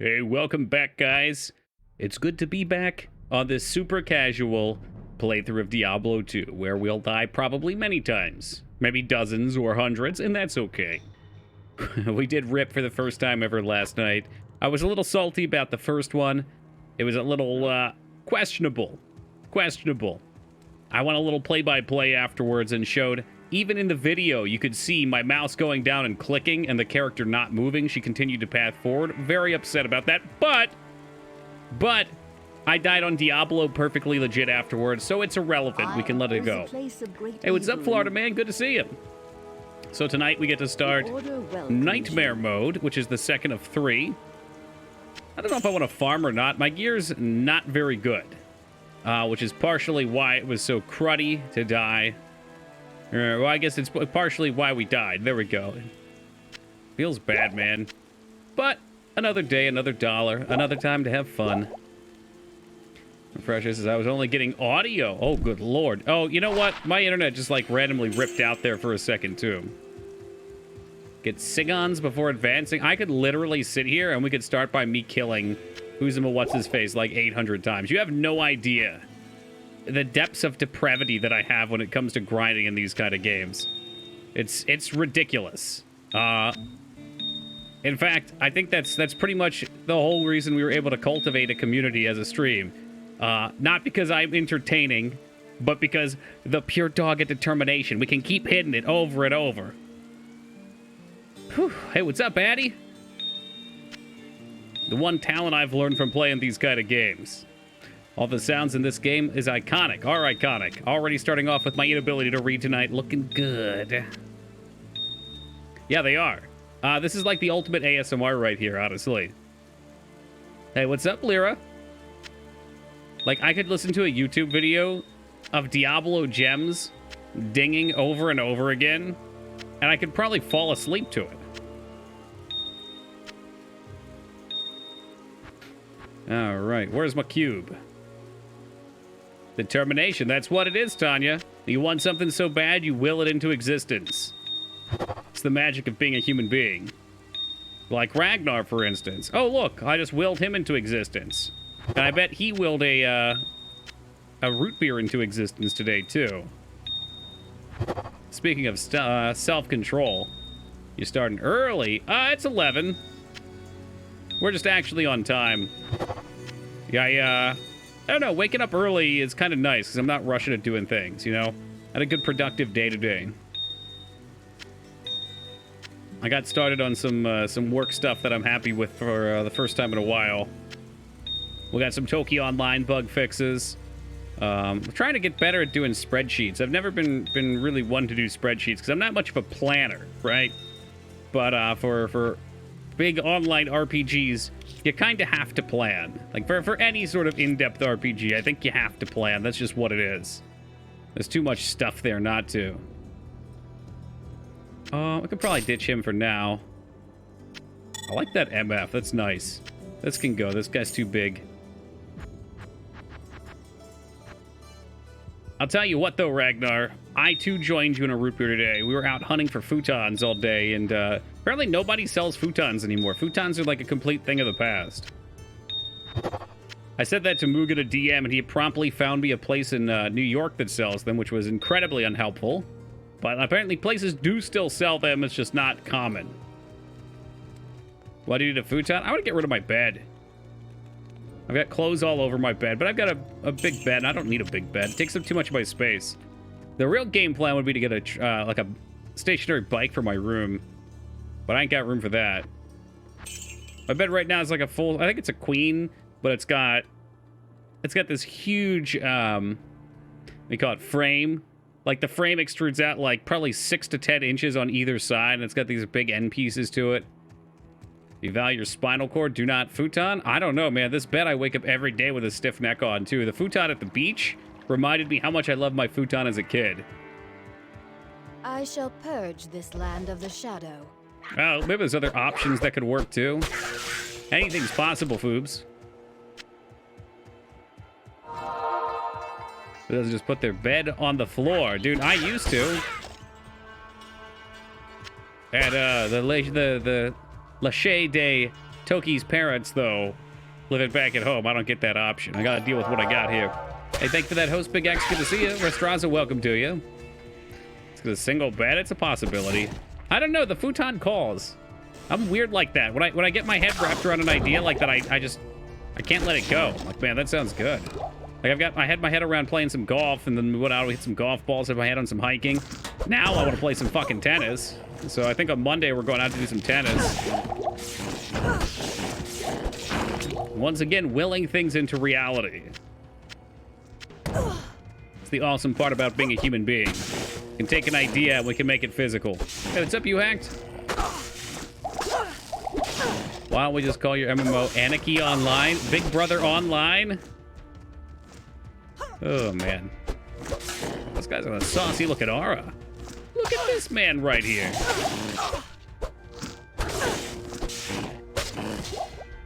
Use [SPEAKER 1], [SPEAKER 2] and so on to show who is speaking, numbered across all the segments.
[SPEAKER 1] Hey, welcome back, guys. It's good to be back on this super casual playthrough of Diablo 2, where we'll die probably many times. Maybe dozens or hundreds, and that's okay. We did rip for the first time ever last night. I was a little salty about the first one. It was a little, questionable. I went a little play-by-play afterwards and showed, even in the video, you could see my mouse going down and clicking and the character not moving. She continued to path forward. Very upset about that, but I died on Diablo perfectly legit afterwards, so it's irrelevant. We can let it go. Hey, what's up, Florida man? Good to see you. So tonight we get to start Nightmare Mode, which is the second of 3. I don't know if I want to farm or not. My gear's not very good, which is partially why it was so cruddy to die. Well, I guess it's partially why we died. There we go. Feels bad, man. But another day, another dollar, another time to have fun. Precious, as I was only getting audio. Oh, good lord. Oh, you know what? My internet just like randomly ripped out there for a second too. Get Sigons before advancing. I could literally sit here and we could start by me killing Uzuma What's-His-Face like 800 times. You have no idea the depths of depravity that I have when it comes to grinding in these kind of games. It's ridiculous. In fact, I think that's pretty much the whole reason we were able to cultivate a community as a stream. Not because I'm entertaining, but because the pure dogged determination. We can keep hitting it over and over. Whew. Hey, what's up, Addy? The one talent I've learned from playing these kind of games. All the sounds in this game is iconic. Are iconic. Already starting off with my inability to read tonight. Looking good. Yeah, they are. This is like the ultimate ASMR right here, honestly. Hey, what's up, Lyra? Like, I could listen to a YouTube video of Diablo gems dinging over and over again, and I could probably fall asleep to it. All right, where's my cube? Determination, that's what it is, Tanya. You want something so bad, you will it into existence. It's the magic of being a human being. Like Ragnar, for instance. Oh, look, I just willed him into existence. And I bet he willed a root beer into existence today, too. Speaking of self-control, you're starting early. It's 11. We're just actually on time. Yeah, I don't know, waking up early is kind of nice, because I'm not rushing at doing things, you know? I had a good productive day today. I got started on some work stuff that I'm happy with for the first time in a while. We got some Toki Online bug fixes. I'm trying to get better at doing spreadsheets. I've never been really one to do spreadsheets, because I'm not much of a planner, right? But for big online RPGs, you kind of have to plan. Like, for any sort of in-depth RPG, I think you have to plan. That's just what it is. There's too much stuff there not to. I could probably ditch him for now. I like that MF. That's nice. This can go. This guy's too big. I'll tell you what, though, Ragnar. I, too, joined you in a root beer today. We were out hunting for futons all day, and apparently nobody sells futons anymore. Futons are like a complete thing of the past. I said that to Muga to DM, and he promptly found me a place in New York that sells them, which was incredibly unhelpful. But apparently places do still sell them. It's just not common. Why do you need a futon? I want to get rid of my bed. I've got clothes all over my bed, but I've got a big bed. I don't need a big bed. It takes up too much of my space. The real game plan would be to get a like a stationary bike for my room, but I ain't got room for that. My bed right now is like a full. I think it's a queen, but it's got this huge we call it frame. Like the frame extrudes out like probably 6 to 10 inches on either side, and it's got these big end pieces to it. You value your spinal cord, do not futon? I don't know, man. This bed I wake up every day with a stiff neck on, too. The futon at the beach reminded me how much I loved my futon as a kid.
[SPEAKER 2] I shall purge this land of the shadow.
[SPEAKER 1] Well, maybe there's other options that could work, too. Anything's possible, Foobs. It doesn't just put their bed on the floor. Dude, I used to. At the Lachey de Toki's parents, though, living back at home. I don't get that option. I gotta deal with what I got here. Hey, thank you for that host, Big X. Good to see you. Restraza, welcome to you. It's a single bed. It's a possibility. I don't know. The futon calls. I'm weird like that. When I get my head wrapped around an idea like that, I can't let it go. Like, man, that sounds good. Like, I had my head around playing some golf, and then we went out and hit some golf balls, had my head on some hiking. Now I want to play some fucking tennis. So I think on Monday we're going out to do some tennis. Once again, willing things into reality. It's the awesome part about being a human being. We can take an idea and we can make it physical. Hey, what's up, you hacked? Why don't we just call your MMO Anarchy Online? Big Brother Online? Oh, man. This guy's got a saucy looking aura. Look at this man right here.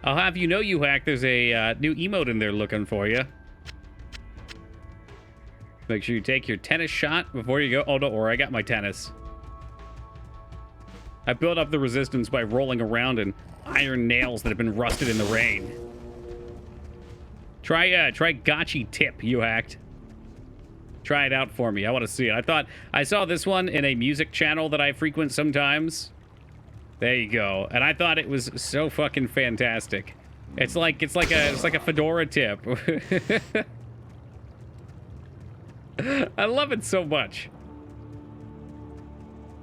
[SPEAKER 1] I'll have you know, you hack, there's a new emote in there looking for you. Make sure you take your tennis shot before you go. Oh, don't worry, I got my tennis. I built up the resistance by rolling around in iron nails that have been rusted in the rain. Try Gotchi Tip, you hacked. Try it out for me. I want to see it. I saw this one in a music channel that I frequent sometimes. There you go. And I thought it was so fucking fantastic. It's like a fedora tip. I love it so much.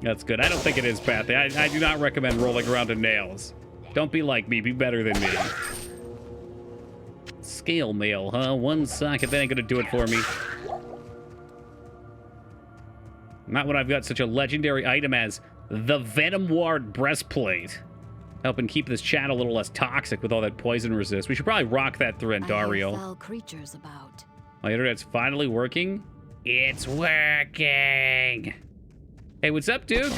[SPEAKER 1] That's good. I don't think it is, Pathy. I do not recommend rolling around in nails. Don't be like me. Be better than me. Scale mail, huh? One socket. That ain't gonna do it for me. Not when I've got such a legendary item as the Venom Ward Breastplate. Helping keep this chat a little less toxic with all that poison resist. We should probably rock that through Endario.
[SPEAKER 2] Foul creatures about.
[SPEAKER 1] My internet's finally working. It's working. Hey, what's up, dude?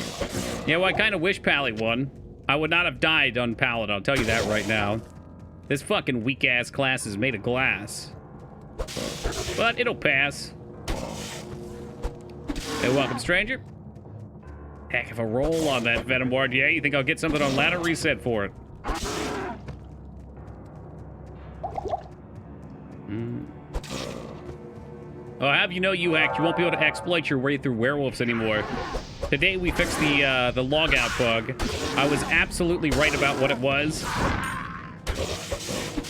[SPEAKER 1] Yeah, well, I kind of wish Pally won. I would not have died on Paladin, I'll tell you that right now. This fucking weak-ass class is made of glass. But it'll pass. Hey, welcome, stranger. Heck of a roll on that Venom Ward. Yeah, you think I'll get something on ladder reset for it? Oh, have you know, you hack, you won't be able to exploit your way through werewolves anymore. The day we fixed the logout bug, I was absolutely right about what it was.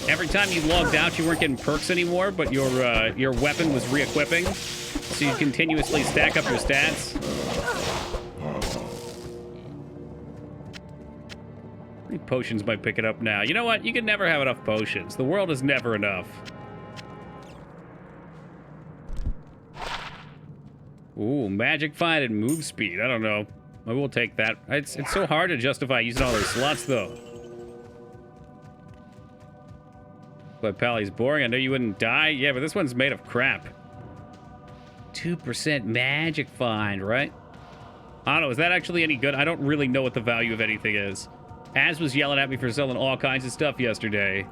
[SPEAKER 1] Every time you logged out, you weren't getting perks anymore, but your weapon was re-equipping, so you continuously stack up your stats. How many potions might pick it up now? You know what? You can never have enough potions. The world is never enough. Ooh, magic find and move speed. I don't know. I will take that. It's so hard to justify using all those slots, though. But Pally's boring. I know you wouldn't die. Yeah, but this one's made of crap. 2% magic find, right? I don't know. Is that actually any good? I don't really know what the value of anything is. Az was yelling at me for selling all kinds of stuff yesterday.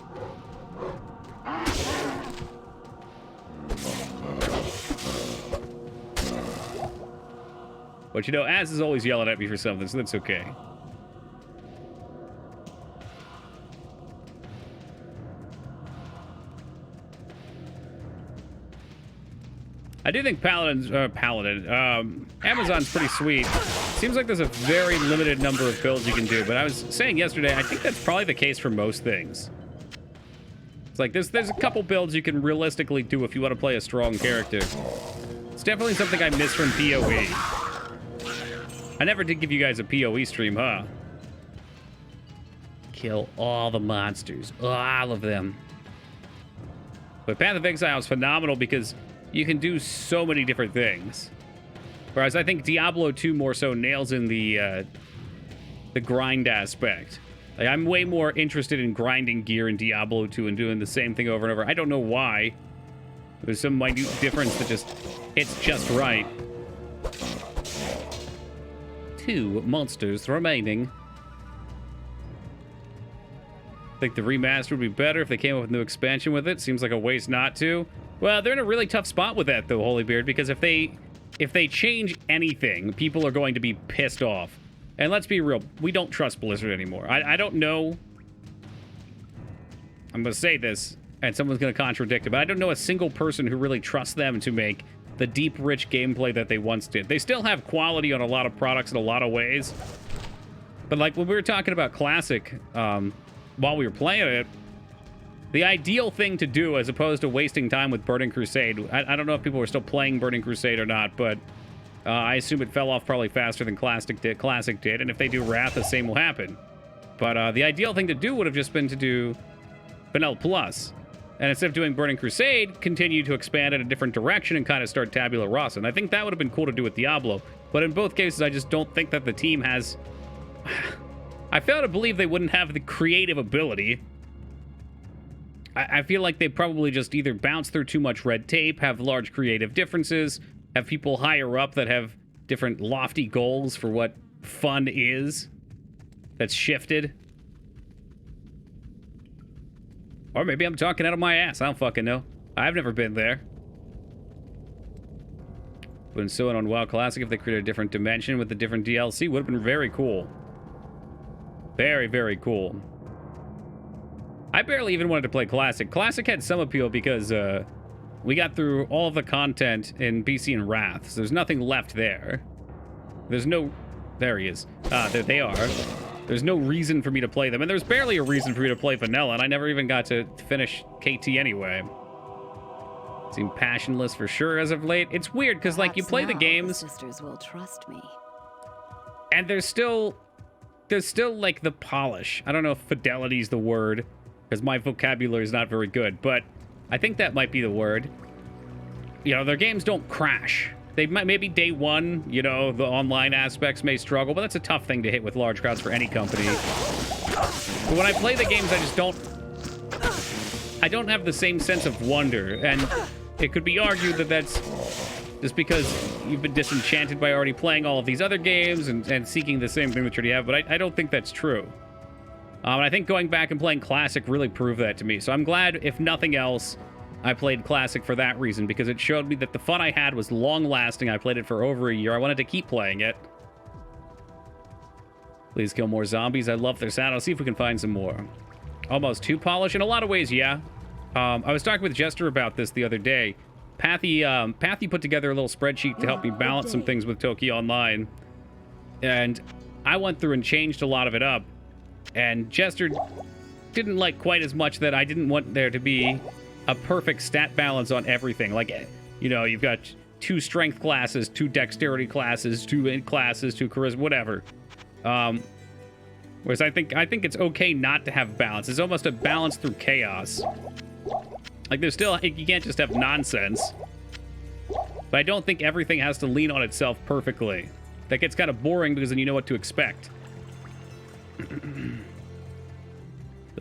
[SPEAKER 1] But you know, Az is always yelling at me for something, so that's okay. I do think Amazon's pretty sweet. Seems like there's a very limited number of builds you can do, but I was saying yesterday, I think that's probably the case for most things. It's like there's a couple builds you can realistically do if you want to play a strong character. It's definitely something I miss from PoE. I never did give you guys a PoE stream, huh? Kill all the monsters. All of them. But Path of Exile is phenomenal because you can do so many different things. Whereas I think Diablo 2 more so nails in the grind aspect. Like, I'm way more interested in grinding gear in Diablo 2 and doing the same thing over and over. I don't know why. There's some minute difference that just hits just right. 2 monsters remaining. I think the remaster would be better if they came up with a new expansion with it. Seems like a waste not to. Well, they're in a really tough spot with that, though, Holybeard, because if they change anything, people are going to be pissed off. And let's be real, we don't trust Blizzard anymore. I don't know I'm going to say this, and someone's going to contradict it, but I don't know a single person who really trusts them to make the deep, rich gameplay that they once did. They still have quality on a lot of products in a lot of ways. But like when we were talking about Classic, while we were playing it, the ideal thing to do as opposed to wasting time with Burning Crusade, I don't know if people were still playing Burning Crusade or not, but I assume it fell off probably faster than Classic did, and if they do Wrath, the same will happen. But the ideal thing to do would have just been to do Vanilla Plus. And instead of doing Burning Crusade, continue to expand in a different direction and kind of start Tabula Rasa. And I think that would have been cool to do with Diablo. But in both cases, I just don't think that the team has... I fail to believe they wouldn't have the creative ability. I feel like they probably just either bounce through too much red tape, have large creative differences, have people higher up that have different lofty goals for what fun is that's shifted. Or maybe I'm talking out of my ass. I don't fucking know. I've never been there. Been so on WoW Classic if they created a different dimension with a different DLC. Would have been very cool. Very, very cool. I barely even wanted to play Classic. Classic had some appeal because we got through all of the content in BC and Wrath. So there's nothing left there. There's no... There he is. There they are. There's no reason for me to play them. And there's barely a reason for me to play Vanilla, and I never even got to finish KT anyway. Seem passionless for sure as of late. It's weird, because, like, you play the games...
[SPEAKER 2] The sisters will trust me.
[SPEAKER 1] And there's still, like, the polish. I don't know if fidelity's the word, because my vocabulary is not very good, but I think that might be the word. You know, their games don't crash. They might, maybe day one, you know, the online aspects may struggle, but that's a tough thing to hit with large crowds for any company. But when I play the games, I don't have the same sense of wonder, and it could be argued that that's just because you've been disenchanted by already playing all of these other games and seeking the same thing that you already have, but I don't think that's true. And I think going back and playing Classic really proved that to me, so I'm glad, if nothing else, I played Classic for that reason, because it showed me that the fun I had was long-lasting. I played it for over a year. I wanted to keep playing it. Please kill more zombies. I love their sound. I'll see if we can find some more. Almost too polished. In a lot of ways, yeah. I was talking with Jester about this the other day. Pathy put together a little spreadsheet to help me balance some things with Toki Online. And I went through and changed a lot of it up. And Jester didn't like quite as much that I didn't want there to be a perfect stat balance on everything. Like, you know, you've got 2 strength classes, 2 dexterity classes, 2 int classes, 2 charisma, whatever. Whereas I think it's okay not to have balance. It's almost a balance through chaos. Like, there's still, you can't just have nonsense. But I don't think everything has to lean on itself perfectly. That gets kind of boring because then you know what to expect.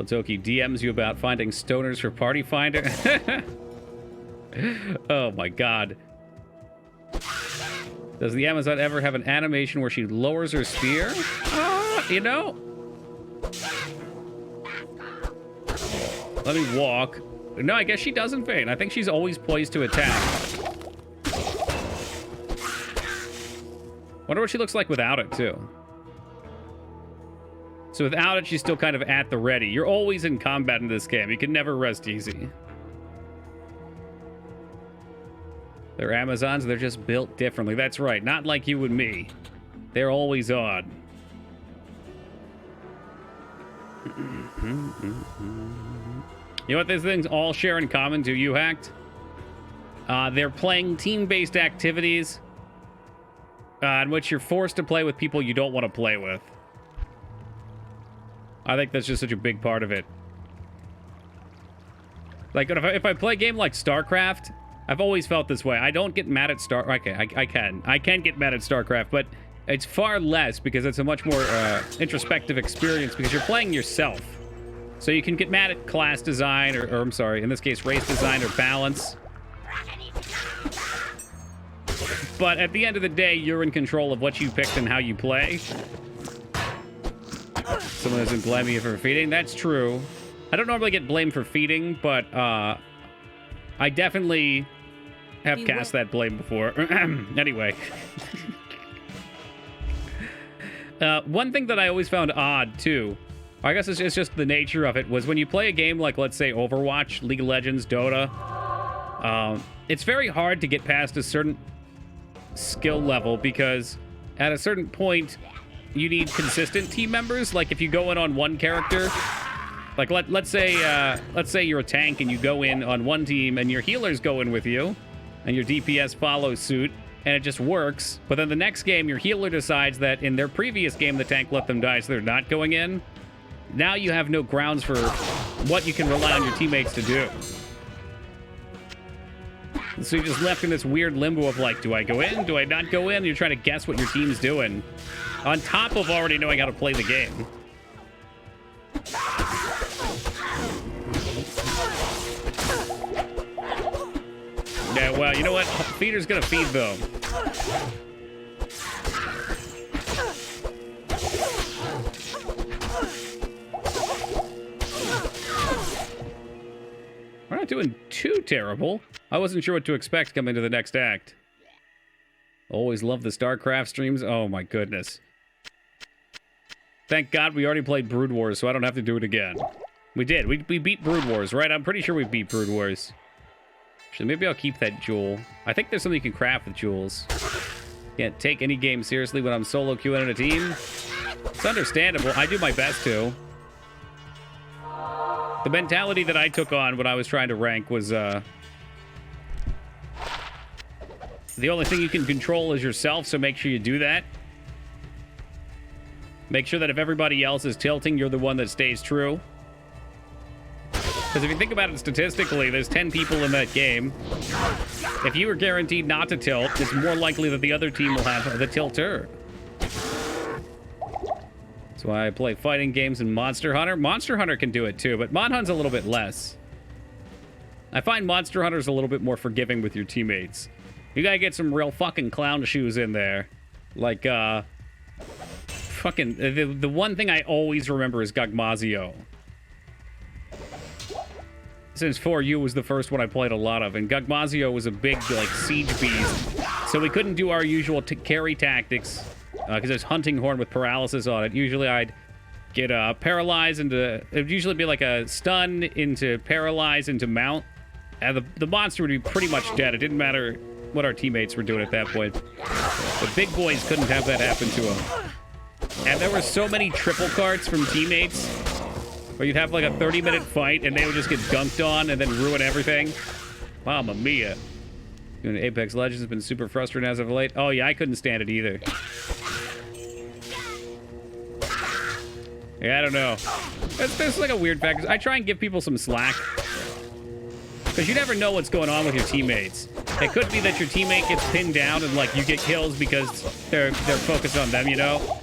[SPEAKER 1] Toki DMs you about finding stoners for Party Finder. Oh my god. Does the Amazon ever have an animation where she lowers her spear? You know? Let me walk. No, I guess she doesn't faint. I think she's always poised to attack. Wonder what she looks like without it, too. So without it, she's still kind of at the ready. You're always in combat in this game. You can never rest easy. They're Amazons. They're just built differently. That's right. Not like you and me. They're always on. You know what these things all share in common to you, Hacked? They're playing team-based activities in which you're forced to play with people you don't want to play with. I think that's just such a big part of it. Like, if I play a game like StarCraft, I've always felt this way. I don't get mad at Okay, I can get mad at StarCraft, but it's far less because it's a much more introspective experience because you're playing yourself. So you can get mad at class design, or I'm sorry, in this case, race design or balance. But at the end of the day, you're in control of what you picked and how you play. Someone doesn't blame me for feeding. That's true. I don't normally get blamed for feeding, but I definitely have cast that blame before. Anyway. One thing that I always found odd, too, I guess it's just the nature of it, was when you play a game like, let's say, Overwatch, League of Legends, Dota, it's very hard to get past a certain skill level because at a certain point, you need consistent team members. Like, if you go in on one character, like, let's say you're a tank and you go in on one team and your healers go in with you and your DPS follows suit, and it just works. But then the next game, your healer decides that in their previous game, the tank let them die, so they're not going in. Now you have no grounds for what you can rely on your teammates to do. So you're just left in this weird limbo of like, do I go in? Do I not go in? You're trying to guess what your team's doing, on top of already knowing how to play the game. Yeah, well, you know what? Feeder's gonna feed, though. We're not doing too terrible. I wasn't sure what to expect coming to the next act. Always love the StarCraft streams. Oh, my goodness. Thank God we already played Brood Wars, so I don't have to do it again. We did. We beat Brood Wars, right? I'm pretty sure we beat Brood Wars. Actually, maybe I'll keep that jewel. I think there's something you can craft with jewels. Can't take any game seriously when I'm solo queuing in a team. It's understandable. I do my best to. The mentality that I took on when I was trying to rank was, the only thing you can control is yourself, so make sure you do that. Make sure that if everybody else is tilting, you're the one that stays true. Because if you think about it statistically, there's 10 people in that game. If you were guaranteed not to tilt, it's more likely that the other team will have the tilter. That's why I play fighting games in Monster Hunter. Monster Hunter can do it too, but Mon Hun's a little bit less. I find Monster Hunter's a little bit more forgiving with your teammates. You gotta get some real fucking clown shoes in there. Like, fucking... The one thing I always remember is Gagmazio. Since 4U was the first one I played a lot of, and Gagmazio was a big, like, siege beast. So we couldn't do our usual carry tactics, because there's Hunting Horn with paralysis on it. Usually I'd get paralyzed into... It would usually be like a stun into paralyze into mount. And the monster would be pretty much dead. It didn't matter what our teammates were doing at that point. The big boys couldn't have that happen to them. And there were so many triple carts from teammates where you'd have like a 30-minute fight and they would just get dunked on and then ruin everything. Mamma mia. Doing Apex Legends has been super frustrating as of late. Oh yeah, I couldn't stand it either. Yeah, I don't know. There's like a weird fact. I try and give people some slack. Because you never know what's going on with your teammates. It could be that your teammate gets pinned down and like you get kills because they're focused on them, you know?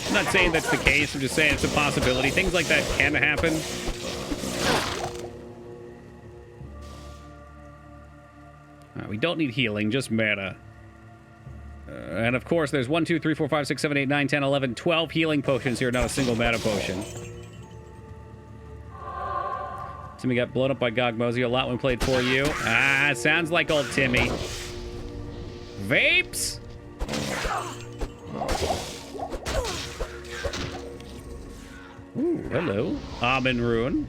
[SPEAKER 1] I'm not saying that's the case, I'm just saying it's a possibility. Things like that can happen. We don't need healing, just mana. And of course, there's 1, 2, 3, 4, 5, 6, 7, 8, 9, 10, 11, 12 healing potions here, not a single mana potion. Timmy got blown up by Gogmozio a lot when played for you. Ah, sounds like old Timmy. Vapes? Ooh, hello. Amen Rune.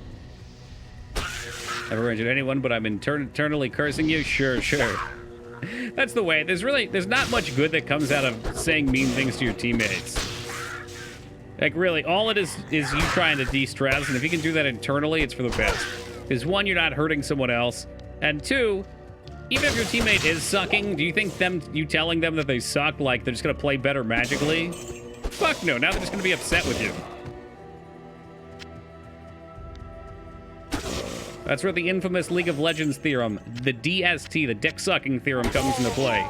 [SPEAKER 1] Never injured anyone, but I'm eternally cursing you? Sure, sure. That's the way. There's not much good that comes out of saying mean things to your teammates. Like, really, all it is you trying to de-stress, and if you can do that internally, it's for the best. Because, one, you're not hurting someone else, and two, even if your teammate is sucking, do you think you telling them that they suck, like, they're just gonna play better magically? Fuck no, now they're just gonna be upset with you. That's where the infamous League of Legends theorem, the DST, the dick-sucking theorem, comes into play.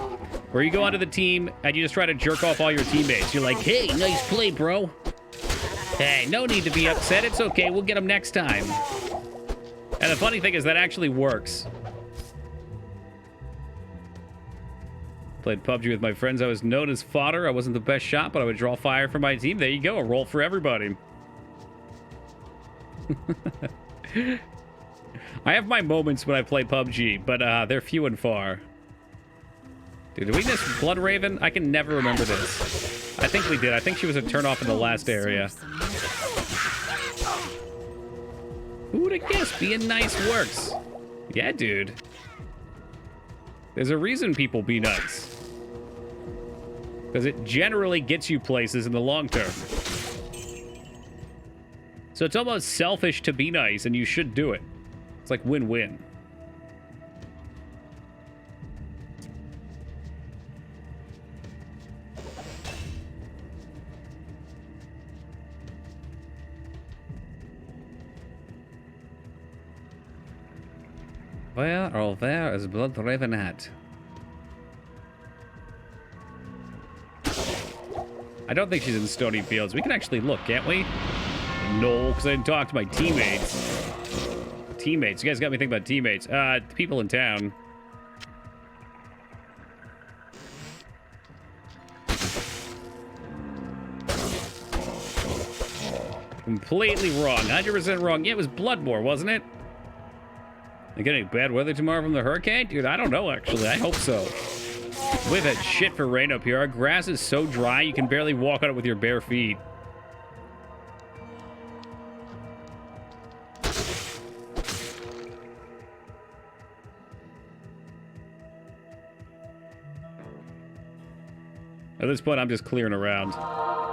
[SPEAKER 1] Where you go onto the team, and you just try to jerk off all your teammates. You're like, hey, nice play, bro. Hey, no need to be upset. It's okay. We'll get them next time. And the funny thing is that actually works. Played PUBG with my friends. I was known as fodder. I wasn't the best shot, but I would draw fire for my team. There you go. A roll for everybody. I have my moments when I play PUBG, but they're few and far. Dude, did we miss Bloodraven? I can never remember this. I think we did. I think she was a turn-off in the last area. Who'd have guessed being nice works? Yeah, dude. There's a reason people be nice. Because it generally gets you places in the long term. So it's almost selfish to be nice, and you should do it. It's like win-win. Where is Bloodraven at? I don't think she's in Stony Fields. We can actually look, can't we? No, because I didn't talk to my teammates. Teammates. You guys got me thinking about teammates. The people in town. Completely wrong. 100% wrong. Yeah, it was Bloodmore, wasn't it? They get any bad weather tomorrow from the hurricane? Dude, I don't know, actually. I hope so. We've had shit for rain up here. Our grass is so dry, you can barely walk on it with your bare feet. At this point, I'm just clearing around.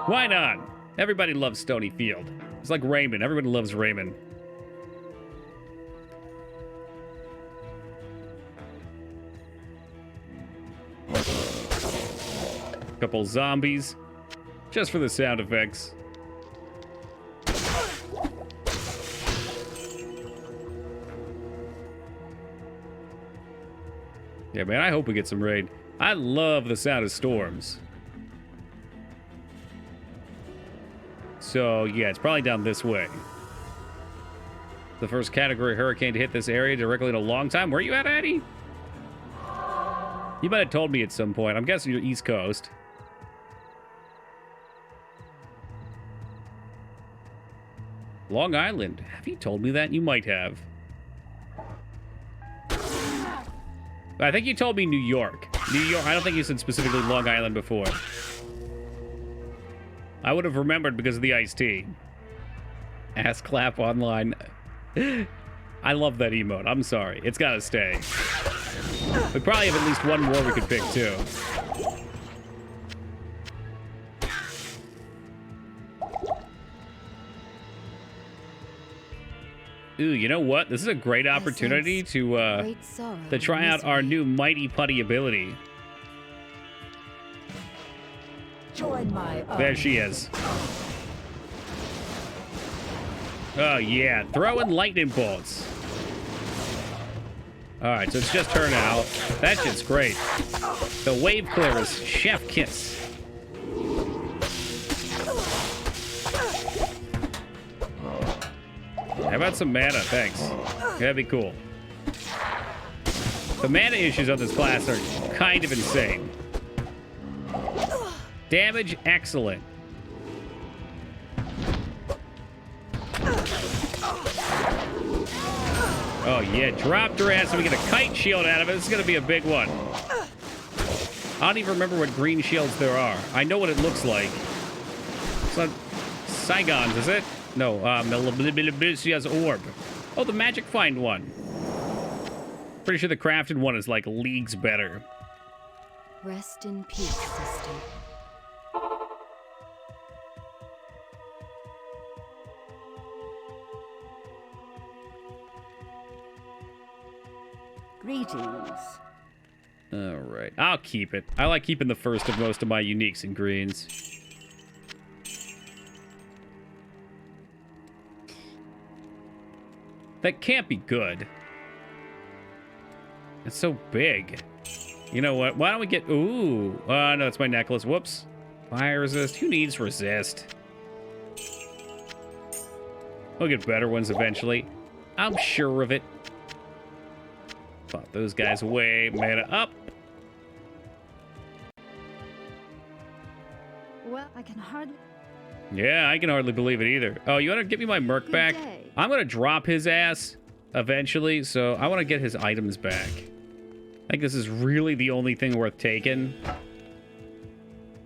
[SPEAKER 1] Why not? Everybody loves Stony Field. It's like Raymond. Everybody loves Raymond. Couple zombies. Just for the sound effects. Yeah, man, I hope we get some rain. I love the sound of storms. So, yeah, it's probably down this way. The first category hurricane to hit this area directly in a long time. Where are you at, Addy? You might have told me at some point. I'm guessing you're East Coast. Long Island. Have you told me that? You might have. I think you told me New York. New York. I don't think you said specifically Long Island before. I would have remembered because of the iced tea. Ass clap online. I love that emote. I'm sorry. It's got to stay. We probably have at least one more we could pick, too. Ooh, you know what? This is a great opportunity to try out our new Mighty Putty ability. There she is. Oh, yeah. Throwing lightning bolts. All right, so it's just her now. That shit's great. The wave clear is chef kiss. How about some mana? Thanks. That'd be cool. The mana issues of this class are kind of insane. Damage, excellent. Oh, yeah. Dropped her ass and we get a kite shield out of it. This is going to be a big one. I don't even remember what green shields there are. I know what it looks like. It's not Saigons, is it? No, Melibisia's orb. Oh, the magic find one. Pretty sure the crafted one is like leagues better.
[SPEAKER 2] Rest in peace, sister.
[SPEAKER 3] Greetings.
[SPEAKER 1] All right, I'll keep it. I like keeping the first of most of my uniques and greens. That can't be good. It's so big. You know what? Why don't we get... Ooh. No, it's my necklace. Whoops. Fire resist. Who needs resist? We'll get better ones eventually. I'm sure of it. Pop those guys away. Mana up.
[SPEAKER 3] Well, I can hardly...
[SPEAKER 1] Yeah, I can hardly believe it either. Oh, you want to give me my merc back?
[SPEAKER 3] Day.
[SPEAKER 1] I'm going to drop his ass eventually, so I want to get his items back. I think this is really the only thing worth taking.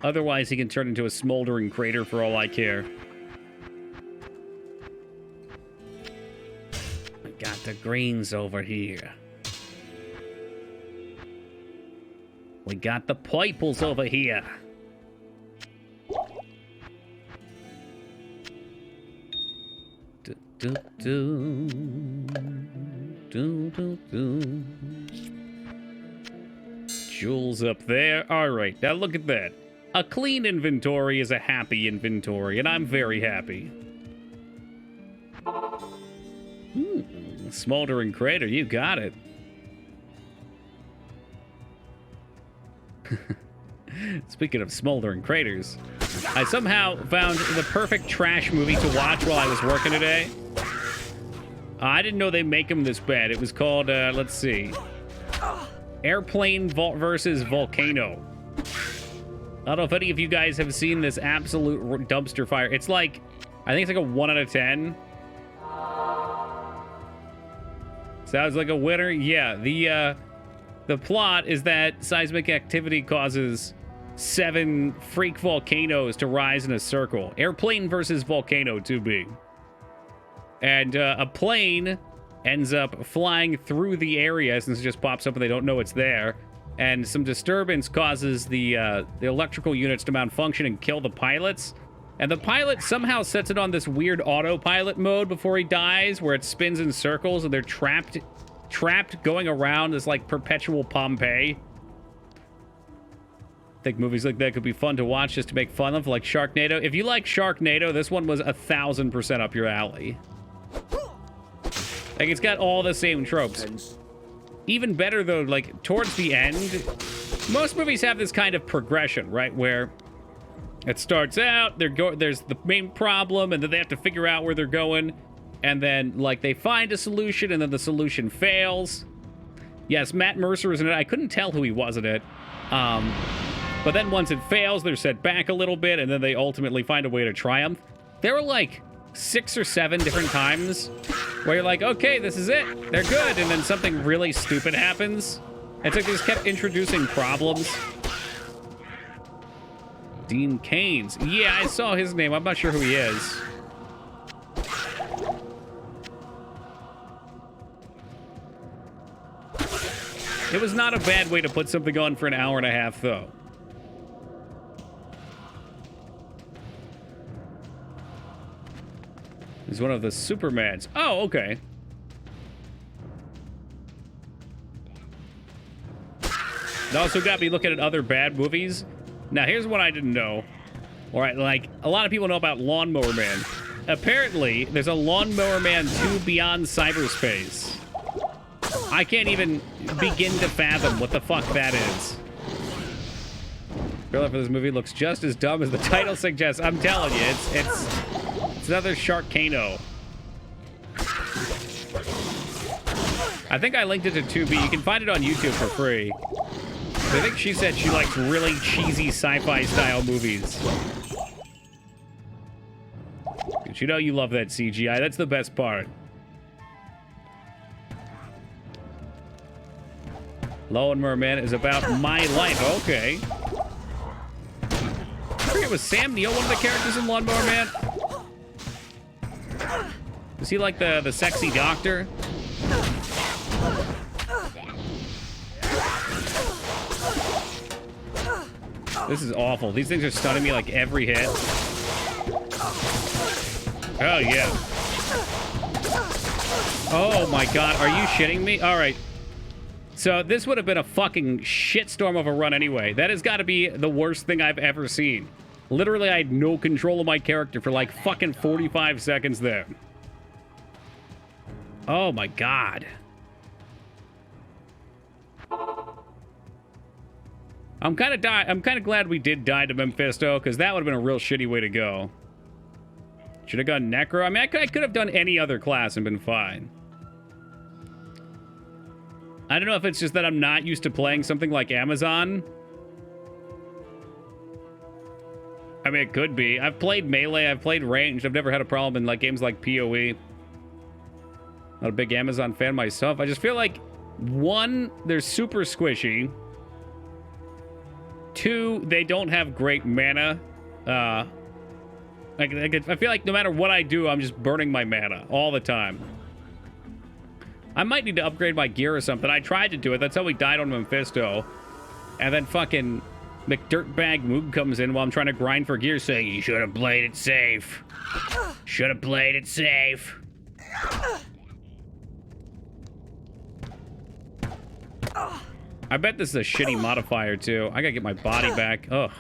[SPEAKER 1] Otherwise, he can turn into a smoldering crater for all I care. Got the greens over here. We got the purples over here. Do, do, do. Do, do, do. Jewels up there. All right, now look at that. A clean inventory is a happy inventory, and I'm very happy. Smoldering crater, you got it. Speaking of smoldering craters, I somehow found the perfect trash movie to watch while I was working today. I didn't know they make them this bad. It was called, let's see. Airplane versus Volcano. I don't know if any of you guys have seen this absolute dumpster fire. It's like, I think it's like a 1 out of 10. Sounds like a winner. Yeah, the plot is that seismic activity causes 7 freak volcanoes to rise in a circle. Airplane versus volcano, to be. And a plane ends up flying through the area since it just pops up and they don't know it's there. And some disturbance causes the electrical units to malfunction and kill the pilots. And the pilot somehow sets it on this weird autopilot mode before he dies, where it spins in circles and they're trapped going around this like perpetual Pompeii. I think movies like that could be fun to watch just to make fun of, like Sharknado. If you like Sharknado, this one was 1,000% up your alley. Like, it's got all the same tropes. Even better, though, like, towards the end, most movies have this kind of progression, right? Where it starts out, there's the main problem, and then they have to figure out where they're going. And then, like, they find a solution, and then the solution fails. Yes, Matt Mercer is in it. I couldn't tell who he was in it. But then once it fails, they're set back a little bit, and then they ultimately find a way to triumph. There were, like, 6 or 7 different times where you're like, okay, this is it. They're good. And then something really stupid happens. It's like they just kept introducing problems. Dean Keynes. Yeah, I saw his name. I'm not sure who he is. It was not a bad way to put something on for an hour and a half, though. He's one of the Supermans. Oh, okay. It also got me looking at other bad movies. Now, here's what I didn't know. All right, like, a lot of people know about Lawnmower Man. Apparently, there's a Lawnmower Man 2 Beyond Cyberspace. I can't even begin to fathom what the fuck that is. The trailer for this movie looks just as dumb as the title suggests. I'm telling you, it's another Sharkano. I think I linked it to Tubi. You can find it on YouTube for free. I think she said she likes really cheesy sci-fi style movies. You know you love that CGI. That's the best part. Lawnmower Man is about my life. Okay. I forget it was Sam Neill, one of the characters in Lawnmower Man. Is he like the sexy doctor? This is awful. These things are stunning me like every hit. Oh, yeah. Oh, my God. Are you shitting me? All right. So this would have been a fucking shitstorm of a run anyway. That has got to be the worst thing I've ever seen. Literally, I had no control of my character for like fucking 45 seconds there. Oh, my God. I'm kind of glad we did die to Mephisto, because that would have been a real shitty way to go. Should have gone Necro. I mean, I could have done any other class and been fine. I don't know if it's just that I'm not used to playing something like Amazon. I mean, it could be. I've played Melee, I've played Ranged. I've never had a problem in like games like PoE. Not a big Amazon fan myself. I just feel like, 1, they're super squishy. 2, they don't have great mana. I feel like no matter what I do, I'm just burning my mana all the time. I might need to upgrade my gear or something. I tried to do it. That's how we died on Mephisto. And then fucking McDirtbag Moog comes in while I'm trying to grind for gear saying, you should have played it safe. Should have played it safe. I bet this is a shitty modifier, too. I gotta get my body back. Ugh.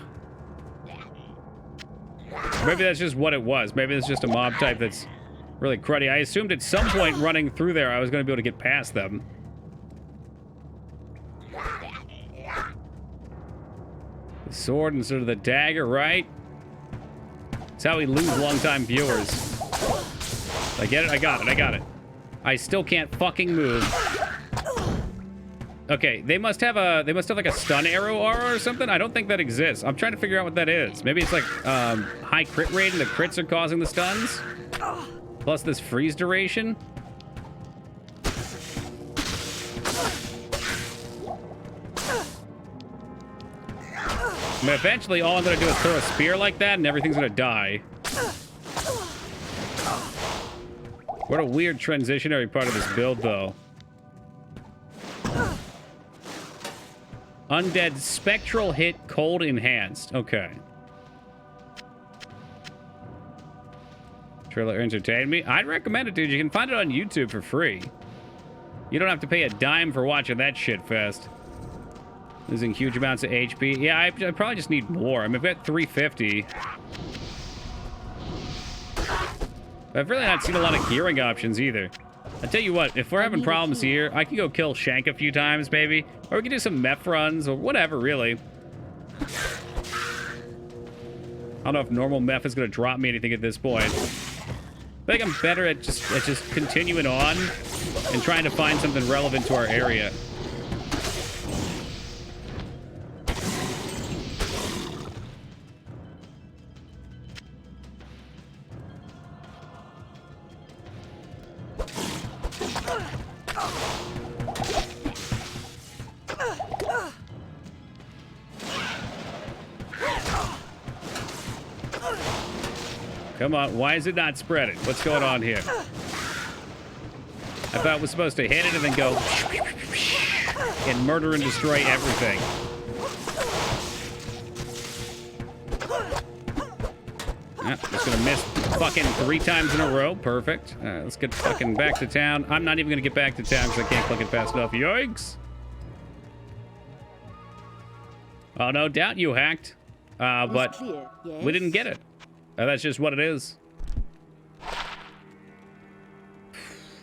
[SPEAKER 1] Maybe that's just what it was. Maybe it's just a mob type that's really cruddy. I assumed at some point running through there I was going to be able to get past them. The sword instead of the dagger, right? It's how we lose longtime viewers. I get it? I got it. I got it. I still can't fucking move. Okay, they must have like a stun arrow aura or something. I don't think that exists. I'm trying to figure out what that is. Maybe it's like high crit rate and the crits are causing the stuns. Plus this freeze duration. I mean, eventually all I'm gonna do is throw a spear like that and everything's gonna die. What a weird transitionary part of this build, though. Undead spectral hit cold enhanced. Okay. Trailer entertained me. I'd recommend it, dude. You can find it on YouTube for free. You don't have to pay a dime for watching that shit fest. Losing huge amounts of HP. Yeah, I probably just need more. I mean, I've got 350. I've really not seen a lot of gearing options either. I tell you what, if we're having problems here, I can go kill Shank a few times, maybe. Or we can do some meth runs, or whatever, really. I don't know if normal meth is going to drop me anything at this point. I think I'm better at just continuing on and trying to find something relevant to our area. Come on, why is it not spreading? What's going on here? I thought it was supposed to hit it and then go and murder and destroy everything. Just gonna miss fucking 3 times in a row. Perfect. All right, let's get fucking back to town. I'm not even gonna get back to town because I can't click it fast enough. Yikes! Oh, no doubt you hacked. But
[SPEAKER 3] yes.
[SPEAKER 1] we didn't get it. That's just what it is.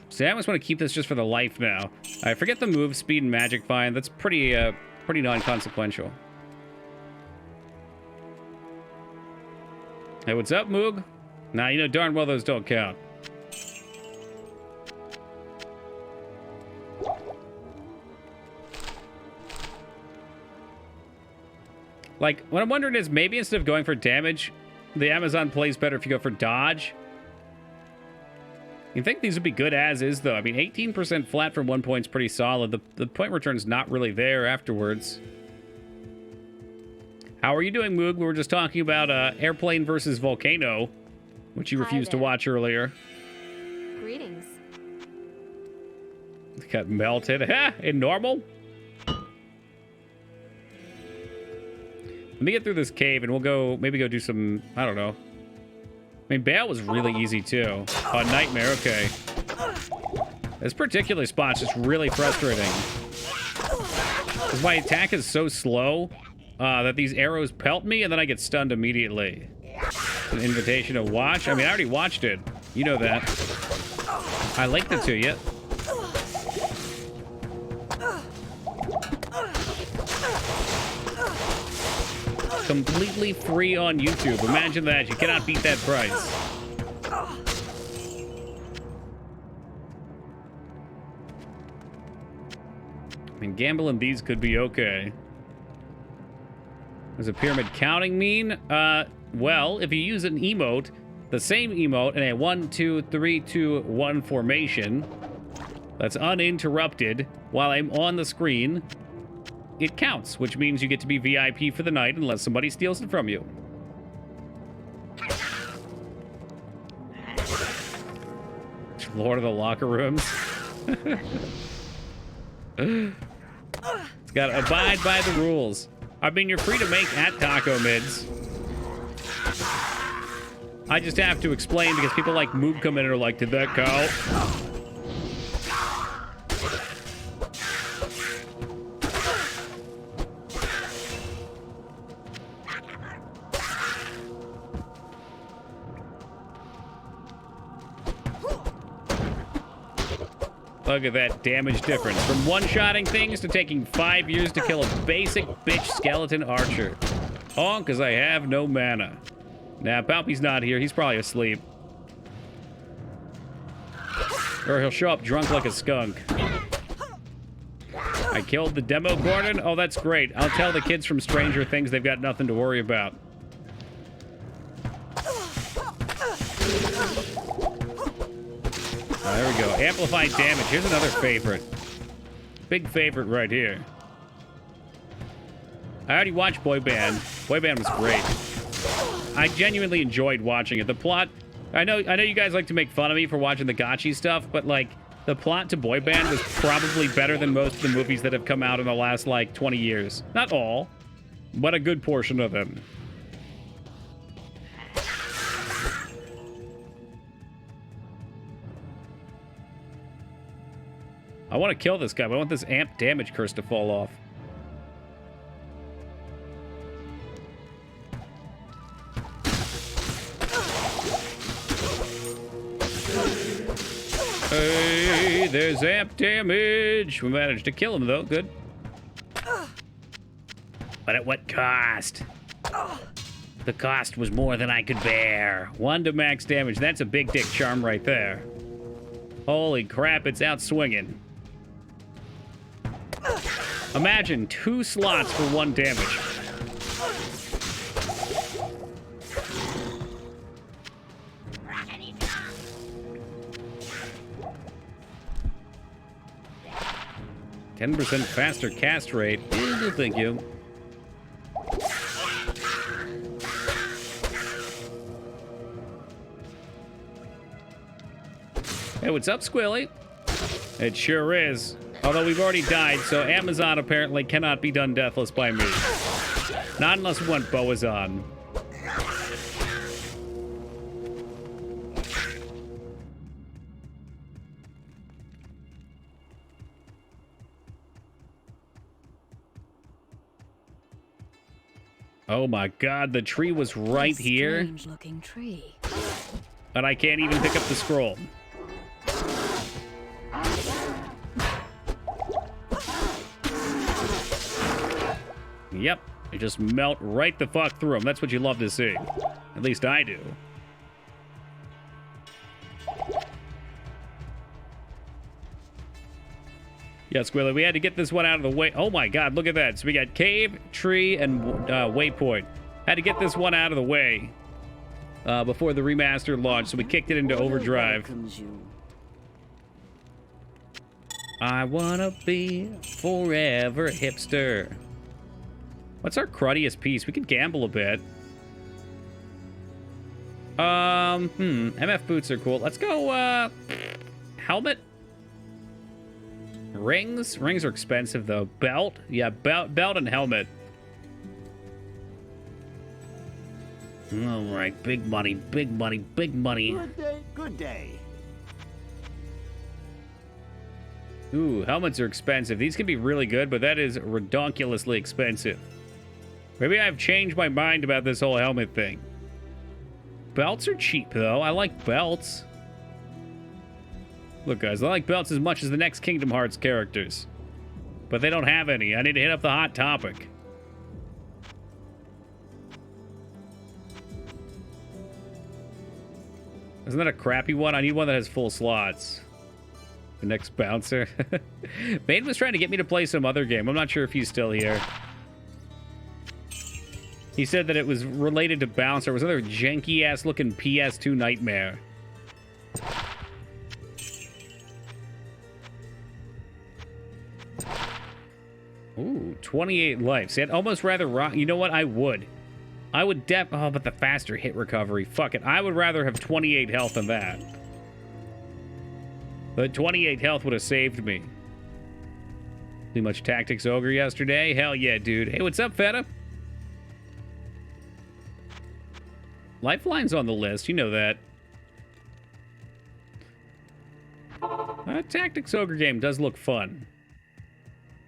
[SPEAKER 1] See, I almost want to keep this just for the life now. I forget the move speed and magic find. That's pretty non-consequential. Hey, what's up, Moog? Nah, you know darn well those don't count. Like, what I'm wondering is maybe instead of going for damage, the Amazon plays better if you go for dodge. You think these would be good as is, though. I mean, 18% flat from 1 point's pretty solid. The point return's not really there afterwards. How are you doing, Moog? We were just talking about Airplane versus Volcano, which you refused to watch earlier.
[SPEAKER 2] Greetings.
[SPEAKER 1] Got melted. In normal? Let me get through this cave and we'll go, maybe go do some, I don't know. I mean, Bale was really easy too. Oh, Nightmare, okay. This particular spot's just really frustrating. Because my attack is so slow that these arrows pelt me and then I get stunned immediately. It's an invitation to watch. I mean, I already watched it. You know that. I linked it to you. Completely free on YouTube. Imagine that. You cannot beat that price. I mean, gambling these could be okay. What does a pyramid counting mean? Well, if you use an emote, the same emote in a 1, 2, 3, 2, 1 formation that's uninterrupted while I'm on the screen, it counts, which means you get to be VIP for the night unless somebody steals it from you. Lord of the Locker Rooms. It's got to abide by the rules. I mean, you're free to make at taco mids. I just have to explain because people like Moob come in and are like, did that count? Look at that damage difference. From one-shotting things to taking 5 years to kill a basic bitch skeleton archer. Oh, because I have no mana. Nah, Palpy's not here. He's probably asleep. Or he'll show up drunk like a skunk. I killed the demo Gordon. Oh, that's great. I'll tell the kids from Stranger Things they've got nothing to worry about. Oh, there we go. Amplified damage. Here's another favorite. Big favorite right here. I already watched Boy Band. Boy Band was great. I genuinely enjoyed watching it. The plot... I know you guys like to make fun of me for watching the gotchi stuff, but, like, the plot to Boy Band was probably better than most of the movies that have come out in the last, like, 20 years. Not all, but a good portion of them. I want to kill this guy, but I want this amp damage curse to fall off. Hey, there's amp damage. We managed to kill him, though. Good. But at what cost? The cost was more than I could bear. 1 to max damage. That's a big dick charm right there. Holy crap, it's out swinging. Imagine 2 slots for 1 damage. %, faster cast rate. Thank you. Hey, what's up, Squilly? It sure is. Although we've already died, so Amazon apparently cannot be done deathless by me. Not unless we want Boazon. Oh my god, the tree was right here.
[SPEAKER 2] Strange-looking tree.
[SPEAKER 1] And I can't even pick up the scroll. Yep, you just melt right the fuck through them. That's what you love to see. At least I do. Yeah, Squilly, we had to get this one out of the way. Oh my god, look at that. So we got cave, tree, and waypoint. Had to get this one out of the way before the remaster launched, so we kicked it into overdrive. I wanna be forever hipster. What's our cruddiest piece? We could gamble a bit. MF boots are cool. Let's go, helmet? Rings? Rings are expensive, though. Belt? Yeah, belt and helmet. All right, big money, big money, big money.
[SPEAKER 4] Good day, good day.
[SPEAKER 1] Ooh, helmets are expensive. These can be really good, but that is redonkulously expensive. Maybe I've changed my mind about this whole helmet thing. Belts are cheap, though. I like belts. Look, guys, I like belts as much as the next Kingdom Hearts characters. But they don't have any. I need to hit up the hot topic. Isn't that a crappy one? I need one that has full slots. The next bouncer. Bane was trying to get me to play some other game. I'm not sure if he's still here. He said that it was related to Bouncer. It was another janky-ass looking PS2 nightmare. Ooh, 28 life. See, I'd almost rather rock. You know what? I would. Oh, but the faster hit recovery. Fuck it. I would rather have 28 health than that. But 28 health would have saved me. Too much Tactics Ogre yesterday? Hell yeah, dude. Hey, what's up, Feta? Lifeline's on the list. You know that. Tactics Ogre game does look fun.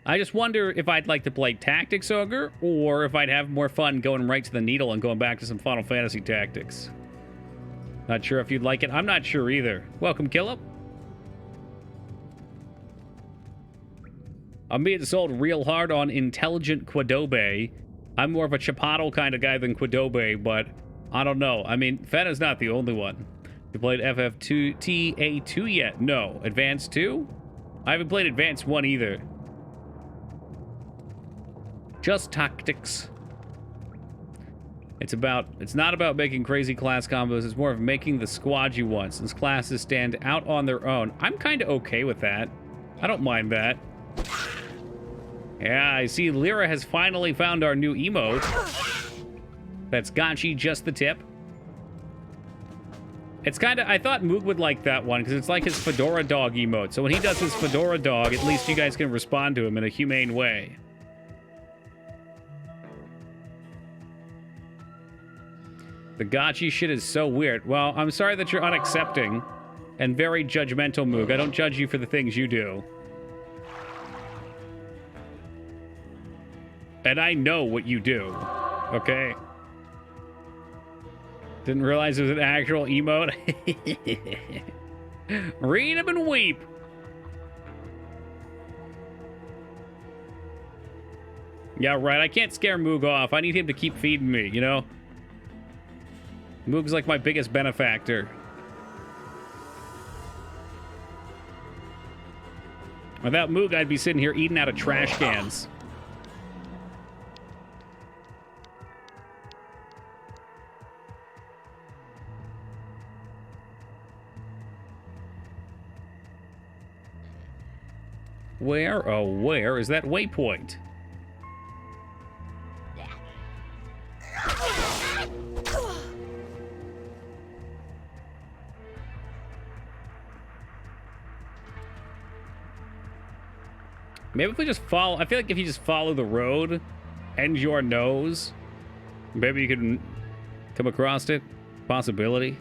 [SPEAKER 1] I just wonder if I'd like to play Tactics Ogre or if I'd have more fun going right to the needle and going back to some Final Fantasy Tactics. Not sure if you'd like it. I'm not sure either. Welcome, Killip. I'm being sold real hard on Intelligent Quadobe. I'm more of a Chipotle kind of guy than Quadobe, but I don't know. I mean, Feta's not the only one. You played FF2 yet? No. Advanced 2? I haven't played Advanced 1 either. Just tactics. It's not about making crazy class combos. It's more of making the squad you want, since classes stand out on their own. I'm kind of okay with that. I don't mind that. Yeah, I see Lyra has finally found our new emote. That's Gotchi just the tip. It's kind of... I thought Moog would like that one, because it's like his Fedora Dog emote. So when he does his Fedora Dog, at least you guys can respond to him in a humane way. The Gotchi shit is so weird. Well, I'm sorry that you're unaccepting and very judgmental, Moog. I don't judge you for the things you do. And I know what you do. Okay? Didn't realize it was an actual emote. Read him and weep. Yeah, right. I can't scare Moog off. I need him to keep feeding me, you know? Moog's like my biggest benefactor. Without Moog, I'd be sitting here eating out of trash cans. Where, oh, where is that waypoint? Maybe if we just follow... I feel like if you just follow the road and your nose, maybe you can come across it. Possibility.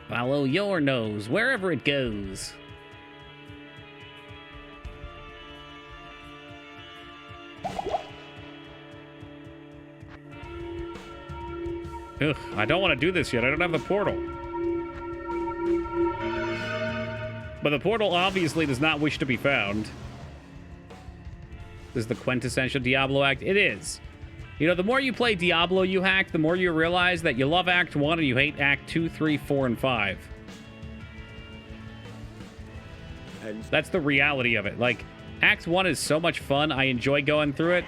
[SPEAKER 1] Follow your nose, wherever it goes. Ugh, I don't want to do this yet. I don't have the portal. But the portal obviously does not wish to be found. This is the quintessential Diablo act. It is. You know, the more you play Diablo, you hack, the more you realize that you love Act 1 and you hate Act 2, 3, 4, and 5. That's the reality of it. Like, Act 1 is so much fun. I enjoy going through it.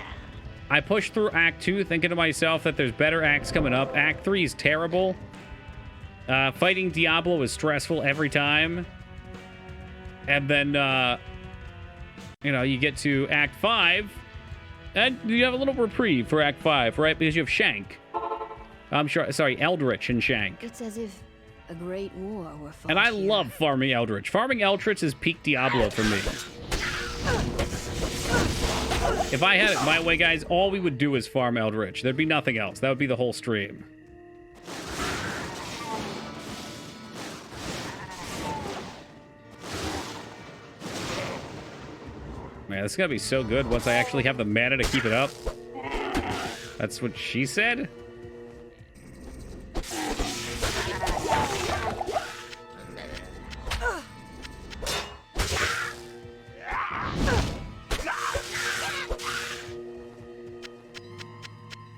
[SPEAKER 1] I push through Act 2 thinking to myself that there's better acts coming up. Act 3 is terrible. Fighting Diablo is stressful every time. And then, you know, you get to Act 5, and you have a little reprieve for Act 5, right? Because you have Shank. I'm sure, sorry, Eldritch and Shank.
[SPEAKER 2] It's as if a great war were fought
[SPEAKER 1] And I
[SPEAKER 2] here.
[SPEAKER 1] love farming Eldritch. Farming Eldritch is peak Diablo for me. If I had it my way, guys, all we would do is farm Eldritch. There'd be nothing else. That would be the whole stream. Man, this is gonna be so good once I actually have the mana to keep it up. That's what she said?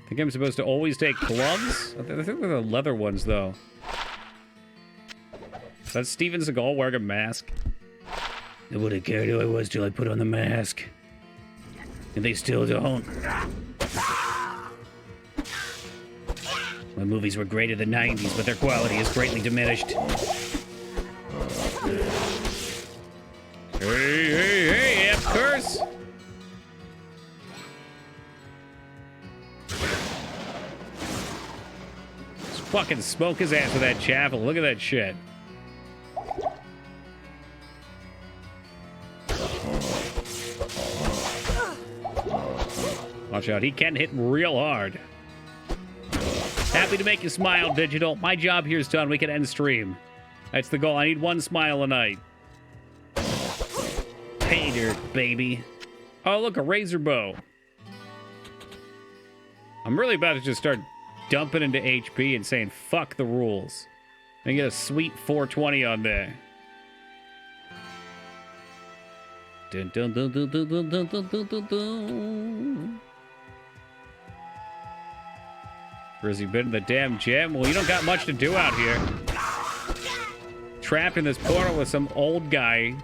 [SPEAKER 1] I think I'm supposed to always take gloves? I think they're the leather ones, though. Is that Steven Seagal wearing a mask? Nobody cared who I was till I put on the mask. And they still don't. My movies were great in the 90s, but their quality is greatly diminished. Hey, F-curse! fucking smoke his ass with that javelin. Look at that shit. Watch out, he can hit real hard. Happy to make you smile, Digital. My job here is done. We can end stream. That's the goal. I need one smile a night. Pay dirt, baby. Oh, look, a razor bow. I'm really about to just start dumping into HP and saying, fuck the rules. And get a sweet 420 on there. Dun, dun, dun, dun, dun, dun, dun, dun, dun, dun. Where's he been in the damn gym? Well, you don't got much to do out here. Trapped in this portal with some old guy.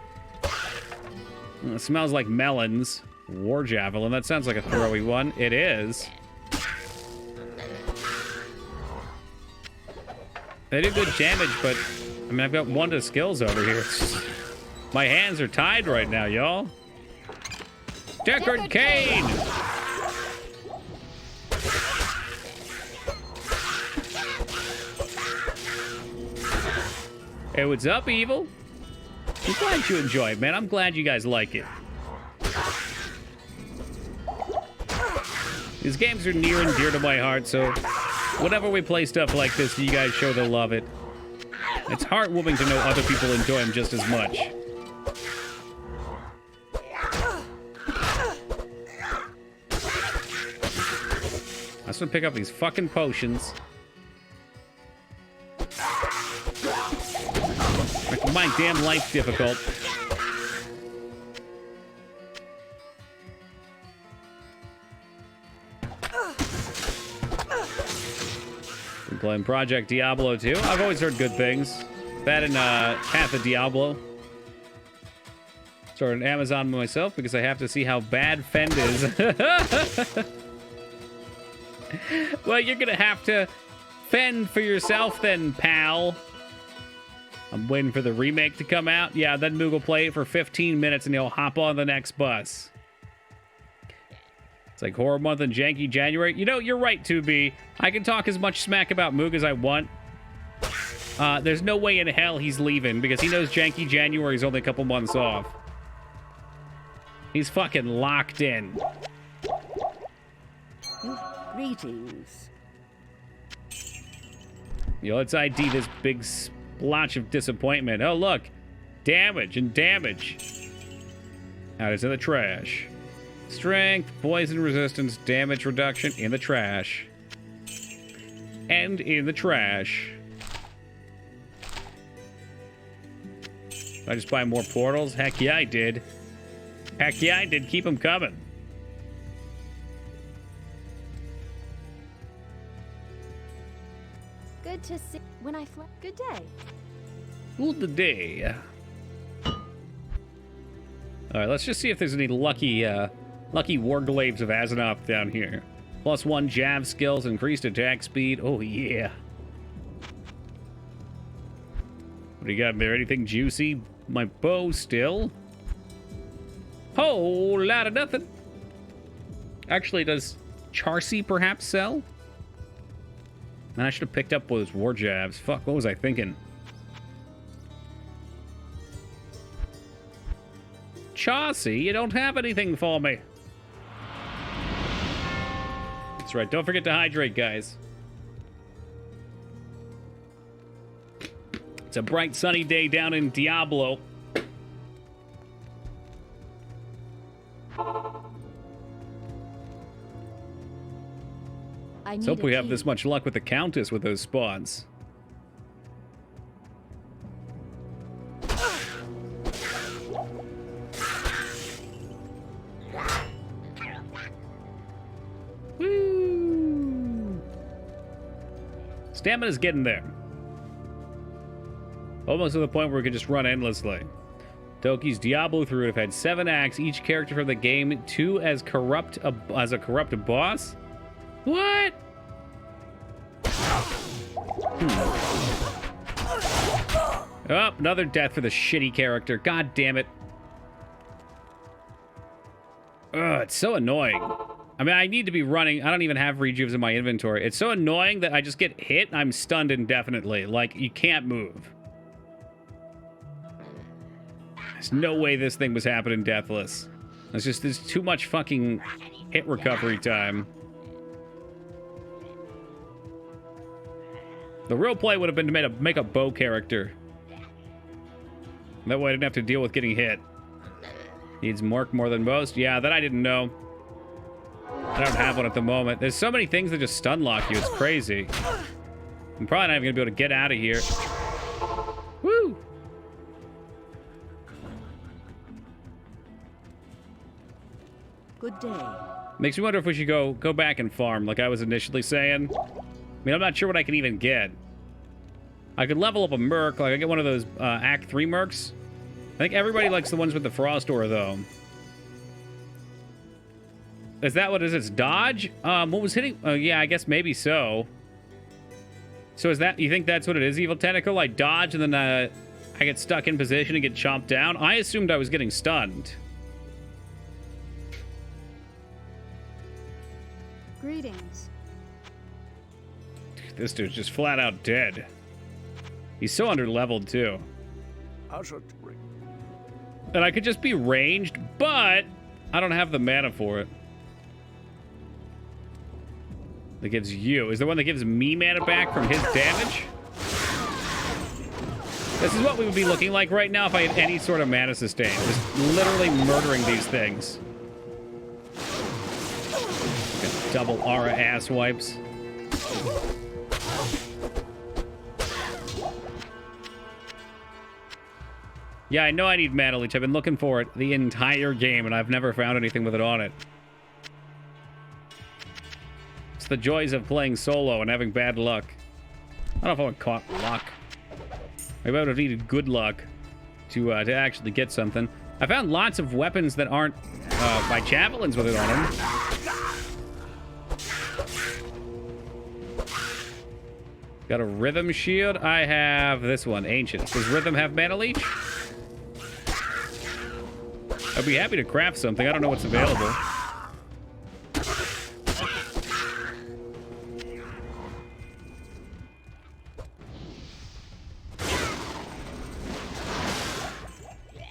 [SPEAKER 1] It smells like melons. War javelin. That sounds like a throwy one. It is. They do good damage, but I mean, I've got one to skills over here. My hands are tied right now, y'all. Deckard Cain! Hey, what's up, Evil? I'm glad you enjoy it, man. I'm glad you guys like it. These games are near and dear to my heart, so whenever we play stuff like this, you guys show they love it. It's heartwarming to know other people enjoy them just as much. I just want to pick up these fucking potions. Make my damn life difficult. Been playing Project Diablo 2. I've always heard good things. That and Path of Diablo. Started on Amazon myself because I have to see how bad Fend is. Well, you're gonna have to fend for yourself then, pal. I'm waiting for the remake to come out. Yeah, then Moog will play it for 15 minutes and he'll hop on the next bus. It's like horror month and janky January. You know, you're right, 2B. I can talk as much smack about Moog as I want. There's no way in hell he's leaving because he knows janky January is only a couple months off. He's fucking locked in.
[SPEAKER 3] Greetings.
[SPEAKER 1] Yo, let's ID this big splotch of disappointment. Oh, look. Damage and damage. Out is in the trash. Strength, poison resistance, damage reduction in the trash. And in the trash. Did I just buy more portals? Heck yeah, I did. Heck yeah, I did. Keep them coming.
[SPEAKER 2] Good to see. When I fly. Good day.
[SPEAKER 1] Good day. All right, let's just see if there's any lucky warglaives of Azzinoth down here. +1 Jav skills, increased attack speed. Oh, yeah. What do you got there? Anything juicy? My bow still. Whole lot of nothing. Actually, does Charcy perhaps sell? Man, I should have picked up those war jabs. Fuck, what was I thinking? Chaucy, you don't have anything for me. That's right, don't forget to hydrate, guys. It's a bright sunny day down in Diablo. Let's hope we have this much luck with the Countess with those spawns. Woo! Stamina's getting there. Almost to the point where we can just run endlessly. Toki's Diablo 3 would have had 7 acts, each character from the game, 2 as a corrupt boss. What? Oh, another death for the shitty character. God damn it. Ugh, it's so annoying. I mean, I need to be running. I don't even have rejuves in my inventory. It's so annoying that I just get hit and I'm stunned indefinitely. Like, you can't move. There's no way this thing was happening deathless. It's just, there's too much fucking hit recovery time. The real play would have been to make a bow character. That way I didn't have to deal with getting hit. Needs Mork more than most. Yeah, that I didn't know. I don't have one at the moment. There's so many things that just stun lock you. It's crazy. I'm probably not even gonna be able to get out of here. Woo!
[SPEAKER 3] Good day.
[SPEAKER 1] Makes me wonder if we should go back and farm, like I was initially saying. I mean, I'm not sure what I can even get. I could level up a Merc. Like, I get one of those Act 3 Mercs. I think everybody likes the ones with the Frost Aura, though. Is that what it is? It's dodge? What was hitting? Oh, yeah, I guess maybe so. So is that... You think that's what it is, Evil Tentacle? I dodge, and then I get stuck in position and get chomped down? I assumed I was getting stunned.
[SPEAKER 2] Greetings.
[SPEAKER 1] This dude's just flat out dead. He's so under-leveled, too. And I could just be ranged, but I don't have the mana for it. That gives you. Is the one that gives me mana back from his damage? This is what we would be looking like right now if I had any sort of mana sustain. Just literally murdering these things. Like double aura ass wipes. Yeah, I know I need Mana Leech. I've been looking for it the entire game, and I've never found anything with it on it. It's the joys of playing solo and having bad luck. I don't know if I would call it luck. Maybe I would have needed good luck to actually get something. I found lots of weapons that aren't by javelins with it on them. Got a Rhythm Shield. I have this one, Ancient. Does Rhythm have Mana Leech? I'd be happy to craft something. I don't know what's available.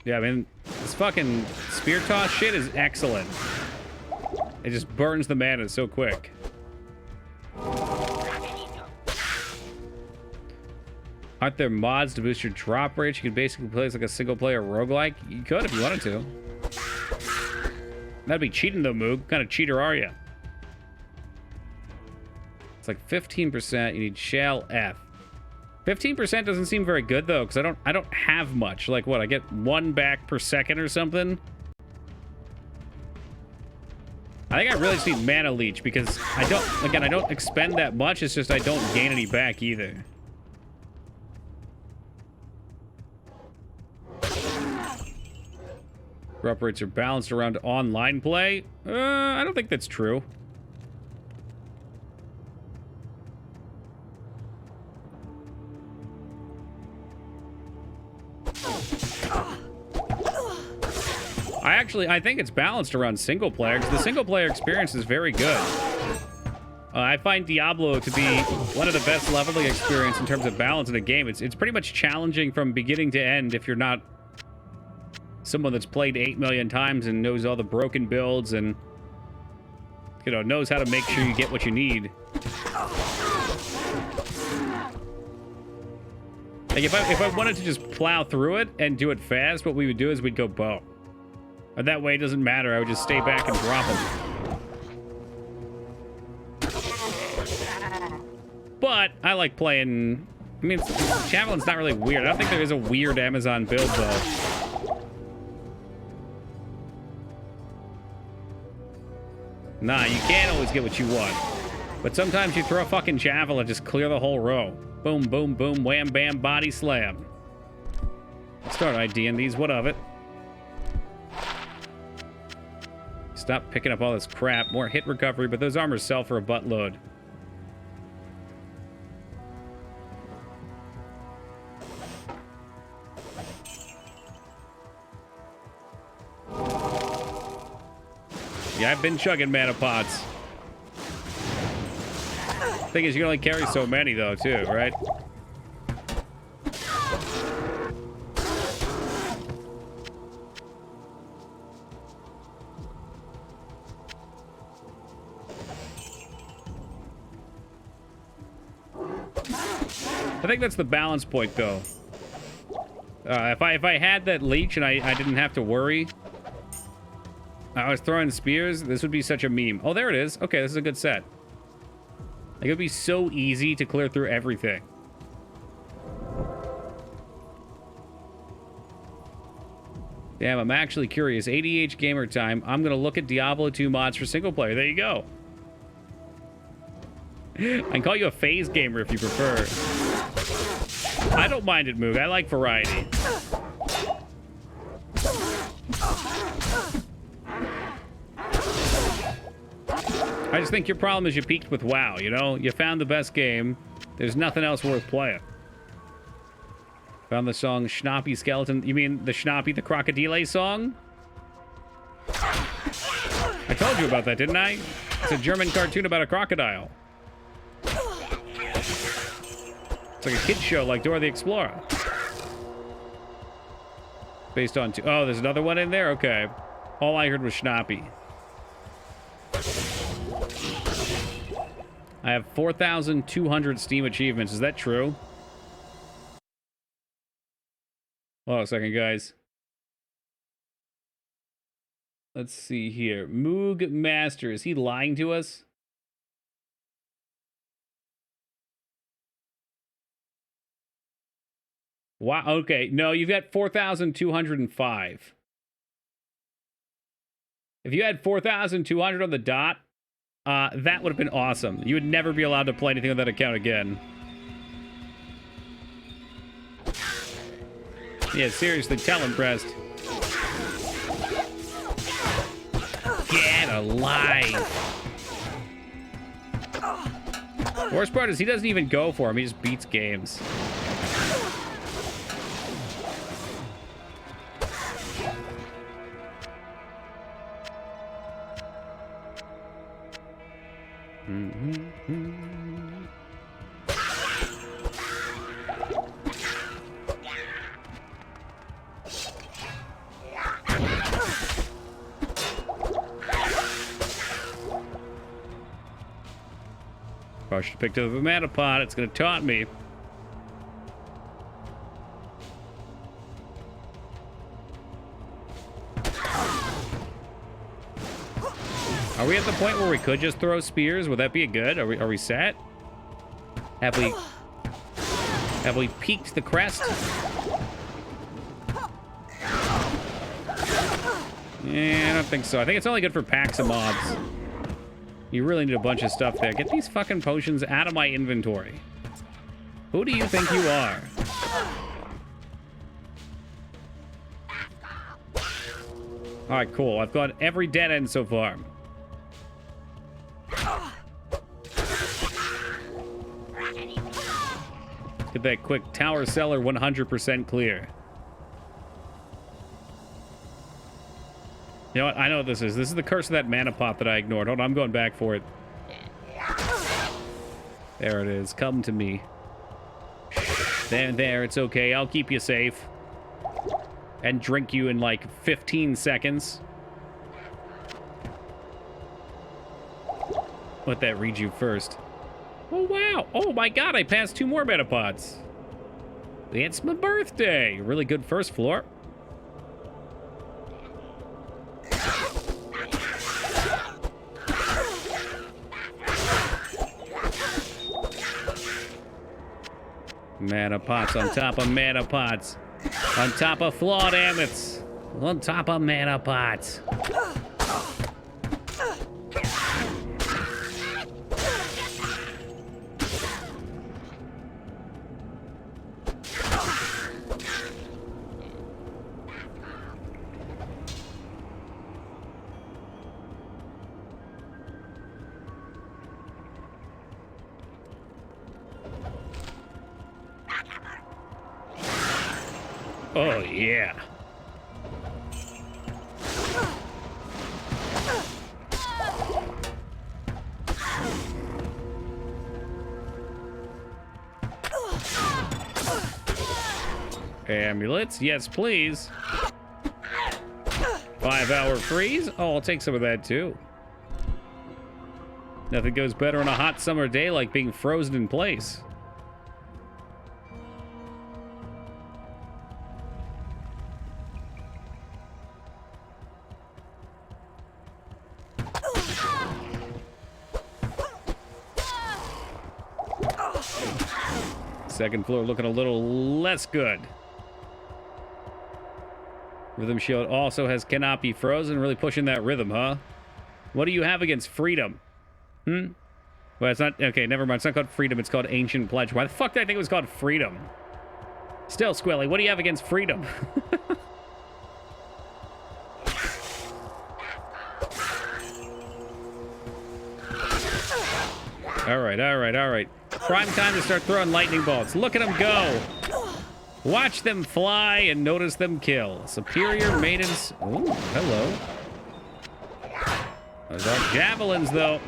[SPEAKER 1] Yeah, I mean, this fucking spear toss shit is excellent. It just burns the mana so quick. Aren't there mods to boost your drop rate? You could basically play as like a single player roguelike. You could if you wanted to. That'd be cheating though, Moog. What kind of cheater are you? It's like 15%. You need Shell F. 15% doesn't seem very good though, because I don't have much. Like what? I get 1 back per second or something. I think I really just need Mana Leech because I don't expend that much. It's just I don't gain any back either. Drop rates are balanced around online play. I don't think that's true. I think it's balanced around single player, because the single player experience is very good. I find Diablo to be one of the best leveling experience in terms of balance in a game. It's pretty much challenging from beginning to end if you're not someone that's played 8 million times and knows all the broken builds and, you know, knows how to make sure you get what you need. Like, if I wanted to just plow through it and do it fast, what we would do is we'd go bow. And that way it doesn't matter. I would just stay back and drop them. But I like playing... I mean, Javelin's not really weird. I don't think there is a weird Amazon build, though. Nah, you can't always get what you want. But sometimes you throw a fucking javelin and just clear the whole row. Boom, boom, boom, wham, bam, body slam. Start IDing these. What of it? Stop picking up all this crap. More hit recovery, but those armors sell for a buttload. Yeah, I've been chugging mana pots. Thing is, you can only carry so many, though, too, right? I think that's the balance point, though. If I had that leech and I didn't have to worry, I was throwing spears, this would be such a meme. Oh, there it is. Okay, this is a good set. Like, it would be so easy to clear through everything. Damn, I'm actually curious. ADH gamer time. I'm going to look at Diablo 2 mods for single player. There you go. I can call you a phase gamer if you prefer. I don't mind it, Moog. I like variety. I just think your problem is you peaked with WoW, you know? You found the best game. There's nothing else worth playing. Found the song Schnappy Skeleton. You mean the Schnappy the Crocodile song? I told you about that, didn't I? It's a German cartoon about a crocodile. It's like a kid's show like Dora the Explorer. Based on two. Oh, there's another one in there? Okay. All I heard was Schnappy. I have 4,200 Steam achievements. Is that true? Hold on a second, guys. Let's see here. Moog Master. Is he lying to us? Wow. Okay. No, you've got 4,205. If you had 4,200 on the dot, that would have been awesome. You would never be allowed to play anything on that account again. Yeah, seriously, tell him, Prest. Get alive. Worst part is he doesn't even go for him. He just beats games. Probably should have picked up a mana pot. It's going to taunt me. Are we at the point where we could just throw spears? Would that be good? Are we set? Have we peaked the crest? Yeah, I don't think so. I think it's only good for packs of mobs. You really need a bunch of stuff there. Get these fucking potions out of my inventory. Who do you think you are? All right, cool. I've got every dead end so far. Get that quick tower cellar 100% clear. You know what? I know what this is. This is the curse of that mana pot that I ignored. Hold on, I'm going back for it. There it is. Come to me. There, it's okay. I'll keep you safe. And drink you in like 15 seconds. Let that read you first. Oh, wow. Oh, my God. I passed 2 more mana pots. It's my birthday. Really good first floor. Mana pots on top of mana pots. On top of flawed ammets. On top of mana pots. Oh, yeah. Amulets, yes please. 5-hour freeze? Oh, I'll take some of that too. Nothing goes better on a hot summer day like being frozen in place. Second floor looking a little less good. Rhythm Shield also has cannot be frozen, really pushing that rhythm, huh? What do you have against freedom? Well, it's not... Okay, never mind. It's not called freedom. It's called Ancient Pledge. Why the fuck did I think it was called freedom? Still, Squilly, what do you have against freedom? All right. Prime time to start throwing lightning bolts. Look at them go. Watch them fly and notice them kill. Superior maidens. Ooh, hello. Those are javelins, though.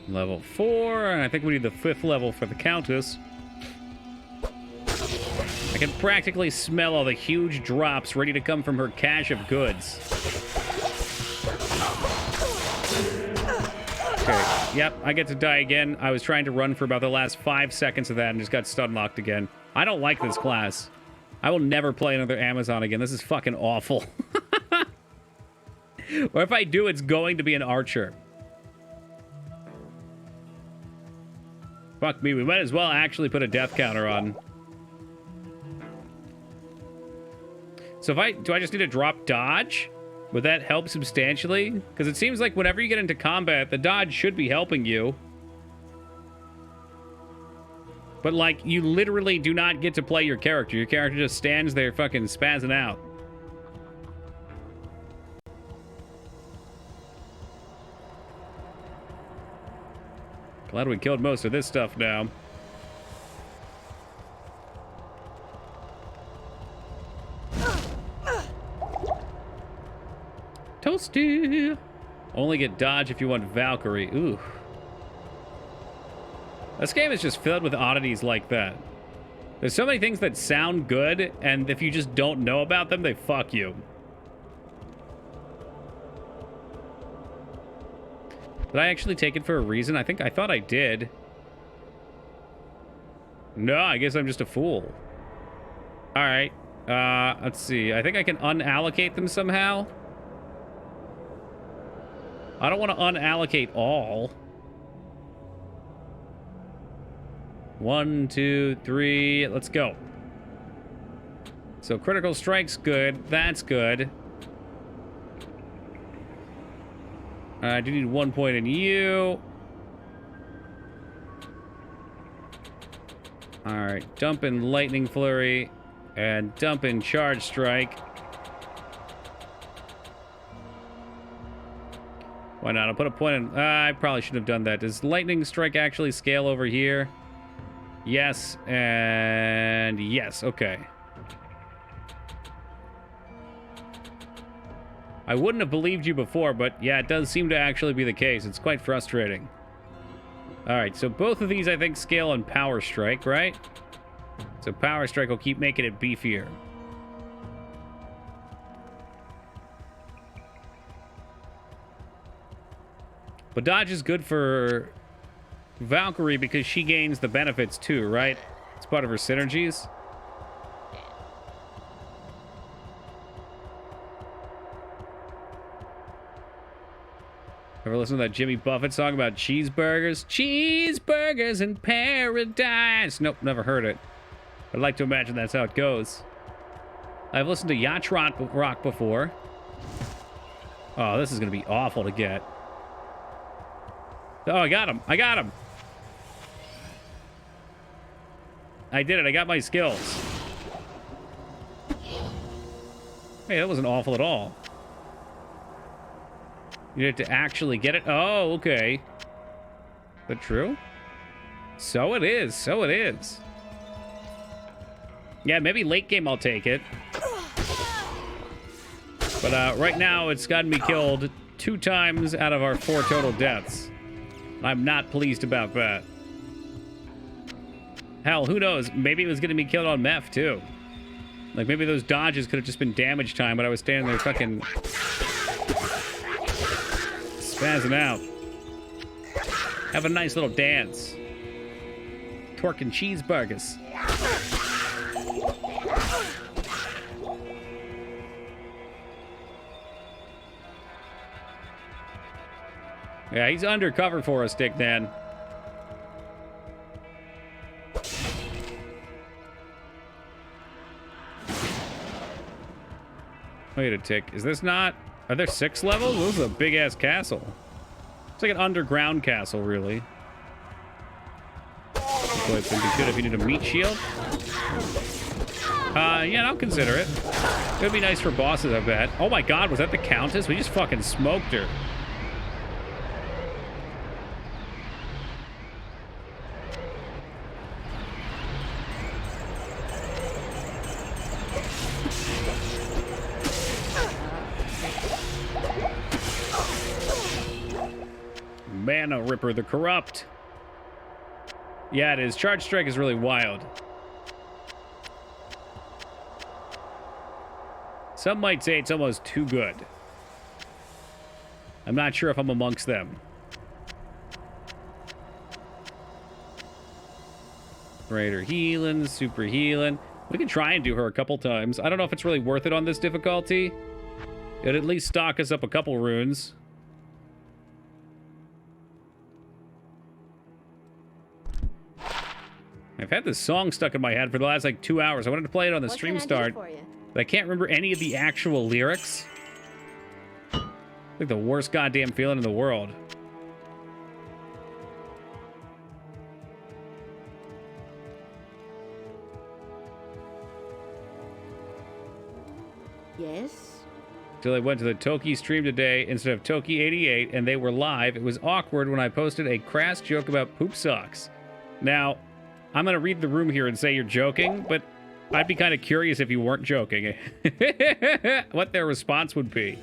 [SPEAKER 1] Level 4, and I think we need the 5th level for the Countess. I can practically smell all the huge drops ready to come from her cache of goods. Okay, yep, I get to die again. I was trying to run for about the last 5 seconds of that and just got stun locked again. I don't like this class. I will never play another Amazon again. This is fucking awful. Or if I do, it's going to be an archer. Fuck me, we might as well actually put a death counter on. So do I just need to drop dodge? Would that help substantially? Because it seems like whenever you get into combat, the dodge should be helping you. But like, you literally do not get to play your character. Your character just stands there fucking spazzing out. Glad we killed most of this stuff now. Toasty! Only get dodge if you want Valkyrie. Ooh. This game is just filled with oddities like that. There's so many things that sound good, and if you just don't know about them, they fuck you. Did I actually take it for a reason? I thought I did. No, I guess I'm just a fool. All right. Let's see. I think I can unallocate them somehow. I don't want to unallocate all. 1, 2, 3. Let's go. So critical strike's good. That's good. I do need 1 point in you. Alright, dump in Lightning Flurry and dump in Charge Strike. Why not? I'll put a point in... I probably shouldn't have done that. Does Lightning Strike actually scale over here? Yes, and yes. Okay. I wouldn't have believed you before, but yeah, it does seem to actually be the case. It's quite frustrating. All right, so both of these, I think, scale on Power Strike, right? So Power Strike will keep making it beefier. But dodge is good for Valkyrie because she gains the benefits too, right? It's part of her synergies. Ever listen to that Jimmy Buffett song about cheeseburgers? Cheeseburgers in paradise. Nope, never heard it. I'd like to imagine that's how it goes. I've listened to Yacht Rock before. Oh, this is going to be awful to get. Oh, I got him. I got him. I did it. I got my skills. Hey, that wasn't awful at all. You had to actually get it. Oh, okay. Is that true? So it is. So it is. Yeah, maybe late game I'll take it. But right now it's gotten me killed 2 times out of our 4 total deaths. I'm not pleased about that. Hell, who knows? Maybe it was getting me killed on meth too. Like maybe those dodges could have just been damage time, but I was standing there fucking spazzing out. Have a nice little dance. Twerking cheeseburgers. Yeah, he's undercover for us, Dick Dan. Wait a tick. Is this not... Are there 6 levels? This is a big-ass castle. It's like an underground castle, really. So it's gonna be good if you need a meat shield. Yeah, I'll consider it. It would be nice for bosses, I bet. Oh my god, was that the Countess? We just fucking smoked her. Mana Ripper the Corrupt. Yeah, it is. Charge Strike is really wild. Some might say it's almost too good. I'm not sure if I'm amongst them. Greater healing, super healing. We can try and do her a couple times. I don't know if it's really worth it on this difficulty. It'd at least stock us up a couple runes. I've had this song stuck in my head for the last, like, 2 hours. I wanted to play it on the stream start, but I can't remember any of the actual lyrics. Like the worst goddamn feeling in the world.
[SPEAKER 3] Yes?
[SPEAKER 1] Till I went to the Toki stream today instead of Toki88, and they were live. It was awkward when I posted a crass joke about poop socks. Now... I'm going to read the room here and say you're joking, but I'd be kind of curious if you weren't joking. What their response would be.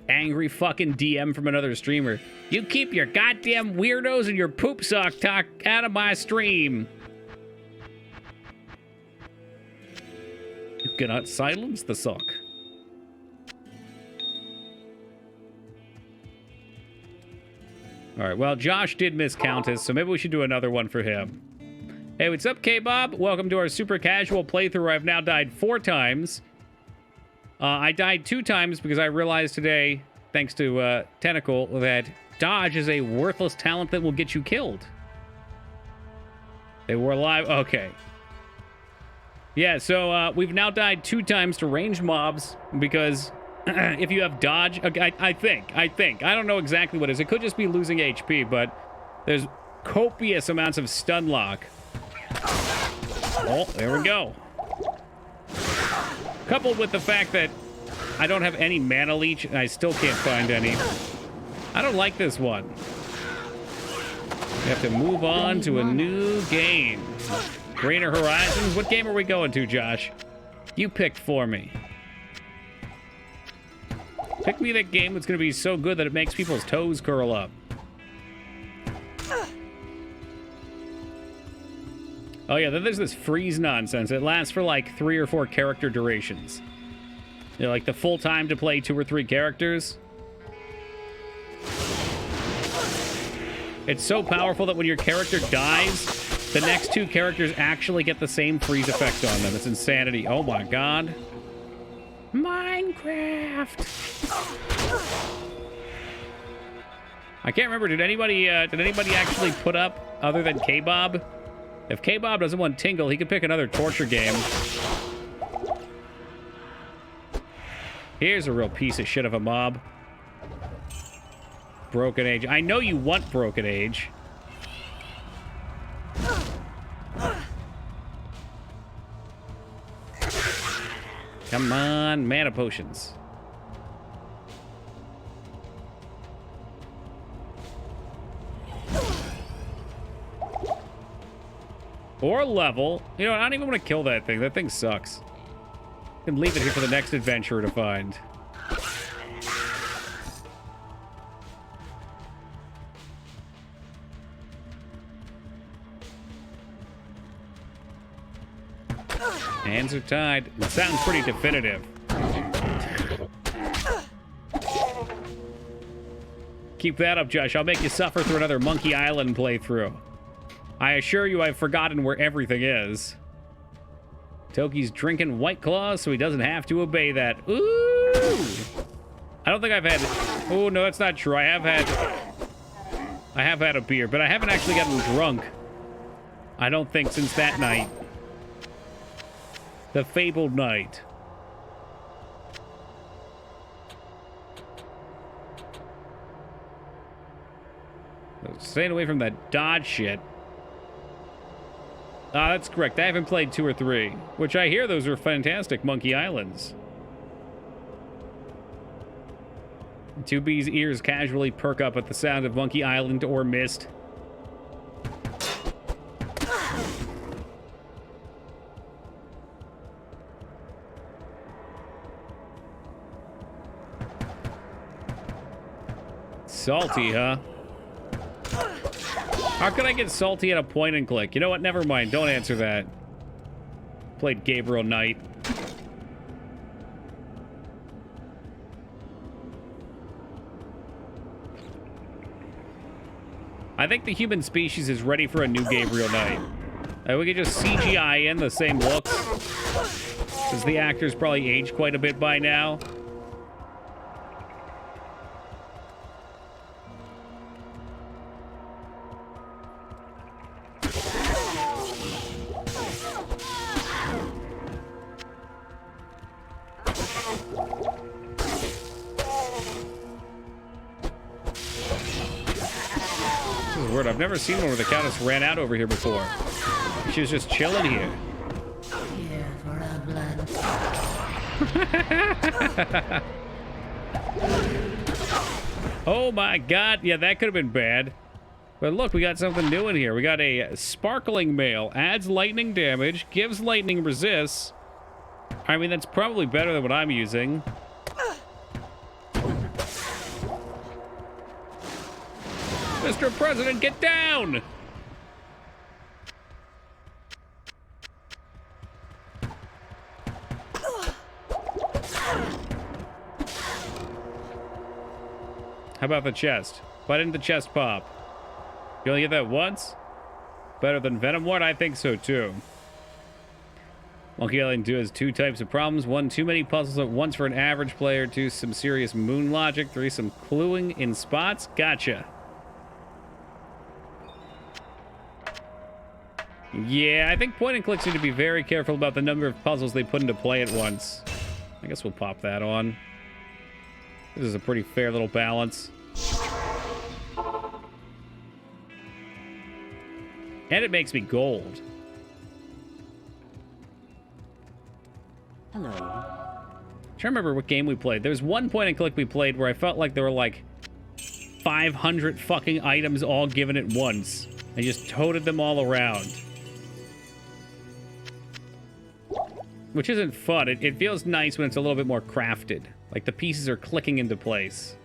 [SPEAKER 1] Angry fucking DM from another streamer. You keep your goddamn weirdos and your poop sock talk out of my stream. You cannot silence the sock. All right, well, Josh did miss Countess, so maybe we should do another one for him. Hey, what's up, K-Bob? Welcome to our super casual playthrough where I've now died 4 times. I died 2 times because I realized today, thanks to Tentacle, that dodge is a worthless talent that will get you killed. They were alive. Okay. Yeah, so we've now died 2 times to ranged mobs because... if you have dodge, okay, I think. I don't know exactly what it is. It could just be losing HP, but there's copious amounts of stun lock. Oh, there we go. Coupled with the fact that I don't have any mana leech, and I still can't find any. I don't like this one. We have to move on to a new game. Greater Horizons? What game are we going to, Josh? You picked for me. Pick me that game that's going to be so good that it makes people's toes curl up. Oh yeah, then there's this freeze nonsense. It lasts for like 3 or 4 character durations. You know, like the full time to play 2 or 3 characters. It's so powerful that when your character dies, the next 2 characters actually get the same freeze effect on them. It's insanity. Oh my god. Minecraft. I can't remember. Did anybody actually put up other than K-Bob? If K-Bob doesn't want Tingle, he could pick another torture game. Here's a real piece of shit of a mob. Broken Age. I know you want Broken Age. Come on, mana potions. Or level. You know, I don't even want to kill that thing. That thing sucks. I can leave it here for the next adventurer to find. Hands are tied. It sounds pretty definitive. Keep that up, Josh. I'll make you suffer through another Monkey Island playthrough. I assure you I've forgotten where everything is. Toki's drinking White Claw so he doesn't have to obey that. Ooh! I don't think I've had... Oh, no, that's not true. I have had a beer, but I haven't actually gotten drunk. I don't think since that night. The fabled night. Staying away from that dodge shit. Ah, that's correct. I haven't played 2 or 3, which I hear those are fantastic Monkey Islands. 2B's ears casually perk up at the sound of Monkey Island or Mist. Salty, huh? How could I get salty at a point and click? You know what? Never mind. Don't answer that. Played Gabriel Knight. I think the human species is ready for a new Gabriel Knight. We could just CGI in the same looks. Because the actor's probably aged quite a bit by now. I've never seen one where the countess ran out over here before. She was just chilling here.
[SPEAKER 3] Here for a blood.
[SPEAKER 1] Oh my god. Yeah, that could have been bad. But look, we got something new in here. We got a sparkling mail. Adds lightning damage. Gives lightning resists. I mean, that's probably better than what I'm using. Mr. President, get down! How about the chest? Why didn't the chest pop? You only get that once? Better than Venom Ward? I think so, too. Monkey Island 2 has 2 types of problems. 1, too many puzzles at once for an average player. 2, some serious moon logic. 3, some cluing in spots. Gotcha. Yeah, I think point and clicks need to be very careful about the number of puzzles they put into play at once. I guess we'll pop that on. This is a pretty fair little balance. And it makes me gold.
[SPEAKER 3] Hello.
[SPEAKER 1] I'm trying to remember what game we played. There was one point and click we played where I felt like there were like 500 fucking items all given at once. I just toted them all around. Which isn't fun. It feels nice when it's a little bit more crafted. Like the pieces are clicking into place.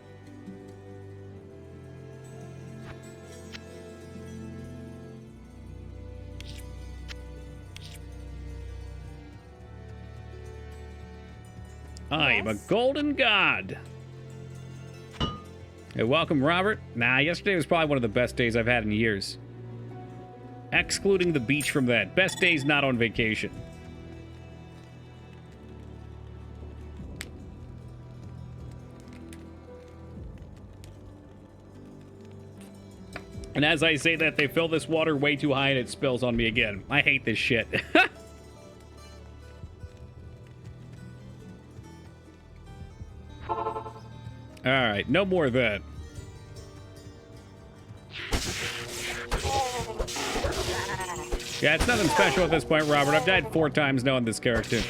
[SPEAKER 1] I am a golden god. Hey, welcome, Robert. Nah, yesterday was probably one of the best days I've had in years. Excluding the beach from that. Best days not on vacation. And as I say that, they fill this water way too high and it spills on me again. I hate this shit. Alright, no more of that. Yeah, it's nothing special at this point, Robert. I've died 4 times now on this character.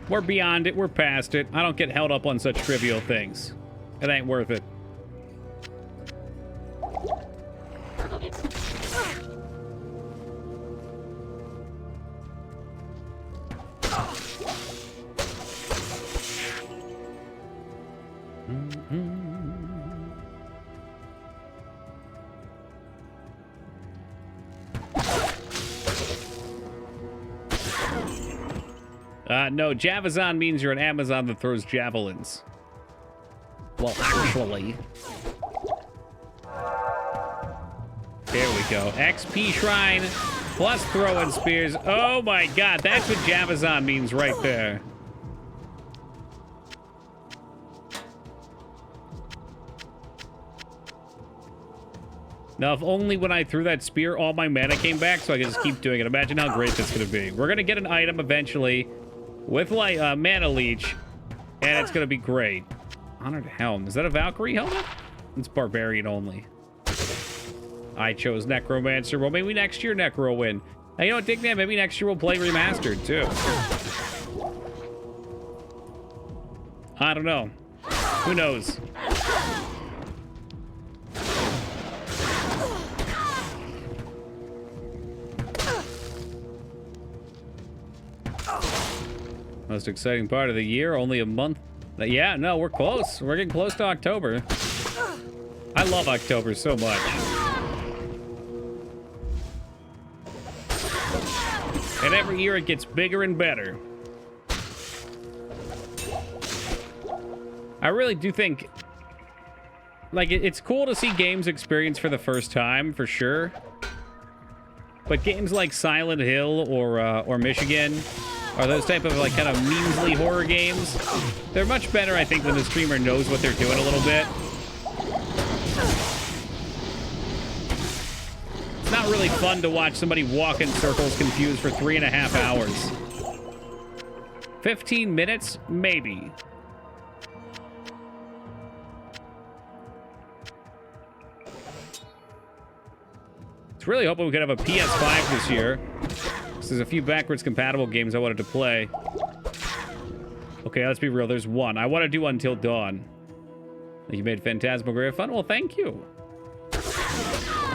[SPEAKER 1] We're beyond it. We're past it. I don't get held up on such trivial things. It ain't worth it. No, Javazon means you're an Amazon that throws javelins. Well, actually. There we go. XP Shrine plus throwing spears. Oh my god, that's what Javazon means right there. Now, if only when I threw that spear, all my mana came back, so I can just keep doing it. Imagine how great this is going to be. We're going to get an item eventually with, like, mana leech, and it's going to be great. Honored Helm. Is that a Valkyrie helmet? It's Barbarian only. I chose Necromancer. Well, maybe next year Necro will win. Now, you know what, Dignan? Maybe next year we'll play Remastered, too. I don't know. Who knows? Most exciting part of the year, only a month. Yeah, no, we're close. We're getting close to October. I love October so much. And every year it gets bigger and better. I really do think, like, it's cool to see games experience for the first time, for sure. But games like Silent Hill or Michigan, or those type of, like, kind of measly horror games, they're much better, I think, when the streamer knows what they're doing a little bit. It's not really fun to watch somebody walk in circles confused for 3.5 hours. 15 minutes? Maybe. I was really hoping we could have a PS5 this year. There's a few backwards compatible games I wanted to play. Okay, let's be real. There's one. I want to do Until Dawn. You made Phantasmagoria fun? Well, thank you.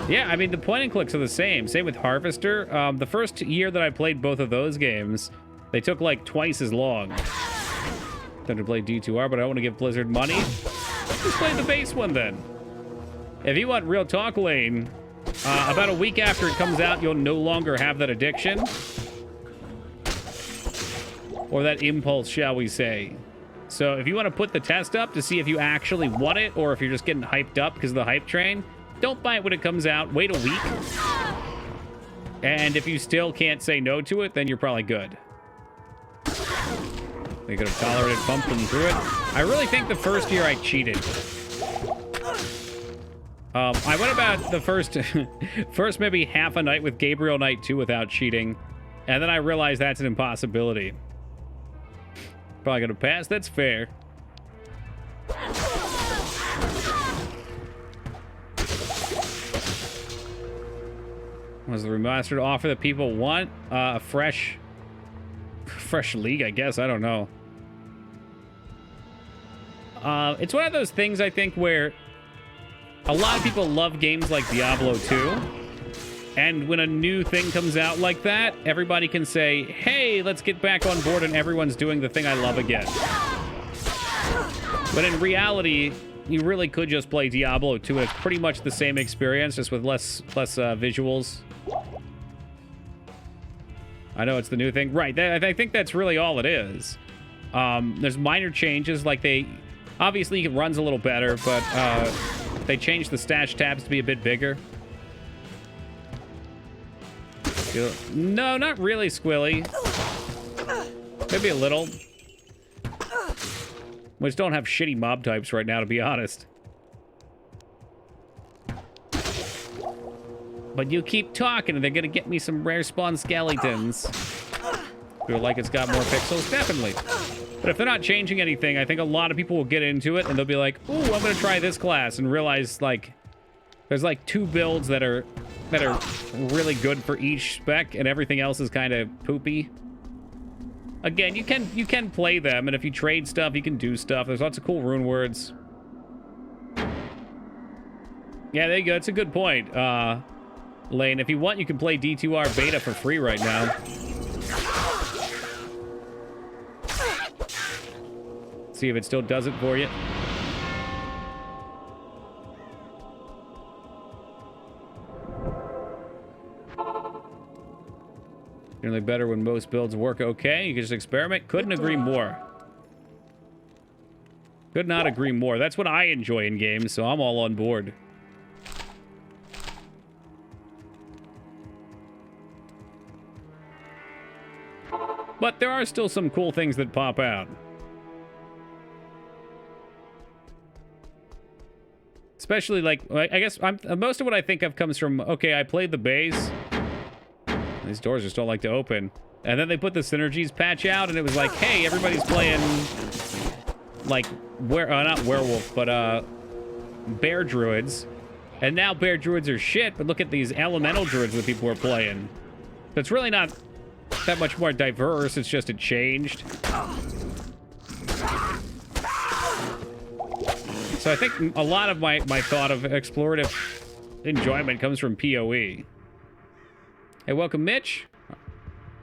[SPEAKER 1] Yeah, I mean, the point and clicks are the same. Same with Harvester. The first year that I played both of those games, they took like twice as long. Time to play D2R, but I don't want to give Blizzard money. Just play the base one then. If you want Real Talk Lane, about a week after it comes out, you'll no longer have that addiction. Or that impulse, shall we say. So if you want to put the test up to see if you actually want it, or if you're just getting hyped up because of the hype train, don't buy it when it comes out. Wait a week. And if you still can't say no to it, then you're probably good. They could have tolerated pumping through it. I really think the first year I cheated. I went about the first maybe half a night with Gabriel Knight 2 without cheating, and then I realized that's an impossibility. Probably gonna pass. That's fair. Was the remastered offer that people want? A fresh league, I guess. I don't know. It's one of those things, I think, where a lot of people love games like Diablo 2. And when a new thing comes out like that, everybody can say, hey, let's get back on board, and everyone's doing the thing I love again. But in reality, you really could just play Diablo 2, and it's pretty much the same experience, just with less visuals. I know it's the new thing. Right, I think that's really all it is. There's minor changes, like obviously it runs a little better, but they changed the stash tabs to be a bit bigger. No, not really, Squilly. Maybe a little. We just don't have shitty mob types right now, to be honest. But you keep talking, and they're gonna get me some rare spawn skeletons. Feel like it's got more pixels? Definitely. But if they're not changing anything, I think a lot of people will get into it, and they'll be like, ooh, I'm gonna try this class, and realize, like, there's like 2 builds that are really good for each spec, and everything else is kind of poopy. Again, you can play them, and if you trade stuff, you can do stuff. There's lots of cool rune words. Yeah, there you go. It's a good point, Lane. If you want, you can play D2R beta for free right now. See if it still does it for you. Generally better when most builds work okay. You can just experiment. Couldn't agree more. Could not agree more. That's what I enjoy in games, so I'm all on board. But there are still some cool things that pop out. Especially, like, I guess most of what I think of comes from, okay, I played the base. These doors just don't like to open. And then they put the synergies patch out, and it was like, hey, everybody's playing, like, not werewolf, but, bear druids. And now bear druids are shit, but look at these elemental druids that people are playing. So it's really not that much more diverse, it's just it changed. So I think a lot of my thought of explorative enjoyment comes from PoE. Hey, welcome, Mitch.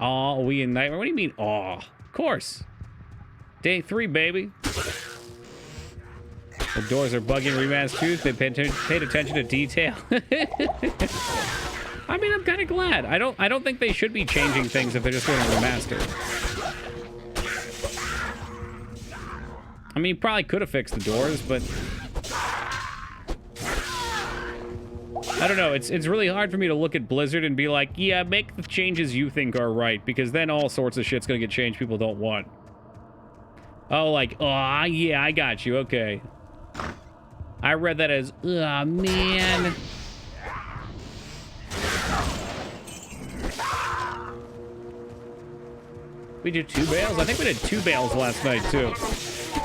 [SPEAKER 1] Aw, we in Nightmare. What do you mean, aw? Of course. Day 3, baby. The doors are bugging remastered too. They paid attention to detail. I mean, I'm kind of glad. I don't think they should be changing things if they're just doing a remaster. I mean, you probably could have fixed the doors, but I don't know. It's really hard for me to look at Blizzard and be like, yeah, make the changes you think are right, because then all sorts of shit's gonna get changed people don't want. Oh, like, oh, yeah, I got you. Okay. I read that as, oh, man. We did 2 bales? I think we did 2 bales last night, too.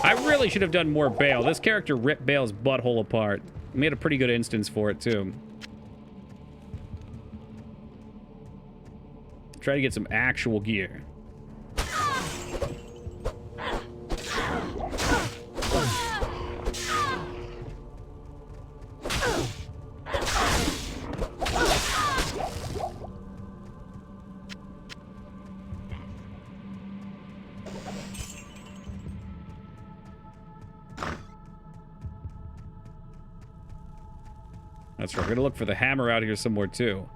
[SPEAKER 1] I really should have done more Bale. This character ripped Bale's butthole apart. We made a pretty good instance for it, too. Try to get some actual gear. That's right. We're gonna look for the hammer out here somewhere too.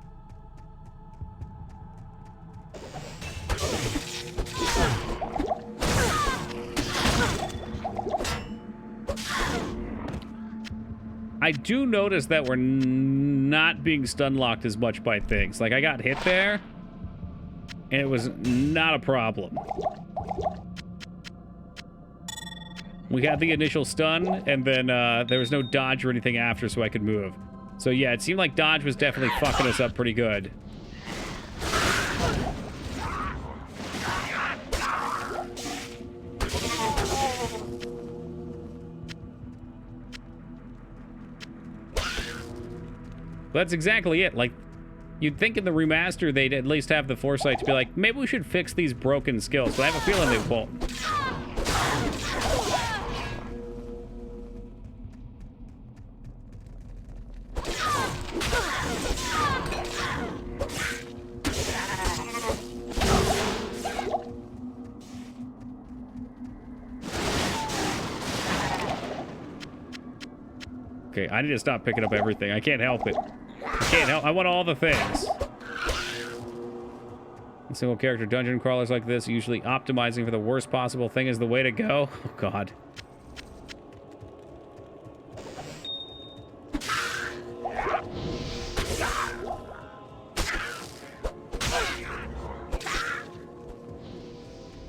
[SPEAKER 1] I do notice that we're not being stun locked as much by things. Like, I got hit there, and it was not a problem. We had the initial stun, and then there was no dodge or anything after, so I could move. So yeah, it seemed like dodge was definitely fucking us up pretty good. That's exactly it. Like, you'd think in the remaster they'd at least have the foresight to be like, maybe we should fix these broken skills, but I have a feeling they won't. Okay, I need to stop picking up everything. I can't help it. I can't help. I want all the things. Single character dungeon crawlers like this, usually optimizing for the worst possible thing is the way to go. Oh, God.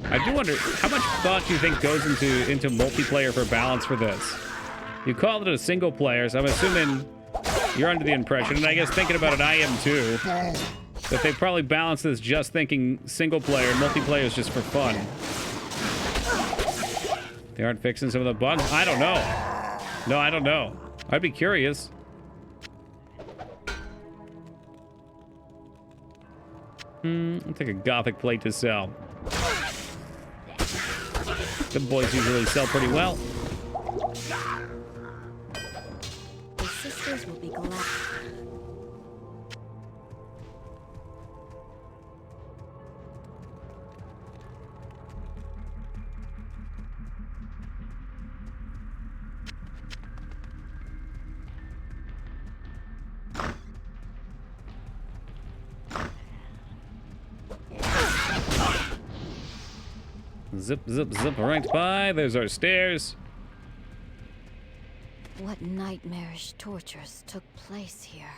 [SPEAKER 1] I do wonder, how much thought do you think goes into multiplayer for balance for this? You called it a single player, so I'm assuming you're under the impression, and I guess thinking about it, I am too, that they probably balance this just thinking single player, and multiplayer is just for fun. They aren't fixing some of the bugs? I don't know. No, I don't know. I'd be curious. I'll take a gothic plate to sell. The boys usually sell pretty well.
[SPEAKER 2] The sisters will be glad.
[SPEAKER 1] Zip, zip, zip right by. There's our stairs.
[SPEAKER 2] What nightmarish tortures took place here?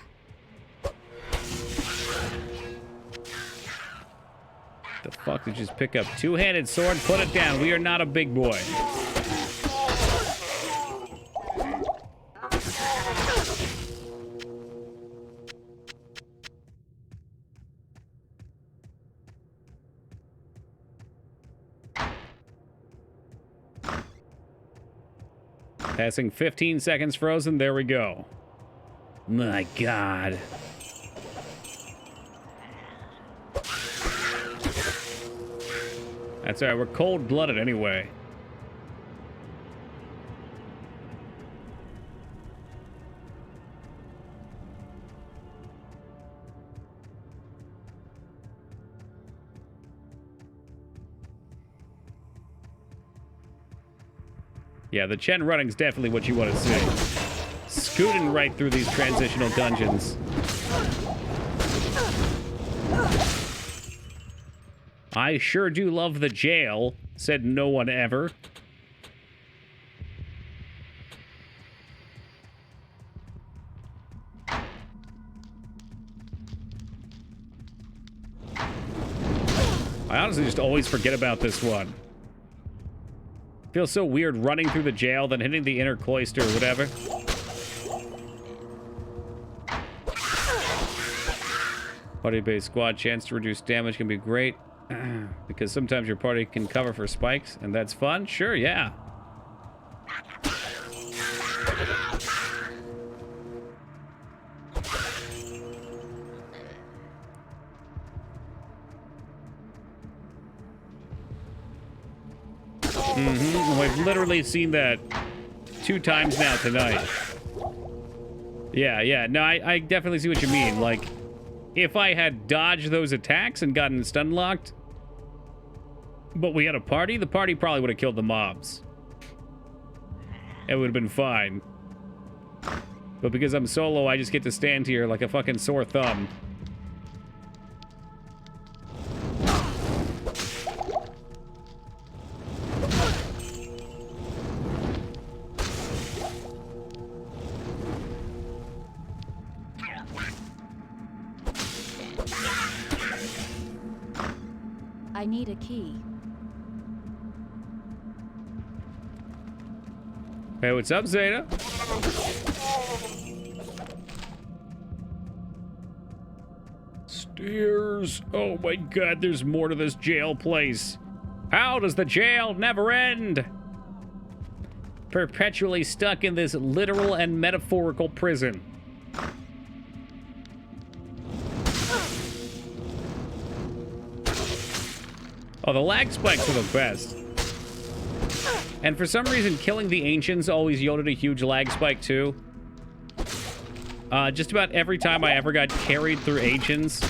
[SPEAKER 1] The fuck did you just pick up? Two-handed sword, put it down. We are not a big boy. Passing 15 seconds frozen. There we go. My God. That's all right. We're cold-blooded anyway. Yeah, the Chen running's definitely what you want to see. Scooting right through these transitional dungeons. I sure do love the jail, said no one ever. I honestly just always forget about this one. Feels so weird running through the jail, then hitting the inner cloister or whatever. Party-based squad chance to reduce damage can be great. Because sometimes your party can cover for spikes, and that's fun? Sure, yeah. We've literally seen that 2 times now tonight. Yeah. No, I definitely see what you mean. Like, if I had dodged those attacks and gotten stun locked, but we had a party, the party probably would have killed the mobs. It would have been fine. But because I'm solo, I just get to stand here like a fucking sore thumb.
[SPEAKER 2] I need a key.
[SPEAKER 1] Hey, what's up, Zeta? Stairs. Oh my God, there's more to this jail place. How does the jail never end? Perpetually stuck in this literal and metaphorical prison. Oh, the lag spikes are the best. And for some reason, killing the Ancients always yielded a huge lag spike, too. Just about every time I ever got carried through Ancients,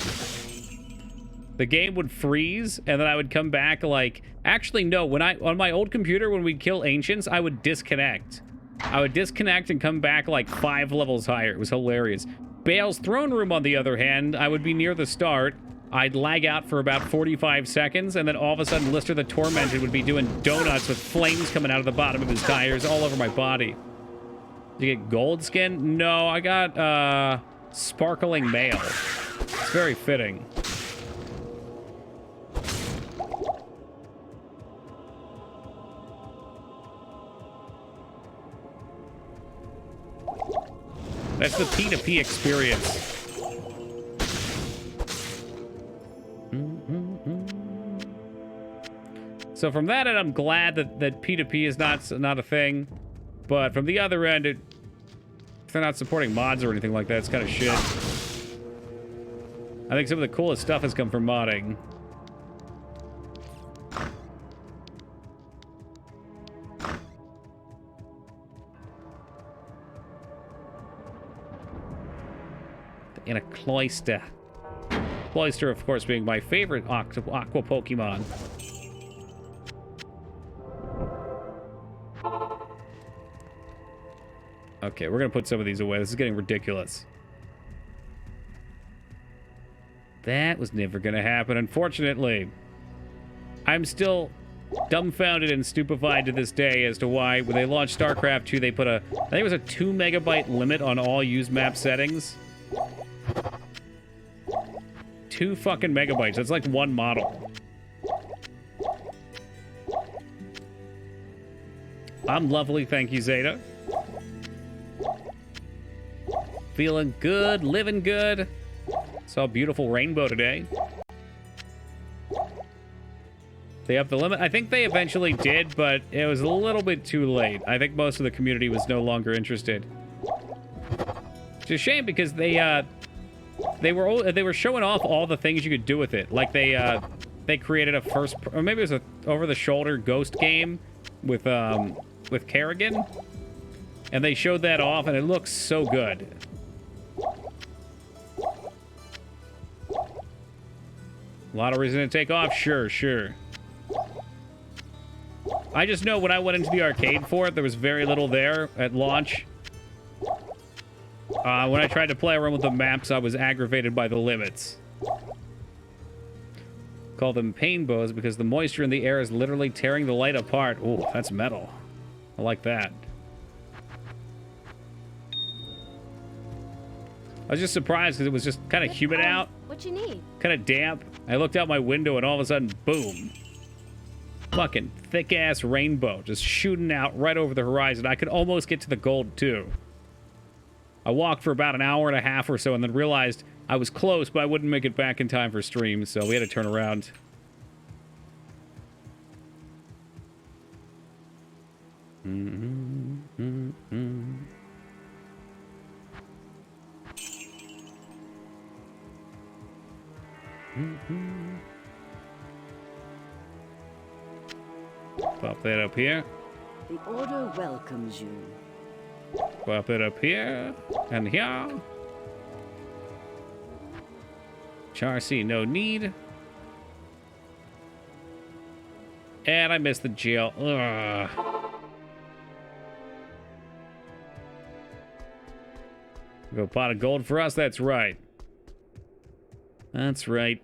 [SPEAKER 1] the game would freeze, and then I would come back like... Actually, no, on my old computer, when we'd kill Ancients, I would disconnect. I would disconnect and come back like 5 levels higher. It was hilarious. Bale's Throne Room, on the other hand, I would be near the start. I'd lag out for about 45 seconds, and then all of a sudden, Lister the Tormented would be doing donuts with flames coming out of the bottom of his tires all over my body. Did you get gold skin? No, I got, sparkling mail. It's very fitting. That's the P2P experience. So from that end, I'm glad that P2P is not a thing. But from the other end, if they're not supporting mods or anything like that, it's kind of shit. I think some of the coolest stuff has come from modding. in a cloister. Cloister, of course, being my favorite aqua Pokemon. Okay, we're gonna put some of these away. This is getting ridiculous. That was never gonna happen, unfortunately. I'm still dumbfounded and stupefied to this day as to why, when they launched StarCraft 2, they put I think it was a 2 megabyte limit on all used map settings. 2 fucking megabytes. That's like one model. I'm lovely, thank you, Zeta. Feeling good, living good. Saw a beautiful rainbow today. They upped the limit. I think they eventually did, but it was a little bit too late. I think most of the community was no longer interested. It's a shame because they were showing off all the things you could do with it. Like they created a or maybe it was a over-the-shoulder ghost game with Kerrigan, and they showed that off, and it looks so good. A lot of reason to take off, sure. I just know when I went into the arcade for it, there was very little there at launch. When I tried to play around with the maps, I was aggravated by the limits. Call them pain bows because the moisture in the air is literally tearing the light apart. Ooh, that's metal. I like that. I was just surprised because it was just kind of humid out.
[SPEAKER 2] What you need?
[SPEAKER 1] Kind of damp. I looked out my window and all of a sudden, boom. Fucking thick-ass rainbow just shooting out right over the horizon. I could almost get to the gold, too. I walked for about an hour and a half or so and then realized I was close, but I wouldn't make it back in time for stream, so we had to turn around. Pop that up here.
[SPEAKER 4] The Order welcomes you.
[SPEAKER 1] Pop it up here and here. Charcy, no need. And I missed the jail. Ugh. Go a pot of gold for us. That's right. That's right.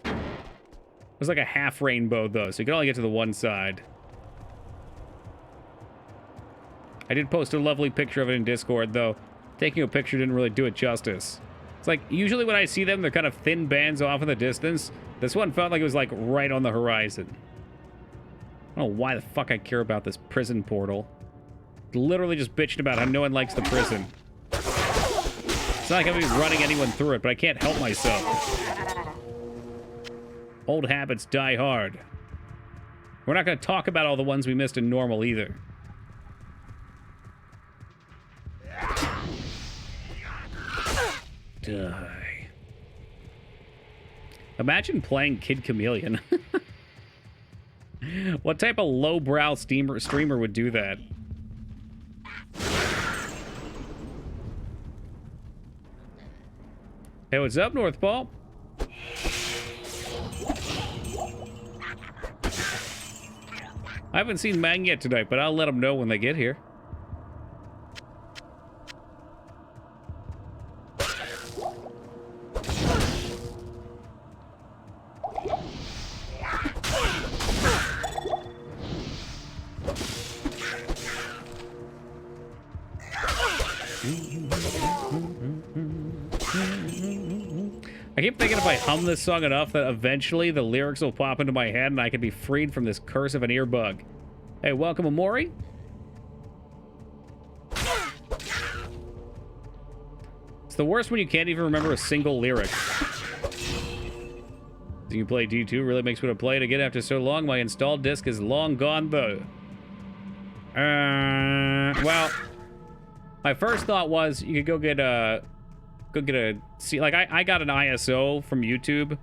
[SPEAKER 1] It was like a half rainbow, though, so you can only get to the one side. I did post a lovely picture of it in Discord, though. Taking a picture didn't really do it justice. It's like, usually when I see them, they're kind of thin bands off in the distance. This one felt like it was, like, right on the horizon. I don't know why the fuck I care about this prison portal. Literally just bitching about how no one likes the prison. It's not like I'm even running anyone through it, but I can't help myself. Old habits die hard. We're not going to talk about all the ones we missed in normal either. Die. Imagine playing Kid Chameleon. What type of lowbrow streamer would do that? Hey, what's up, North Pole? I haven't seen Mang yet tonight, but I'll let them know when they get here. I keep thinking if I hum this song enough that eventually the lyrics will pop into my head and I can be freed from this curse of an earbug. Hey, welcome, Amori. It's the worst when you can't even remember a single lyric. Do you play D2? Really makes me want to play it again after so long. My installed disc is long gone, though. Well, my first thought was you could go get a see, like I got an ISO from YouTube. It's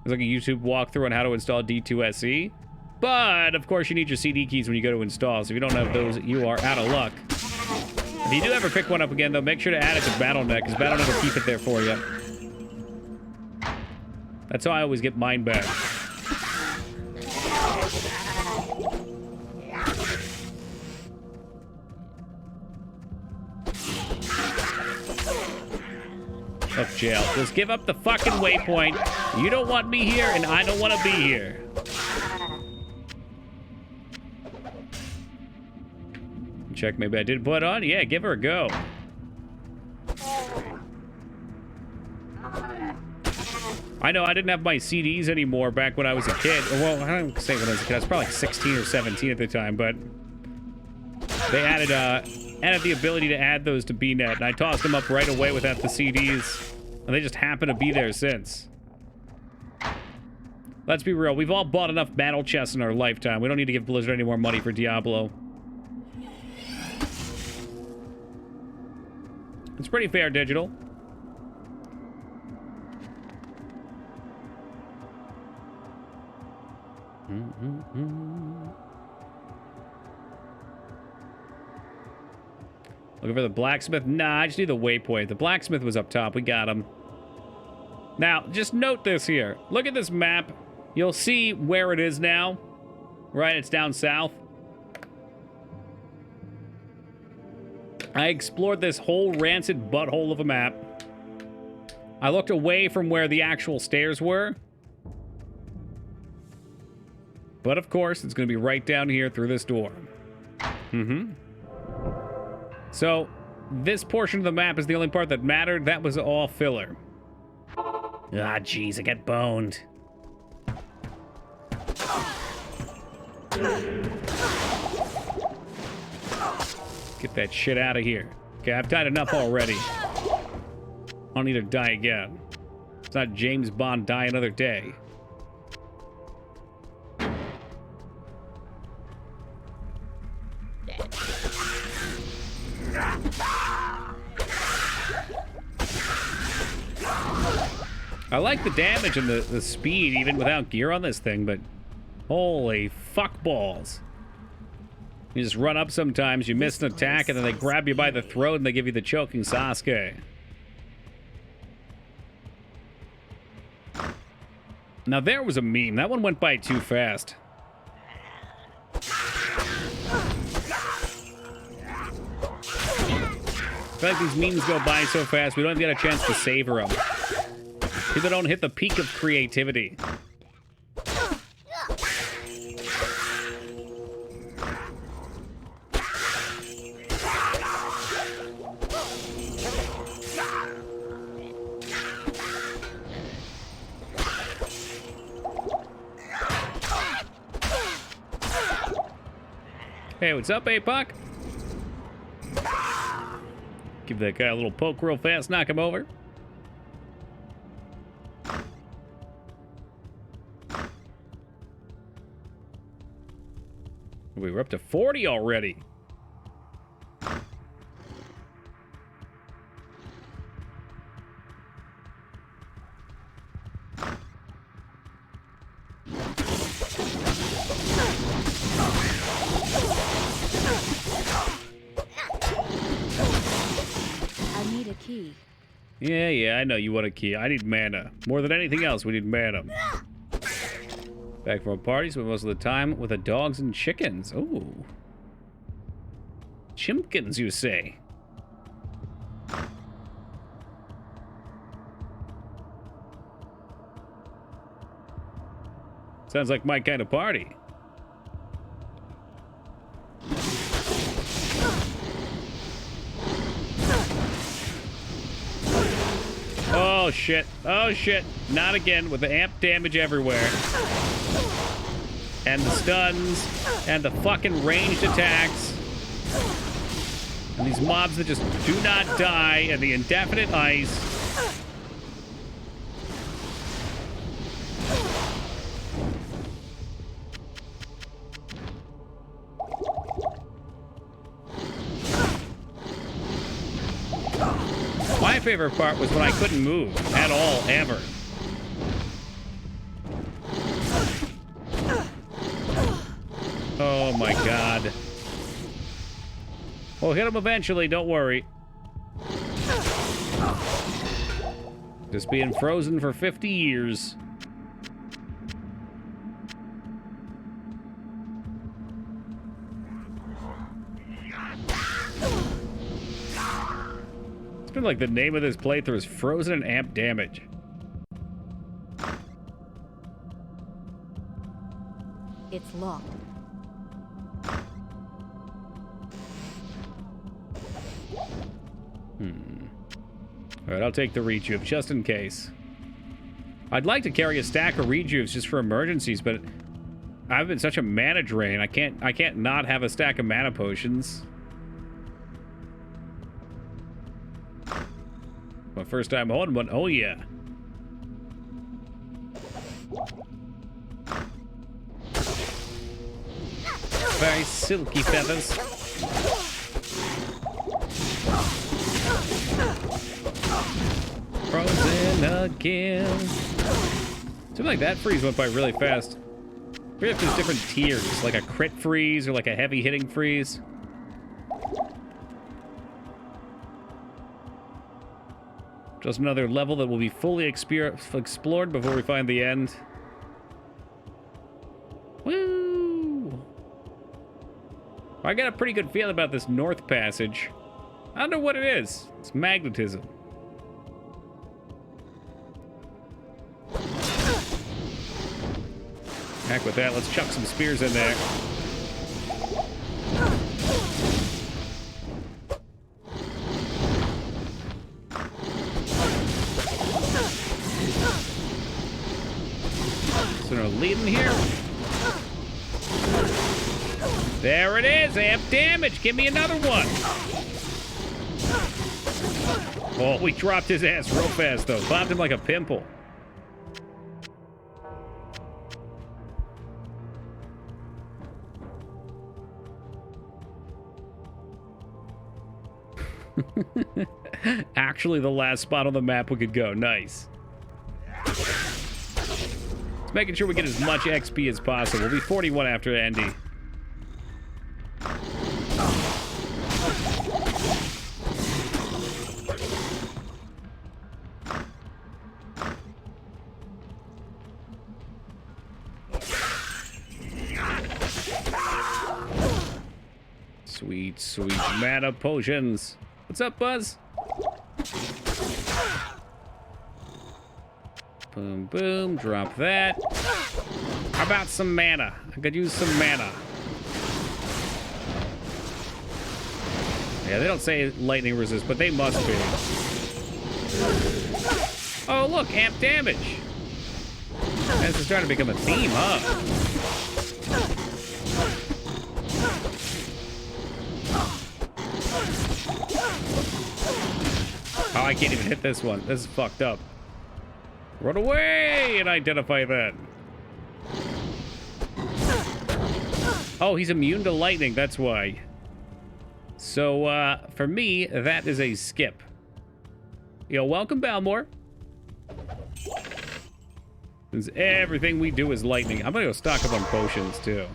[SPEAKER 1] like a YouTube walkthrough on how to install D2 SE. But of course you need your CD keys when you go to install. So if you don't have those, you are out of luck. If you do ever pick one up again, though, make sure to add it to BattleNet, because BattleNet will keep it there for you. That's how I always get mine back. Fuck jail. Just give up the fucking waypoint. You don't want me here, and I don't want to be here. Check, maybe I did put on. Yeah, give her a go. I know I didn't have my CDs anymore back when I was a kid. Well, I don't say when I was a kid. I was probably like 16 or 17 at the time, but they added the ability to add those to BNet, and I tossed them up right away without the CDs, and they just happen to be there since. Let's be real. We've all bought enough battle chests in our lifetime. We don't need to give Blizzard any more money for Diablo. It's pretty fair, Digital. Looking for the blacksmith? Nah, I just need the waypoint. The blacksmith was up top. We got him. Now, just note this here. Look at this map. You'll see where it is now. Right, it's down south. I explored this whole rancid butthole of a map. I looked away from where the actual stairs were. But of course, it's going to be right down here through this door. So, this portion of the map is the only part that mattered. That was all filler. Ah, jeez, I got boned. Get that shit out of here. Okay, I've died enough already. I don't need to die again. It's not James Bond die another day. I like the damage and the speed even without gear on this thing, but holy fuck balls. You just run up sometimes, you miss an attack, and then they grab you by the throat and they give you the choking Sasuke. Now there was a meme. That one went by too fast. I feel like these memes go by so fast, we don't get a chance to savor them. People don't hit the peak of creativity. Hey, what's up, APOC? Give that guy a little poke real fast, knock him over. We were up to 40 already.
[SPEAKER 2] I need a key.
[SPEAKER 1] Yeah, I know you want a key. I need mana. More than anything else, we need mana. Back from a party, spent most of the time with the dogs and chickens. Ooh. Chimpkins, you say? Sounds like my kind of party. Oh shit. Oh shit. Not again with the amp damage everywhere. And the stuns, and the fucking ranged attacks. And these mobs that just do not die, and the indefinite ice. My favorite part was when I couldn't move at all, ever. Oh my god. We'll hit him eventually, don't worry. Just being frozen for 50 years. It's been like the name of this playthrough is Frozen and Amp Damage.
[SPEAKER 2] It's locked.
[SPEAKER 1] Alright, I'll take the rejuve just in case. I'd like to carry a stack of rejuves just for emergencies, but I've been such a mana drain. I can't not have a stack of mana potions. My first time on one. Oh yeah. Very silky feathers. Frozen again. Seems like that freeze went by really fast. I forget if there's different tiers, like a crit freeze or like a heavy hitting freeze. Just another level that will be fully explored before we find the end. Woo! I got a pretty good feeling about this north passage. I don't know what it is. It's magnetism. Heck with that, let's chuck some spears in there. So no leading here. There it is, amp damage. Give me another one. Oh, we dropped his ass real fast though. Popped him like a pimple. Actually, the last spot on the map we could go. Nice. Just making sure we get as much XP as possible. We'll be 41 after Andy. Sweet, sweet mana potions. What's up, Buzz? Boom, boom. Drop that. How about some mana? I could use some mana. Yeah, they don't say lightning resist, but they must be. Oh, look, amp damage. This is starting to become a theme, huh? Oh, I can't even hit this one. This is fucked up. Run away and identify that. Oh, he's immune to lightning. That's why. So, for me, that is a skip. Yo, welcome, Balmore. Since everything we do is lightning, I'm gonna go stock up on potions, too.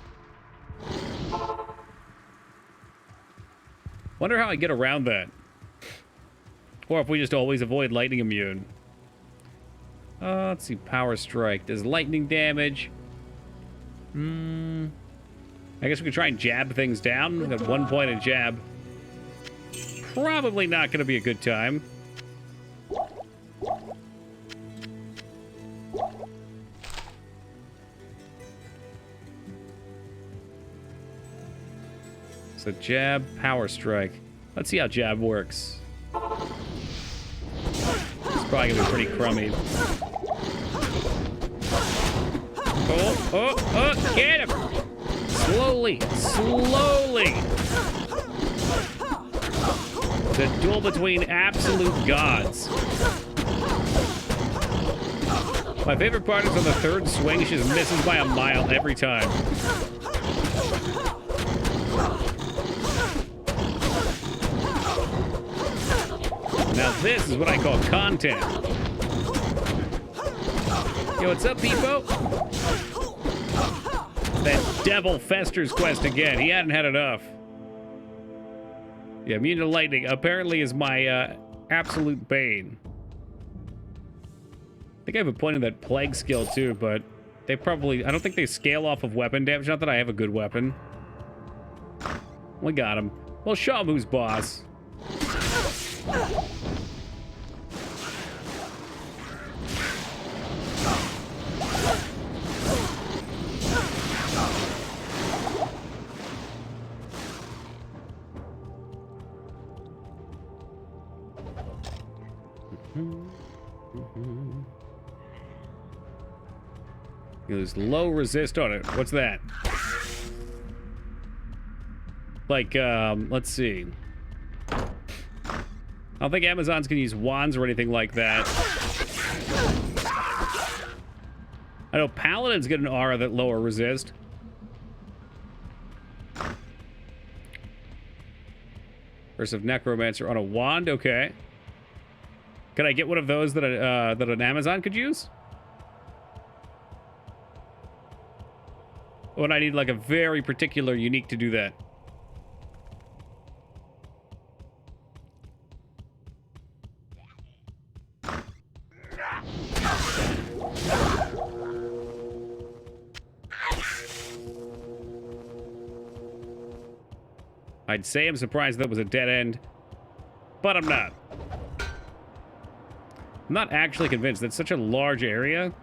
[SPEAKER 1] Wonder how I get around that. Or if we just always avoid lightning immune. Let's see. Power Strike. Does lightning damage. I guess we could try and jab things down. We've got 1 point of jab. Probably not going to be a good time. So jab, Power Strike. Let's see how jab works. It's probably gonna be pretty crummy. Oh, get him! Slowly, slowly! The duel between absolute gods. My favorite part is on the third swing, she just misses by a mile every time. Now this is what I call content. Yo, what's up, Peepo? That Devil Fester's quest again. He hadn't had enough. Yeah, immune to lightning apparently is my absolute bane. I think I have a point in that plague skill too, but they probably... I don't think they scale off of weapon damage. Not that I have a good weapon. We got him. Well, show him who's boss. There's low resist on it. What's that? Like, let's see. I don't think Amazons can use wands or anything like that. I know Paladins get an aura that lower resist. Curse of Necromancer on a wand, okay. Can I get one of those that that an Amazon could use? Would I need like a very particular unique to do that? I'd say I'm surprised that was a dead end, but I'm not. I'm not actually convinced. That's such a large area.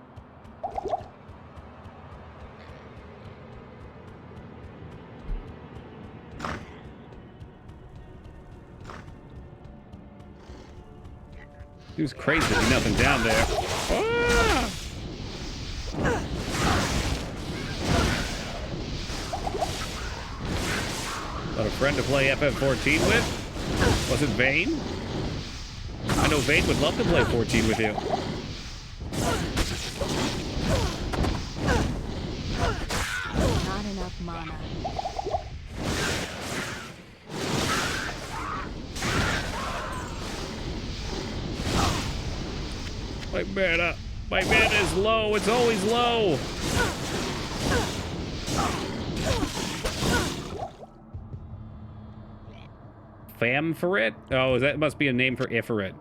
[SPEAKER 1] It was crazy to be nothing down there. Ah! Got a friend to play FF14 with? Was it Vane? I know Vane would love to play 14 with you.
[SPEAKER 2] Not enough mana.
[SPEAKER 1] My mana is low. It's always low. Famferit? Oh, that must be a name for Ifrit.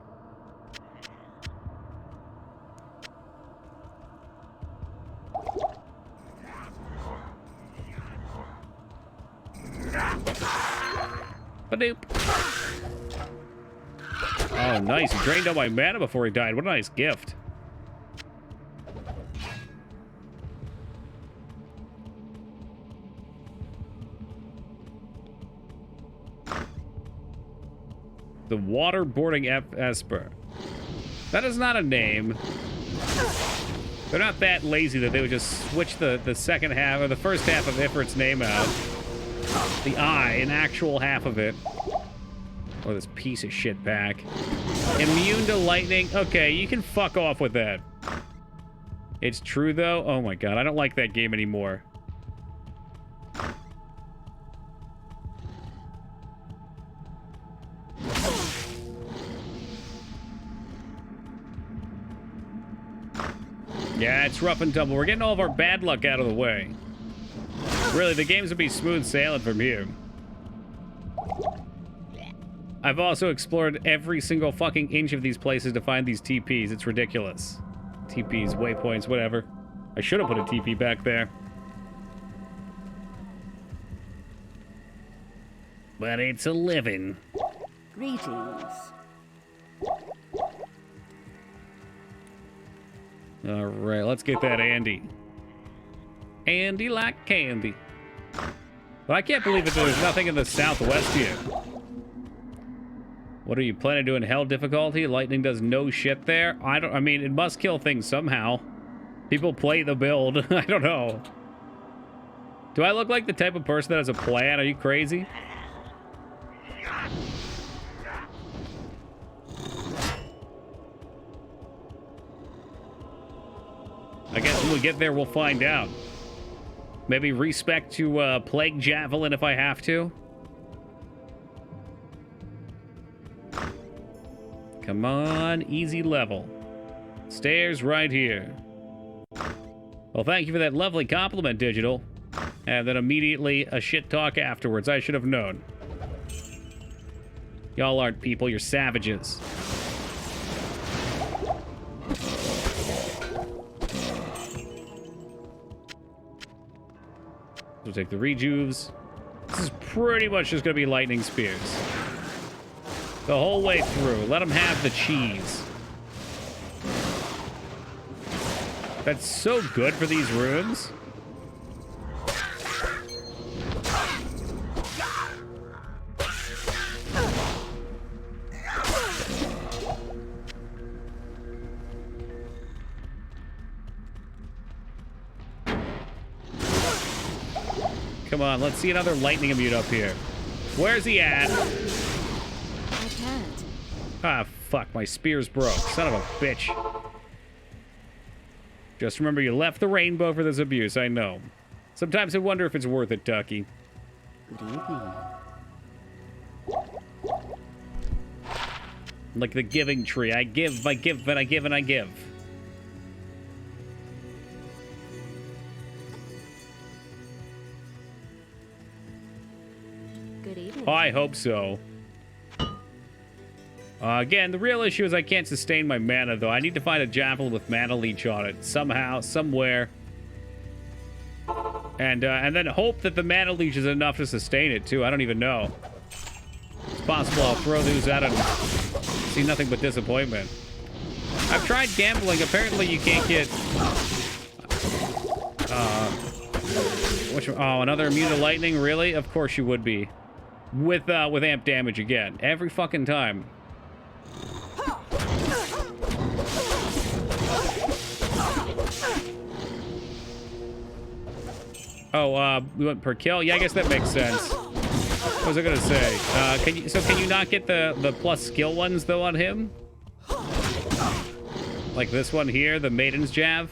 [SPEAKER 1] Badoop. Oh, nice. He drained all my mana before he died. What a nice gift. The waterboarding Esper. That is not a name. They're not that lazy that they would just switch the second half or the first half of Ifrit's name out. The I, an actual half of it. Oh, this piece of shit back. Immune to lightning. Okay, you can fuck off with that. It's true, though. Oh, my God. I don't like that game anymore. Yeah, it's rough and tumble. We're getting all of our bad luck out of the way. Really, the games would be smooth sailing from here. I've also explored every single fucking inch of these places to find these TPs. It's ridiculous. TPs, waypoints, whatever. I should have put a TP back there. But it's a living.
[SPEAKER 4] Greetings.
[SPEAKER 1] All right, let's get that Andy. Andy like candy. But I can't believe that there's nothing in the southwest here. What are you planning to do in hell difficulty? Lightning does no shit there? I mean, it must kill things somehow. People play the build. I don't know. Do I look like the type of person that has a plan? Are you crazy? I guess when we get there, we'll find out. Maybe respec to Plague Javelin if I have to. Come on, easy level. Stairs right here. Well, thank you for that lovely compliment, Digital. And then immediately a shit talk afterwards. I should have known. Y'all aren't people, you're savages. We'll take the rejuves. This is pretty much just going to be lightning spears. The whole way through. Let them have the cheese. That's so good for these runes. Come on, let's see another lightning immune up here. Where's he at?
[SPEAKER 2] I can't.
[SPEAKER 1] Ah, fuck, my spear's broke. Son of a bitch. Just remember you left the rainbow for this abuse, I know. Sometimes I wonder if it's worth it, Ducky.
[SPEAKER 4] Good evening.
[SPEAKER 1] Like the giving tree. I give, and I give, and I give.
[SPEAKER 2] Good evening.
[SPEAKER 1] I hope so. Again, the real issue is I can't sustain my mana, though. I need to find a javelin with mana leech on it. Somehow, somewhere. And then hope that the mana leech is enough to sustain it, too. I don't even know. It's possible I'll throw these out and see nothing but disappointment. I've tried gambling. Apparently, you can't get... another immune to lightning? Really? Of course you would be. With amp damage again. Every fucking time. Oh, we went per kill? Yeah, I guess that makes sense. What was I gonna say? Can you not get the plus skill ones, though, on him? Like this one here, the Maiden's Jav?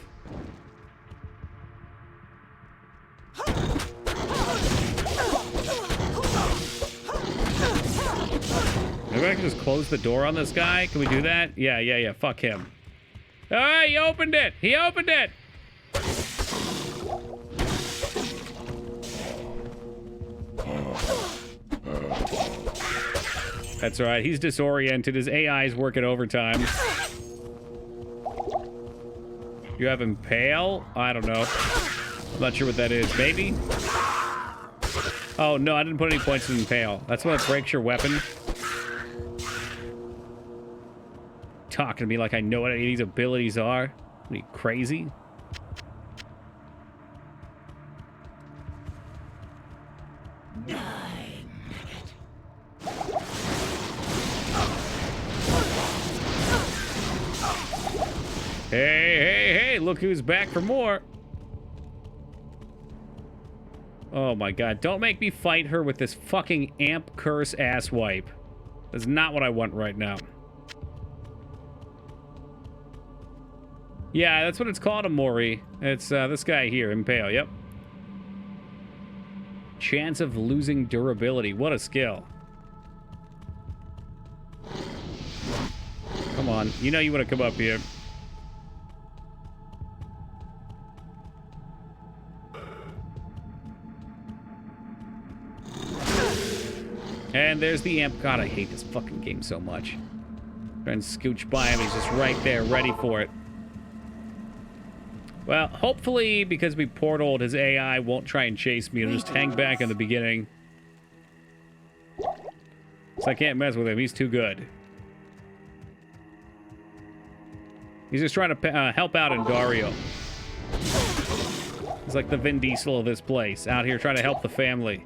[SPEAKER 1] Maybe I can just close the door on this guy? Can we do that? Yeah. Fuck him. Oh, he opened it! He opened it! That's right. He's disoriented. His AI is working overtime. You have Impale? I don't know. I'm not sure what that is. Maybe? Oh, no. I didn't put any points in Impale. That's when it breaks your weapon. Talking to me like I know what any of these abilities are. Are you crazy? Hey, look who's back for more. Oh my god, don't make me fight her with this fucking amp curse ass wipe. That's not what I want right now. Yeah, that's what it's called, Amori. It's this guy here, Impale, yep. Chance of losing durability. What a skill. Come on, you know you want to come up here. And there's the amp. God, I hate this fucking game so much. Try and scooch by him. He's just right there, ready for it. Well, hopefully, because we portaled, his AI won't try and chase me. It'll just hang back in the beginning. So I can't mess with him. He's too good. He's just trying to help out in Dario. He's like the Vin Diesel of this place. Out here trying to help the family.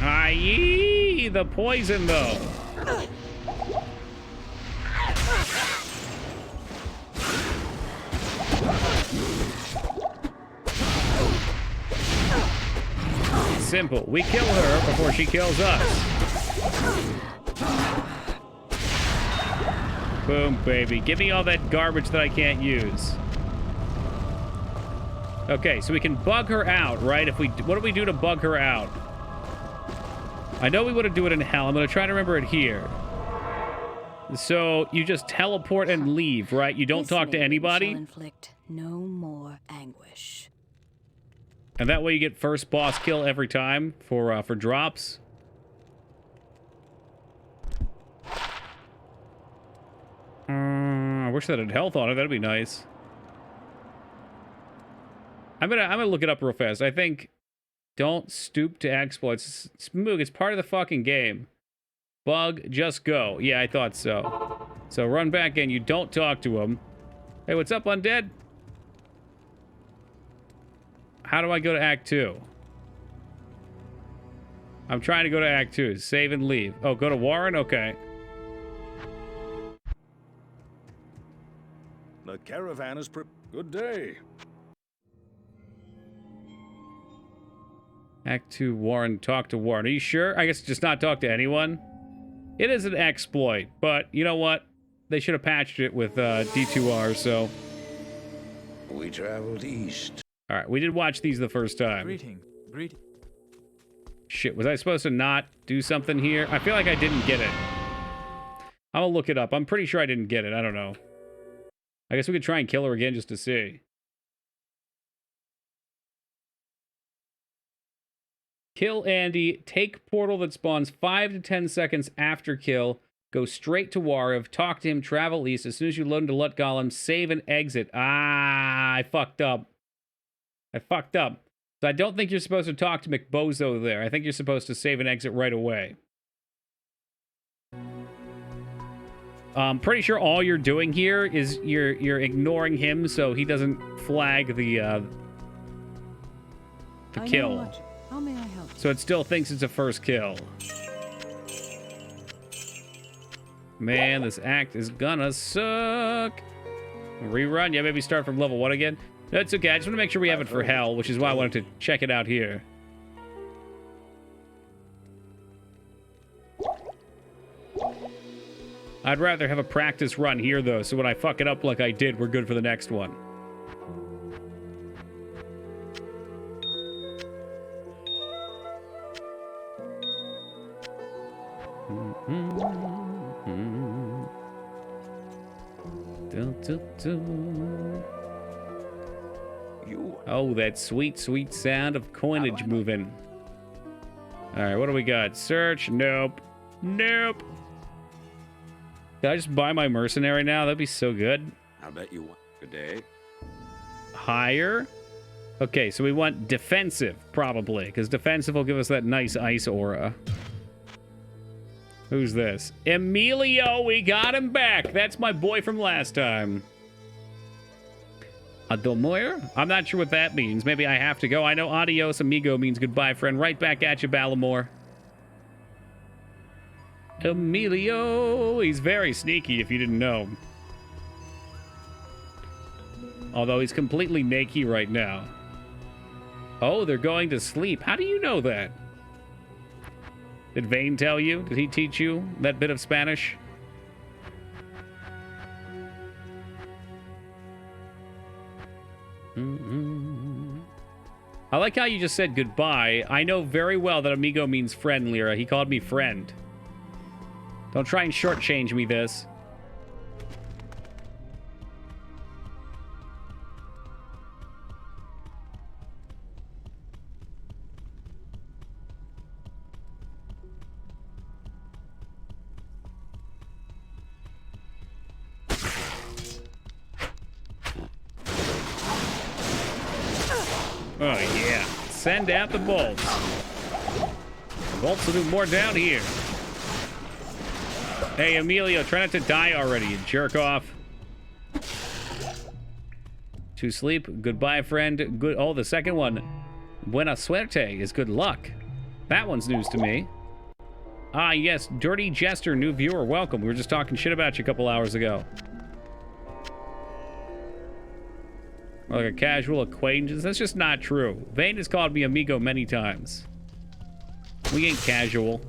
[SPEAKER 1] Aye, the poison, though. Simple. We kill her before she kills us. Boom, baby. Give me all that garbage that I can't use. Okay, so we can bug her out, right? What do we do to bug her out? I know we want to do it in hell. I'm going to try to remember it here. So you just teleport and leave, right? You don't talk to anybody?
[SPEAKER 2] Shall inflict no more anguish.
[SPEAKER 1] And that way you get first boss kill every time for drops. I wish that had health on it. That'd be nice. I'm gonna look it up real fast. I think don't stoop to exploits. Smoog, it's part of the fucking game. Bug, just go. Yeah, I thought so. So run back in. You don't talk to him. Hey, what's up, undead? How do I go to Act 2? I'm trying to go to Act 2. Save and leave. Oh, go to Warren? Okay.
[SPEAKER 5] The caravan is good day.
[SPEAKER 1] Act 2, Warren. Talk to Warren. Are you sure? I guess just not talk to anyone. It is an exploit, but you know what? They should have patched it with D2R, so...
[SPEAKER 5] We traveled east.
[SPEAKER 1] Alright, we did watch these the first time.
[SPEAKER 6] Greeting.
[SPEAKER 1] Shit, was I supposed to not do something here? I feel like I didn't get it. I'm gonna look it up. I'm pretty sure I didn't get it. I don't know. I guess we could try and kill her again just to see. Kill Andy. Take portal that spawns 5 to 10 seconds after kill. Go straight to Wariv. Talk to him. Travel east. As soon as you load into Lut Golem, save and exit. Ah, I fucked up. So I don't think you're supposed to talk to McBozo there. I think you're supposed to save and exit right away. I'm pretty sure all you're doing here is you're ignoring him so he doesn't flag the kill.
[SPEAKER 3] How may I help?
[SPEAKER 1] So it still thinks it's a first kill. Man, this act is gonna suck. Rerun? Yeah, maybe start from level 1 again. That's okay. I just want to make sure we have it for hell, which is why I wanted to check it out here. I'd rather have a practice run here, though, so when I fuck it up like I did, we're good for the next one. Oh, that sweet, sweet sound of coinage moving. All right, what do we got? Search? Nope. Nope. Did I just buy my mercenary now? That'd be so good.
[SPEAKER 5] I bet you want today.
[SPEAKER 1] Higher? Okay, so we want defensive, probably, because defensive will give us that nice ice aura. Who's this? Emilio, we got him back. That's my boy from last time. Adomoyer? I'm not sure what that means. Maybe I have to go. I know adios amigo means goodbye, friend. Right back at you, Ballamore. Emilio. He's very sneaky, if you didn't know. Although he's completely naked right now. Oh, they're going to sleep. How do you know that? Did Vane tell you? Did he teach you that bit of Spanish? I like how you just said goodbye. I know very well that amigo means friend, Lyra. He called me friend. Don't try and shortchange me this. Oh, yeah. Send out the bolts. Bolts will do more down here. Hey, Emilio, try not to die already, you jerk off. To sleep. Goodbye, friend. Good. Oh, the second one. Buena suerte is good luck. That one's news to me. Ah, yes. Dirty Jester, new viewer. Welcome. We were just talking shit about you a couple hours ago. Like a casual acquaintance. That's just not true. Vane has called me amigo many times. We ain't casual.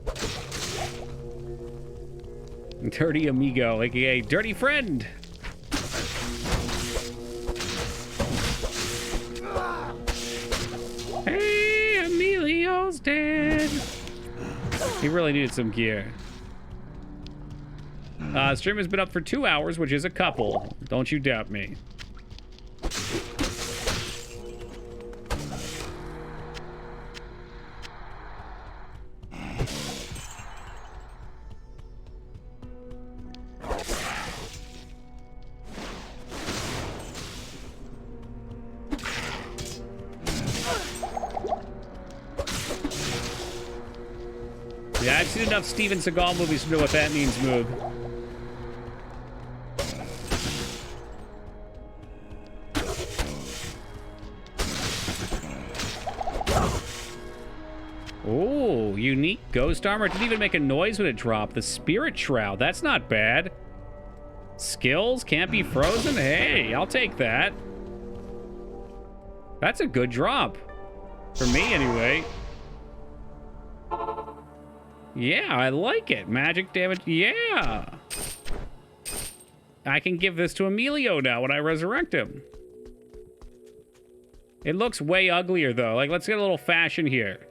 [SPEAKER 1] Dirty amigo, aka dirty friend. Hey, Emilio's dead. He really needed some gear. Stream has been up for 2 hours, which is a couple. Don't you doubt me. I've seen enough Steven Seagal movies to know what that means, Moog. Oh, unique ghost armor. It didn't even make a noise when it dropped. The Spirit Shroud. That's not bad. Skills can't be frozen. Hey, I'll take that. That's a good drop. For me, anyway. Yeah, I like it. Magic damage. Yeah. I can give this to Emilio now when I resurrect him. It looks way uglier, though. Like, let's get a little fashion here.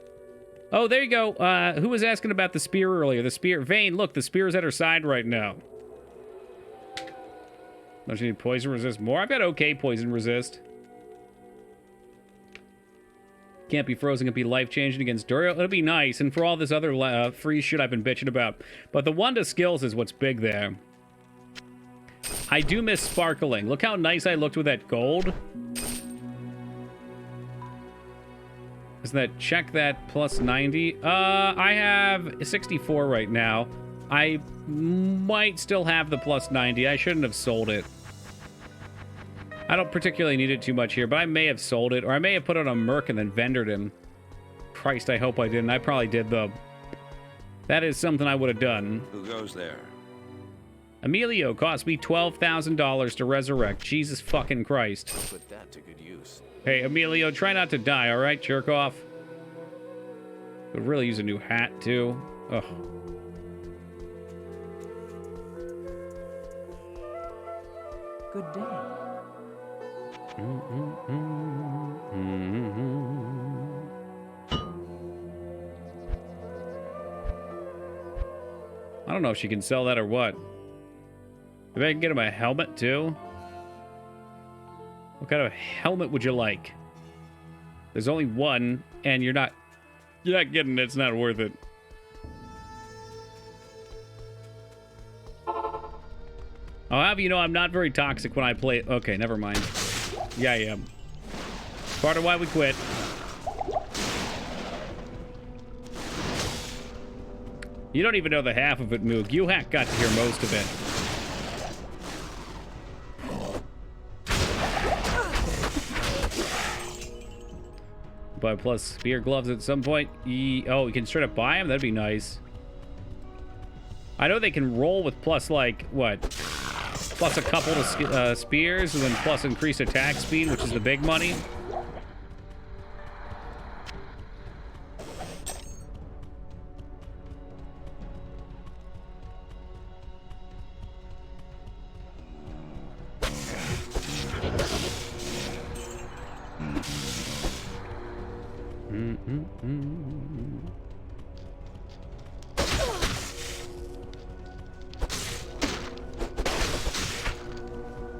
[SPEAKER 1] Oh, there you go. Who was asking about the spear earlier? The spear. Vane, look, the spear's at her side right now. Don't you need poison resist more? I've got okay poison resist. Can't be frozen, can be life-changing against Durio. It'll be nice, and for all this other free shit I've been bitching about. But the one to skills is what's big there. I do miss sparkling. Look how nice I looked with that gold. Isn't that, check that plus 90? I have 64 right now. I might still have the plus 90. I shouldn't have sold it. I don't particularly need it too much here, but I may have sold it, or I may have put it on Merc and then vendored him. Christ, I hope I didn't. I probably did, though. That is something I would have done.
[SPEAKER 5] Who goes there?
[SPEAKER 1] Emilio cost me $12,000 to resurrect. Jesus fucking Christ.
[SPEAKER 5] Put that to good use.
[SPEAKER 1] Hey, Emilio, try not to die, all right, jerk off? Could really use a new hat, too. Ugh.
[SPEAKER 3] Good day.
[SPEAKER 1] I don't know if she can sell that or what. Maybe I can get him a helmet, too? What kind of helmet would you like? There's only one, and you're not getting it. It's not worth it. I'll have you know I'm not very toxic when I play. Okay, never mind. Yeah, I am. Part of why we quit. You don't even know the half of it, Moog. You got to hear most of it. Buy plus spear gloves at some point. Oh, we can straight up buy them? That'd be nice. I know they can roll with plus, like, what? Plus a couple to spears, and then plus increased attack speed, which is the big money.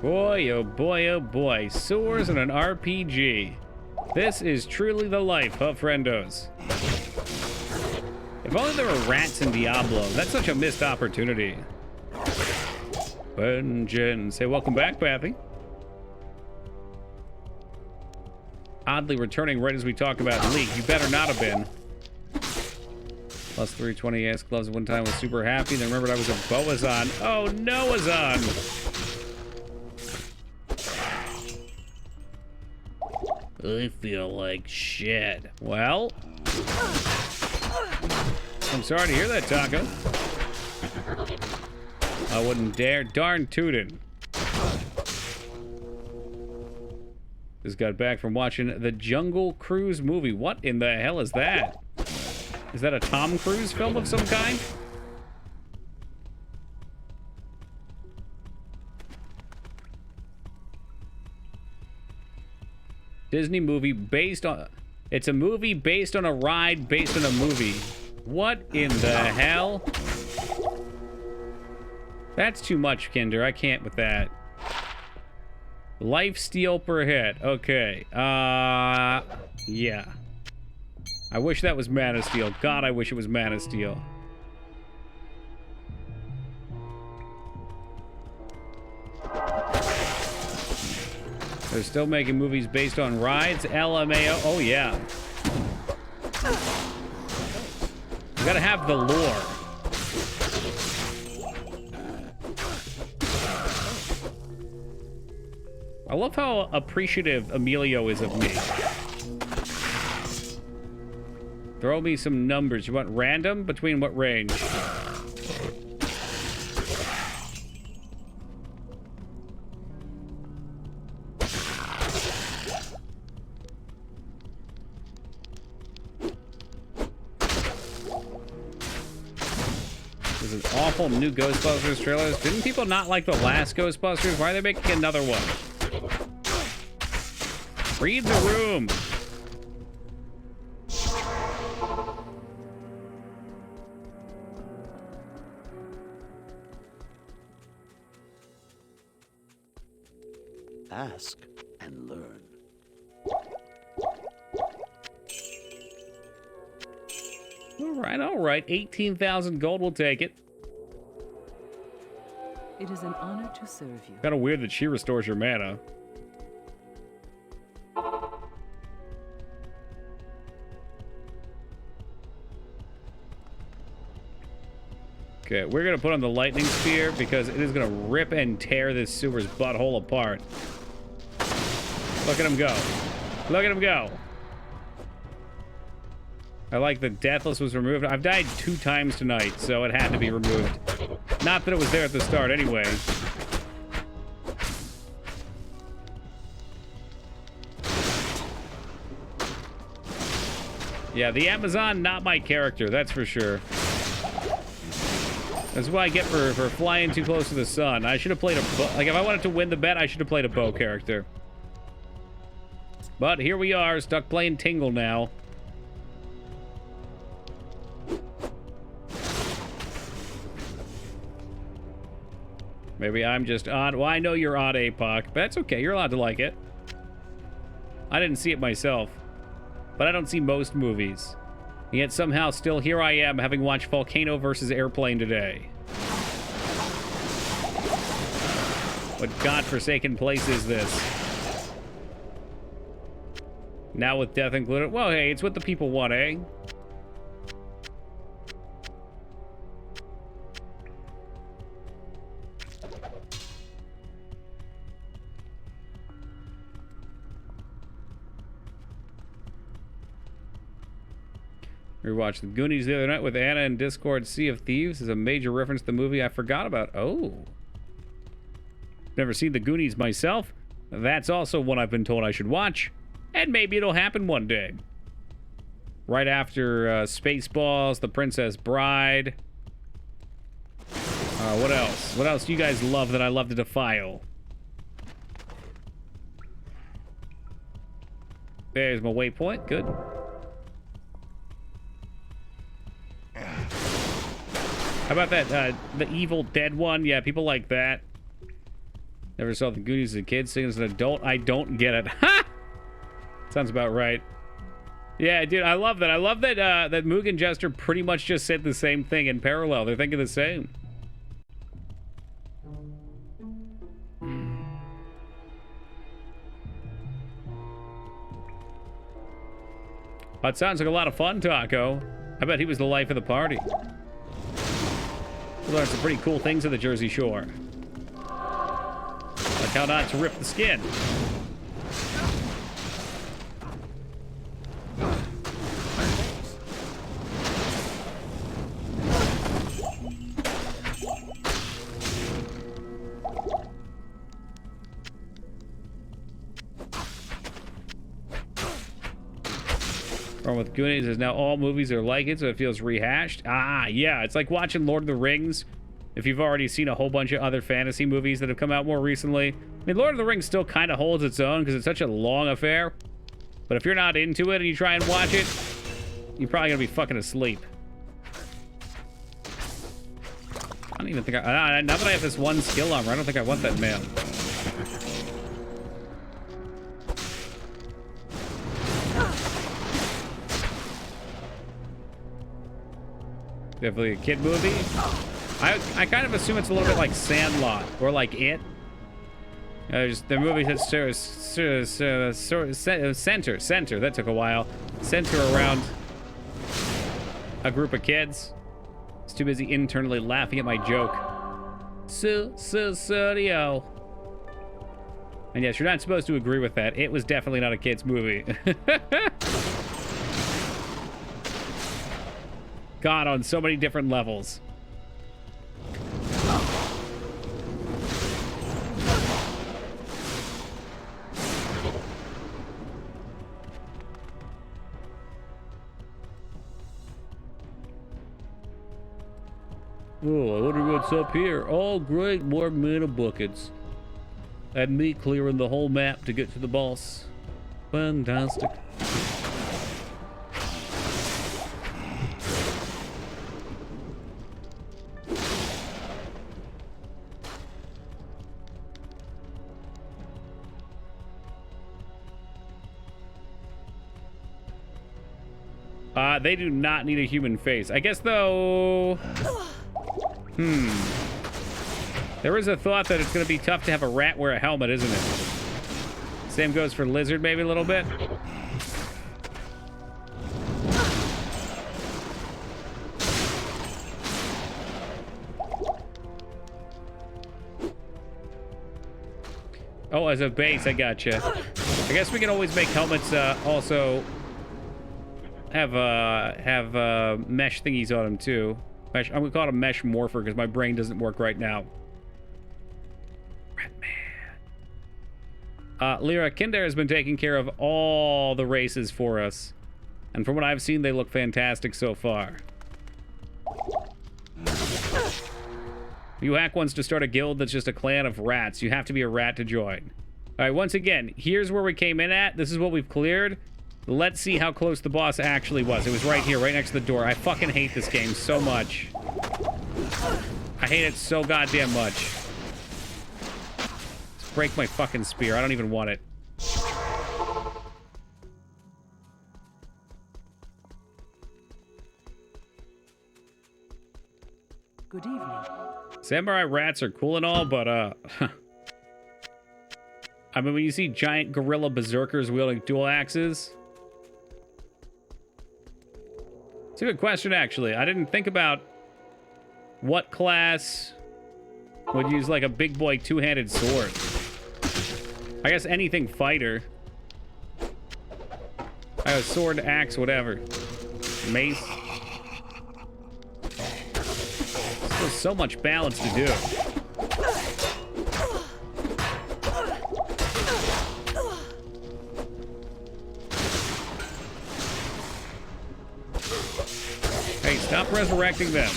[SPEAKER 1] Boy, oh boy, oh boy. Sewers and an RPG. This is truly the life, huh, friendos? If only there were rats in Diablo. That's such a missed opportunity. Vengeance. Hey, welcome back, Pathy. Oddly returning right as we talk about League. You better not have been. Plus 320 ass gloves one time, was super happy. Then remembered I was a Boazon. Oh, Noazon. I feel like shit. Well, I'm sorry to hear that, Taco. I wouldn't dare. Darn tootin'. Just got back from watching the Jungle Cruise movie. What in the hell is that? Is that a Tom Cruise film of some kind? Disney movie based on... It's a movie based on a ride based on a movie. What in the hell? That's too much, Kinder. I can't with that. Life steal per hit. Okay. Yeah. I wish that was Mana Steel. God, I wish it was Mana Steel. They're still making movies based on rides. LMAO. Oh, yeah. You gotta have the lore. I love how appreciative Emilio is of me. Throw me some numbers. You want random? Between what range? This is awful new Ghostbusters trailers. Didn't people not like the last Ghostbusters? Why are they making another one? Read the room.
[SPEAKER 4] Ask and learn.
[SPEAKER 1] All right. 18,000 gold, we'll take it.
[SPEAKER 3] It is an honor to serve you.
[SPEAKER 1] Kind of weird that she restores your mana. Okay, we're gonna put on the lightning spear because it is gonna rip and tear this sewer's butthole apart. Look at him go. Look at him go. I like the deathless was removed. I've died 2 times tonight, so it had to be removed. Not that it was there at the start anyway. Yeah, the Amazon, not my character, that's for sure. That's what I get for flying too close to the sun. I should have played a bow. Like, if I wanted to win the bet, I should have played a bow character. But here we are, stuck playing Tingle now. Maybe I'm just odd. Well, I know you're odd, APOC, but that's okay. You're allowed to like it. I didn't see it myself, but I don't see most movies. And yet somehow still here I am having watched Volcano versus Airplane today. What godforsaken place is this? Now with death included. Well, hey, it's what the people want, eh? We watched The Goonies the other night with Anna in Discord. Sea of Thieves is a major reference to the movie I forgot about. Oh. Never seen The Goonies myself. That's also one I've been told I should watch. And maybe it'll happen one day. Right after Spaceballs, The Princess Bride. What else? What else do you guys love that I love to defile? There's my waypoint. Good. How about that, the Evil Dead one? Yeah, people like that. Never saw The Goonies as a kid, seeing as an adult. I don't get it. Ha! Sounds about right. Yeah, dude, I love that. I love that, that Moog and Jester pretty much just said the same thing in parallel. They're thinking the same. That sounds like a lot of fun, Taco. I bet he was the life of the party. We learned some pretty cool things at the Jersey Shore. Like how not to rip the skin. Wrong with Goonies is now all movies are like it, so it feels rehashed. Ah, yeah, it's like watching Lord of the Rings. If you've already seen a whole bunch of other fantasy movies that have come out more recently. I mean, Lord of the Rings still kind of holds its own because it's such a long affair. But if you're not into it and you try and watch it, you're probably going to be fucking asleep. I don't even think now that I have this one skill armor, I don't think I want that mail. Definitely a kid movie. I kind of assume it's a little bit like Sandlot or like It. Just the movie that center. That took a while. Center around a group of kids. It's too busy internally laughing at my joke. Studio. And yes, you're not supposed to agree with that. It was definitely not a kid's movie. God, on so many different levels. Oh, I wonder what's up here. Oh, great, more mana buckets. And me clearing the whole map to get to the boss. Fantastic. They do not need a human face. I guess, though... There is a thought that it's going to be tough to have a rat wear a helmet, isn't it? Same goes for lizard, maybe a little bit. Oh, as a base, I gotcha. I guess we can always make helmets also have mesh thingies on them too. Mesh, I'm gonna call it a mesh morpher because my brain doesn't work right now. Lyra, Kinder has been taking care of all the races for us. And from what I've seen, they look fantastic so far. UHack wants to start a guild that's just a clan of rats. You have to be a rat to join. All right, once again, here's where we came in at. This is what we've cleared. Let's see how close the boss actually was. It was right here, right next to the door. I fucking hate this game so much. I hate it so goddamn much. Break my fucking spear. I don't even want it.
[SPEAKER 3] Good evening.
[SPEAKER 1] Samurai rats are cool and all, but I mean, when you see giant gorilla berserkers wielding dual axes, it's a good question, actually. I didn't think about what class would use like a big boy two-handed sword. I guess anything fighter. I have sword, axe, whatever. Mace. Still so much balance to do. Hey, stop resurrecting them.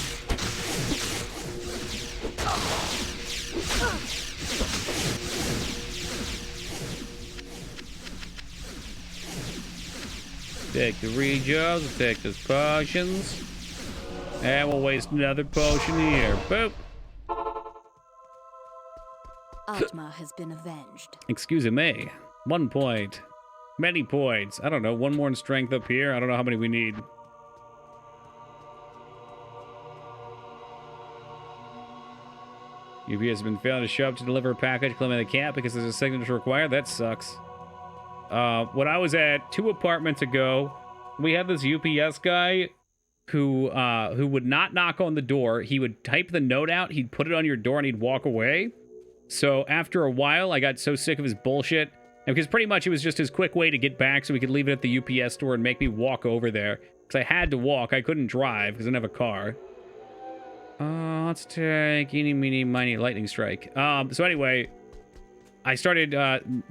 [SPEAKER 1] Take the rejugs, we'll take those potions. And we'll waste another potion here. Boop.
[SPEAKER 2] Atma has been avenged.
[SPEAKER 1] Excuse me. 1 point. Many points. I don't know. One more in strength up here. I don't know how many we need. UPS has been failing to show up to deliver a package claiming they can't because there's a signature required. That sucks. When I was at 2 apartments ago, we had this UPS guy who would not knock on the door. He would type the note out, he'd put it on your door, and he'd walk away. So after a while, I got so sick of his bullshit, and because pretty much it was just his quick way to get back so we could leave it at the UPS store and make me walk over there. Because I had to walk. I couldn't drive because I didn't have a car. Let's take eeny, meeny, miny, lightning strike. So anyway, I started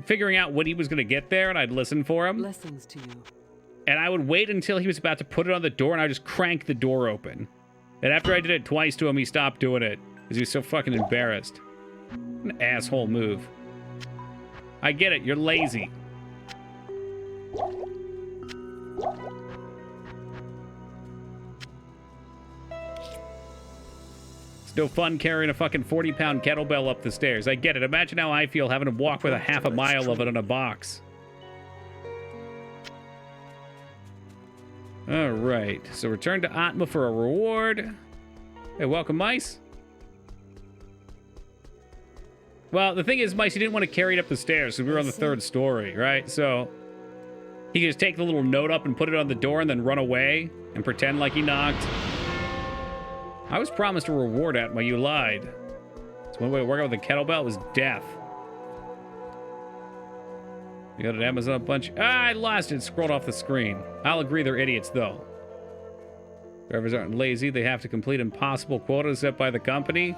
[SPEAKER 1] figuring out when he was going to get there, and I'd listen for him.
[SPEAKER 3] Blessings to you.
[SPEAKER 1] And I would wait until he was about to put it on the door, and I would just crank the door open. And after I did it twice to him, he stopped doing it because he was so fucking embarrassed. An asshole move. I get it. You're lazy. It's no fun carrying a fucking 40-pound kettlebell up the stairs. I get it. Imagine how I feel having to walk with a half a mile of it in a box. All right. So return to Atma for a reward. Hey, welcome, Mice. Well, the thing is, Mice, you didn't want to carry it up the stairs, so we were on the 3rd story, right? So He can just take the little note up and put it on the door and then run away and pretend like he knocked. I was promised a reward at, but you lied. So one way to work out with the kettlebell was death. You got an Amazon bunch. Ah, I lost it. Scrolled off the screen. I'll agree they're idiots, though. Drivers aren't lazy. They have to complete impossible quotas set by the company.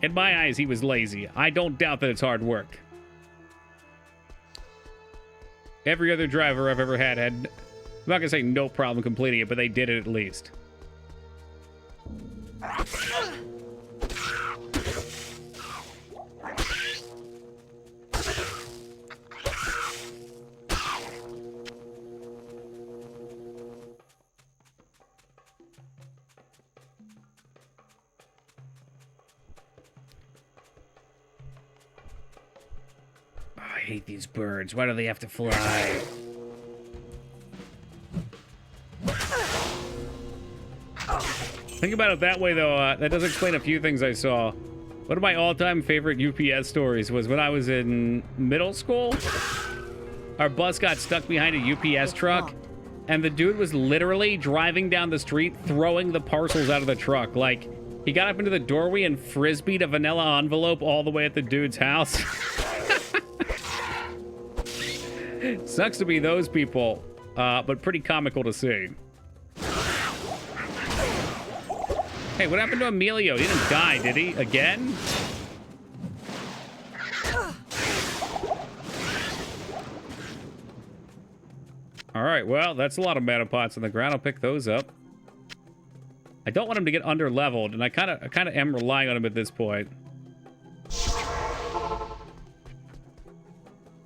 [SPEAKER 1] In my eyes, he was lazy. I don't doubt that it's hard work. Every other driver I've ever had I'm not going to say no problem completing it, but they did it at least. I hate these birds. Why do they have to fly? Think about it that way, though. That does explain a few things I saw. One of my all-time favorite UPS stories was when I was in middle school. Our bus got stuck behind a UPS truck, and the dude was literally driving down the street, throwing the parcels out of the truck. Like, he got up into the doorway and frisbeed a vanilla envelope all the way at the dude's house. Sucks to be those people, but pretty comical to see. Hey, what happened to Emilio? He didn't die, did he? Again? All right, well, that's a lot of mana pots on the ground. I'll pick those up. I don't want him to get under-leveled, and I kind of am relying on him at this point.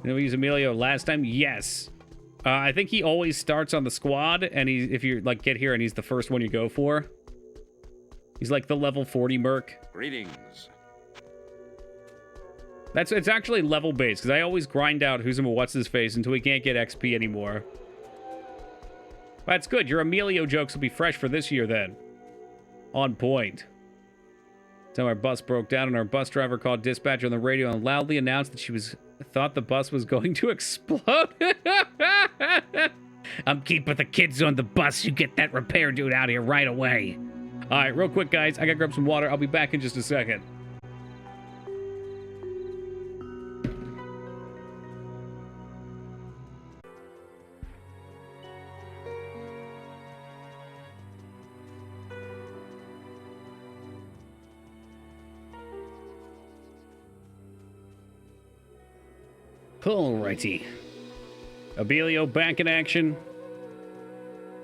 [SPEAKER 1] Did we use Emilio last time? Yes. I think he always starts on the squad, and if you like get here and he's the first one you go for. He's like the level 40 merc.
[SPEAKER 5] Greetings.
[SPEAKER 1] It's actually level based, because I always grind out who's what's his face until we can't get XP anymore. That's good. Your Emilio jokes will be fresh for this year then. On point. So our bus broke down and our bus driver called dispatch on the radio and loudly announced that she thought the bus was going to explode. I'm keeping the kids on the bus. You get that repair dude out here right away. All right, real quick, guys. I gotta grab some water. I'll be back in just a second. Alrighty. Abilio back in action.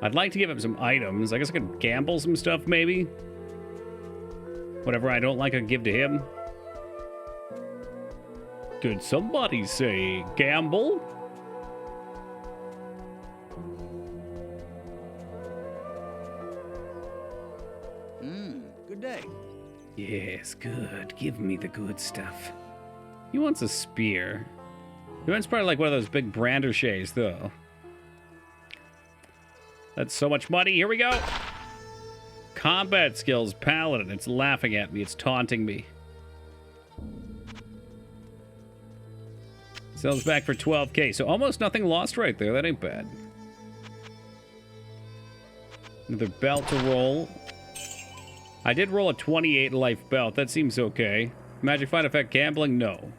[SPEAKER 1] I'd like to give him some items. I guess I could gamble some stuff, maybe. Whatever I don't like, I can give to him. Did somebody say gamble?
[SPEAKER 4] Good day.
[SPEAKER 1] Yes, good. Give me the good stuff. He wants a spear. He wants probably like one of those big brandishes, though. That's so much money. Here we go. Combat skills, paladin. It's laughing at me. It's taunting me. Sells back for 12k. So almost nothing lost right there. That ain't bad. Another belt to roll. I did roll a 28 life belt. That seems okay. Magic find effect gambling? No.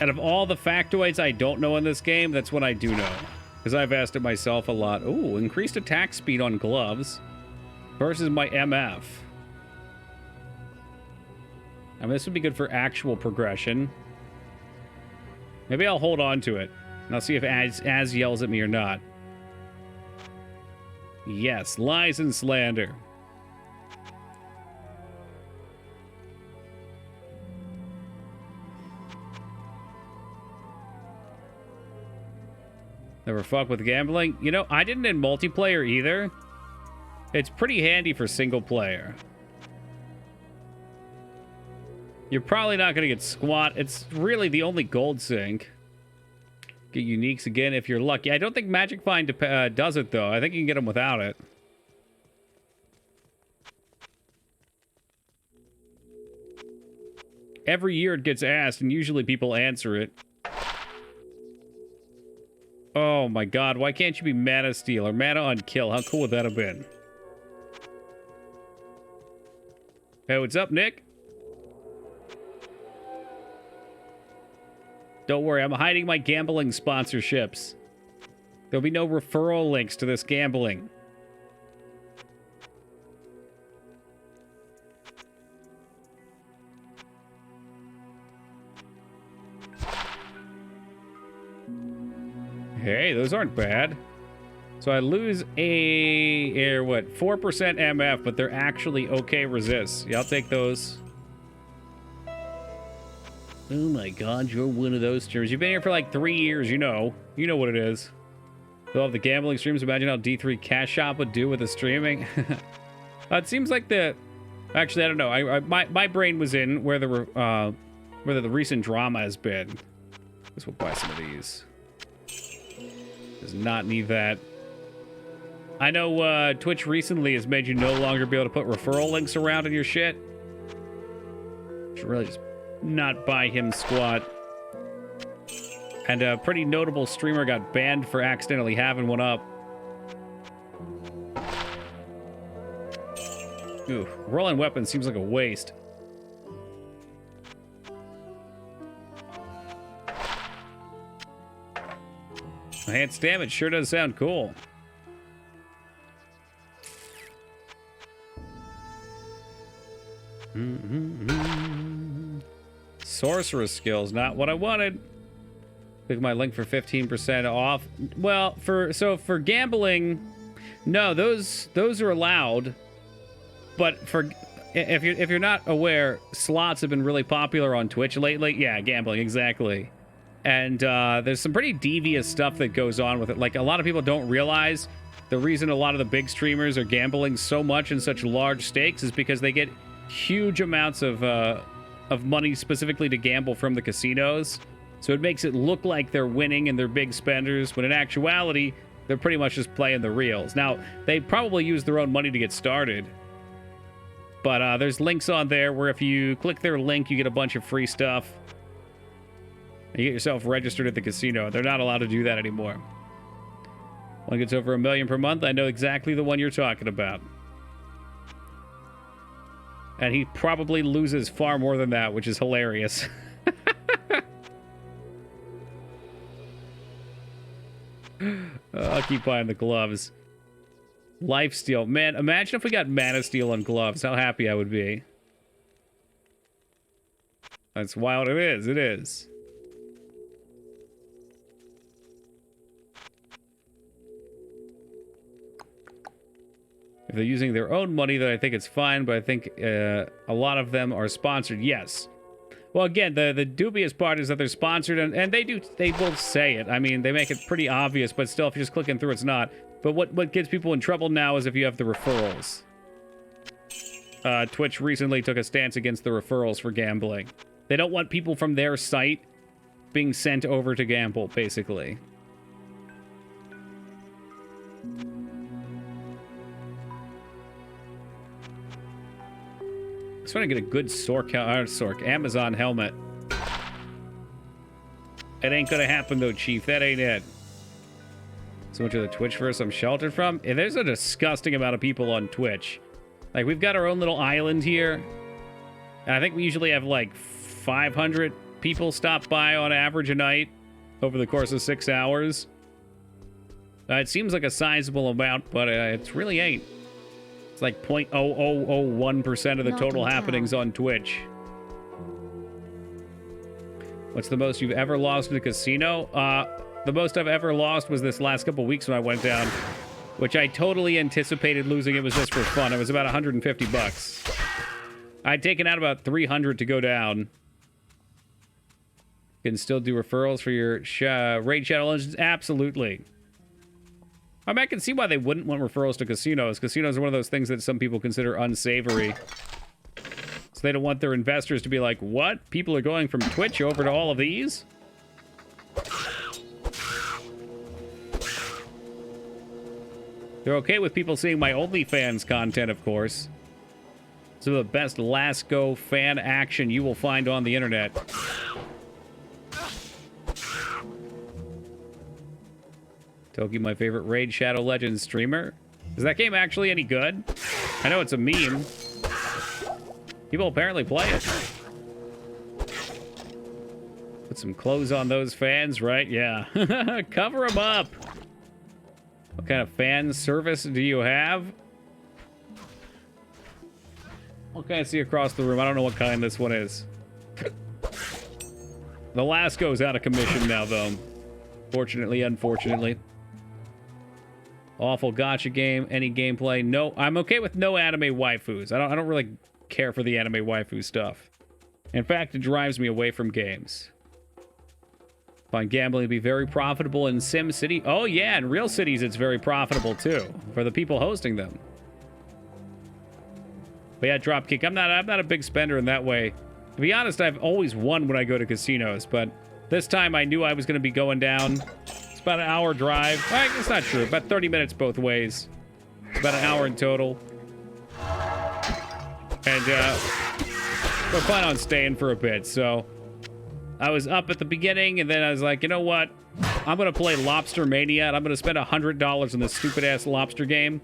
[SPEAKER 1] Out of all the factoids I don't know in this game, that's what I do know. Because I've asked it myself a lot. Ooh, increased attack speed on gloves versus my MF. I mean, this would be good for actual progression. Maybe I'll hold on to it. And I'll see if Az yells at me or not. Yes, lies and slander. Never fuck with gambling. You know, I didn't in multiplayer either. It's pretty handy for single player. You're probably not going to get squat. It's really the only gold sink. Get uniques again if you're lucky. I don't think Magic Find does it, though. I think you can get them without it. Every year it gets asked, and usually people answer it. my god, why can't you be mana steal or mana on kill? How cool would that have been? Hey, what's up, Nick? Don't worry, I'm hiding my gambling sponsorships. There'll be no referral links to this gambling. Hey, those aren't bad. So I lose what, 4% MF, but they're actually okay resists. Yeah, I'll take those. Oh my god, you're one of those streamers. You've been here for like 3 years, you know. You know what it is. They'll have the gambling streams. Imagine how D3 Cash Shop would do with the streaming. It seems like the... Actually, I don't know. My brain was in where the recent drama has been. Guess we'll buy some of these. Does not need that. I know Twitch recently has made you no longer be able to put referral links around in your shit. Should really just not buy him squat. And a pretty notable streamer got banned for accidentally having one up. Ooh, rolling weapons seems like a waste. Enhanced damage sure does sound cool. Sorcerer skills, not what I wanted. Click my link for 15% off. Well, for gambling, no, those are allowed. But if you're not aware, slots have been really popular on Twitch lately. Yeah, gambling, exactly. And there's some pretty devious stuff that goes on with it. Like, a lot of people don't realize the reason a lot of the big streamers are gambling so much in such large stakes is because they get huge amounts of money specifically to gamble from the casinos. So it makes it look like they're winning and they're big spenders, when in actuality, they're pretty much just playing the reels. Now, they probably use their own money to get started. But there's links on there where if you click their link, you get a bunch of free stuff. You get yourself registered at the casino. They're not allowed to do that anymore. One gets over $1 million per month. I know exactly the one you're talking about. And he probably loses far more than that, which is hilarious. I'll keep buying the gloves. Lifesteal. Man, imagine if we got Mana Steel on gloves. How happy I would be. That's wild. It is. It is. If they're using their own money, then I think it's fine, but I think a lot of them are sponsored. Yes. Well, again, the dubious part is that they're sponsored, and they both say it. I mean, they make it pretty obvious, but still, if you're just clicking through, it's not. But what gets people in trouble now is if you have the referrals. Twitch recently took a stance against the referrals for gambling. They don't want people from their site being sent over to gamble, basically. Just trying to get a good Amazon helmet. It ain't gonna happen though, Chief. That ain't it. So much of the Twitchverse I'm sheltered from. Yeah, there's a disgusting amount of people on Twitch. Like, we've got our own little island here. And I think we usually have like 500 people stop by on average a night over the course of 6 hours. It seems like a sizable amount, but it really ain't. It's like 0.0001% of the total happenings on Twitch. What's the most you've ever lost in a casino? The most I've ever lost was this last couple weeks when I went down, which I totally anticipated losing. It was just for fun. It was about 150 bucks. I'd taken out about 300 to go down. You can still do referrals for your Raid Shadow Legends? Absolutely. I mean, I can see why they wouldn't want referrals to casinos. Casinos are one of those things that some people consider unsavory. So they don't want their investors to be like, what? People are going from Twitch over to all of these? They're okay with people seeing my OnlyFans content, of course. Some of the best last go fan action you will find on the internet. Toki, my favorite Raid Shadow Legends streamer. Is that game actually any good? I know it's a meme. People apparently play it. Put some clothes on those fans, right? Yeah. Cover them up. What kind of fan service do you have? What can I see across the room? I don't know what kind this one is. The last goes out of commission now, though. Fortunately, unfortunately. Awful gotcha game. Any gameplay? No. I'm okay with no anime waifus. I don't really care for the anime waifu stuff. In fact, it drives me away from games. Find gambling to be very profitable in Sim City. Oh yeah, in real cities it's very profitable too for the people hosting them. But yeah, Dropkick. I'm not a big spender in that way. To be honest, I've always won when I go to casinos, but this time I knew I was going to be going down. It's about an hour drive. Well, it's not true. About 30 minutes both ways. It's about an hour in total. And we're planning on staying for a bit, so I was up at the beginning, and then I was like, you know what? I'm going to play Lobster Mania, and I'm going to spend $100 on this stupid-ass lobster game,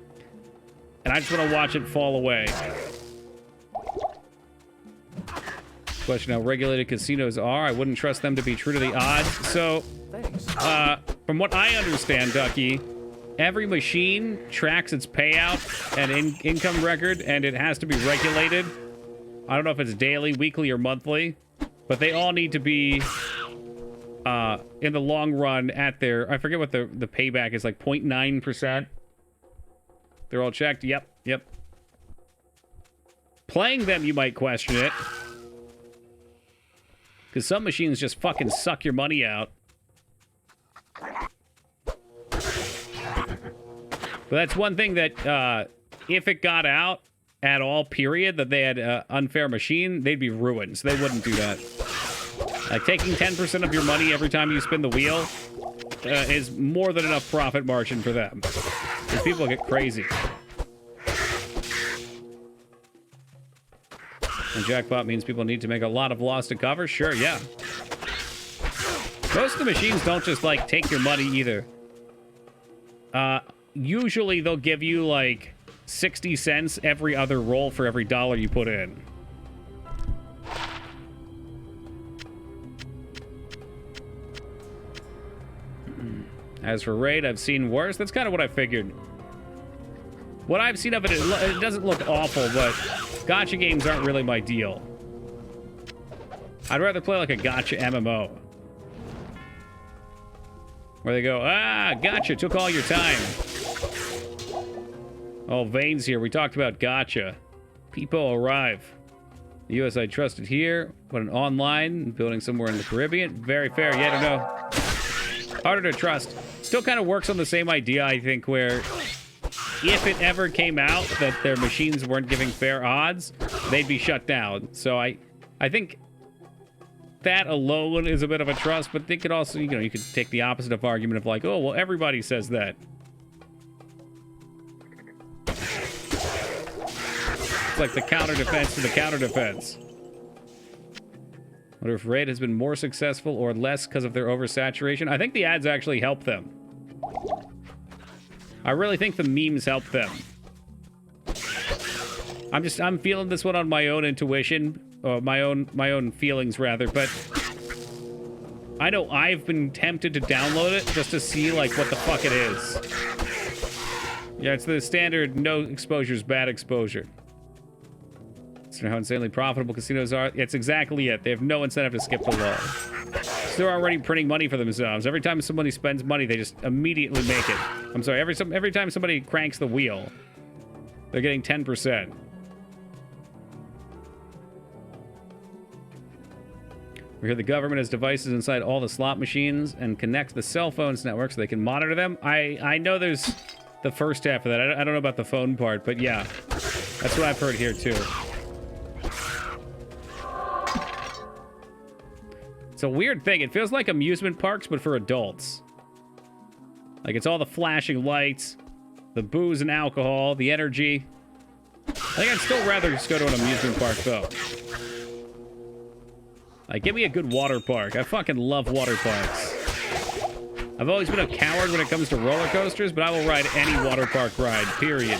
[SPEAKER 1] and I just want to watch it fall away. Question how regulated casinos are. I wouldn't trust them to be true to the odds. So, from what I understand, Ducky, every machine tracks its payout and income record, and it has to be regulated. I don't know if it's daily, weekly, or monthly, but they all need to be, in the long run, at their... I forget what the payback is, like 0.9%. They're all checked. Yep. Playing them, you might question it. Because some machines just fucking suck your money out. But that's one thing that, if it got out at all, period, that they had an unfair machine, they'd be ruined. So they wouldn't do that. Like, taking 10% of your money every time you spin the wheel is more than enough profit margin for them. Because people get crazy. And jackpot means people need to make a lot of loss to cover? Sure, yeah. Most of the machines don't just, like, take your money either. Usually they'll give you, like, 60 cents every other roll for every dollar you put in. As for Raid, I've seen worse. That's kind of what I figured. What I've seen of it, it doesn't look awful, but gacha games aren't really my deal. I'd rather play like a gacha MMO. Where they go, gotcha, took all your time. Oh, Vane's here. We talked about gacha. People arrive. The US I trusted here, but an online, building somewhere in the Caribbean. Very fair. Yeah, I don't know. Harder to trust. Still kind of works on the same idea, I think, where if it ever came out that their machines weren't giving fair odds, they'd be shut down. So I think that alone is a bit of a trust, but they could also, you could take the opposite of argument of like, oh, well, everybody says that. It's like the counter defense to the counter defense. Wonder if Raid has been more successful or less because of their oversaturation. I think the ads actually help them. I really think the memes help them. I'm feeling this one on my own intuition, or my own feelings rather, but I know I've been tempted to download it just to see like what the fuck it is. Yeah, it's the standard no exposure is bad exposure. So how insanely profitable casinos are. It's exactly it. They have no incentive to skip the law. So they're already printing money for themselves. Every time somebody spends money, they just immediately make it. I'm sorry, every time somebody cranks the wheel, they're getting 10%. We hear the government has devices inside all the slot machines and connects the cell phones network so they can monitor them. I know there's the first half of that. I don't know about the phone part, but yeah. That's what I've heard here, too. It's a weird thing. It feels like amusement parks, but for adults. Like, it's all the flashing lights, the booze and alcohol, the energy. I think I'd still rather just go to an amusement park, though. Like, give me a good water park. I fucking love water parks. I've always been a coward when it comes to roller coasters, but I will ride any water park ride, period.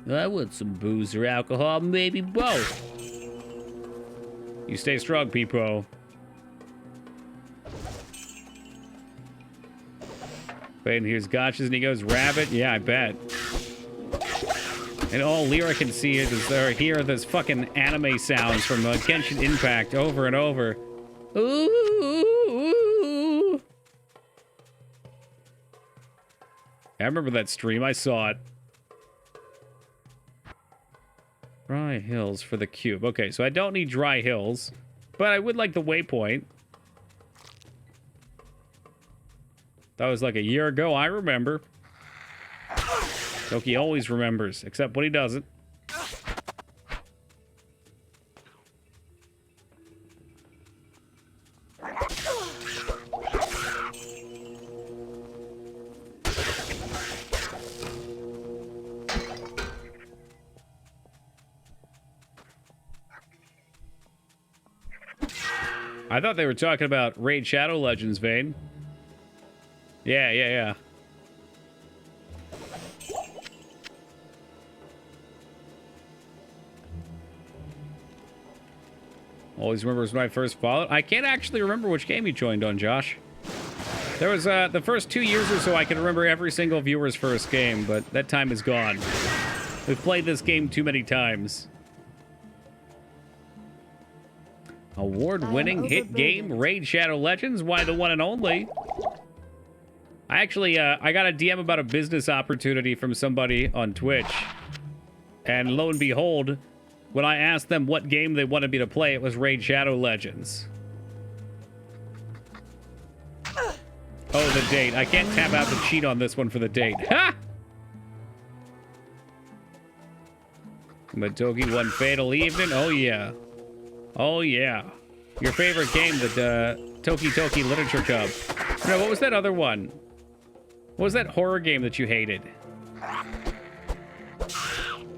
[SPEAKER 1] I want some booze or alcohol, maybe both. You stay strong, people. Wait, and here's Gotch's, and he goes, rabbit? Yeah, I bet. And all Lyra can see is hear those fucking anime sounds from Genshin Impact over and over. Ooh. I remember that stream. I saw it. Dry hills for the cube. Okay, so I don't need dry hills, but I would like the waypoint. That was like a year ago. I remember. Toki always remembers, except when he doesn't. I thought they were talking about Raid Shadow Legends, Vane. Yeah. Always remembers when I first followed. I can't actually remember which game you joined on, Josh. There was the first 2 years or so I can remember every single viewer's first game, but that time is gone. We've played this game too many times. Award-winning hit game, Raid Shadow Legends. Why, the one and only. I actually, I got a DM about a business opportunity from somebody on Twitch. And lo and behold, when I asked them what game they wanted me to play, it was Raid Shadow Legends. Oh, the date. I can't tap out the cheat on this one for the date. Ha! Matoki won Fatal Evening. Oh, yeah. Oh, yeah. Your favorite game, the Toki Literature Cup. No, what was that other one? What was that horror game that you hated?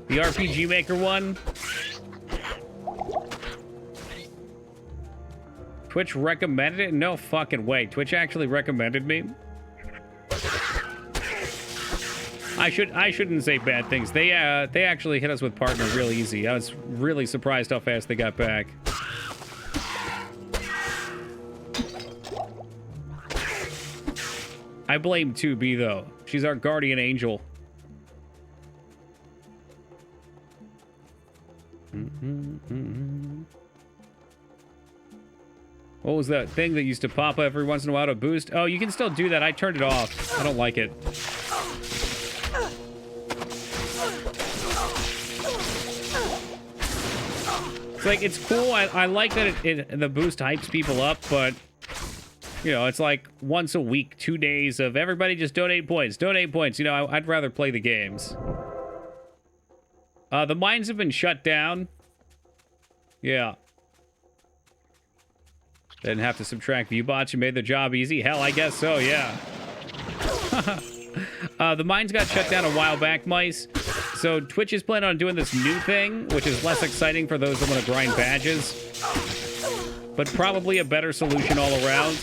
[SPEAKER 1] The RPG Maker one? Twitch recommended it? No fucking way. Twitch actually recommended me? I shouldn't say bad things. They actually hit us with partner real easy. I was really surprised how fast they got back. I blame 2B though. She's our guardian angel. What was that thing that used to pop up every once in a while to boost? Oh, you can still do that. I turned it off. I don't like it. It's like, it's cool. I like that the boost hypes people up, but you know, it's like once a week, 2 days of everybody just donate points. Donate points. You know, I'd rather play the games. The mines have been shut down. Yeah. Didn't have to subtract viewbots. You made the job easy. Hell, I guess so, yeah. The mines got shut down a while back, Mice. So Twitch is planning on doing this new thing, which is less exciting for those that want to grind badges. But probably a better solution all around.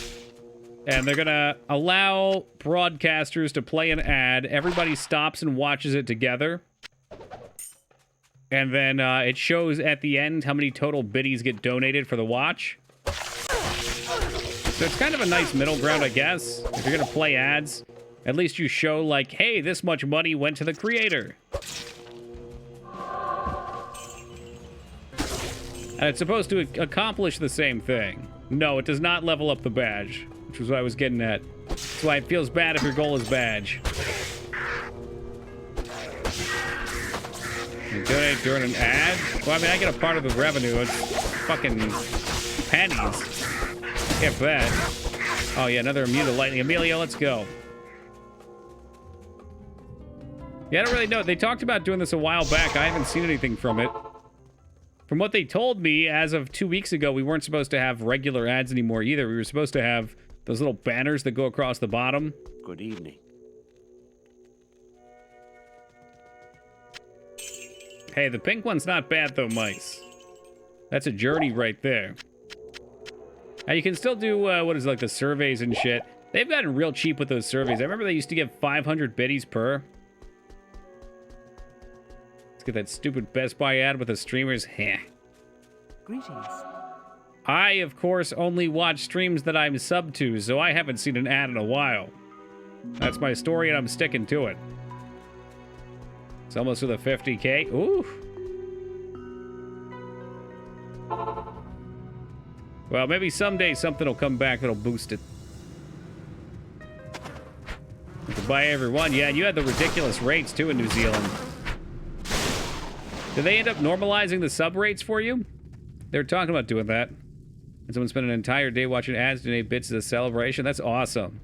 [SPEAKER 1] And they're going to allow broadcasters to play an ad. Everybody stops and watches it together. And then it shows at the end how many total biddies get donated for the watch. So it's kind of a nice middle ground, I guess. If you're going to play ads, at least you show, like, hey, this much money went to the creator. And it's supposed to accomplish the same thing. No, it does not level up the badge, which was what I was getting at. That's why it feels bad if your goal is badge. You donate during an ad? Well, I mean, I get a part of the revenue. It's fucking pennies. Get that. Oh, yeah, another immune to lightning. Amelia, let's go. Yeah, I don't really know. They talked about doing this a while back. I haven't seen anything from it. From what they told me, as of 2 weeks ago, we weren't supposed to have regular ads anymore either. We were supposed to have those little banners that go across the bottom.
[SPEAKER 4] Good evening.
[SPEAKER 1] Hey, the pink one's not bad though, Mice. That's a journey right there. Now you can still do, what is it, like the surveys and shit. They've gotten real cheap with those surveys. I remember they used to give 500 biddies per. Let's get that stupid Best Buy ad with the streamers. Heh.
[SPEAKER 3] Greetings.
[SPEAKER 1] I, of course, only watch streams that I'm sub to, so I haven't seen an ad in a while. That's my story, and I'm sticking to it. It's almost to the 50K. Ooh. Well, maybe someday something will come back that'll boost it. Goodbye, everyone. Yeah, and you had the ridiculous rates, too, in New Zealand. Did they end up normalizing the sub rates for you? They were talking about doing that. And someone spent an entire day watching ads donate bits as a celebration. That's awesome.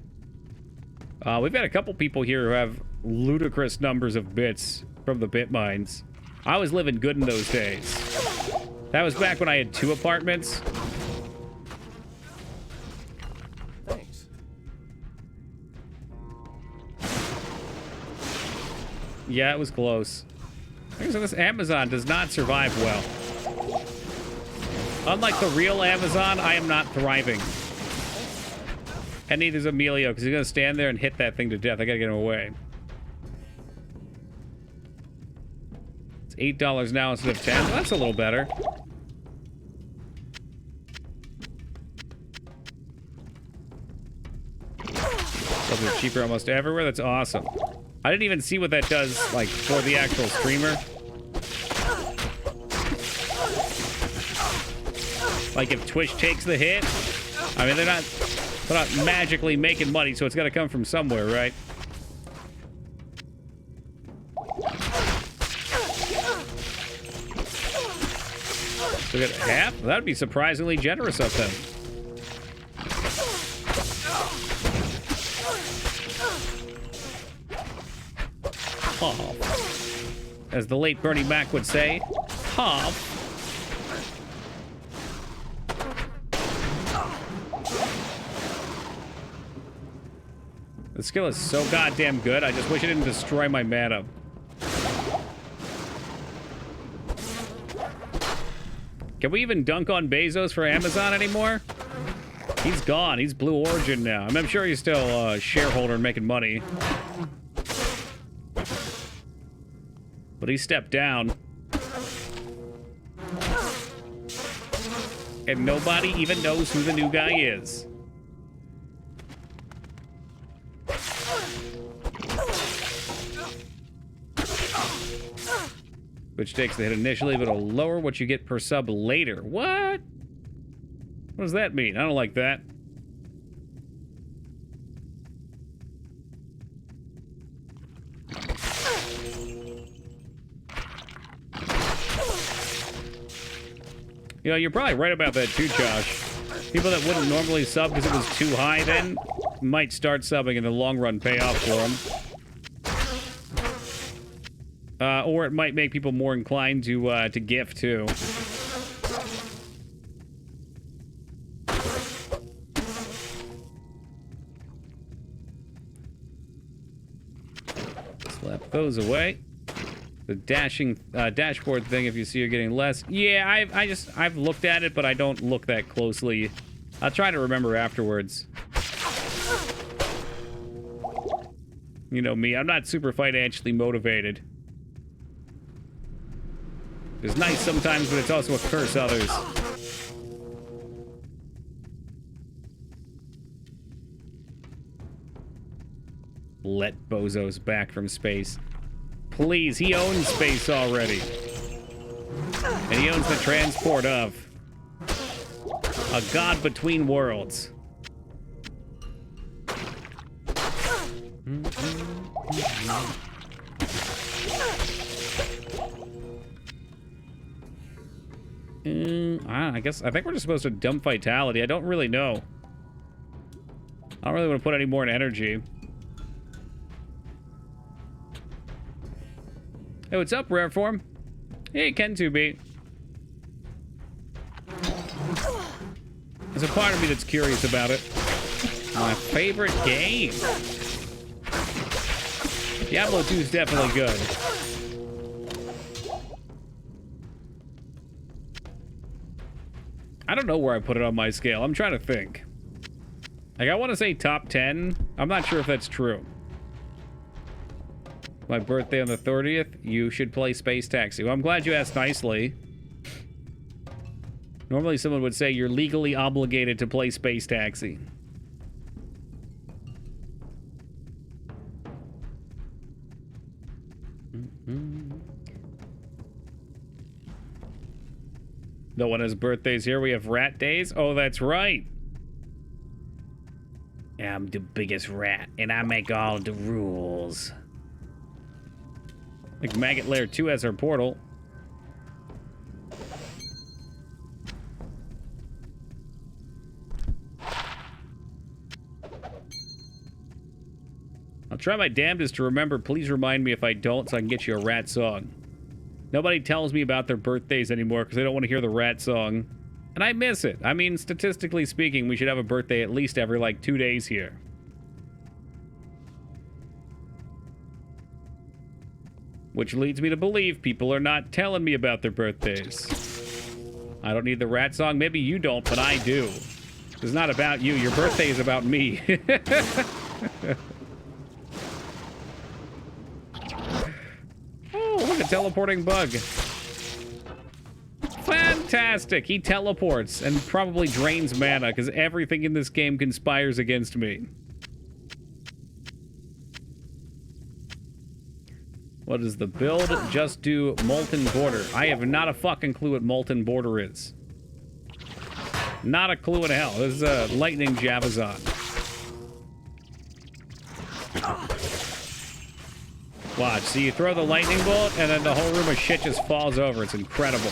[SPEAKER 1] We've got a couple people here who have ludicrous numbers of bits from the bit mines. I was living good in those days. That was back when I had 2 apartments.
[SPEAKER 4] Thanks.
[SPEAKER 1] Yeah, it was close. I guess this Amazon does not survive well. Unlike the real Amazon, I am not thriving. And neither is Emilio, because he's going to stand there and hit that thing to death. I got to get him away. It's $8 now instead of 10. Well, that's a little better. Those are cheaper almost everywhere. That's awesome. I didn't even see what that does, like, for the actual streamer. Like, if Twitch takes the hit, I mean, they're not magically making money, so it's got to come from somewhere, right? So we got half? That'd be surprisingly generous of them. Half. As the late Bernie Mac would say, half. The skill is so goddamn good, I just wish it didn't destroy my mana. Can we even dunk on Bezos for Amazon anymore? He's gone. He's Blue Origin now. I'm sure he's still a shareholder and making money. But he stepped down. And nobody even knows who the new guy is. Which takes the hit initially, but it'll lower what you get per sub later. What? What does that mean? I don't like that. You know, you're probably right about that too, Josh. People that wouldn't normally sub because it was too high then might start subbing in the long run pay off for them. Or it might make people more inclined to gift too. Slap those away. The dashboard thing, if you see you're getting less. Yeah, I've looked at it, but I don't look that closely. I'll try to remember afterwards. You know me, I'm not super financially motivated. It's nice sometimes, but it's also a curse others. Let Bozos back from space. Please, he owns space already. And he owns the transport of. A god between worlds. I think we're just supposed to dump vitality. I don't really know. I don't really want to put any more in energy. Hey, what's up, Rare Form? Hey, Ken2B. There's a part of me that's curious about it. My favorite game. Diablo 2 is definitely good. I don't know where I put it on my scale. I'm trying to think. Like, I want to say top 10. I'm not sure if that's true. My birthday on the 30th. You should play Space Taxi. Well, I'm glad you asked nicely. Normally someone would say you're legally obligated to play Space Taxi. No one has birthdays here. We have rat days. Oh, that's right. Yeah, I'm the biggest rat, and I make all the rules. Like Maggot Lair 2 has our portal. I'll try my damnedest to remember. Please remind me if I don't so I can get you a rat song. Nobody tells me about their birthdays anymore because they don't want to hear the rat song. And I miss it. I mean, statistically speaking, we should have a birthday at least every, like, 2 days here. Which leads me to believe people are not telling me about their birthdays. I don't need the rat song. Maybe you don't, but I do. It's not about you. Your birthday is about me. Oh, look, a teleporting bug. Fantastic. He teleports and probably drains mana because everything in this game conspires against me. What is the build? Just do Molten Border. I have not a fucking clue what Molten Border is. Not a clue in hell. This is Lightning Javazon. Watch. So you throw the lightning bolt, and then the whole room of shit just falls over. It's incredible.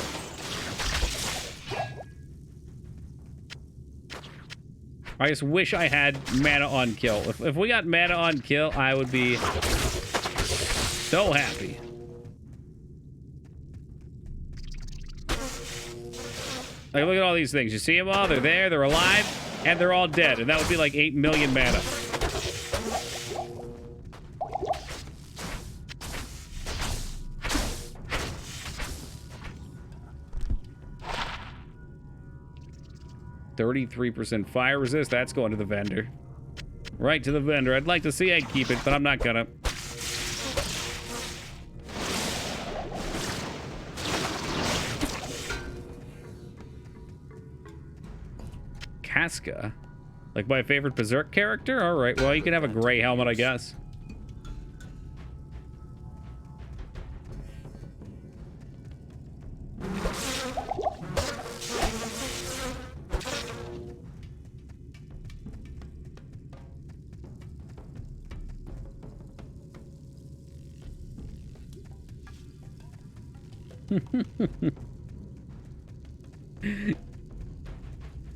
[SPEAKER 1] I just wish I had mana on kill. If we got mana on kill, I would be so happy. Like, look at all these things. You see them all? They're there, they're alive, and they're all dead. And that would be like 8 million mana. %33% fire resist. That's going to the vendor. Right to the vendor. I'd like to see I keep it, but I'm not gonna. Casca? Like my favorite Berserk character? Alright, well, you can have a gray helmet, I guess.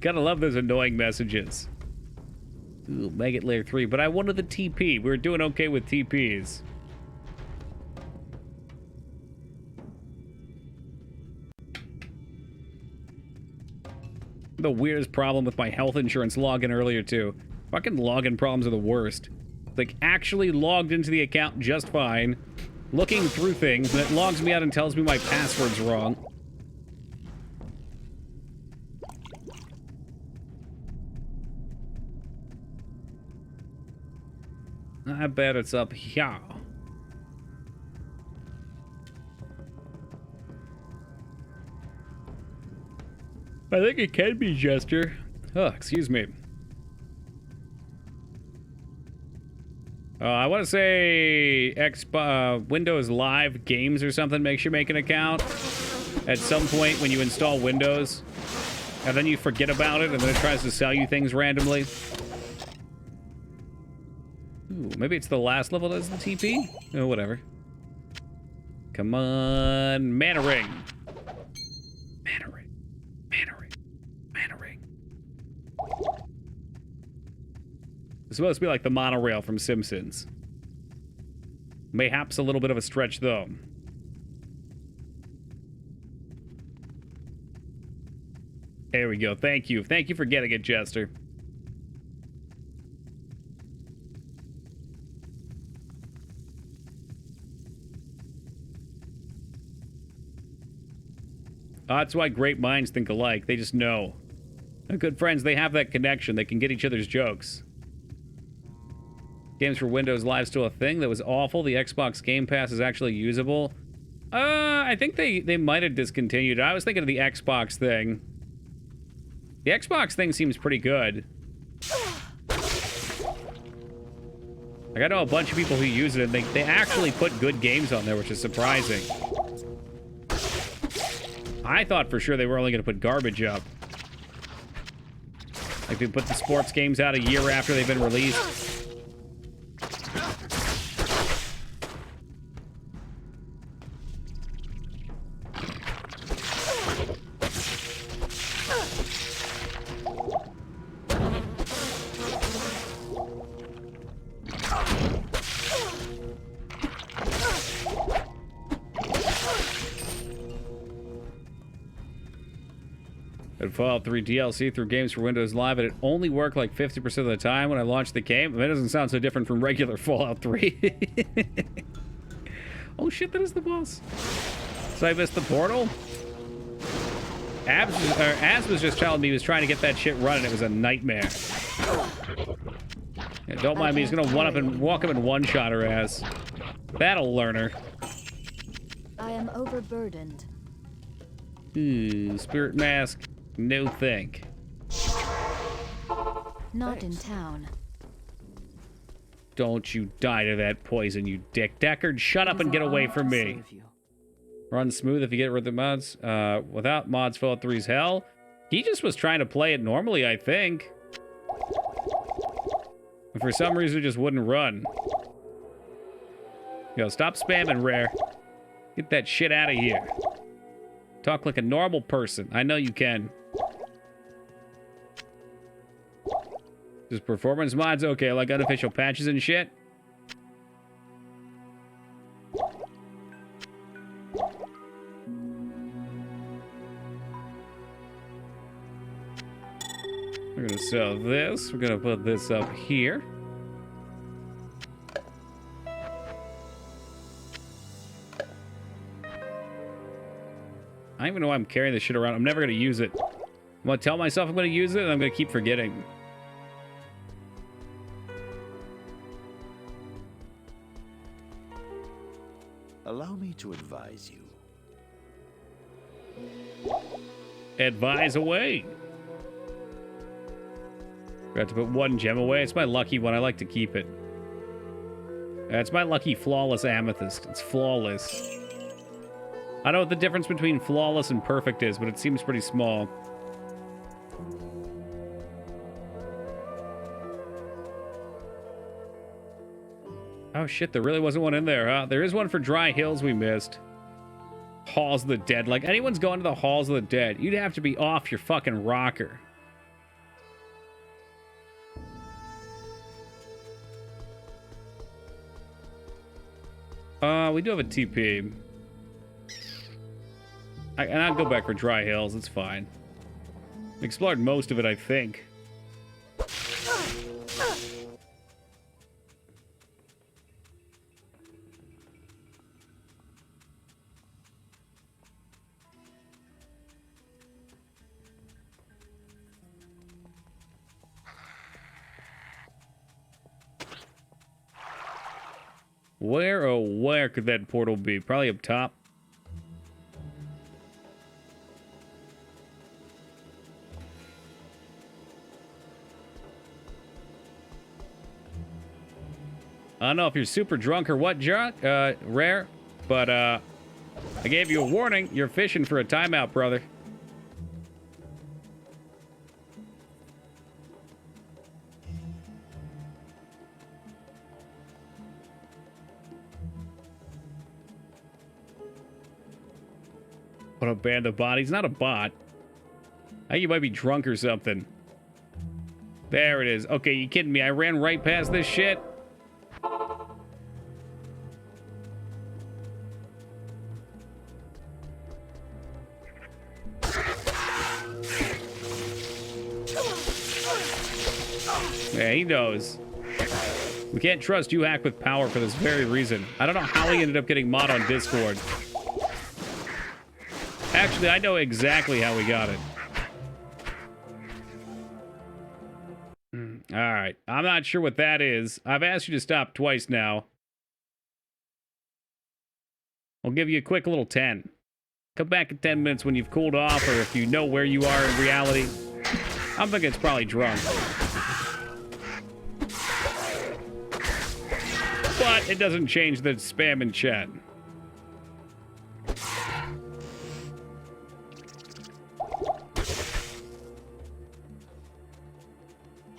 [SPEAKER 1] Gotta love those annoying messages. Ooh, Maggot Layer 3, but I wanted the TP. We were doing okay with TPs. The weirdest problem with my health insurance login earlier, too. Fucking login problems are the worst. Like, actually logged into the account just fine, looking through things, and it logs me out and tells me my password's wrong. I bet it's up here. I think it can be, Jester. Oh, excuse me. I want to say Windows Live Games or something makes you make an account at some point when you install Windows, and then you forget about it, and then it tries to sell you things randomly. Ooh, maybe it's the last level that's the TP? Oh, whatever. Come on, mana ring. Mana ring. Mana ring. Mana ring. It's supposed to be like the monorail from Simpsons. Mayhaps a little bit of a stretch, though. There we go. Thank you. Thank you for getting it, Jester. That's why great minds think alike. They just know. They're good friends. They have that connection. They can get each other's jokes. Games for Windows Live still a thing. That was awful. The Xbox Game Pass is actually usable. I think they might have discontinued it. I was thinking of the Xbox thing. The Xbox thing seems pretty good. Like, I know a bunch of people who use it, and they actually put good games on there, which is surprising. I thought for sure they were only going to put garbage up. Like, they put the sports games out a year after they've been released. Fallout 3 DLC through Games for Windows Live, and it only worked like 50% of the time when I launched the game. That doesn't sound so different from regular Fallout 3. Oh shit, that is the boss. So I missed the portal? Abs was just telling me he was trying to get that shit running. It was a nightmare. Yeah, don't mind me, he's gonna walk up and one-shot her ass. That'll learn her.
[SPEAKER 2] I am overburdened.
[SPEAKER 1] Spirit mask. No think.
[SPEAKER 2] Not in town.
[SPEAKER 1] Don't you die to that poison, you dick. Deckard, shut up and get away from me. Run smooth if you get rid of the mods. Without mods, Fallout 3's hell. He just was trying to play it normally, I think. And for some reason, it just wouldn't run. Yo, stop spamming, Rare. Get that shit out of here. Talk like a normal person. I know you can. Just performance mods? Okay, like unofficial patches and shit. We're gonna sell this. We're gonna put this up here. I don't even know why I'm carrying this shit around. I'm never gonna use it. I'm gonna tell myself I'm gonna use it, and I'm gonna keep forgetting.
[SPEAKER 6] Allow me to advise you.
[SPEAKER 1] Advise away. Got to put one gem away. It's my lucky one. I like to keep it. It's my lucky flawless amethyst. It's flawless. I don't know what the difference between flawless and perfect is, but it seems pretty small. Oh shit, there really wasn't one in there, huh? There is one for Dry Hills we missed. Halls of the Dead. Like, anyone's going to the Halls of the Dead, you'd have to be off your fucking rocker. We do have a TP. And I'll go back for Dry Hills, it's fine. Explored most of it, I think. Where, oh, where could that portal be? Probably up top. I don't know if you're super drunk or what, Rare, but I gave you a warning. You're fishing for a timeout, brother. What a band of bodies. Not a bot. I think you might be drunk or something. There it is. Okay, you kidding me? I ran right past this shit. Yeah, he knows. We can't trust you hack with power for this very reason. I don't know how he ended up getting mod on Discord. Actually, I know exactly how we got it. All right. I'm not sure what that is. I've asked you to stop twice now. I'll give you a quick little 10. Come back in 10 minutes when you've cooled off, or if you know where you are in reality. I'm thinking it's probably drunk. But it doesn't change the spam in chat.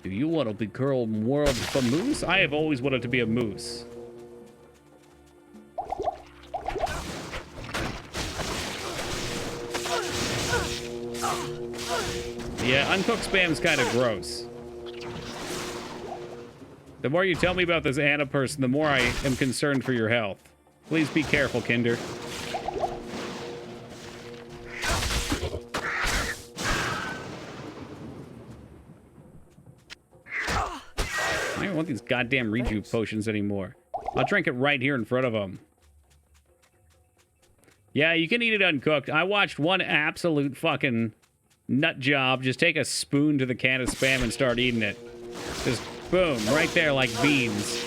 [SPEAKER 1] Do you want to be curled world of a moose? I have always wanted to be a moose. Yeah, uncooked spam is kind of gross. The more you tell me about this Anna person, the more I am concerned for your health. Please be careful, Kinder. I don't want these goddamn rejuve potions anymore. I'll drink it right here in front of them. Yeah, you can eat it uncooked. I watched one absolute fucking nut job just take a spoon to the can of spam and start eating it. Just boom, right there like beans.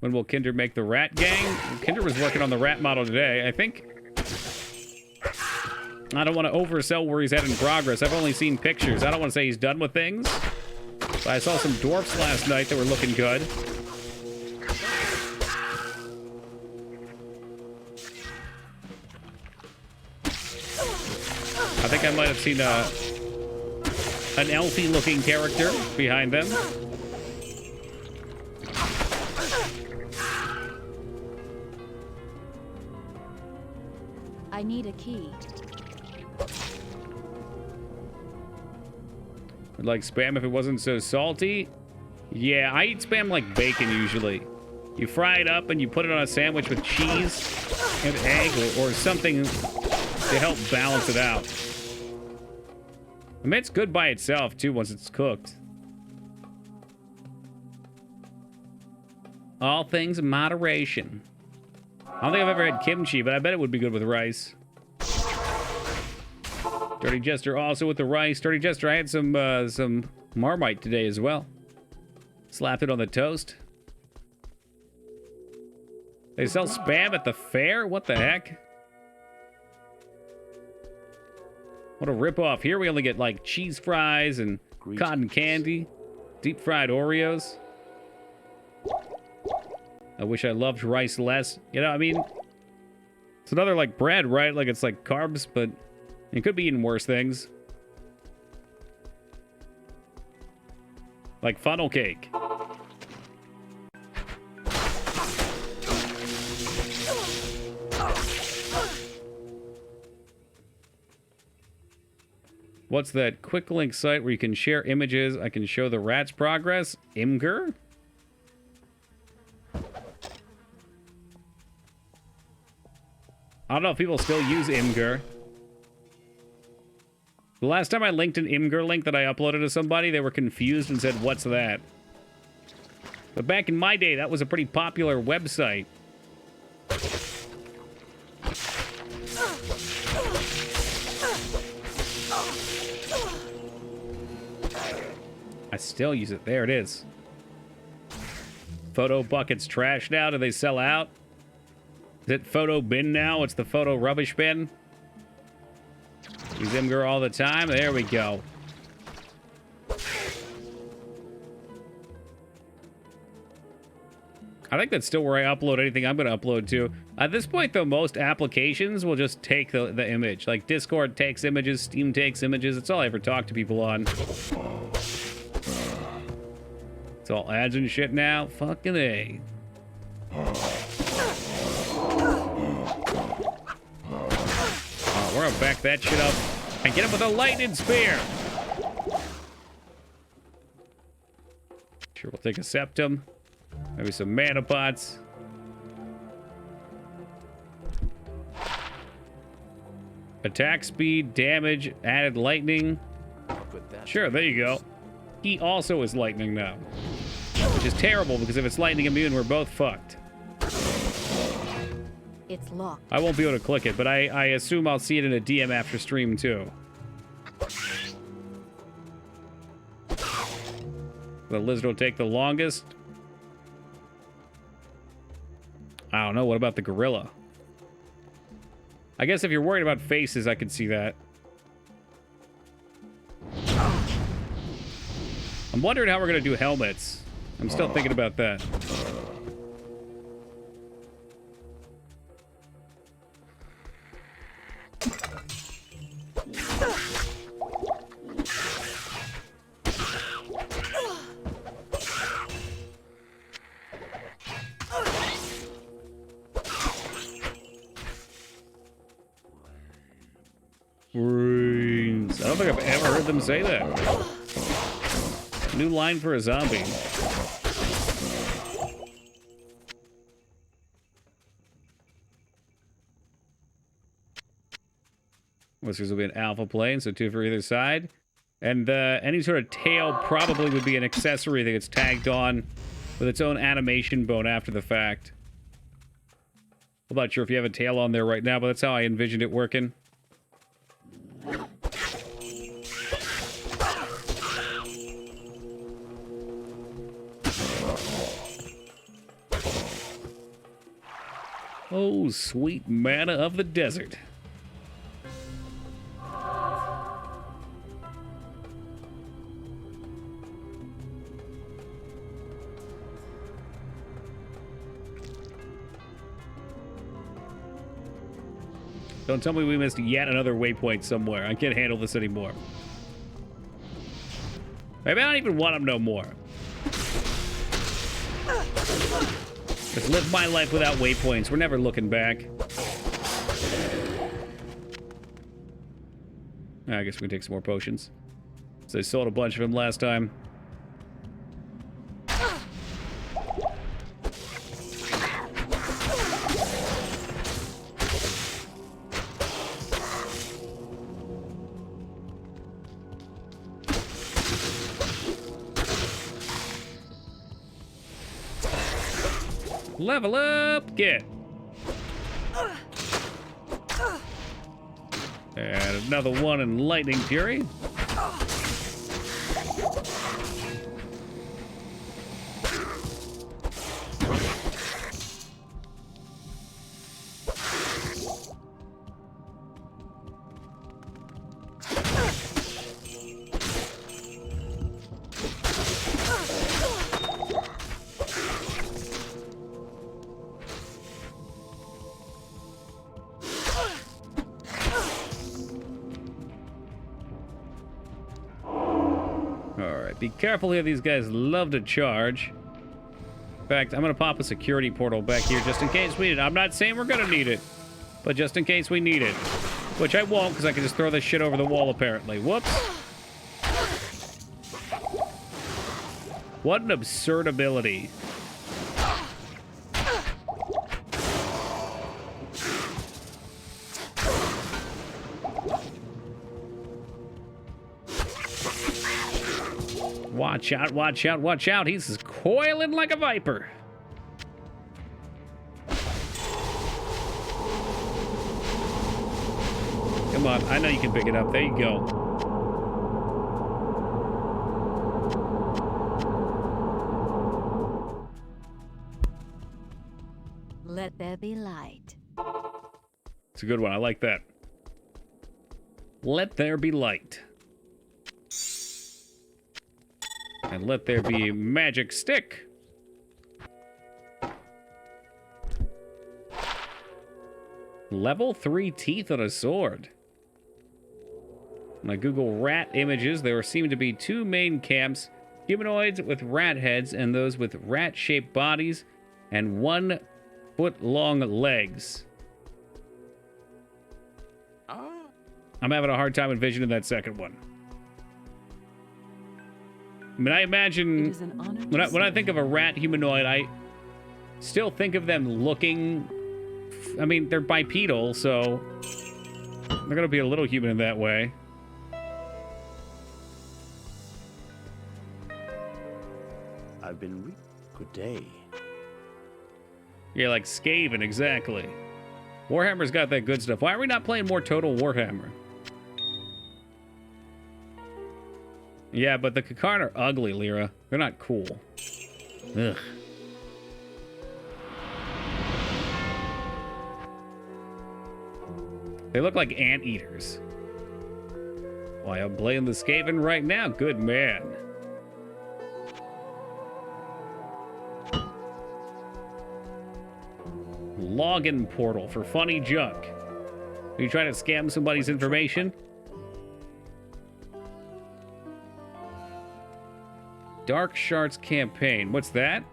[SPEAKER 1] When will Kinder make the rat gang? Kinder was working on the rat model today. I think... I don't want to oversell where he's at in progress. I've only seen pictures. I don't want to say he's done with things. But I saw some dwarfs last night that were looking good. I think I might have seen an elfy-looking character behind them.
[SPEAKER 2] I need a key.
[SPEAKER 1] I'd like spam if it wasn't so salty. Yeah, I eat spam like bacon usually. You fry it up and you put it on a sandwich with cheese and egg or something to help balance it out. I mean, it's good by itself too once it's cooked. All things in moderation. I don't think I've ever had kimchi, but I bet it would be good with rice. Dirty Jester also with the rice. Dirty Jester, I had some Marmite today as well. Slapped it on the toast. They sell spam at the fair? What the heck? What a ripoff. Here we only get like cheese fries and cotton candy. Deep fried Oreos. I wish I loved rice less. You know, I mean, it's another like bread, right? Like it's like carbs, but it could be eating worse things. Like funnel cake. What's that quick link site where you can share images? I can show the rat's progress. Imgur? I don't know if people still use Imgur. The last time I linked an Imgur link that I uploaded to somebody, they were confused and said, "What's that?" But back in my day, that was a pretty popular website. I still use it. There it is. Photo bucket's trash now. Do they sell out? Is it photo bin now? It's the photo rubbish bin. Use Imgur all the time. There we go. I think that's still where I upload anything I'm going to upload to. At this point, though, most applications will just take the image. Like Discord takes images, Steam takes images. It's all I ever talk to people on. It's all ads and shit now. Fucking A. We're gonna back that shit up and get him with a lightning spear. Sure, we'll take a septum. Maybe some mana pots. Attack speed, damage, added lightning. Sure, there you go. He also is lightning now. Which is terrible, because if it's lightning immune, we're both fucked.
[SPEAKER 2] It's locked.
[SPEAKER 1] I won't be able to click it, but I assume I'll see it in a DM after stream, too. The lizard will take the longest. I don't know. What about the gorilla? I guess if you're worried about faces, I could see that. I'm wondering how we're going to do helmets. I'm still thinking about that. Brains. I don't think I've ever heard them say that. New line for a zombie. This will be an alpha plane, so 2 for either side. And any sort of tail probably would be an accessory that gets tagged on with its own animation bone after the fact. I'm not sure if you have a tail on there right now, but that's how I envisioned it working. Oh, sweet manna of the desert. Don't tell me we missed yet another waypoint somewhere. I can't handle this anymore. Maybe I don't even want them no more. Just live my life without waypoints. We're never looking back. I guess we can take some more potions. So I sold a bunch of them last time. Level up, get. And another one in Lightning Fury. Be careful here, these guys love to charge. In fact, I'm gonna pop a security portal back here just in case we need it. I'm not saying we're gonna need it, but just in case we need it. Which I won't, because I can just throw this shit over the wall, apparently. Whoops. What an absurd ability. Watch out, watch out, watch out. He's coiling like a viper. Come on, I know you can pick it up. There you go.
[SPEAKER 2] Let there be light.
[SPEAKER 1] It's a good one. I like that. Let there be light. And let there be magic stick. Level 3 teeth on a sword. When I Google rat images, there seem to be 2 main camps. Humanoids with rat heads and those with rat-shaped bodies and 1-foot-long legs. I'm having a hard time envisioning that second one. I mean, I imagine when I think of a rat humanoid, I still think of them looking. I mean, they're bipedal, so they're gonna be a little human in that way.
[SPEAKER 6] I've been good day.
[SPEAKER 1] Yeah, like Skaven, exactly. Warhammer's got that good stuff. Why are we not playing more Total Warhammer? Yeah, but the Kakarn are ugly, Lyra. They're not cool. Ugh. They look like anteaters. Why, I'm playing the Skaven right now. Good man. Login portal for funny junk. Are you trying to scam somebody's information? Dark Shards campaign. What's that?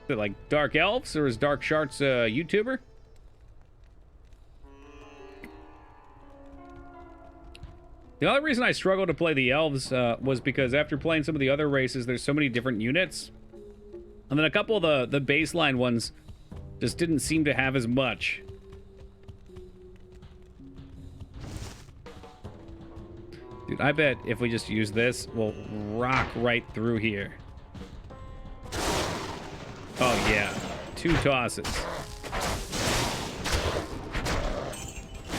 [SPEAKER 1] Is it like Dark Elves, or is Dark Shards a YouTuber? The only reason I struggled to play the Elves was because after playing some of the other races, there's so many different units. And then a couple of the baseline ones just didn't seem to have as much. Dude, I bet if we just use this, we'll rock right through here. Oh, yeah. 2 tosses.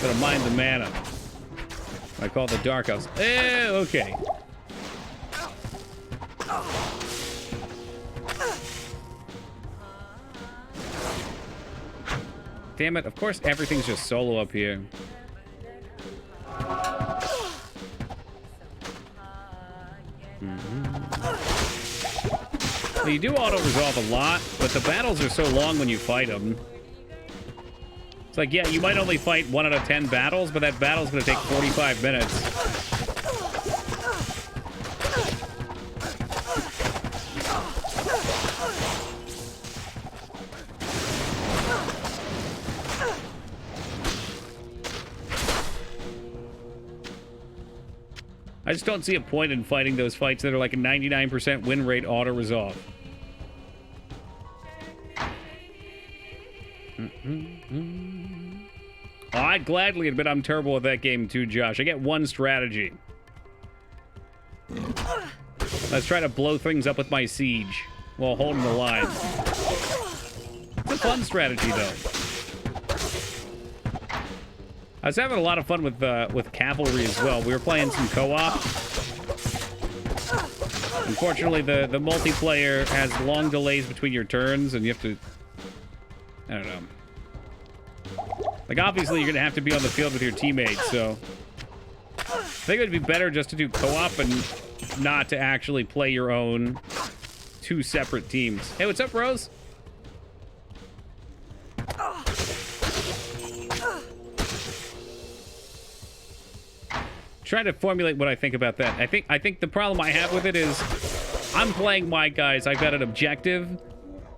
[SPEAKER 1] Gotta mind the mana. I call the Dark Elves. Eh, okay. Damn it, of course everything's just solo up here. Well, you do auto-resolve a lot, but the battles are so long when you fight them. It's like, yeah, you might only fight 1 out of 10 battles, but that battle's gonna take 45 minutes. I just don't see a point in fighting those fights that are like a 99% win rate auto-resolve. Oh, I'd gladly admit I'm terrible at that game too, Josh. I get one strategy. Let's try to blow things up with my siege while holding the line. It's a fun strategy, though. I was having a lot of fun with cavalry as well. We were playing some co-op. Unfortunately, the multiplayer has long delays between your turns, and you have to... I don't know. Like, obviously, you're going to have to be on the field with your teammates, so... I think it would be better just to do co-op and not to actually play your own 2 separate teams. Hey, what's up, Rose? Trying to formulate what I think about that. I think the problem I have with it is I'm playing my guys. I've got an objective,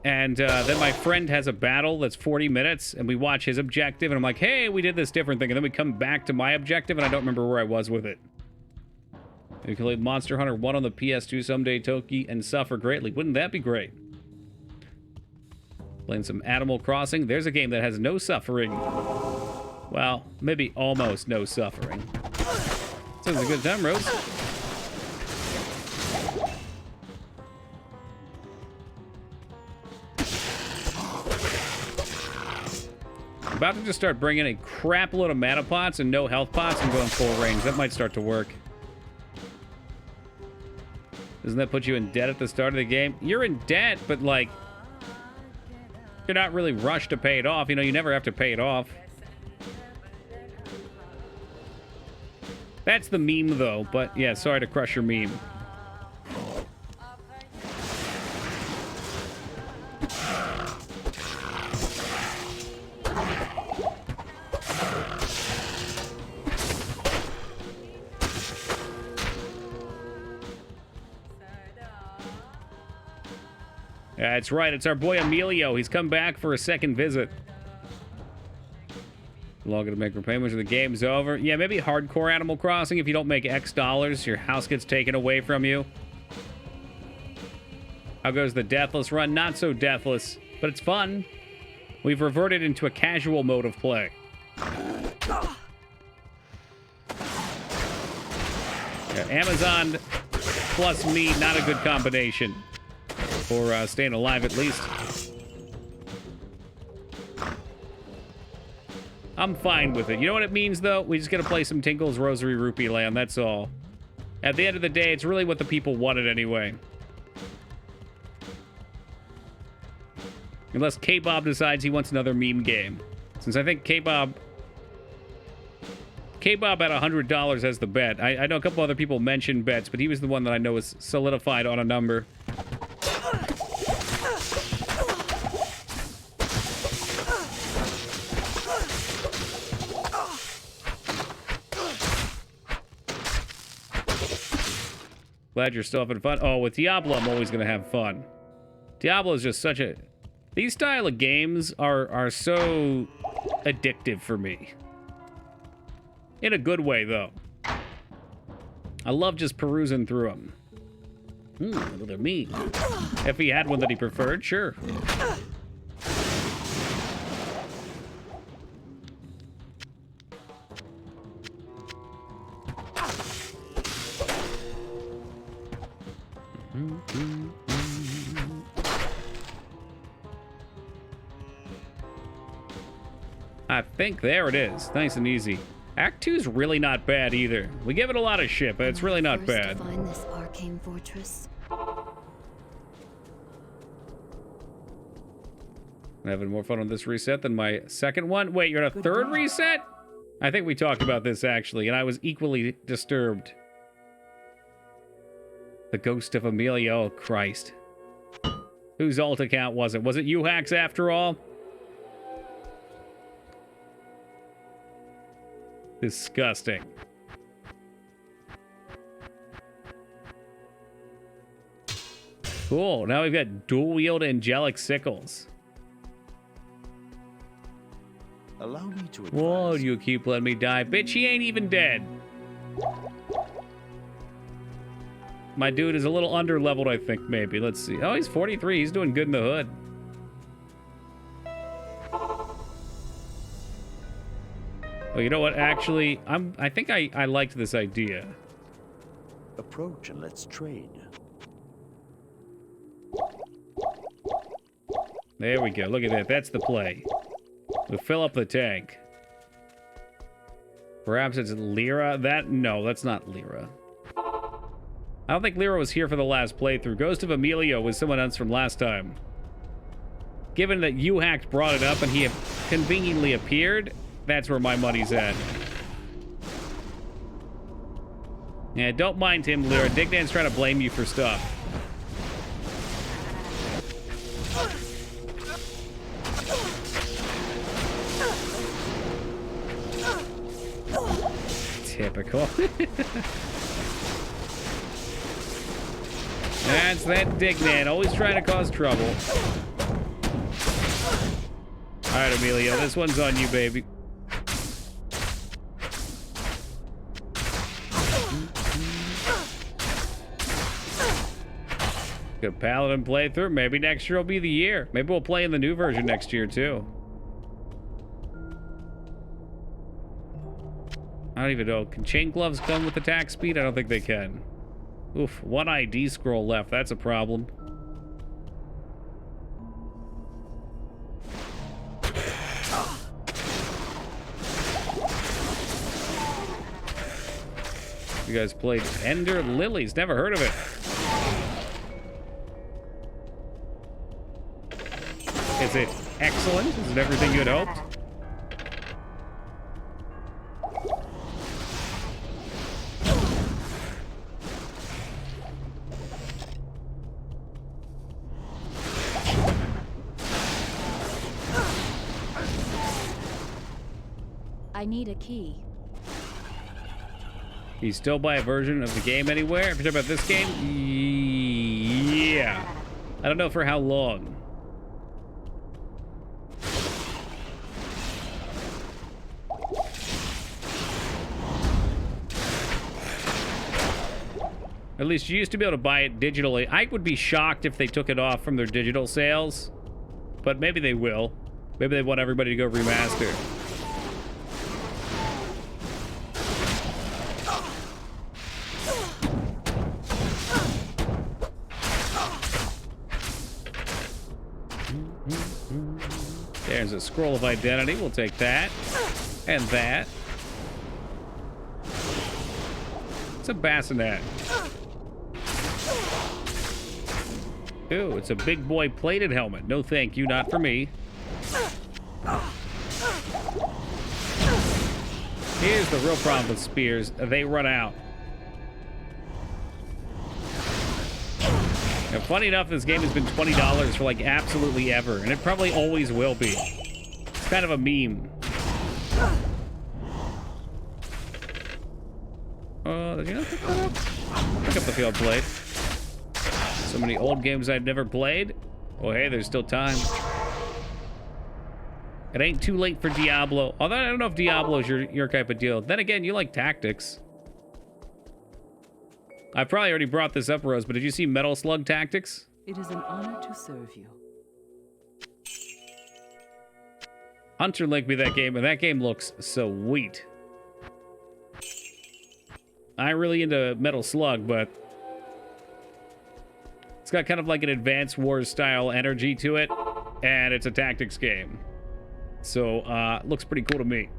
[SPEAKER 1] and then my friend has a battle that's 40 minutes, and we watch his objective, and I'm like, hey, we did this different thing, and then we come back to my objective, and I don't remember where I was with it. You can play Monster Hunter 1 on the PS2 someday, Toki, and suffer greatly. Wouldn't that be great? Playing some Animal Crossing. There's a game that has no suffering. Well, maybe almost no suffering. Sounds a good time, Rose. I'm about to just start bringing a crap load of mana pots and no health pots and going full range. That might start to work. Doesn't that put you in debt at the start of the game? You're in debt, but like, you're not really rushed to pay it off. You know, you never have to pay it off. That's the meme, though. But, yeah, sorry to crush your meme. Yeah, that's right. It's our boy Emilio. He's come back for a second visit. Logging to make repayments when the game's over. Yeah, maybe hardcore Animal Crossing. If you don't make X dollars, your house gets taken away from you. How goes the deathless run? Not so deathless, but it's fun. We've reverted into a casual mode of play. Yeah, Amazon plus me, not a good combination for staying alive at least. I'm fine with it. You know what it means, though? We just gotta play some Tinkle's Rosary Rupee Land, that's all. At the end of the day, it's really what the people wanted anyway. Unless K-Bob decides he wants another meme game. Since I think K-Bob at $100 as the bet. I know a couple other people mentioned bets, but he was the one that I know was solidified on a number. Glad you're still having fun. Oh, with Diablo, I'm always going to have fun. Diablo is just such a... These style of games are so addictive for me. In a good way, though. I love just perusing through them. Look at me. If he had one that he preferred, sure. I think there it is. Nice and easy. Act 2's really not bad either. We give it a lot of shit, but it's really not bad.
[SPEAKER 2] To find this arcane fortress.
[SPEAKER 1] I'm having more fun on this reset than my second one. Wait, you're at a third reset? I think we talked about this actually, and I was equally disturbed. The ghost of Amelia. Oh, Christ. Whose alt account was it? Was it UHax after all? Disgusting. Cool. Now we've got dual-wield angelic sickles.
[SPEAKER 6] Allow me to advise.
[SPEAKER 1] Whoa, you keep letting me die. Bitch, he ain't even dead. My dude is a little under-leveled, I think, maybe. Let's see. Oh, he's 43. He's doing good in the hood. Well, you know what? Actually, I think I liked this idea.
[SPEAKER 6] Approach and let's trade.
[SPEAKER 1] There we go. Look at that. That's the play. We fill up the tank. Perhaps it's Lyra. No, that's not Lyra. I don't think Lyra was here for the last playthrough. Ghost of Emilio was someone else from last time. Given that UHack brought it up and he conveniently appeared, that's where my money's at. Yeah, don't mind him, Lyra. Digdan's trying to blame you for stuff. Typical. That's that Digdan, always trying to cause trouble. Alright, Emilio, this one's on you, baby. Good Paladin playthrough. Maybe next year will be the year. Maybe we'll play in the new version next year, too. I don't even know. Can chain gloves come with attack speed? I don't think they can. Oof, one ID scroll left. That's a problem. You guys played Ender Lilies. Never heard of it. Is it excellent? Is it everything you had hoped?
[SPEAKER 2] I need a key.
[SPEAKER 1] You still buy a version of the game anywhere? If you're talking about this game? Yeah. I don't know for how long. At least you used to be able to buy it digitally. I would be shocked if they took it off from their digital sales. But maybe they will. Maybe they want everybody to go remaster. There's a scroll of identity. We'll take that. And that. It's a bassinet. Ooh, it's a big boy plated helmet. No thank you, not for me. Here's the real problem with spears. They run out. Now, funny enough, this game has been $20 for like absolutely ever, and it probably always will be. It's kind of a meme. Did you not pick that up? Pick up the field plate. So many old games I've never played. Oh, hey, there's still time. It ain't too late for Diablo. Although I don't know if Diablo is your type of deal. Then again, you like tactics. I probably already brought this up, Rose, but did you see Metal Slug Tactics?
[SPEAKER 3] It is an honor to serve you.
[SPEAKER 1] Hunter linked me that game, and that game looks sweet. I'm really into Metal Slug, but it's got kind of like an Advance Wars style energy to it, and it's a tactics game. So, looks pretty cool to me.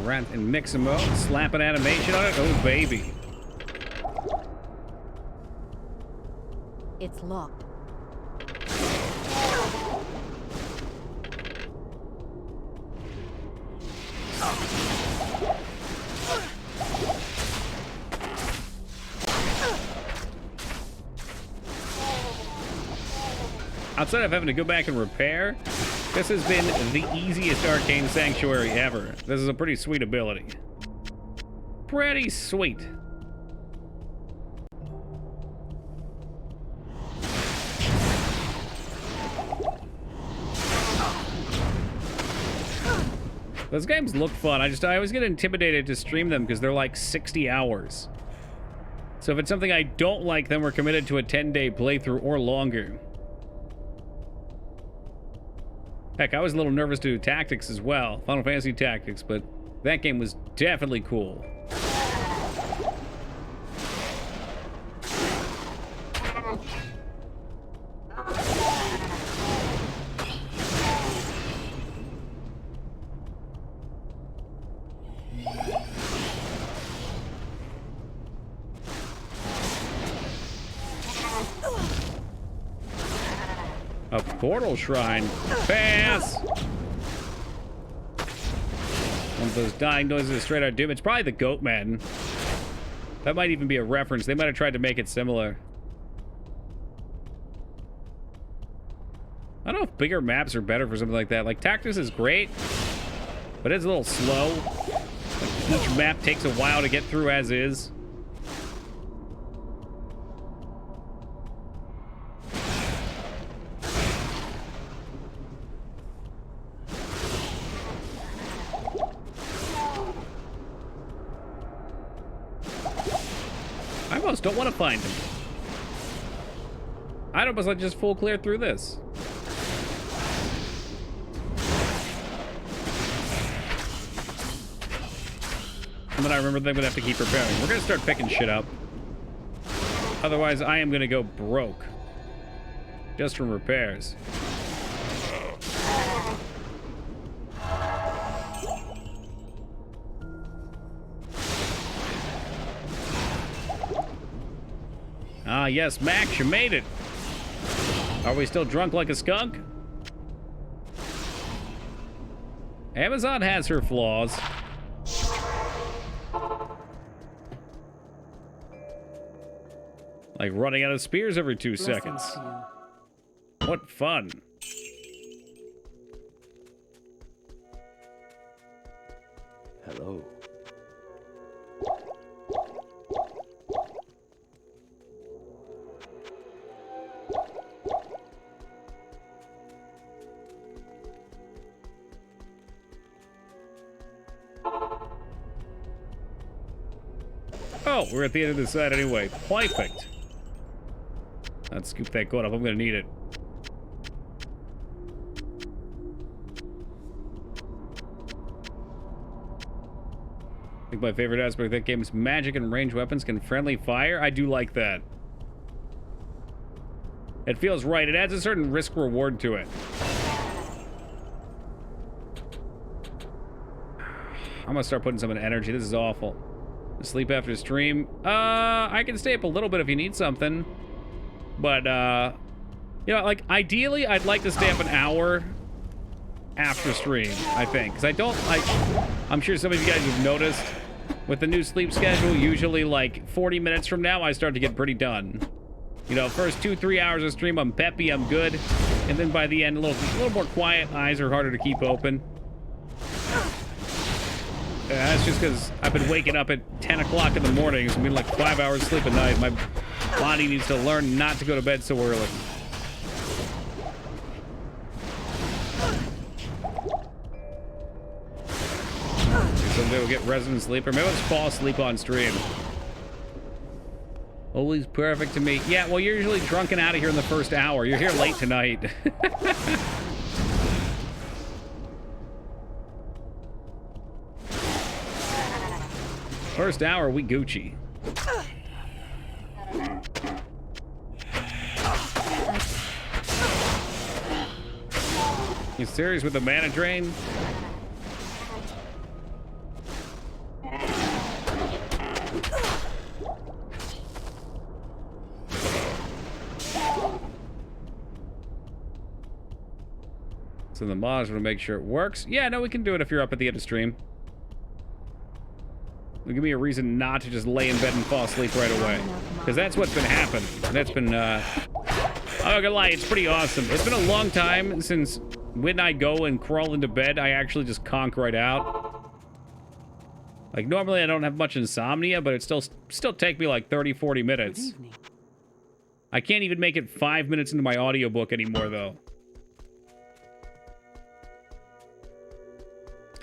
[SPEAKER 1] Rent and mix them up, slap an animation on it. Oh, baby.
[SPEAKER 2] It's locked.
[SPEAKER 1] Outside of having to go back and repair, this has been the easiest Arcane Sanctuary ever. This is a pretty sweet ability. Pretty sweet. Those games look fun. I always get intimidated to stream them because they're like 60 hours. So if it's something I don't like, then we're committed to a 10-day playthrough or longer. Heck, I was a little nervous to do Tactics as well. Final Fantasy Tactics, but that game was definitely cool. A portal shrine. Pass! One of those dying noises straight out of Doom. It's probably the Goat Man. That might even be a reference. They might have tried to make it similar. I don't know if bigger maps are better for something like that. Like, Tactics is great, but it's a little slow. Like, each map takes a while to get through as is. I almost don't want to find him. I'd almost like just full clear through this. And then I remember that I'm gonna have to keep repairing. We're gonna start picking shit up. Otherwise, I am gonna go broke. Just from repairs. Ah, yes, Max, you made it. Are we still drunk like a skunk? Amazon has her flaws. Like running out of spears every 2 seconds.
[SPEAKER 3] Blessings to you.
[SPEAKER 1] What fun.
[SPEAKER 6] Hello.
[SPEAKER 1] Oh, we're at the end of the side anyway. Perfect. Let's scoop that gold up. I'm gonna need it. think my favorite aspect of that game is magic and ranged weapons can friendly fire. I do like that. It feels right. It adds a certain risk-reward to it. I'm gonna start putting some in energy. This is awful. Sleep after stream. I can stay up a little bit if you need something. But, you know, like, ideally, I'd like to stay up an hour after stream, I think. Because I don't, like, I'm sure some of you guys have noticed, with the new sleep schedule, usually, like, 40 minutes from now, I start to get pretty done. You know, first 2-3 hours of stream, I'm peppy, I'm good. And then by the end, a little more quiet. Eyes are harder to keep open. That's just because I've been waking up at 10 o'clock in the morning. So I'm getting like 5 hours sleep a night. My body needs to learn not to go to bed so early. Someday we'll get resident sleeper. Maybe let's fall asleep on stream. Always perfect to me. Yeah, well, you're usually drunk and out of here in the first hour. You're here late tonight. First hour, we Gucci. You serious with the mana drain? So the mods will make sure it works. Yeah, no, we can do it if you're up at the end of stream. It'll give me a reason not to just lay in bed and fall asleep right away. Because that's what's been happening. That's been, I'm not gonna lie, it's pretty awesome. It's been a long time since when I go and crawl into bed, I actually just conk right out. Like, normally I don't have much insomnia, but it still take me like 30-40 minutes. I can't even make it 5 minutes into my audiobook anymore, though.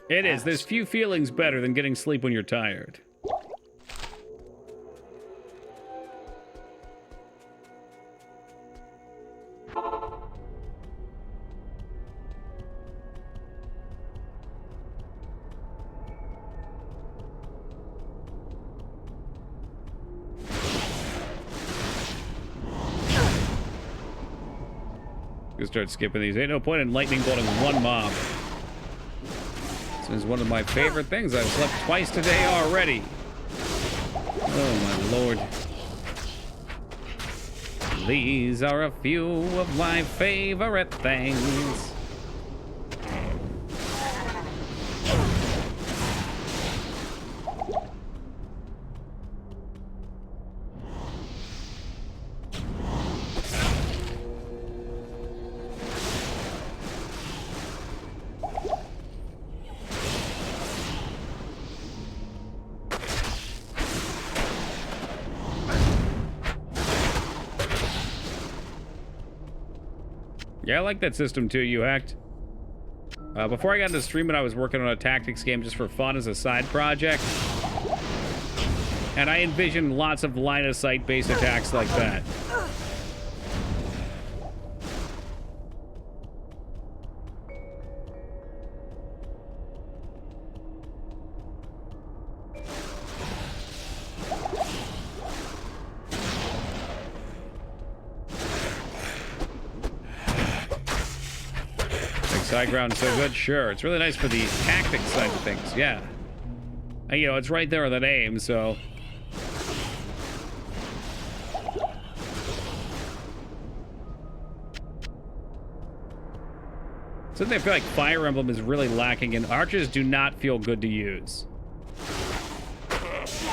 [SPEAKER 1] It is. There's few feelings better than getting sleep when you're tired. Gonna start skipping these. Ain't no point in lightning bolting one mob. This is one of my favorite things. I've slept twice today already. Oh my lord. These are a few of my favorite things. Yeah, I like that system too, you hacked. Before I got into streaming, I was working on a tactics game just for fun as a side project. And I envisioned lots of line-of-sight based attacks like that. High ground is so good, sure. It's really nice for the tactics side of things, yeah. And, you know, it's right there on the name, so. Something I feel like Fire Emblem is really lacking in. Archers do not feel good to use. It's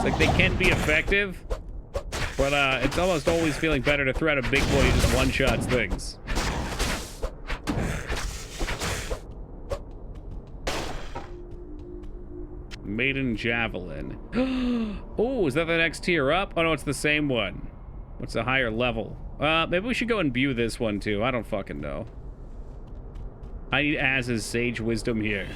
[SPEAKER 1] like they can be effective, but it's almost always feeling better to throw out a big boy who just one-shots things. Maiden Javelin. Oh, is that the next tier up? Oh, no, it's the same one. What's the higher level? Maybe we should go and view this one, too. I don't fucking know. I need Az's Sage Wisdom here.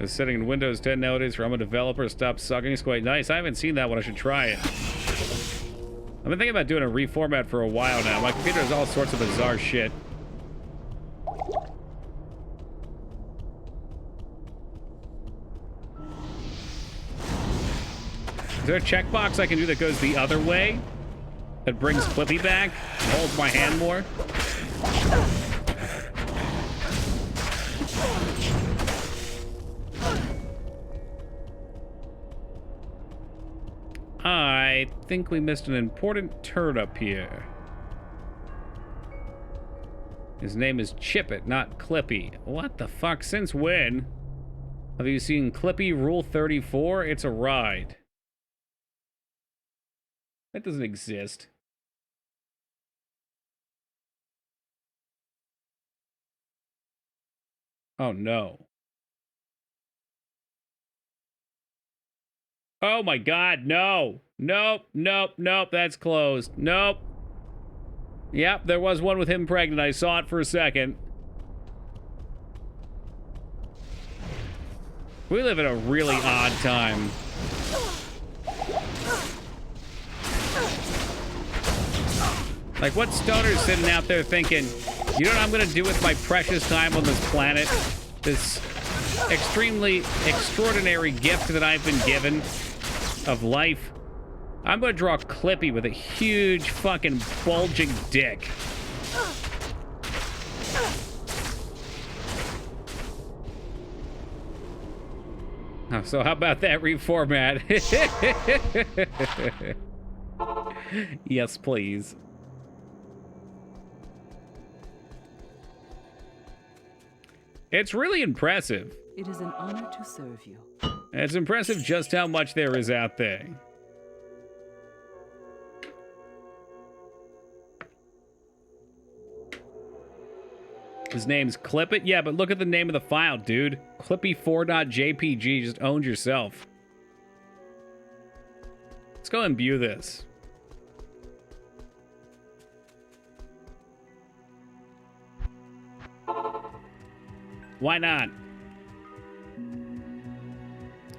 [SPEAKER 1] It's sitting in Windows 10 nowadays from a developer. Stop sucking. It's quite nice. I haven't seen that one. I should try it. I've been thinking about doing a reformat for a while now. My computer has all sorts of bizarre shit. Is there a checkbox I can do that goes the other way? That brings Clippy back? Holds my hand more? I think we missed an important turd up here. His name is Chippet, not Clippy. What the fuck? Since when? Have you seen Clippy Rule 34? It's a ride. That doesn't exist. Oh no. Oh my god, no. Nope, nope, nope, that's closed. Nope. Yep, there was one with him pregnant. I saw it for a second. We live in a really odd time. Like, what stoner's sitting out there thinking, you know what I'm gonna do with my precious time on this planet? This extremely extraordinary gift that I've been given of life. I'm gonna draw Clippy with a huge fucking bulging dick. Oh, so how about that reformat? Yes, please. It's really impressive.
[SPEAKER 3] It is an honor to serve you.
[SPEAKER 1] It's impressive just how much there is out there. His name's Clippit? Yeah, but look at the name of the file, dude. Clippy4.jpg. Just owned yourself. Let's go imbue this. Why not?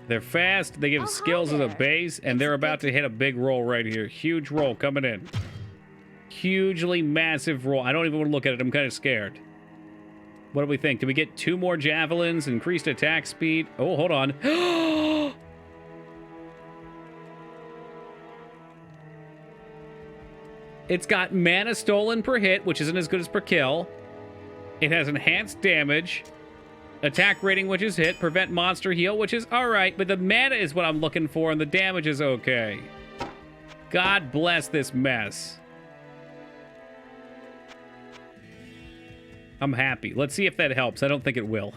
[SPEAKER 1] They're fast, they give skills as a base, and they're about to hit a big roll right here. Huge roll coming in. Hugely massive roll. I don't even want to look at it. I'm kind of scared. What do we think? Did we get 2 more javelins, increased attack speed? Oh, hold on. It's got mana stolen per hit, which isn't as good as per kill. It has enhanced damage. Attack rating, which is hit. Prevent monster heal, which is alright. But the mana is what I'm looking for, and the damage is okay. God bless this mess. I'm happy. Let's see if that helps. I don't think it will.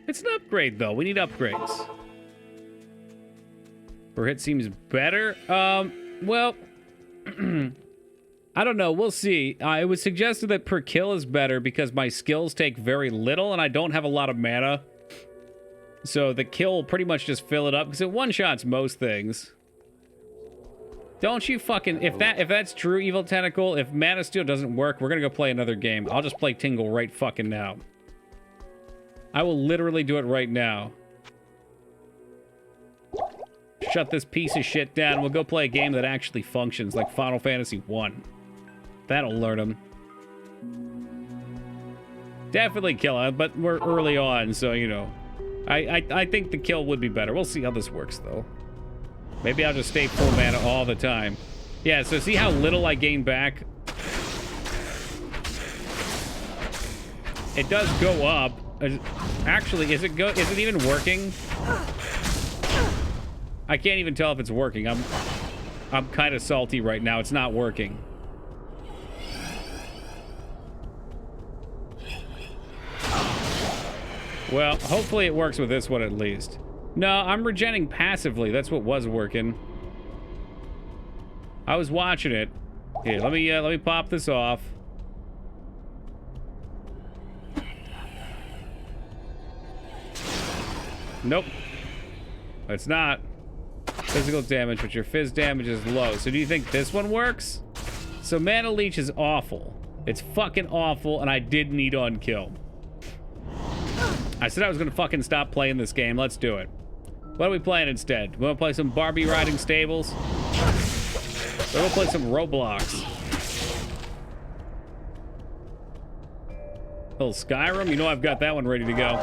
[SPEAKER 1] It's an upgrade, though. We need upgrades. Per hit seems better. Well... I don't know. We'll see. It was suggested that per kill is better because my skills take very little and I don't have a lot of mana. So the kill will pretty much just fill it up because it one-shots most things. Don't you fucking... If that's true, Evil Tentacle, if Mana Steel doesn't work, we're gonna go play another game. I'll just play Tingle right fucking now. I will literally do it right now. Shut this piece of shit down. We'll go play a game that actually functions, like Final Fantasy 1. That'll alert him. Definitely kill him, but we're early on, so, you know. I think the kill would be better. We'll see how this works, though. Maybe I'll just stay full mana all the time. Yeah, so see how little I gain back? It does go up. Actually, is it even working? I can't even tell if it's working. I'm kind of salty right now. It's not working. Well, hopefully it works with this one at least. No, I'm regenning passively. That's what was working. I was watching it. Here, let me pop this off. Nope. It's not. Physical damage, but your phys damage is low. So do you think this one works? So Mana Leech is awful. It's fucking awful, and I did need on kill. I said I was gonna fucking stop playing this game. Let's do it. What are we playing instead? We wanna play some Barbie riding stables? Or we'll play some Roblox. Little Skyrim? You know I've got that one ready to go.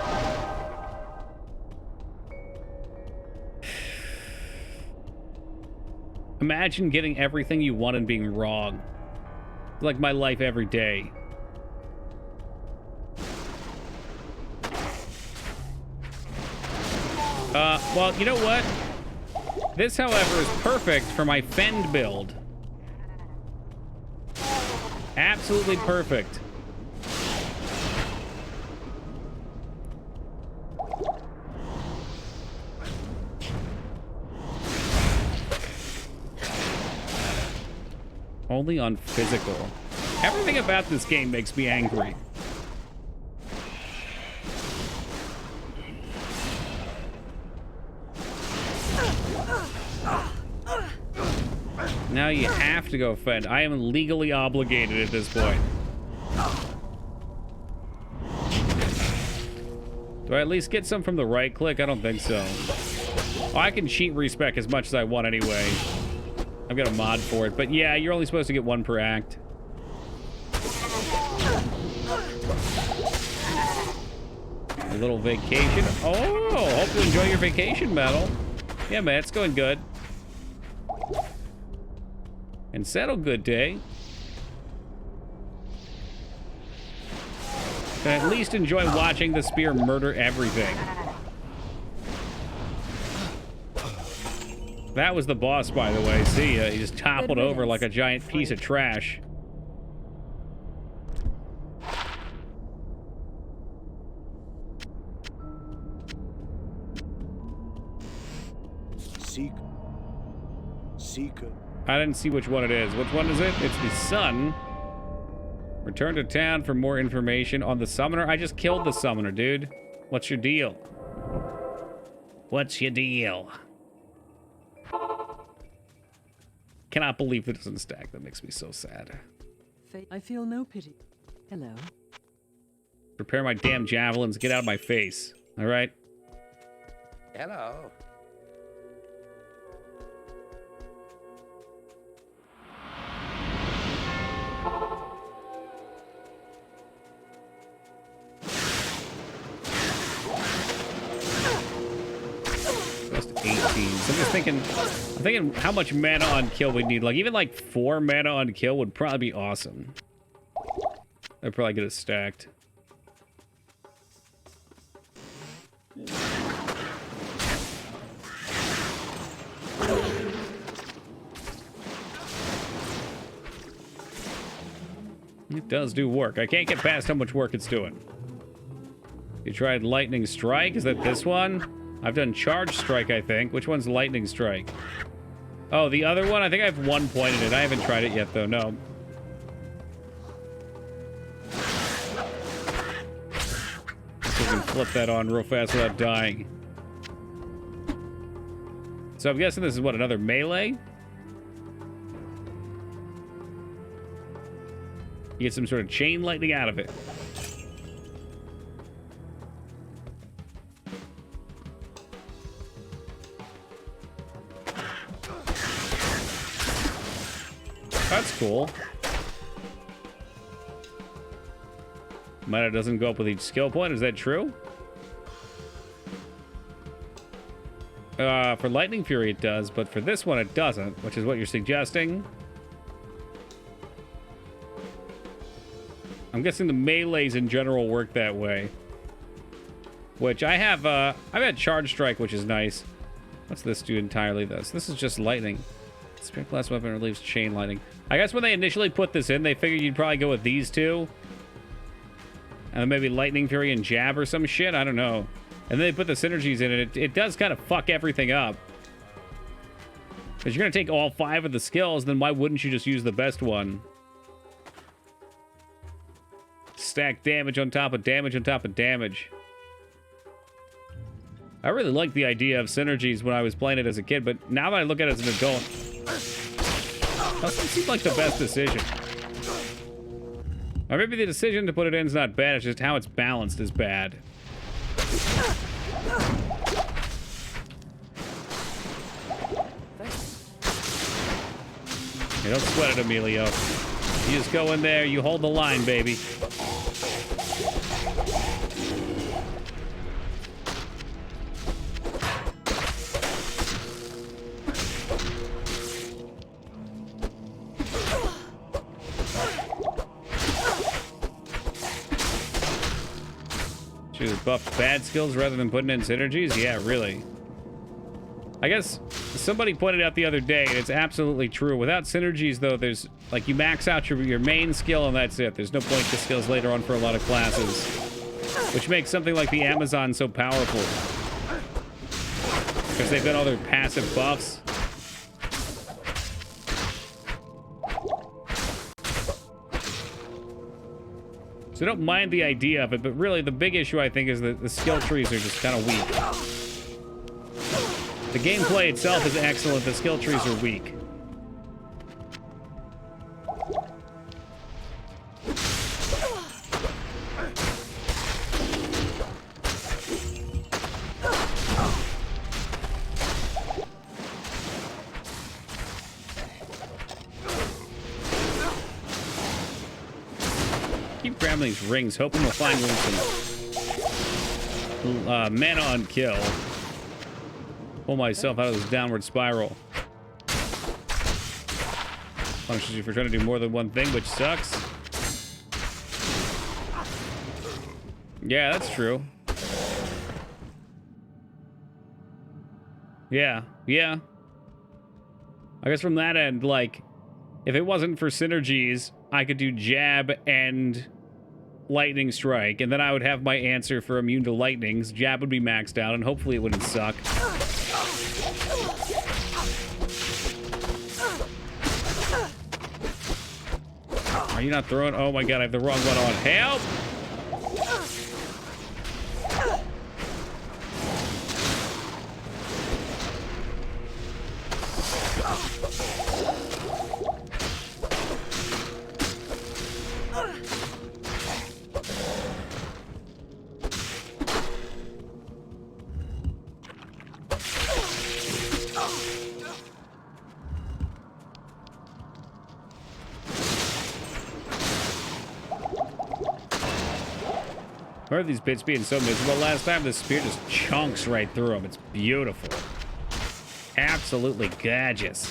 [SPEAKER 1] Imagine getting everything you want and being wrong. It's like my life every day. Well, you know what? This, however, is perfect for my Fend build. Absolutely perfect. Only on physical. Everything about this game makes me angry. Now you have to go Fend. I am legally obligated at this point. Do I at least get some from the right click? I don't think so. Oh, I can cheat respec as much as I want anyway. I've got a mod for it. But yeah, you're only supposed to get one per act. A little vacation. Oh, hope you enjoy your vacation, Metal. Yeah, man, it's going good. And settle, good day. Can at least enjoy watching the spear murder everything. That was the boss, by the way. See, he just toppled over like a giant piece of trash.
[SPEAKER 6] Seeker.
[SPEAKER 1] I didn't see which one it is. Which one is it? It's the sun. Return to town for more information on the summoner. I just killed the summoner, dude. What's your deal? What's your deal? Cannot believe it doesn't stack. That makes me so sad.
[SPEAKER 3] I feel no pity. Hello.
[SPEAKER 1] Prepare my damn javelins. Get out of my face. All right?
[SPEAKER 5] Hello.
[SPEAKER 1] Just 18. So I'm just thinking, how much mana on kill we need. Like, even like 4 mana on kill would probably be awesome. I'd probably get it stacked. It does do work. I can't get past how much work it's doing. You tried Lightning Strike? Is that this one? I've done Charge Strike, I think. Which one's Lightning Strike? Oh, the other one? I think I have 1 point in it. I haven't tried it yet, though. No. So we can flip that on real fast without dying. So I'm guessing this is what, another melee? You get some sort of chain lightning out of it. That's cool. Mana doesn't go up with each skill point. Is that true? For Lightning Fury it does, but for this one it doesn't, which is what you're suggesting. I'm guessing the melees in general work that way. Which I have, I've had Charge Strike, which is nice. What's this do entirely, this? This is just lightning. Spirit Blast weapon relieves chain lightning. I guess when they initially put this in, they figured you'd probably go with these two. And then maybe Lightning Fury and Jab or some shit, I don't know. And then they put the synergies in it. It does kind of fuck everything up. Because you're going to take all 5 of the skills, then why wouldn't you just use the best one? Stack damage on top of damage on top of damage. I really liked the idea of synergies when I was playing it as a kid, but now that I look at it as an adult, doesn't seem like the best decision. Or maybe the decision to put it in is not bad, it's just how it's balanced is bad. Hey, don't sweat it, Emilio. You just go in there, you hold the line, baby. Choose buff bad skills rather than putting in synergies? Yeah, really. I guess somebody pointed out the other day, and it's absolutely true. Without synergies, though, there's like you max out your main skill, and that's it. There's no point to skills later on for a lot of classes, which makes something like the Amazon so powerful because they've got all their passive buffs. So I don't mind the idea of it, but really the big issue, I think, is that the skill trees are just kind of weak. The gameplay itself is excellent, the skill trees are weak. Keep grabbing these rings, hoping we'll find some mana on kill. Pull myself out of this downward spiral. Punishes you for trying to do more than one thing, which sucks. Yeah, that's true. Yeah. I guess from that end, like, if it wasn't for synergies, I could do jab and lightning strike, and then I would have my answer for immune to lightnings. Jab would be maxed out, and hopefully it wouldn't suck. Are you not throwing? Oh my god, I have the wrong one on. Help! I heard these bits being so miserable last time. The spear just chunks right through them. It's beautiful. Absolutely gorgeous.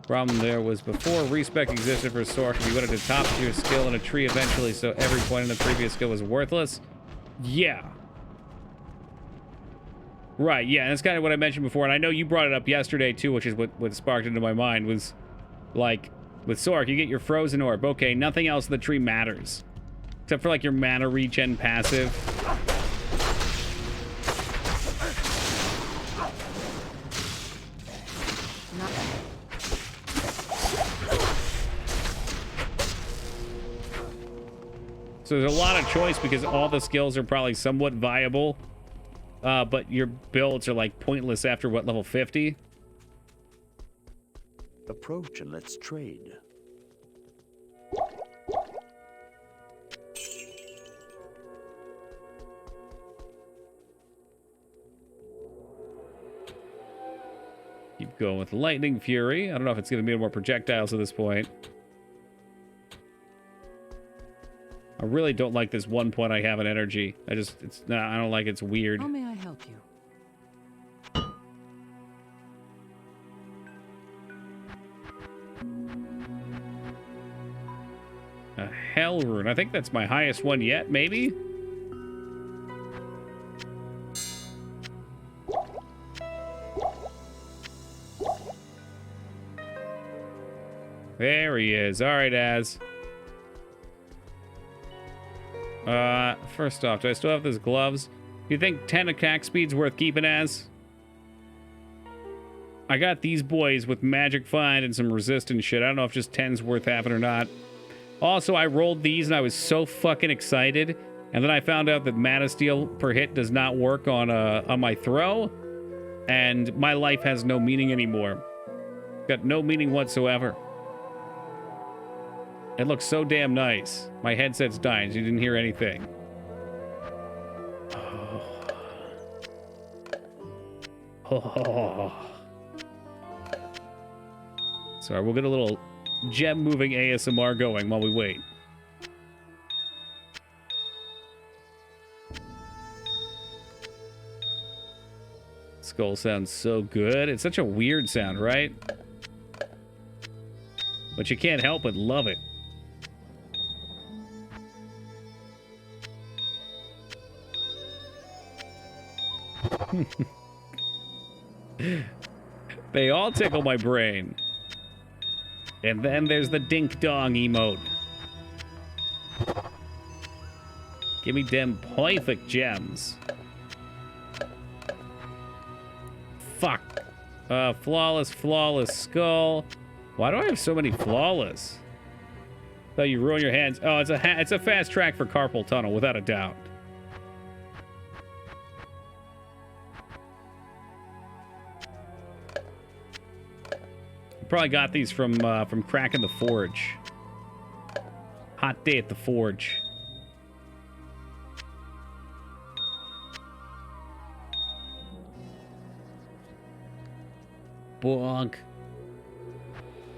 [SPEAKER 1] Problem there was before respec existed for Sork, if you wanted to top your skill in a tree eventually, so every point in the previous skill was worthless. Yeah. Right, yeah, and that's kind of what I mentioned before, and I know you brought it up yesterday, too, which is what sparked into my mind, was, like, with Sork, you get your frozen orb. Okay, nothing else in the tree matters. Except for, like, your mana regen passive. So there's a lot of choice because all the skills are probably somewhat viable. But your builds are like pointless after what, level 50?
[SPEAKER 6] Approach and let's trade.
[SPEAKER 1] Keep going with Lightning Fury. I don't know if it's going to be more projectiles at this point. I really don't like this one point I have in energy. I don't like it's weird.
[SPEAKER 3] How may I help you?
[SPEAKER 1] A Hell Rune. I think that's my highest one yet, maybe? There he is. All right, Az. First off, do I still have those gloves? Do you think 10 attack speed's worth keeping as? I got these boys with magic find and some resistance shit. I don't know if just 10's worth having or not. Also, I rolled these and I was so fucking excited. And then I found out that mana steal per hit does not work on my throw. And my life has no meaning anymore. Got no meaning whatsoever. It looks so damn nice. My headset's dying, so you didn't hear anything. Oh. Sorry, we'll get a little gem moving ASMR going while we wait. Skull sounds so good. It's such a weird sound, right? But you can't help but love it. They all tickle my brain. And then there's the dink dong emote. Give me them perfect gems. Fuck. Flawless skull. Why do I have so many flawless? Thought you ruin your hands. Oh, it's a fast track for carpal tunnel, without a doubt. Probably got these from cracking the forge. Hot day at the forge. Bonk.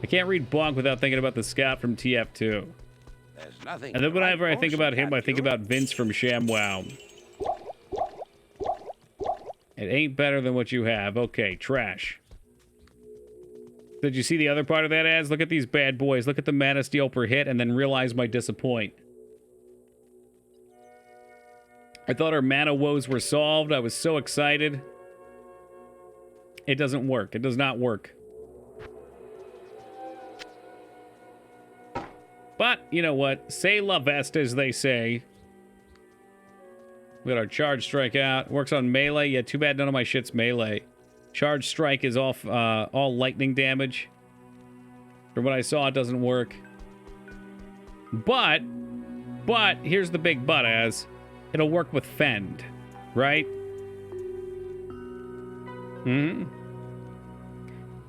[SPEAKER 1] I can't read bonk without thinking about the scout from TF2.
[SPEAKER 5] There's nothing.
[SPEAKER 1] And then whenever I think about him, I think about Vince from ShamWow. It ain't better than what you have. Okay, trash. Did you see the other part of that ads? Look at these bad boys. Look at the mana steal per hit and then realize my disappoint. I thought our mana woes were solved. I was so excited. It doesn't work. It does not work. But, you know what? Say la veste, as they say. We got our charge strike out. Works on melee. Yeah, too bad none of my shit's melee. Charge strike is all lightning damage. From what I saw, it doesn't work. But, here's the big but, as it'll work with Fend, right?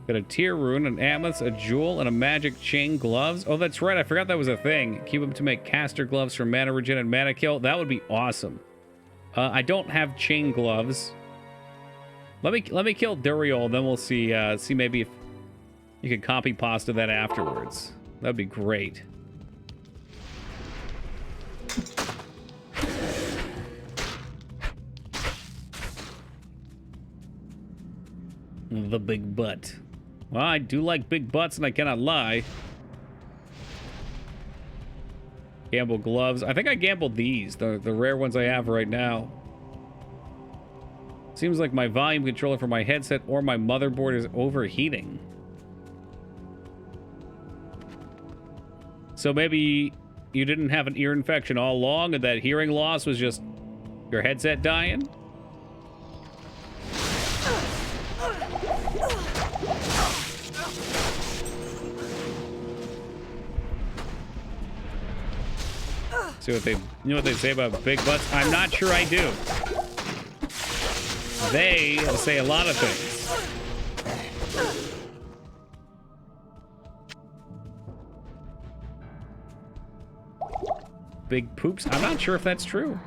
[SPEAKER 1] Got a tier rune, an amethyst, a jewel, and a magic chain gloves. Oh, that's right. I forgot that was a thing. Keep them to make caster gloves for mana regen and mana kill. That would be awesome. I don't have chain gloves. Let me kill Duriel, then we'll see maybe if you can copy pasta that afterwards. That'd be great. The big butt. Well, I do like big butts, and I cannot lie. Gamble gloves. I think I gambled these, the rare ones I have right now. Seems like my volume controller for my headset or my motherboard is overheating. So maybe you didn't have an ear infection all along, and that hearing loss was just your headset dying? See what you know what they say about big butts? I'm not sure I do. They say a lot of things. Big poops? I'm not sure if that's true.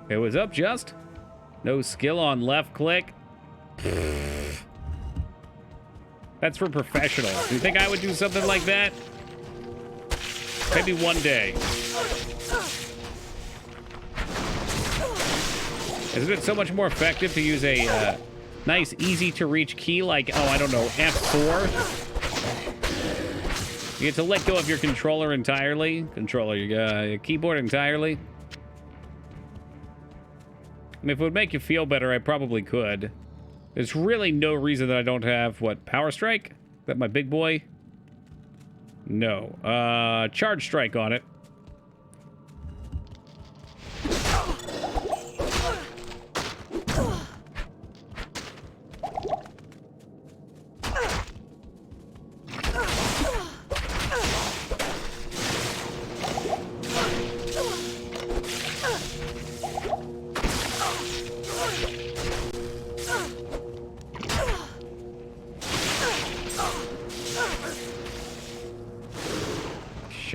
[SPEAKER 1] Hey, what's up, Just? No skill on left click? That's for professionals. Do you think I would do something like that? Maybe one day. Isn't it so much more effective to use a nice, easy-to-reach key like, oh, I don't know, F4? You get to let go of your controller entirely. Your keyboard entirely. I mean, if it would make you feel better, I probably could. There's really no reason that I don't have, what, Power Strike? Is that my big boy? No. Charge Strike on it.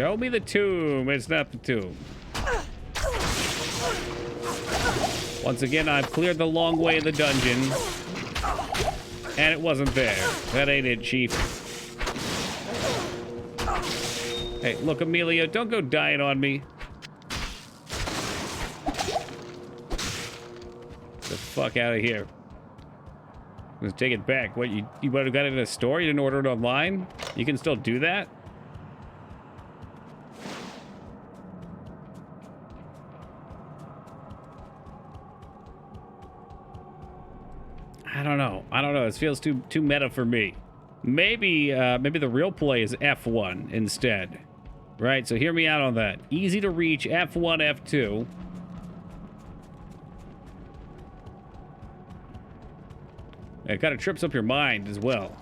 [SPEAKER 1] Show me the tomb. It's not the tomb. Once again, I've cleared the long way in the dungeon. And it wasn't there. That ain't it, Chief. Hey, look, Emilio, don't go dying on me. Get the fuck out of here. Let's take it back. What, you would have got it in a store? You didn't order it online? You can still do that? I don't know. I don't know. This feels too meta for me. Maybe the real play is F1 instead. Right? So hear me out on that. Easy to reach F1, F2. It kind of trips up your mind as well.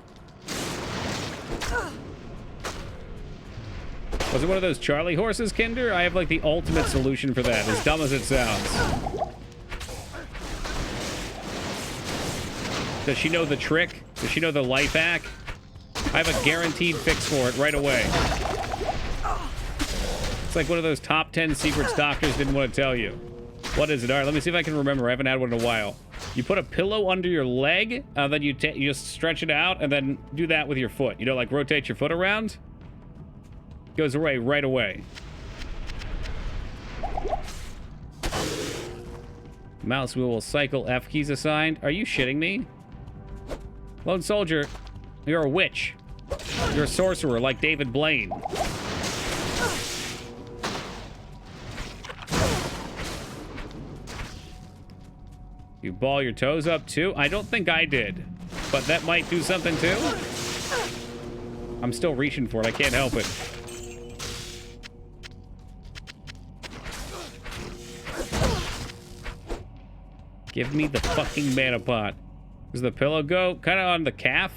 [SPEAKER 1] Was it one of those Charlie horses, Kinder? I have like the ultimate solution for that, as dumb as it sounds. Does she know the trick? Does she know the life hack? I have a guaranteed fix for it right away. It's like one of those top 10 secrets doctors didn't want to tell you. What is it? All right, let me see if I can remember. I haven't had one in a while. You put a pillow under your leg, then you just stretch it out, and then do that with your foot. You know, like rotate your foot around. Goes away right away. Mouse wheel will cycle F keys assigned. Are you shitting me? Lone Soldier, you're a witch. You're a sorcerer like David Blaine. You ball your toes up too? I don't think I did, but that might do something too. I'm still reaching for it. I can't help it. Give me the fucking mana pot. Does the pillow go kind of on the calf?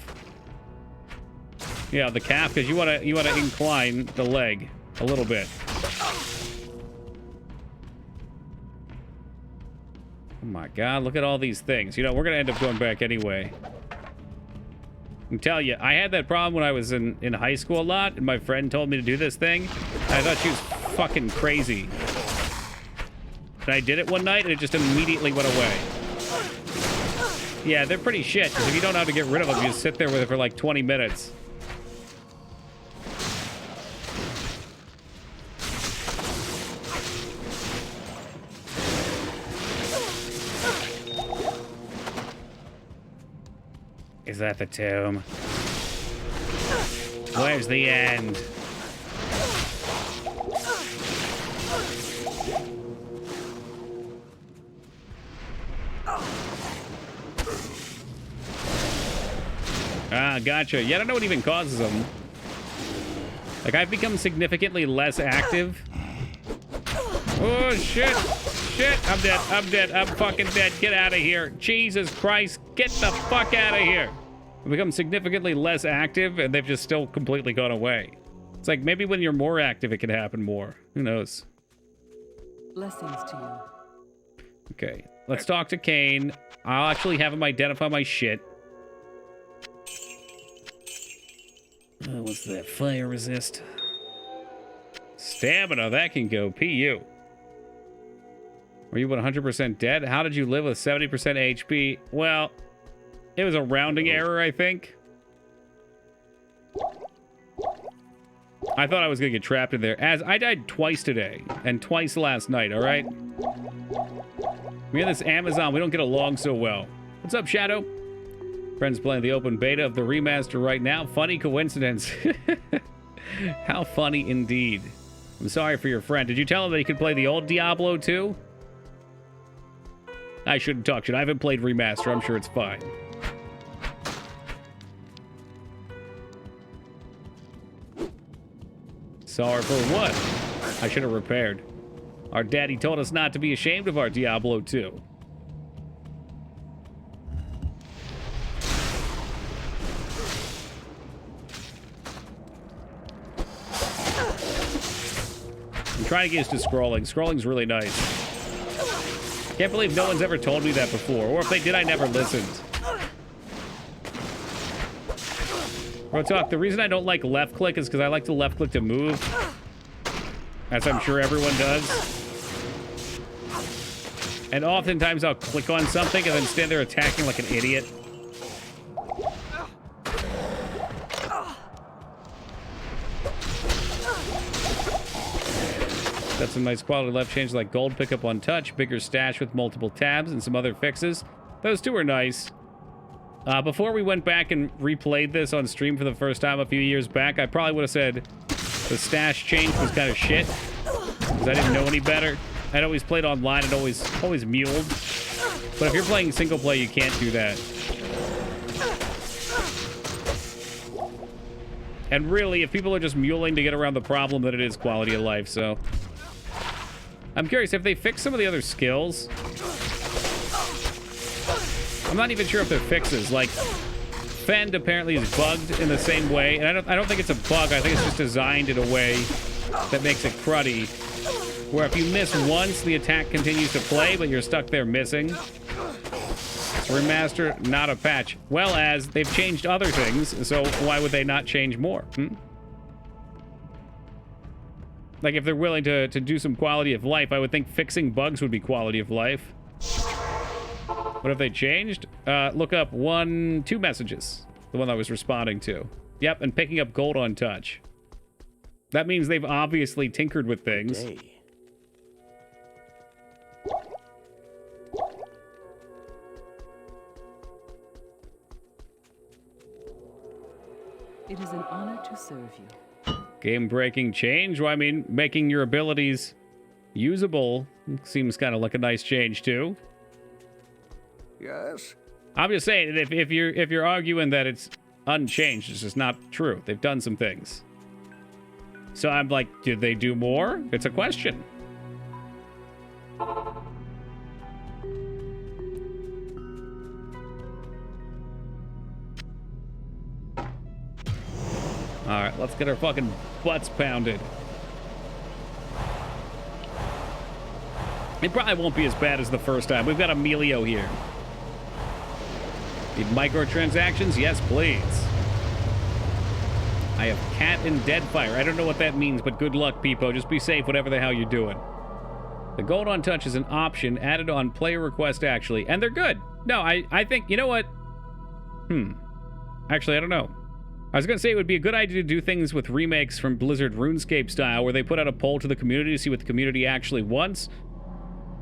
[SPEAKER 1] Yeah, the calf, because you want to incline the leg a little bit. Oh my god, look at all these things. You know, we're gonna end up going back anyway. I can tell you, I had that problem when I was in high school a lot, and my friend told me to do this thing. I thought she was fucking crazy. And I did it one night, and it just immediately went away. Yeah, they're pretty shit, because if you don't know how to get rid of them, you just sit there with it for like 20 minutes. Is that the tomb? Where's the end? Ah, gotcha. Yeah, I don't know what even causes them. Like, I've become significantly less active. Oh, shit. Shit, I'm dead. I'm dead. I'm fucking dead. Get out of here. Jesus Christ. Get the fuck out of here. I've become significantly less active, and they've just still completely gone away. It's like, maybe when you're more active, it can happen more. Who knows?
[SPEAKER 3] Blessings to you.
[SPEAKER 1] Okay, let's talk to Kane. I'll actually have him identify my shit. What's that? Fire resist. Stamina, that can go. PU. Were you 100% dead? How did you live with 70% HP? Well, it was a rounding error, I think. I thought I was going to get trapped in there. As I died twice today, and twice last night, all right? Me and this Amazon, we don't get along so well. What's up, Shadow? Friends playing the open beta of the remaster right now. Funny coincidence. How funny indeed. I'm sorry for your friend. Did you tell him that he could play the old Diablo 2? I shouldn't talk shit. I haven't played remaster. I'm sure it's fine. Sorry for what? I should have repaired. Our daddy told us not to be ashamed of our Diablo 2. I'm trying to get used to scrolling. Scrolling's really nice. Can't believe no one's ever told me that before. Or if they did, I never listened. Bro, talk, the reason I don't like left click is because I like to left click to move. as I'm sure everyone does. And oftentimes I'll click on something and then stand there attacking like an idiot. Got some nice quality left changes like gold pickup on touch, bigger stash with multiple tabs, and some other fixes. Those two are nice. Before we went back and replayed this on stream for the first time a few years back, I probably would have said the stash change was kind of shit, because I didn't know any better. I'd always played online and always muled. But if you're playing single play, you can't do that. And really, if people are just muling to get around the problem, then it is quality of life, so... I'm curious, if they fix some of the other skills... I'm not even sure if they're fixes. Like, Fend apparently is bugged in the same way, and I don't think it's a bug. I think it's just designed in a way that makes it cruddy, where if you miss once, the attack continues to play, but you're stuck there missing. Remaster, not a patch. Well, as they've changed other things, so why would they not change more? Like, if they're willing to do some quality of life, I would think fixing bugs would be quality of life. What have they changed? Look up 2 messages. The one I was responding to. Yep, and picking up gold on touch. That means they've obviously tinkered with things.
[SPEAKER 6] Day.
[SPEAKER 3] It is an honor to serve you.
[SPEAKER 1] Game-breaking change? Well, I mean, making your abilities usable seems kind of like a nice change, too.
[SPEAKER 5] Yes?
[SPEAKER 1] I'm just saying, if you're arguing that it's unchanged, it's just not true. They've done some things. So I'm like, did they do more? It's a question. Alright, let's get our fucking butts pounded. It probably won't be as bad as the first time. We've got Emilio here. Need microtransactions? Yes, please. I have Cat and Deadfire. I don't know what that means, but good luck, Peepo. Just be safe, whatever the hell you're doing. The Gold on Touch is an option added on player request, actually. And they're good. No, I think, you know what? Actually, I don't know. I was going to say it would be a good idea to do things with remakes from Blizzard RuneScape style, where they put out a poll to the community to see what the community actually wants.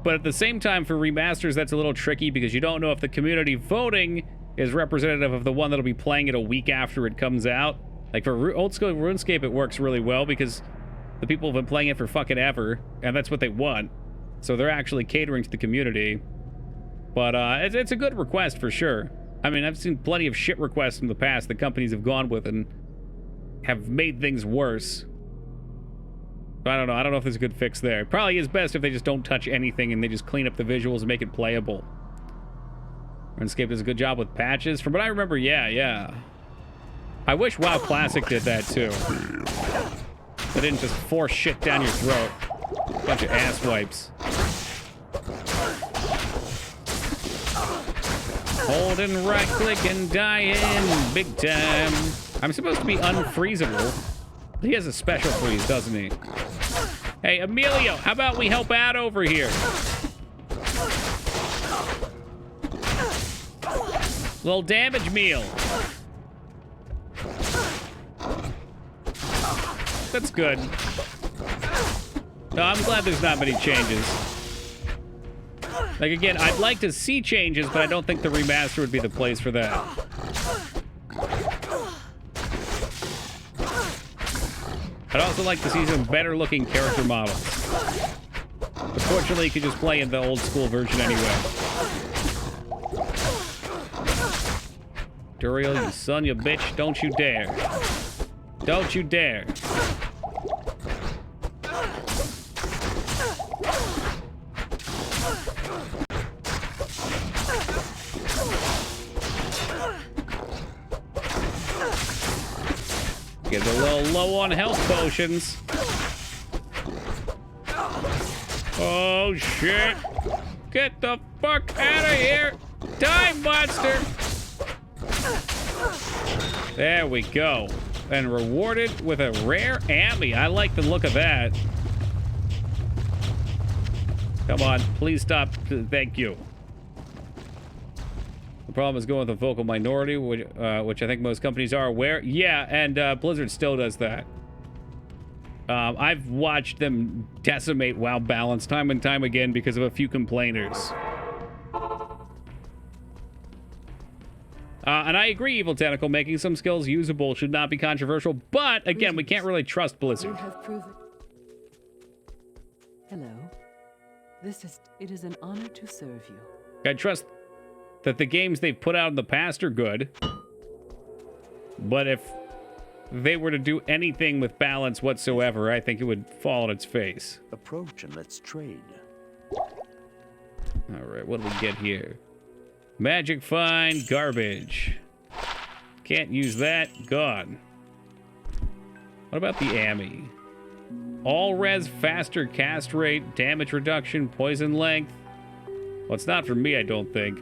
[SPEAKER 1] But at the same time, for remasters, that's a little tricky because you don't know if the community voting is representative of the one that'll be playing it a week after it comes out. Like for old school RuneScape, it works really well because the people have been playing it for fucking ever, and that's what they want. So they're actually catering to the community. But it's a good request for sure. I mean, I've seen plenty of shit requests in the past that companies have gone with and have made things worse. But I don't know. I don't know if there's a good fix there. It probably is best if they just don't touch anything and they just clean up the visuals and make it playable. RuneScape does a good job with patches. From what I remember, yeah. I wish WoW Classic did that too. They didn't just force shit down your throat. Bunch of ass wipes. Hold and right click and die in big time. I'm supposed to be unfreezable. He has a special freeze, doesn't he? Hey, Emilio, how about we help out over here? Little damage meal. That's good. No, I'm glad there's not many changes. Like, again, I'd like to see changes, but I don't think the remaster would be the place for that. I'd also like to see some better-looking character models. Unfortunately, you can just play in the old-school version anyway. Duriel, you son, you bitch, don't you dare. Don't you dare. Get a little low on health potions. Oh, shit. Get the fuck out of here. Die, monster. There we go. And rewarded with a rare Ammy. I like the look of that. Come on, please stop. Thank you. The problem is going with a vocal minority, which I think most companies are aware. Yeah, and Blizzard still does that. I've watched them decimate WoW balance time and time again because of a few complainers. And I agree, Evil Tentacle, making some skills usable should not be controversial, but again, we can't really trust
[SPEAKER 3] You
[SPEAKER 1] Blizzard.
[SPEAKER 3] have proven. Hello. It is an honor to serve you.
[SPEAKER 1] I trust that the games they've put out in the past are good, but if they were to do anything with balance whatsoever, I think it would fall on its face.
[SPEAKER 6] Approach and let's trade.
[SPEAKER 1] All right, what do we get here? Magic find, garbage. Can't use that, gone. What about the Ami? All res, faster cast rate, damage reduction, poison length. Well, it's not for me, I don't think.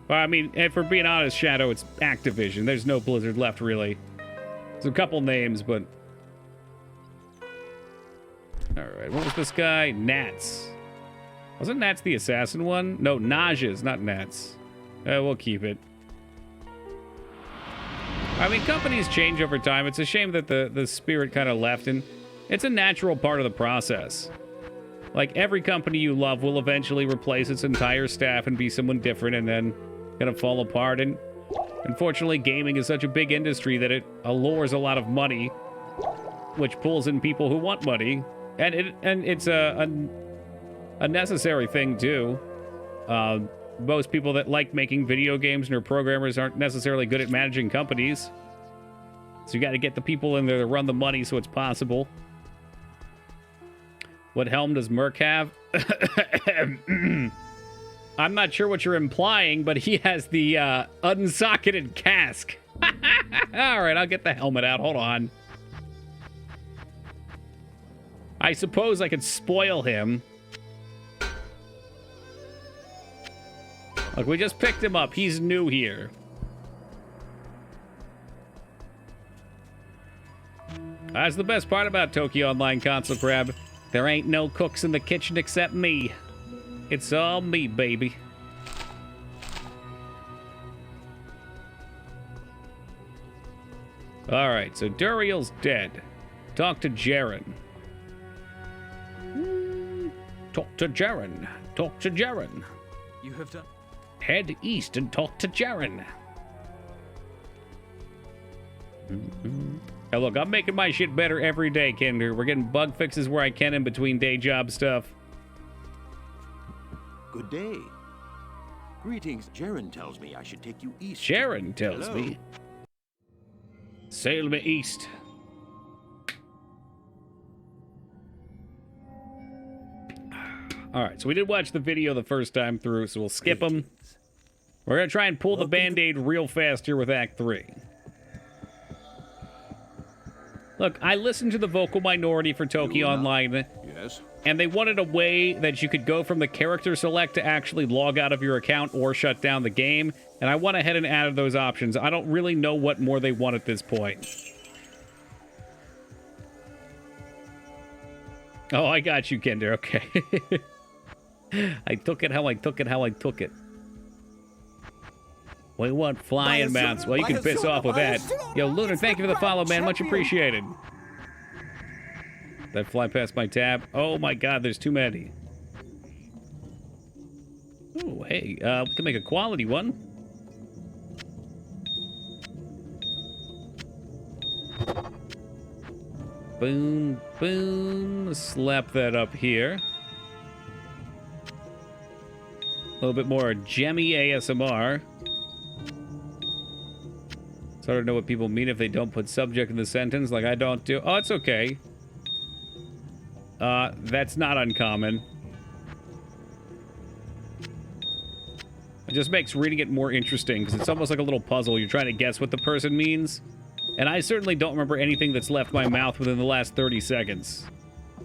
[SPEAKER 1] Well, I mean, if we're being honest, Shadow, it's Activision. There's no Blizzard left, really. There's a couple names, but... Alright, what was this guy? Nats. Wasn't Nats the assassin one? No, Naja's, not Nats. We'll keep it. I mean, companies change over time. It's a shame that the spirit kind of left, and it's a natural part of the process. Like, every company you love will eventually replace its entire staff and be someone different, and then gonna fall apart. And unfortunately, gaming is such a big industry that it allures a lot of money, which pulls in people who want money, and it's a necessary thing too. Most people that like making video games and are programmers aren't necessarily good at managing companies, so you got to get the people in there to run the money so it's possible. What helm does Merc have? I'm not sure what you're implying, but he has the unsocketed cask. All right, I'll get the helmet out. Hold on. I suppose I could spoil him. Look, we just picked him up. He's new here. That's the best part about Tokyo Online Console Crab. There ain't no cooks in the kitchen except me. It's all me, baby. Alright, so Duriel's dead. Talk to Jaren. Talk to Jaren. Talk to Jaren.
[SPEAKER 4] You have done.
[SPEAKER 1] Head east and talk to Jaren. Now look, I'm making my shit better every day, Kinder. We're getting bug fixes where I can in between day job stuff.
[SPEAKER 6] Good day. Greetings. Jaren tells me I should take you east.
[SPEAKER 1] Jaren tells
[SPEAKER 6] Hello.
[SPEAKER 1] me. Sail me east. All right, so we did watch the video the first time through, so we'll skip them. We're going to try and pull the Band-Aid real fast here with Act 3. Look, I listened to the vocal minority for Tokyo Online,
[SPEAKER 6] Yes.
[SPEAKER 1] and they wanted a way that you could go from the character select to actually log out of your account or shut down the game, and I went ahead and added those options. I don't really know what more they want at this point. Oh, I got you, Kinder. Okay. I took it how I took it how I took it. We want flying mounts. Well, you can piss off with that. Yo, Lunar, thank you for the follow, man. Much appreciated. Did I fly past my tab? Oh my god, there's too many. Oh, hey, we can make a quality one. Boom, boom. Slap that up here. A little bit more gemmy ASMR. It's hard to know what people mean if they don't put subject in the sentence, like I don't do. Oh, it's okay. That's not uncommon. It just makes reading it more interesting, because it's almost like a little puzzle. You're trying to guess what the person means. And I certainly don't remember anything that's left my mouth within the last 30 seconds.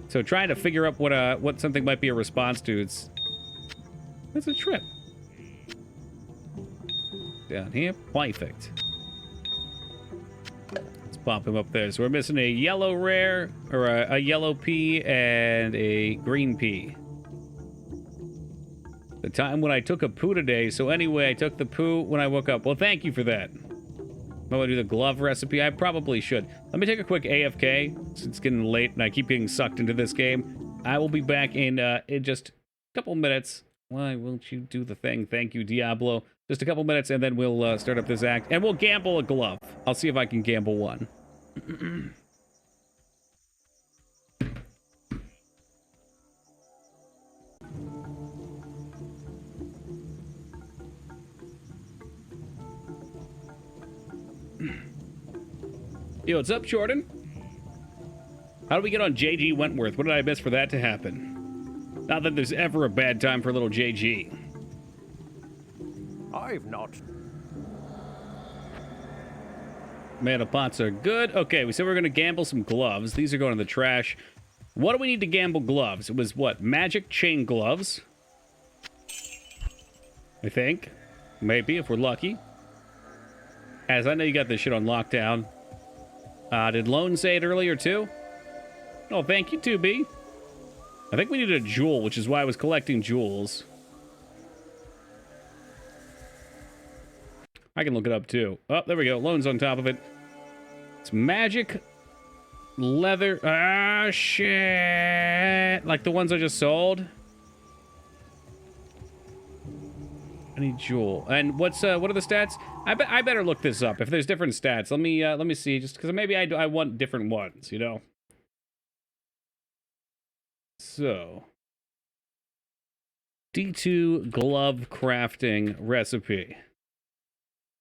[SPEAKER 1] So trying to figure out what something might be a response to, it's a trip. Down here, perfect. Let's pop him up there. So we're missing a yellow rare, or a yellow pea, and a green pea. The time when I took a poo today. So anyway, I took the poo when I woke up. Well, thank you for that. I'm going to do the glove recipe. I probably should. Let me take a quick AFK, since it's getting late and I keep getting sucked into this game. I will be back in just a couple minutes. Why won't you do the thing? Thank you, Diablo. Just a couple minutes, and then we'll start up this act. And we'll gamble a glove. I'll see if I can gamble one. Yo, what's up, Jordan? How do we get on JG Wentworth? What did I miss for that to happen? Not that there's ever a bad time for little JG.
[SPEAKER 5] I've not.
[SPEAKER 1] Mana pots are good. Okay, we said we are going to gamble some gloves. These are going in the trash. What do we need to gamble gloves? It was what? Magic chain gloves? I think. Maybe, if we're lucky. As I know you got this shit on lockdown. Did Lone say it earlier, too? Oh, thank you, 2B. I think we needed a jewel, which is why I was collecting jewels. I can look it up, too. Oh, there we go. Lone's on top of it. It's magic leather. Ah, shit. Like the ones I just sold. I need jewel. And what are the stats? I better look this up. If there's different stats, let me see. Just because maybe I want different ones, you know? So. D2 glove crafting recipe.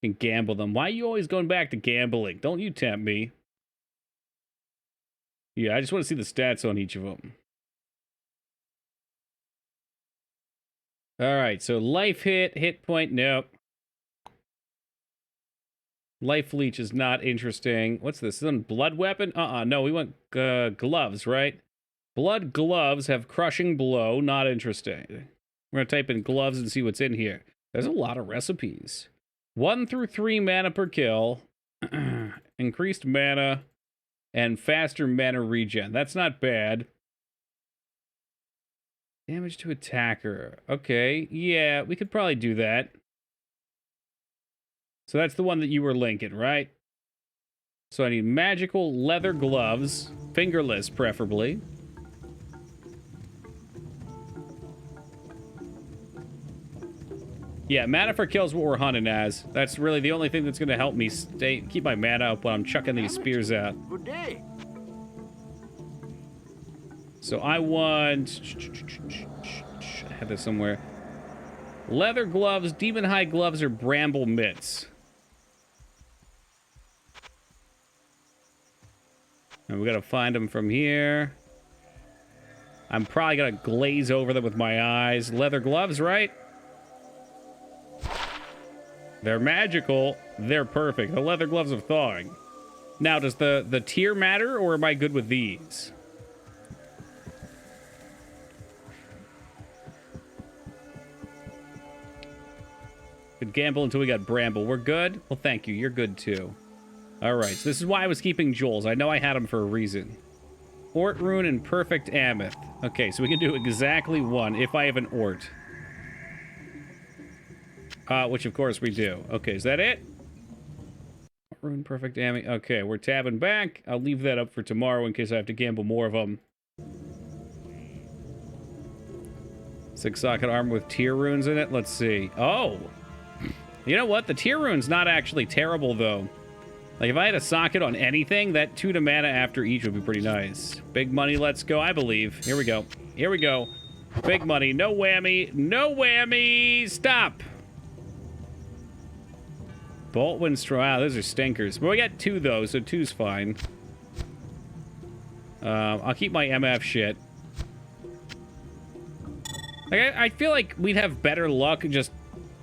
[SPEAKER 1] Can gamble them. Why are you always going back to gambling? Don't you tempt me. Yeah, I just want to see the stats on each of them. Alright, so life hit point, nope. Life leech is not interesting. What's this? Is this on blood weapon? No, we want gloves, right? Blood gloves have crushing blow, not interesting. We're going to type in gloves and see what's in here. There's a lot of recipes. 1 through 3 mana per kill, increased mana, and faster mana regen. That's not bad. Damage to attacker. Okay, yeah, we could probably do that. So that's the one that you were linking, right? So I need magical leather gloves, fingerless preferably. Yeah, mana for kill is what we're hunting as. That's really the only thing that's going to help me keep my mana up while I'm chucking these spears out.
[SPEAKER 6] Good day.
[SPEAKER 1] So I want... I had this somewhere. Leather gloves, demon hide gloves, or bramble mitts. And we got to find them from here. I'm probably going to glaze over them with my eyes. Leather gloves, right? They're magical. They're perfect. The leather gloves of thawing. Now, does the tier matter, or am I good with these? Could gamble until we got bramble. We're good? Well, thank you. You're good, too. Alright, so this is why I was keeping jewels. I know I had them for a reason. Ort rune and perfect ameth. Okay, so we can do exactly one if I have an Ort. Which of course we do. Okay, is that it? Rune perfect ameth. Okay, we're tabbing back. I'll leave that up for tomorrow in case I have to gamble more of them. 6-socket armor with tier runes in it. Let's see. Oh! You know what? The tier rune's not actually terrible, though. Like, if I had a socket on anything, that 2 to mana after each would be pretty nice. Big money, let's go, I believe. Here we go. Here we go. Big money. No whammy. No whammy! Stop! Bolt wind straw. Wow, those are stinkers. But we got 2, though, so 2's fine. I'll keep my MF shit. Like, I feel like we'd have better luck just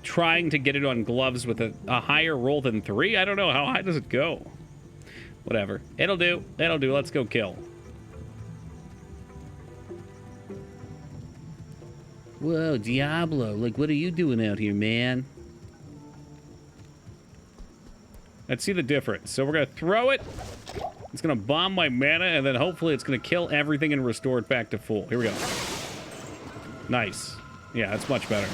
[SPEAKER 1] trying to get it on gloves with a higher roll than 3. I don't know. How high does it go? Whatever. It'll do. It'll do. Let's go kill. Whoa, Diablo. Like, what are you doing out here, man? Let's see the difference. So we're going to throw it. It's going to bomb my mana, and then hopefully it's going to kill everything and restore it back to full. Here we go. Nice. Yeah, that's much better.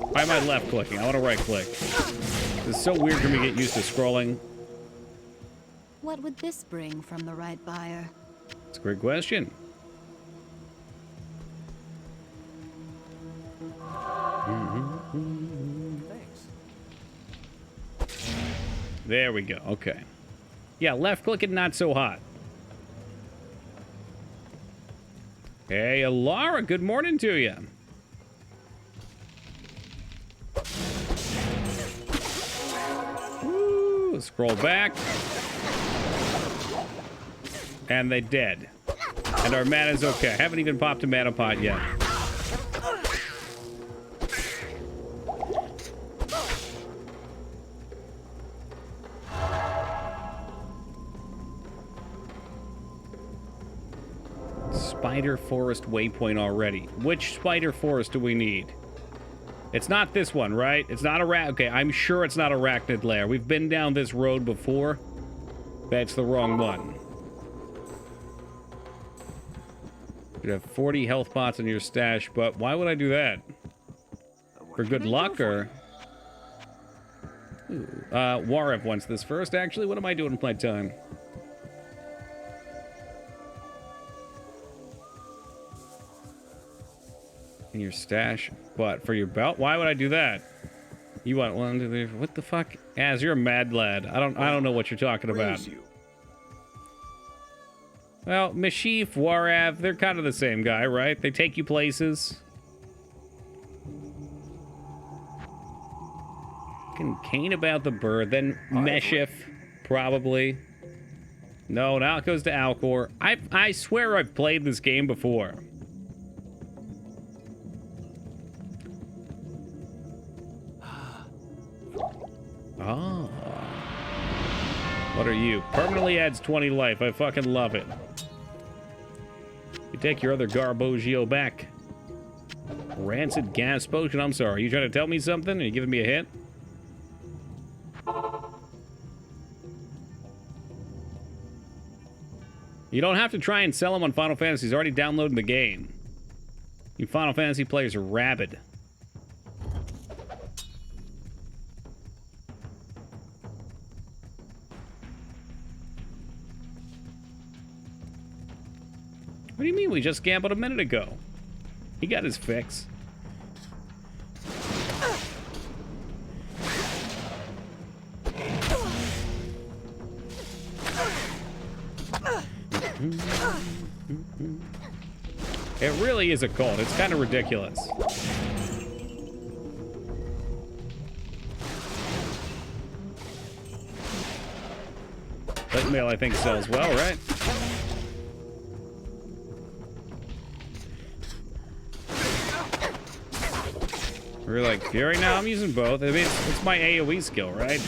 [SPEAKER 1] Why am I left clicking? I want to right click. This is so weird for me to get used to scrolling.
[SPEAKER 2] What would this bring from the right buyer?
[SPEAKER 1] It's a great question.
[SPEAKER 4] Thanks.
[SPEAKER 1] There we go. Okay. Yeah, left clicking not so hot. Hey, Alara, good morning to you. Woo, scroll back. And they dead. And our mana's okay. I haven't even popped a mana pot yet. Spider Forest waypoint already. Which Spider Forest do we need? It's not this one, right? It's not okay, I'm sure it's not Arachnid Lair. We've been down this road before. That's the wrong one. You have 40 health pots in your stash, but why would I do that? For good luck, or... Ooh, Warrev wants this first, actually. What am I doing with my time? In your stash, but for your belt? Why would I do that? You want 1, 2, 3, 4. What the fuck? Az, you're a mad lad. I don't know what you're talking about. Well, Mashif, Warav, they're kind of the same guy, right? They take you places. Can cane about the bird, then Meshif, probably. No, now it goes to Alcor. I swear I've played this game before. Oh. What are you? Permanently adds 20 life. I fucking love it. You take your other Garbogio back. Rancid gas potion. I'm sorry. Are you trying to tell me something? Are you giving me a hint? You don't have to try and sell him on Final Fantasy. He's already downloading the game. You Final Fantasy players are rabid. What do you mean? We just gambled a minute ago. He got his fix. It really is a cult. It's kind of ridiculous. Plate mail, I think, sells well, right? We're like Fury now. I'm using both. I mean, it's my AoE skill, right?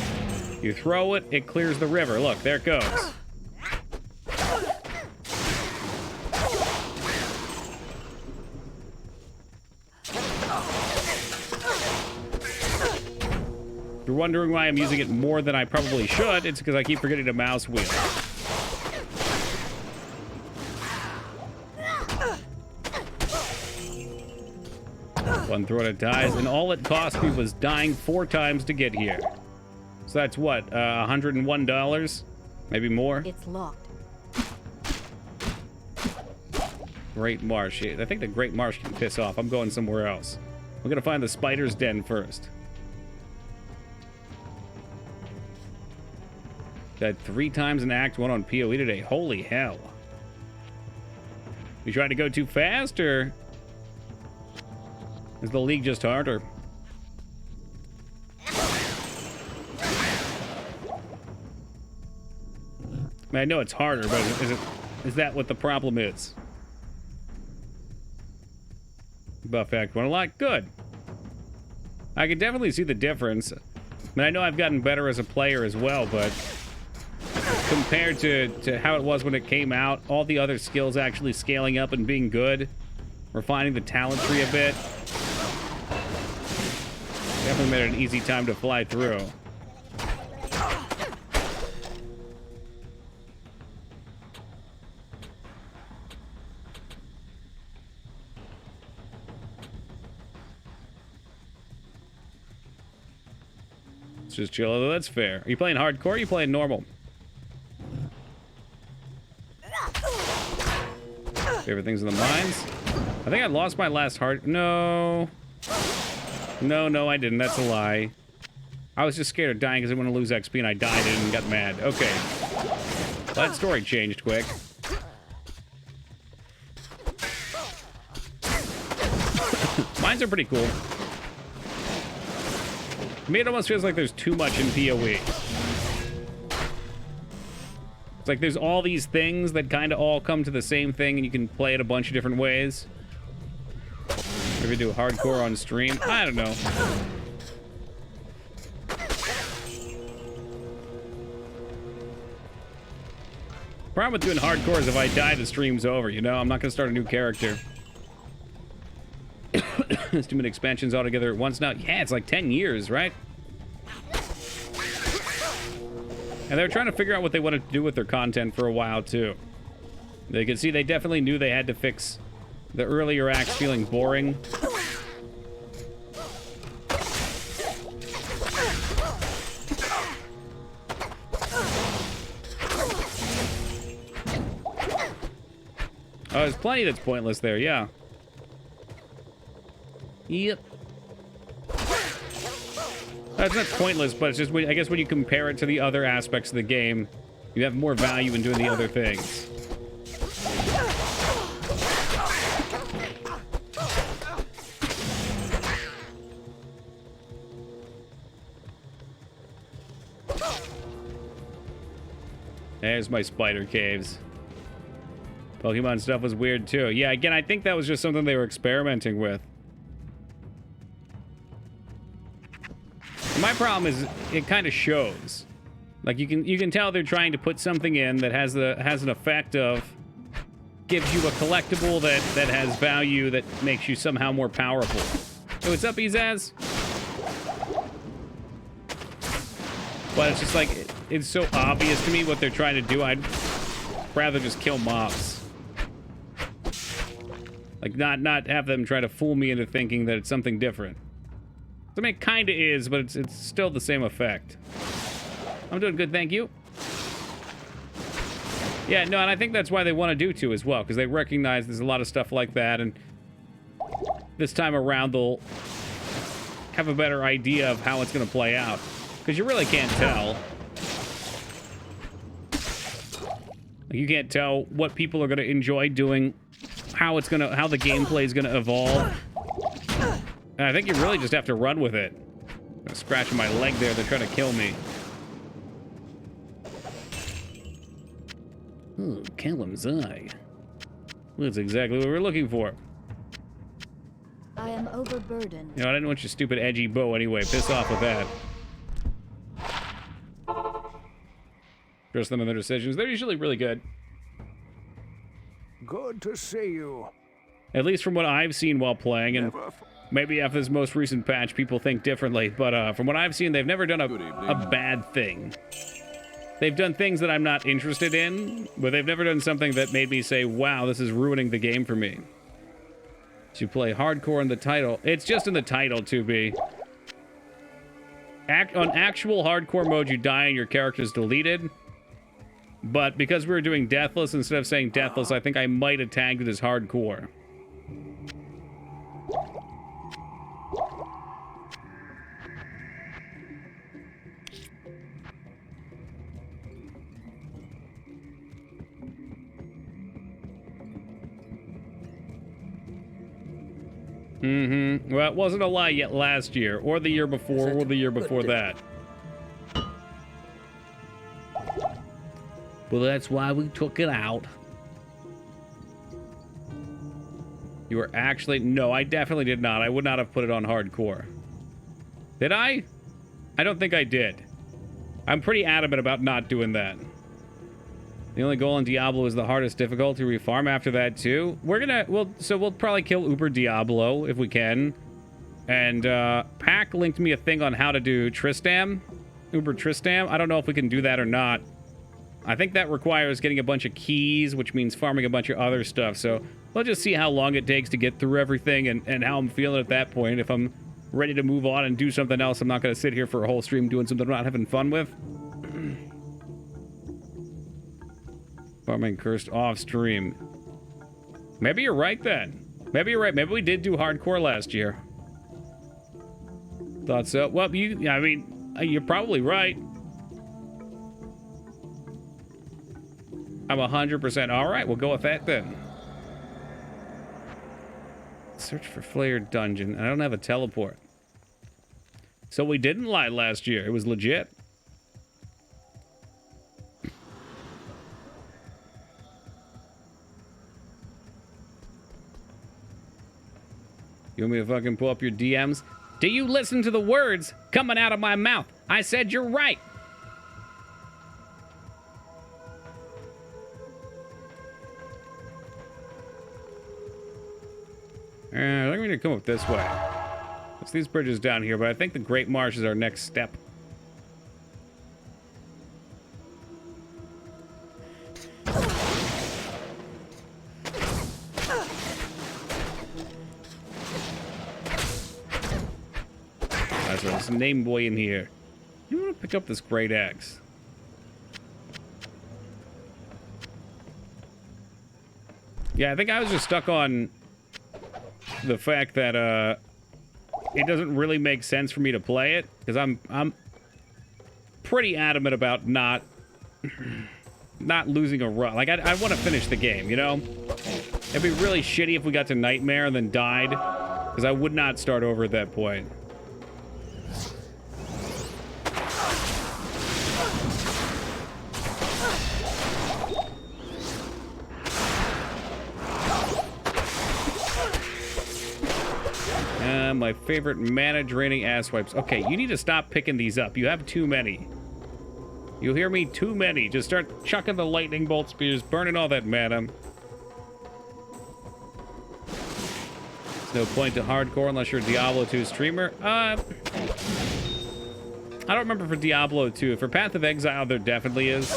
[SPEAKER 1] You throw it, it clears the river. Look, there it goes. If you're wondering why I'm using it more than I probably should, it's because I keep forgetting to mouse wheel. One throw and it dies, and all it cost me was dying 4 times to get here. So that's what, $101? Maybe more?
[SPEAKER 2] It's locked.
[SPEAKER 1] Great Marsh. I think the Great Marsh can piss off. I'm going somewhere else. We're gonna find the spider's den first. Died 3 times in Act 1 on PoE today. Holy hell. You trying to go too fast, or is the league just harder? I mean, I know it's harder, but is that what the problem is? Buff Act 1 a lot. Good. I can definitely see the difference. I mean, I know I've gotten better as a player as well, but compared to how it was when it came out, all the other skills actually scaling up and being good refining the talent tree a bit. Definitely made it an easy time to fly through. It's just chill, although that's fair. Are you playing hardcore or are you playing normal? Favorite things in the mines? I think I lost my last heart. No. No, I didn't. That's a lie. I was just scared of dying because I didn't want to lose XP and I died and got mad. Okay. That story changed quick. Mines are pretty cool. To me, it almost feels like there's too much in PoE. It's like there's all these things that kind of all come to the same thing and you can play it a bunch of different ways. Maybe do hardcore on stream. I don't know. Problem with doing hardcore is if I die, the stream's over, you know? I'm not going to start a new character. There's too many expansions altogether at once now. Yeah, it's like 10 years, right? And they're trying to figure out what they wanted to do with their content for a while, too. They could see they definitely knew they had to fix the earlier acts feeling boring. Oh, there's plenty that's pointless there, yeah. Yep. That's not pointless, but it's just, I guess when you compare it to the other aspects of the game, you have more value in doing the other things. There's my spider caves. Pokemon stuff was weird too. Yeah, again, I think that was just something they were experimenting with. My problem is it kind of shows. Like you can tell they're trying to put something in that has an effect of gives you a collectible that has value that makes you somehow more powerful. Hey, what's up, Izaz? But it's just like it's so obvious to me what they're trying to do. I'd rather just kill mobs. Like not have them try to fool me into thinking that it's something different. I mean, it kind of is, but it's still the same effect. I'm doing good, thank you. Yeah, no, and I think that's why they want to do too as well, because they recognize there's a lot of stuff like that, and this time around they'll have a better idea of how it's going to play out, because you really can't tell. You can't tell what people are going to enjoy doing, how the gameplay is going to evolve. And I think you really just have to run with it. I'm scratching my leg there. They're trying to kill me. Oh, Callum's eye. That's exactly what we're looking for.
[SPEAKER 2] I am overburdened.
[SPEAKER 1] You know, I didn't want your stupid edgy bow anyway. Piss off with that. Trust them in their decisions. They're usually really good.
[SPEAKER 7] Good to see you.
[SPEAKER 1] At least from what I've seen while playing, and maybe after this most recent patch, people think differently. But from what I've seen, they've never done a bad thing. They've done things that I'm not interested in, but they've never done something that made me say, wow, this is ruining the game for me. To play hardcore in the title. It's just in the title, 2B. On actual hardcore mode, you die and your character's deleted. But because we were doing deathless, instead of saying deathless, I think I might have tagged it as hardcore. Mm-hmm. Well, it wasn't a lie yet last year, or the year before, or the year before that. Well, that's why we took it out. You were actually... No, I definitely did not. I would not have put it on hardcore. Did I? I don't think I did. I'm pretty adamant about not doing that. The only goal in Diablo is the hardest difficulty. We farm after that too. We'll probably kill Uber Diablo if we can. And Pack linked me a thing on how to do Tristam. Uber Tristam. I don't know if we can do that or not. I think that requires getting a bunch of keys, which means farming a bunch of other stuff. So we'll just see how long it takes to get through everything and how I'm feeling at that point. If I'm ready to move on and do something else, I'm not going to sit here for a whole stream doing something I'm not having fun with. Farming cursed off stream. Maybe you're right then. Maybe you're right. Maybe we did do hardcore last year. Thought so. Well, you're probably right. I'm 100% all right. We'll go with that then. Search for flared dungeon. I don't have a teleport. So we didn't lie last year. It was legit. You want me to fucking pull up your DMs? Do you listen to the words coming out of my mouth? I said you're right. I think we need to come up this way. It's these bridges down here, but I think the Great Marsh is our next step. There's a name boy in here. You want to pick up this great axe? Yeah, I think I was just stuck on the fact that it doesn't really make sense for me to play it because I'm pretty adamant about not losing a run. Like I want to finish the game, you know? It'd be really shitty if we got to Nightmare and then died because I would not start over at that point. My favorite mana draining ass wipes. Okay, you need to stop picking these up. You have too many. You hear me? Too many. Just start chucking the lightning bolt spears, burning all that mana. There's no point to hardcore unless you're a Diablo 2 streamer. I don't remember for Diablo 2. For Path of Exile, there definitely is.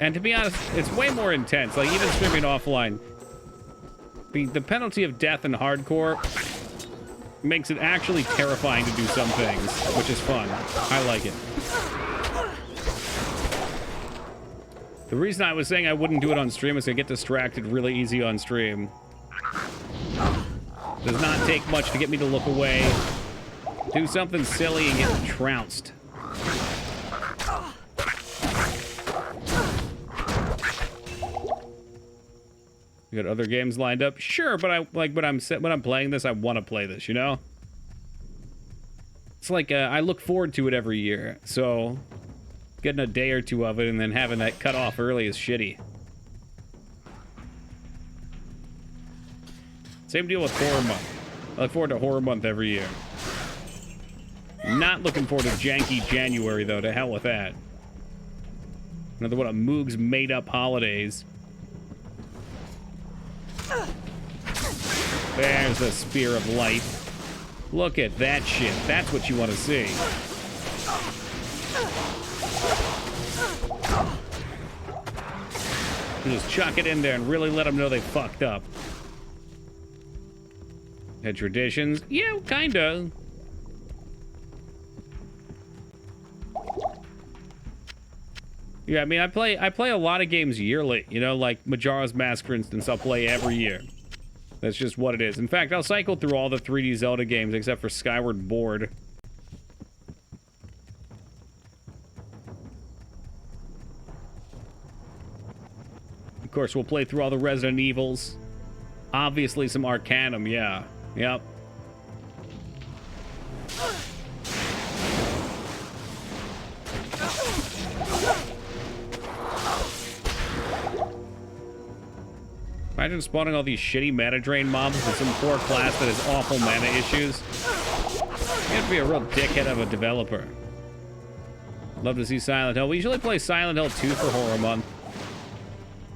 [SPEAKER 1] And to be honest, it's way more intense. Like, even streaming offline, the penalty of death in hardcore makes it actually terrifying to do some things, which is fun. I like it. The reason I was saying I wouldn't do it on stream is I get distracted really easy on stream. Does not take much to get me to look away, do something silly, and get trounced. You got other games lined up? Sure, but when I'm playing this, I want to play this, you know? It's like I look forward to it every year, so getting a day or two of it and then having that cut off early is shitty. Same deal with Horror Month. I look forward to Horror Month every year. Not looking forward to janky January, though. To hell with that. Another one of Moog's made-up holidays. There's the Spear of Life. Look at that shit. That's what you want to see. You just chuck it in there and really let them know they fucked up. Had traditions? Yeah, kinda. Yeah, I mean, I play a lot of games yearly. You know, like Majora's Mask, for instance, I'll play every year. That's just what it is. In fact, I'll cycle through all the 3D Zelda games except for Skyward Board. Of course, we'll play through all the Resident Evils. Obviously, some Arcanum, yeah. Yep. Imagine spawning all these shitty mana drain mobs with some poor class that has awful mana issues. You have to be a real dickhead of a developer. Love to see Silent Hill. We usually play Silent Hill 2 for Horror Month.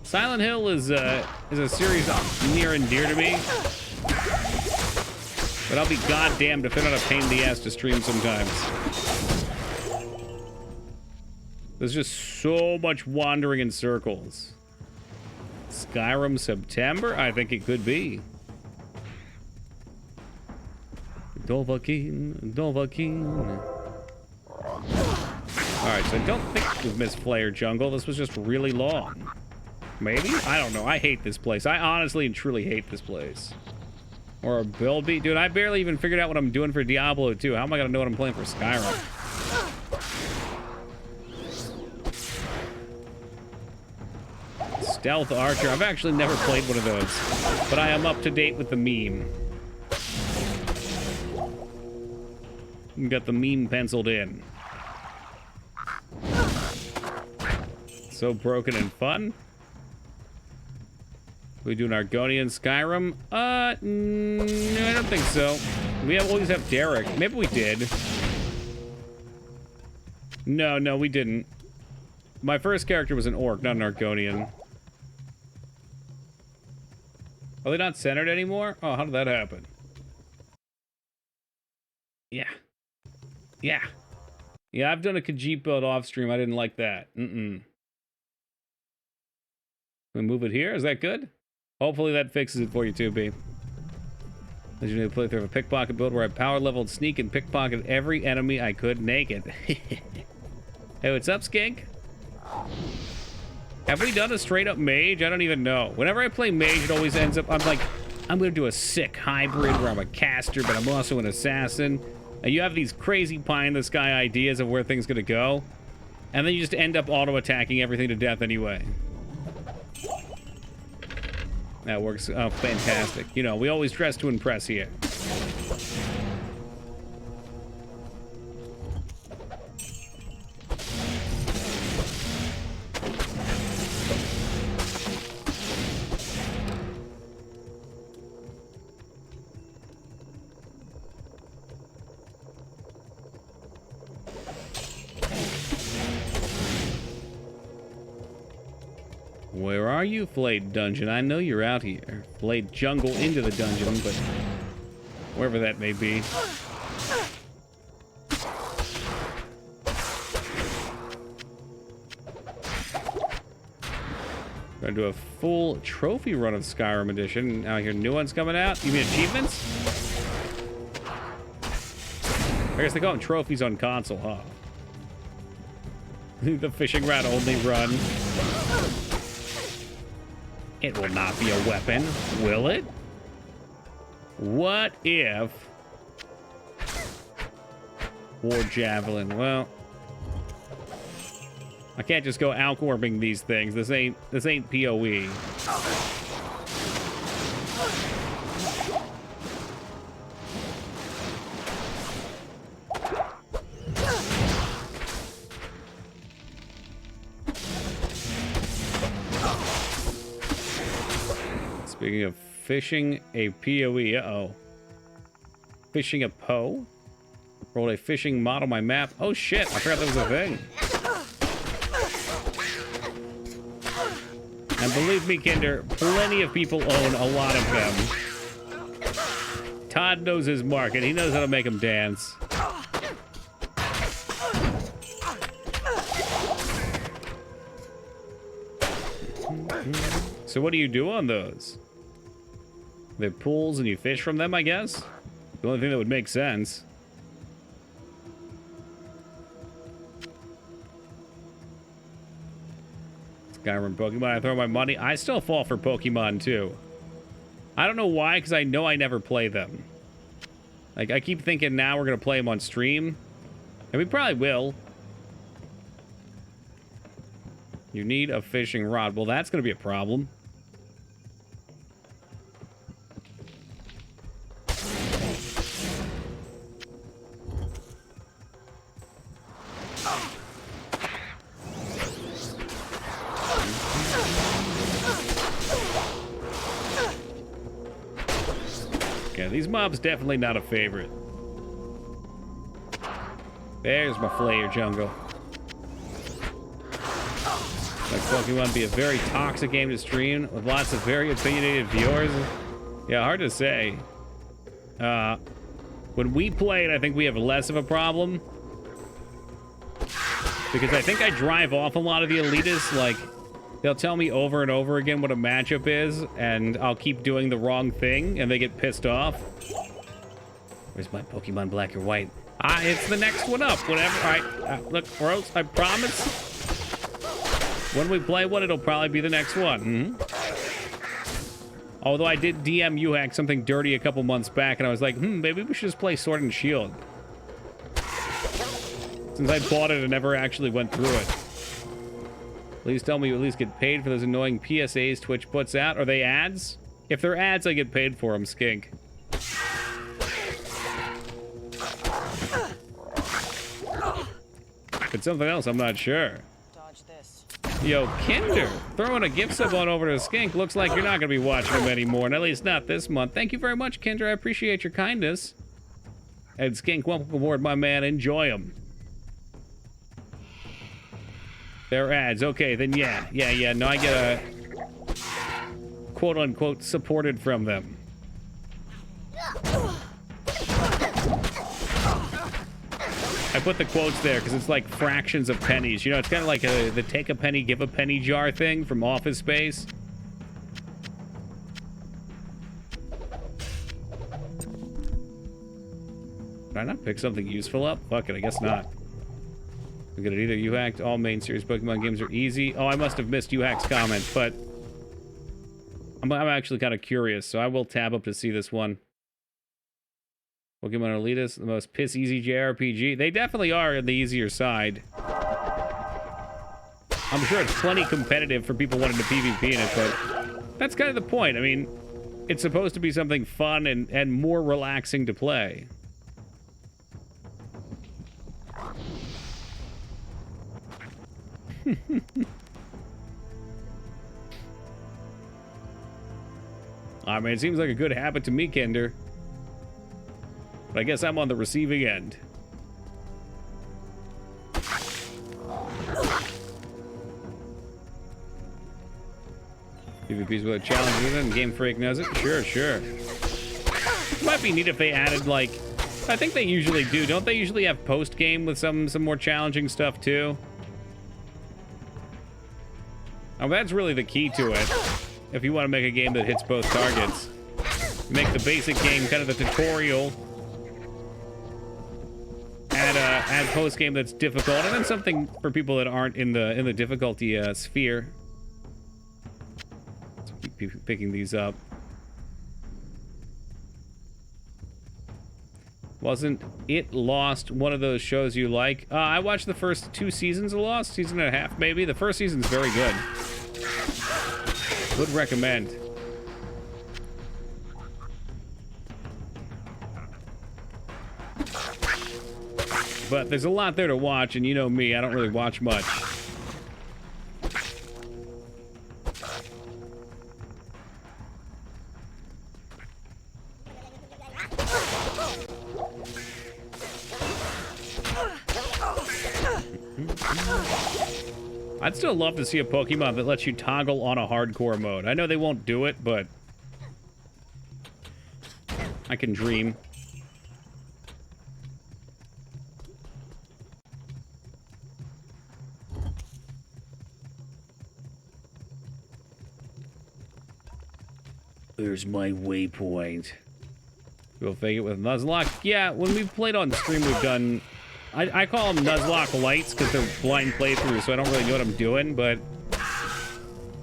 [SPEAKER 1] Silent Hill is a series near and dear to me. But I'll be goddamned if they're not a pain in the ass to stream sometimes. There's just so much wandering in circles. Skyrim September? I think it could be. Dovahkiin, Dovahkiin. Alright, so I don't think we've missed Flare Jungle. This was just really long. Maybe? I don't know. I hate this place. I honestly and truly hate this place. Or a build beat. Dude, I barely even figured out what I'm doing for Diablo 2. How am I going to know what I'm playing for Skyrim? Stealth Archer. I've actually never played one of those. But I am up to date with the meme. Got the meme penciled in. So broken and fun. We do an Argonian Skyrim? No, I don't think so. We always have Derek. Maybe we did. No, we didn't. My first character was an orc, not an Argonian. Are they not centered anymore? Oh, how did that happen? Yeah. Yeah, I've done a Khajiit build off stream. I didn't like that. We move it here? Is that good? Hopefully that fixes it for you too, B. Legendary playthrough of a pickpocket build where I power leveled, sneak, and pickpocket every enemy I could naked. Hey, what's up, Skink? Have we done a straight up mage? I don't even know. Whenever I play mage, it always ends up, I'm like, I'm gonna do a sick hybrid where I'm a caster, but I'm also an assassin. And you have these crazy pie in the sky ideas of where things gonna go. And then you just end up auto attacking everything to death anyway. That works. Oh, fantastic. You know, we always dress to impress here. Where are you, Flayed Dungeon? I know you're out here. Flayed Jungle into the dungeon, but wherever that may be. Gonna do a full trophy run of Skyrim Edition. Now I hear new ones coming out. You mean achievements? I guess they call them trophies on console, huh? The fishing rod only run. It will not be a weapon, will it? What if... War Javelin, well... I can't just go outwarping these things. This ain't PoE. Speaking of fishing a PoE, uh-oh. Fishing a Poe? Rolled a fishing mod on my map. Oh shit, I forgot that was a thing. And believe me, Kinder, plenty of people own a lot of them. Todd knows his market. He knows how to make them dance. So what do you do on those? They're pools and you fish from them, I guess? The only thing that would make sense. Skyrim Pokemon, I throw my money. I still fall for Pokemon too. I don't know why, because I know I never play them. Like, I keep thinking now we're going to play them on stream. And we probably will. You need a fishing rod. Well, that's going to be a problem. Yeah, these mobs definitely not a favorite. There's my Flayer Jungle. Like Pokemon be a very toxic game to stream with lots of very opinionated viewers. Yeah, hard to say. When we play it, I think we have less of a problem. Because I think I drive off a lot of the elitists. Like, they'll tell me over and over again what a matchup is, and I'll keep doing the wrong thing, and they get pissed off. Where's my Pokemon Black or White? It's the next one up. Whatever. All right. Look, Rose, I promise. When we play one, it'll probably be the next one. Although I did DM UHack something dirty a couple months back, and I was like, maybe we should just play Sword and Shield. Since I bought it and never actually went through it. Please tell me you at least get paid for those annoying PSAs Twitch puts out. Are they ads? If they're ads, I get paid for them, skink. If it's something else, I'm not sure.
[SPEAKER 7] Dodge this.
[SPEAKER 1] Yo, Kinder, throwing a gift sub on over to Skink. Looks like you're not going to be watching him anymore, and at least not this month. Thank you very much, Kinder. I appreciate your kindness. And Skink, welcome aboard, my man. Enjoy them. They're ads. Okay, then yeah. No, I get a quote-unquote supported from them. I put the quotes there because it's like fractions of pennies. You know, it's kind of like the take a penny, give a penny jar thing from Office Space. Did I not pick something useful up? Fuck it, I guess not. I'm gonna either UHacked. All main series Pokemon games are easy. Oh, I must have missed UHack's comment, but I'm actually kind of curious, so I will tab up to see this one. Pokemon Elitist, the most piss easy JRPG. They definitely are on the easier side. I'm sure it's plenty competitive for people wanting to PvP in it, but that's kind of the point. I mean, it's supposed to be something fun and more relaxing to play. I mean, it seems like a good habit to me, Kinder. But I guess I'm on the receiving end. PvP's with a challenge with it, and Game Freak knows it. Sure. It might be neat if they added, like, I think they usually do. Don't they usually have post-game with some more challenging stuff, too? Oh, that's really the key to it. If you want to make a game that hits both targets. Make the basic game kind of the tutorial. Add post-game that's difficult, and then something for people that aren't in the difficulty sphere. Let's keep picking these up. Wasn't it Lost one of those shows you like? I watched the first 2 seasons of Lost, season and a half maybe. The first season's very good. Would recommend. But there's a lot there to watch, and you know me, I don't really watch much. I'd still love to see a Pokemon that lets you toggle on a hardcore mode. I know they won't do it, but I can dream. Where's my waypoint? We'll fake it with Nuzlocke. Yeah, when we've played on stream, we've done... I call them Nuzlocke lights because they're blind playthroughs, so I don't really know what I'm doing, but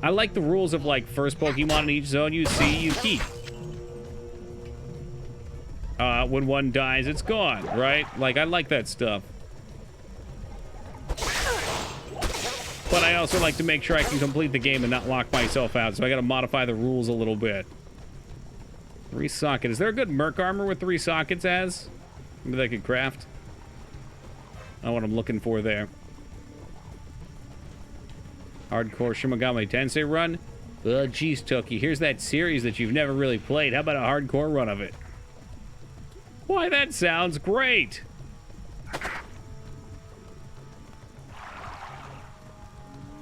[SPEAKER 1] I like the rules of, like, first Pokemon in each zone you see, you keep. When one dies, it's gone, right? Like, I like that stuff. But I also like to make sure I can complete the game and not lock myself out, so I gotta modify the rules a little bit. 3 socket. Is there a good Merc armor with 3 sockets as? Maybe they could craft. Not what I'm looking for there. Hardcore Shimogami Tensei run? Oh, geez, Toki. Here's that series that you've never really played. How about a hardcore run of it? Why, that sounds great!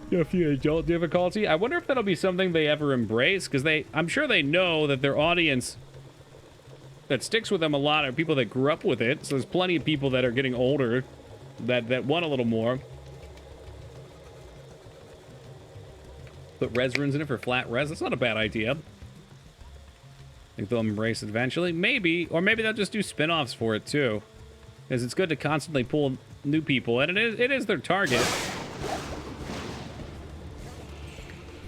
[SPEAKER 1] A few adult difficulty. I wonder if that'll be something they ever embrace, because I'm sure they know that their audience that sticks with them a lot are people that grew up with it. So there's plenty of people that are getting older that want a little more. Put res runes in it for flat res. That's not a bad idea. Think they'll embrace it eventually? Maybe. Or maybe they'll just do spin-offs for it too. Because it's good to constantly pull new people, and it is their target.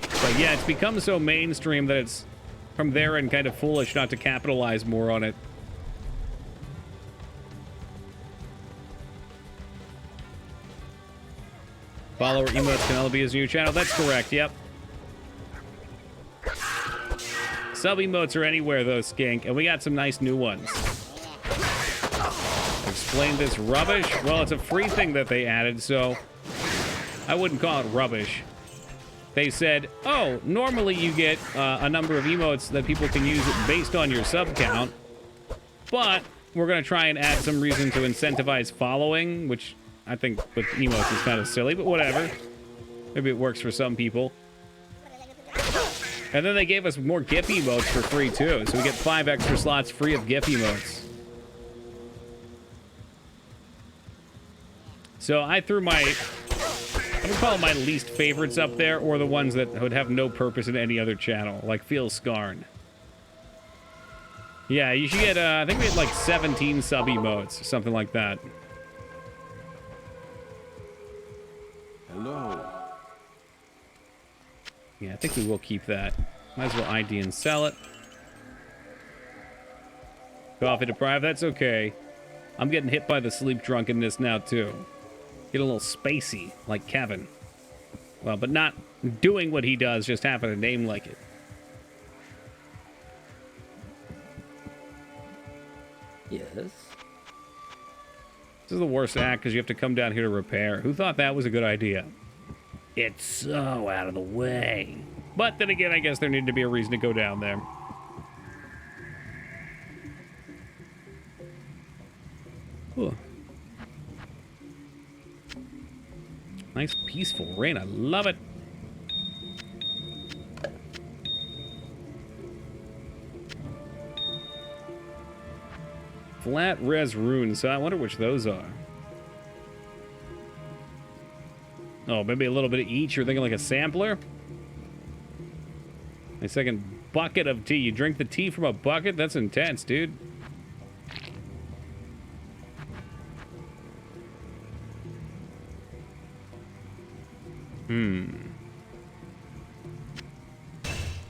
[SPEAKER 1] But yeah, it's become so mainstream that it's from there and kind of foolish not to capitalize more on it. Follower emotes can all be his new channel. That's correct, yep. Sub emotes are anywhere though, Skink, and we got some nice new ones. Explain this rubbish? Well, it's a free thing that they added, so I wouldn't call it rubbish. They said, oh, normally you get a number of emotes that people can use based on your sub count, but we're going to try and add some reason to incentivize following, which I think with emotes is kind of silly, but whatever. Maybe it works for some people. And then they gave us more GIF emotes for free, too, so we get 5 extra slots free of GIF emotes. So I threw I would call it my least favorites up there, or the ones that would have no purpose in any other channel, like Feel Scarn. Yeah, you should get, I think we had like 17 sub emotes, something like that.
[SPEAKER 6] Hello.
[SPEAKER 1] Yeah, I think we will keep that. Might as well ID and sell it. Coffee deprived, that's okay. I'm getting hit by the sleep drunkenness now, too. Get a little spacey, like Kevin. Well, but not doing what he does, just having a name like it.
[SPEAKER 5] Yes.
[SPEAKER 1] This is the worst act, because you have to come down here to repair. Who thought that was a good idea? It's so out of the way. But then again, I guess there needed to be a reason to go down there. Ooh. Nice peaceful rain. I love it. Flat res runes. So I wonder which those are. Oh, maybe a little bit of each. You're thinking like a sampler? A second bucket of tea. You drink the tea from a bucket? That's intense, dude.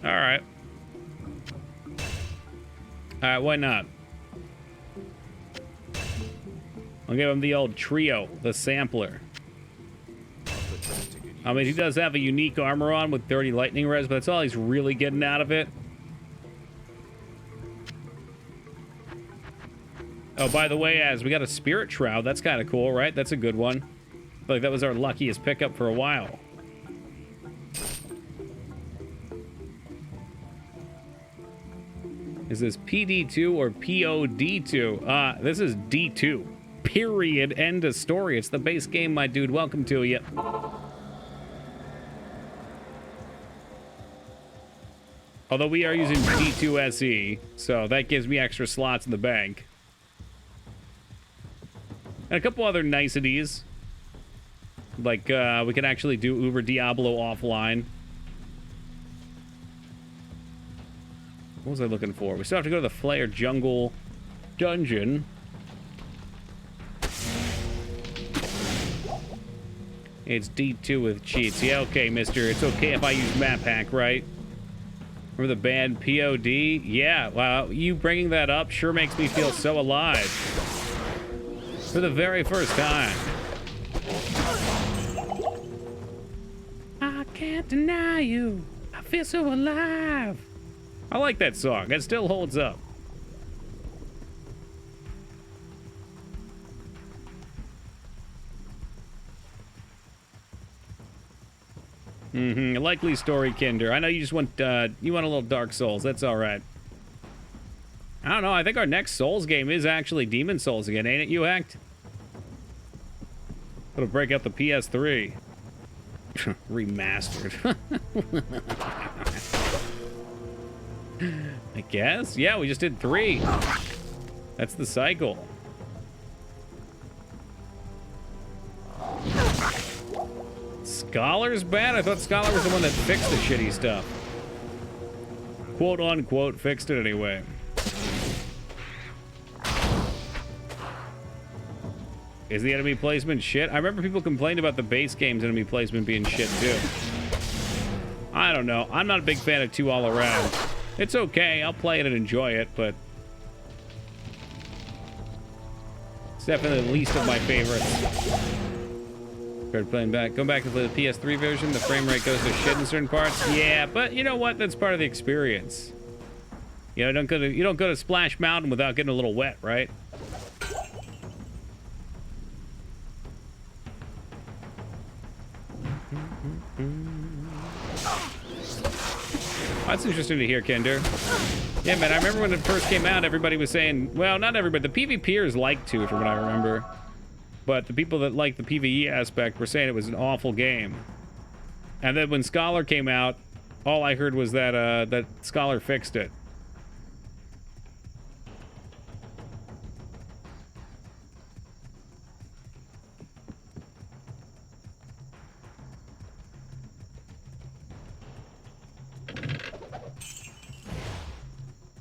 [SPEAKER 1] Alright. Alright, why not? I'll give him the old trio, the sampler. I mean, he does have a unique armor on with 30 lightning res, but that's all he's really getting out of it. Oh, by the way, as we got a spirit shroud. That's kind of cool, right? That's a good one. I feel like that was our luckiest pickup for a while. Is this PD2 or POD2? This is D2. Period. End of story. It's the base game, my dude. Welcome to you. Although we are using D2 SE, so that gives me extra slots in the bank. And a couple other niceties. Like, we can actually do Uber Diablo offline. What was I looking for? We still have to go to the Flare Jungle dungeon. It's D2 with cheats. Yeah, okay, mister. It's okay if I use map hack, right? Remember the band POD? Yeah, wow. You bringing that up sure makes me feel so alive. For the very first time. I can't deny you. I feel so alive. I like that song. It still holds up. A likely story, Kinder. I know you just want you want a little Dark Souls. That's all right. I don't know. I think our next Souls game is actually Demon Souls again, ain't it, you hacked? It'll break out the PS3. Remastered. I guess. Yeah, we just did 3. That's the cycle. Scholar's bad? I thought Scholar was the one that fixed the shitty stuff. Quote unquote fixed it anyway. Is the enemy placement shit? I remember people complained about the base game's enemy placement being shit too. I don't know. I'm not a big fan of 2 all around. It's okay. I'll play it and enjoy it, but it's definitely the least of my favorites. Started playing back. Going back to play the PS3 version. The frame rate goes to shit in certain parts. Yeah, but you know what? That's part of the experience. You know, you don't go to Splash Mountain without getting a little wet, right? That's interesting to hear, Kinder. Yeah, man, I remember when it first came out, everybody was saying, well, not everybody, the PvPers liked to, from what I remember. But the people that liked the PvE aspect were saying it was an awful game. And then when Scholar came out, all I heard was that that Scholar fixed it.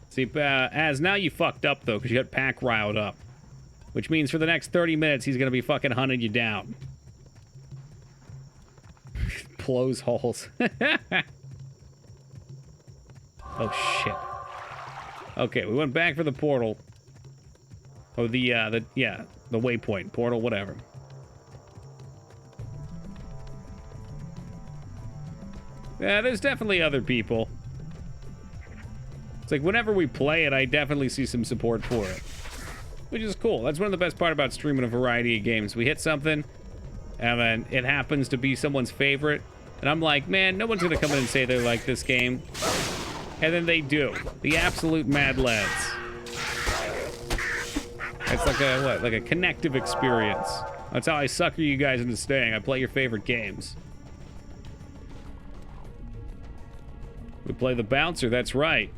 [SPEAKER 1] See, as now you fucked up, though, because you got Pack riled up. Which means for the next 30 minutes, he's going to be fucking hunting you down. Blows holes. Oh, shit. Okay, we went back for the portal. Oh, the waypoint. Portal, whatever. Yeah, there's definitely other people. It's like, whenever we play it, I definitely see some support for it. Which is cool. That's one of the best part about streaming a variety of games. We hit something, and then it happens to be someone's favorite. And I'm like, man, no one's going to come in and say they like this game. And then they do. The absolute mad lads. It's like a, what? Like a connective experience. That's how I sucker you guys into staying. I play your favorite games. We play the bouncer, that's right.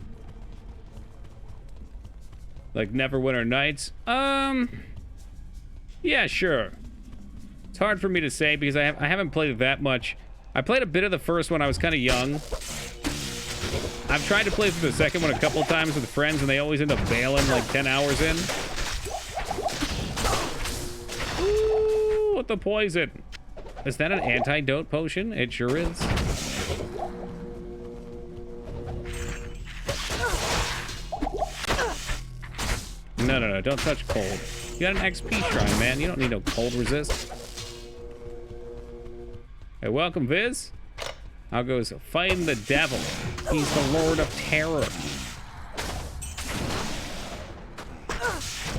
[SPEAKER 1] Like Neverwinter Nights? Yeah, sure. It's hard for me to say because I haven't played it that much. I played a bit of the first one. I was kind of young. I've tried to play through the second one a couple times with friends, and they always end up bailing like 10 hours in. Ooh, what the poison? Is that an antidote potion? It sure is. No, don't touch cold. You got an XP shrine, man. You don't need no cold resist. Hey, welcome, Viz. How goes fighting the devil? He's the Lord of Terror.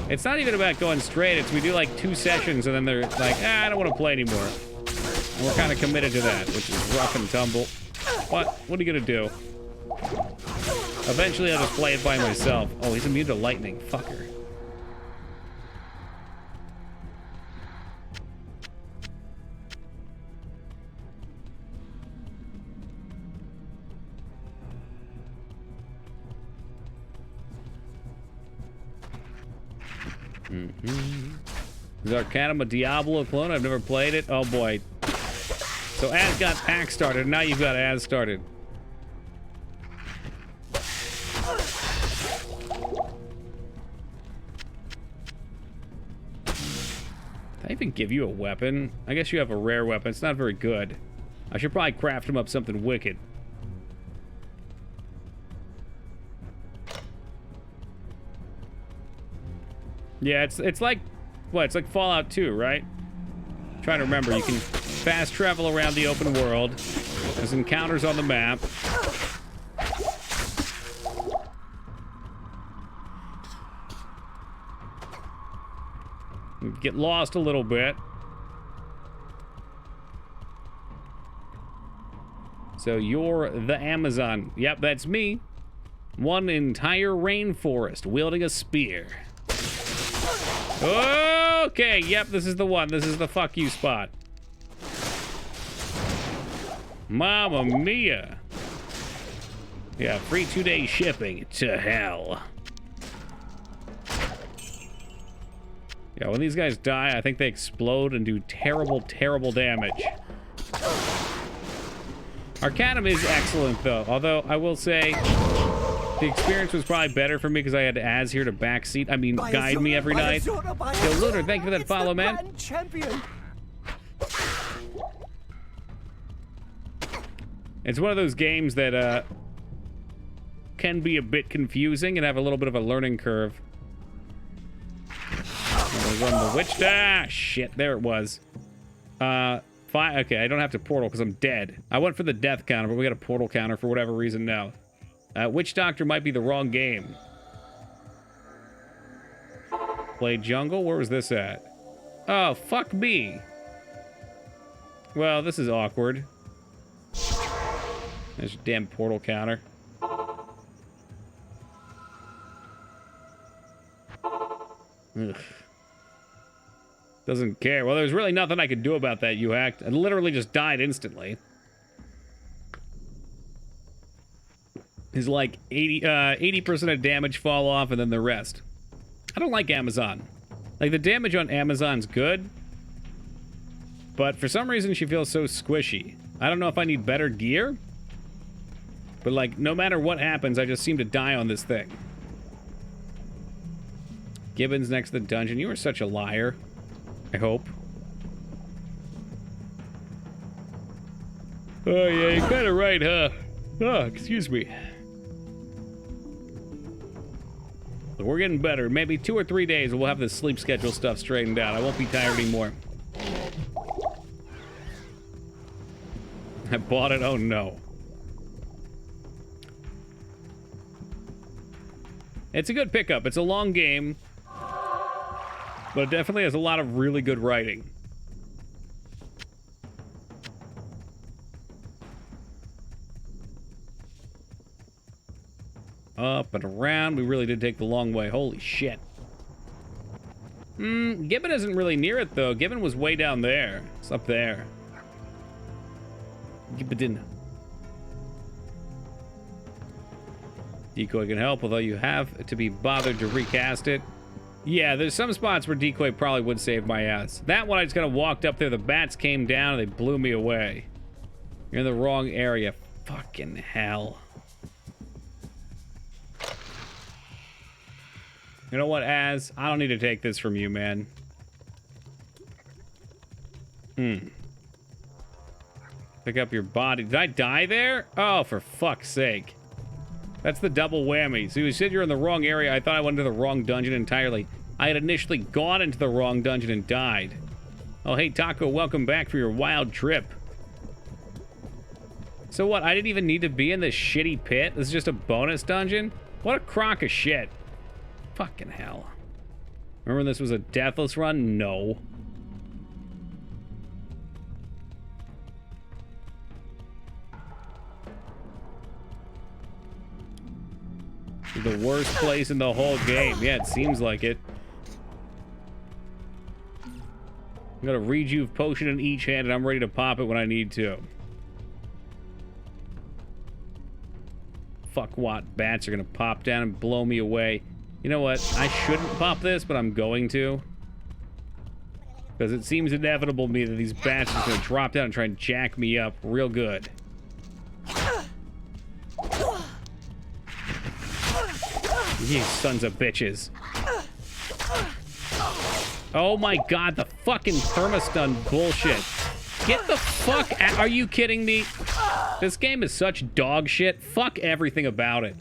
[SPEAKER 1] It's not even about going straight. It's we do like 2 sessions and then they're like, I don't want to play anymore. And we're kind of committed to that, which is rough and tumble. What are you gonna do? Eventually I'll just play it by myself. Oh, he's immune to lightning. Fucker. Is Arcanum a Diablo clone? I've never played it. Oh boy. So Az got Pack started, now you've got Az started. Did I even give you a weapon? I guess you have a rare weapon. It's not very good. I should probably craft him up something wicked. Yeah, it's like, what? It's like Fallout 2, right? I'm trying to remember. You can fast travel around the open world. There's encounters on the map. You get lost a little bit. So you're the Amazon. Yep, that's me. One entire rainforest wielding a spear. Okay, yep, this is the one. This is the fuck you spot. Mamma mia. Yeah, free 2-day shipping to hell. Yeah, when these guys die, I think they explode and do terrible, terrible damage. Arcanum is excellent, though. Although, I will say, the experience was probably better for me because I had Az here to backseat. I mean, guide me every night. Yo, Lunar, thank you for that follow, man.
[SPEAKER 4] Champion.
[SPEAKER 1] It's one of those games that can be a bit confusing and have a little bit of a learning curve. Run the witch. Ah, shit. There it was. Fine. Okay, I don't have to portal because I'm dead. I went for the death counter, but we got a portal counter for whatever reason now. Witch Doctor might be the wrong game. Play jungle? Where was this at? Oh, fuck me. Well, this is awkward. There's a damn portal counter. Ugh. Doesn't care. Well, there's really nothing I could do about that, you hacked. I literally just died instantly. Is like 80% of damage fall off and then the rest. I don't like Amazon. Like, the damage on Amazon's good, but for some reason she feels so squishy. I don't know if I need better gear, but like, no matter what happens, I just seem to die on this thing. Gibbons next to the dungeon. You are such a liar. I hope. Oh yeah, you're kind of right, huh? Oh, excuse me. But we're getting better. Maybe 2 or 3 days we'll have this sleep schedule stuff straightened out. I won't be tired anymore. I bought it. Oh no. It's a good pickup. It's a long game, but it definitely has a lot of really good writing. Up and around. We really did take the long way. Holy shit. Gibbon isn't really near it, though. Gibbon was way down there. It's up there. Gibbon. Decoy can help, although you have to be bothered to recast it. Yeah, there's some spots where Decoy probably would save my ass. That one, I just kind of walked up there. The bats came down and they blew me away. You're in the wrong area. Fucking hell. You know what, Az? I don't need to take this from you, man. Pick up your body. Did I die there? Oh, for fuck's sake. That's the double whammy. So you said you're in the wrong area. I thought I went into the wrong dungeon entirely. I had initially gone into the wrong dungeon and died. Oh, hey, Taco, welcome back for your wild trip. So what? I didn't even need to be in this shitty pit? This is just a bonus dungeon? What a crock of shit. Fucking hell. Remember when this was a deathless run? No. The worst place in the whole game. Yeah, it seems like it. I've got a rejuve potion in each hand, and I'm ready to pop it when I need to. Fuck what? Bats are gonna pop down and blow me away. You know what? I shouldn't pop this, but I'm going to. Because it seems inevitable to me that these bats are gonna drop down and try and jack me up real good. You sons of bitches. Oh my god, the fucking permastun bullshit. Get the fuck out. Are you kidding me? This game is such dog shit. Fuck everything about it.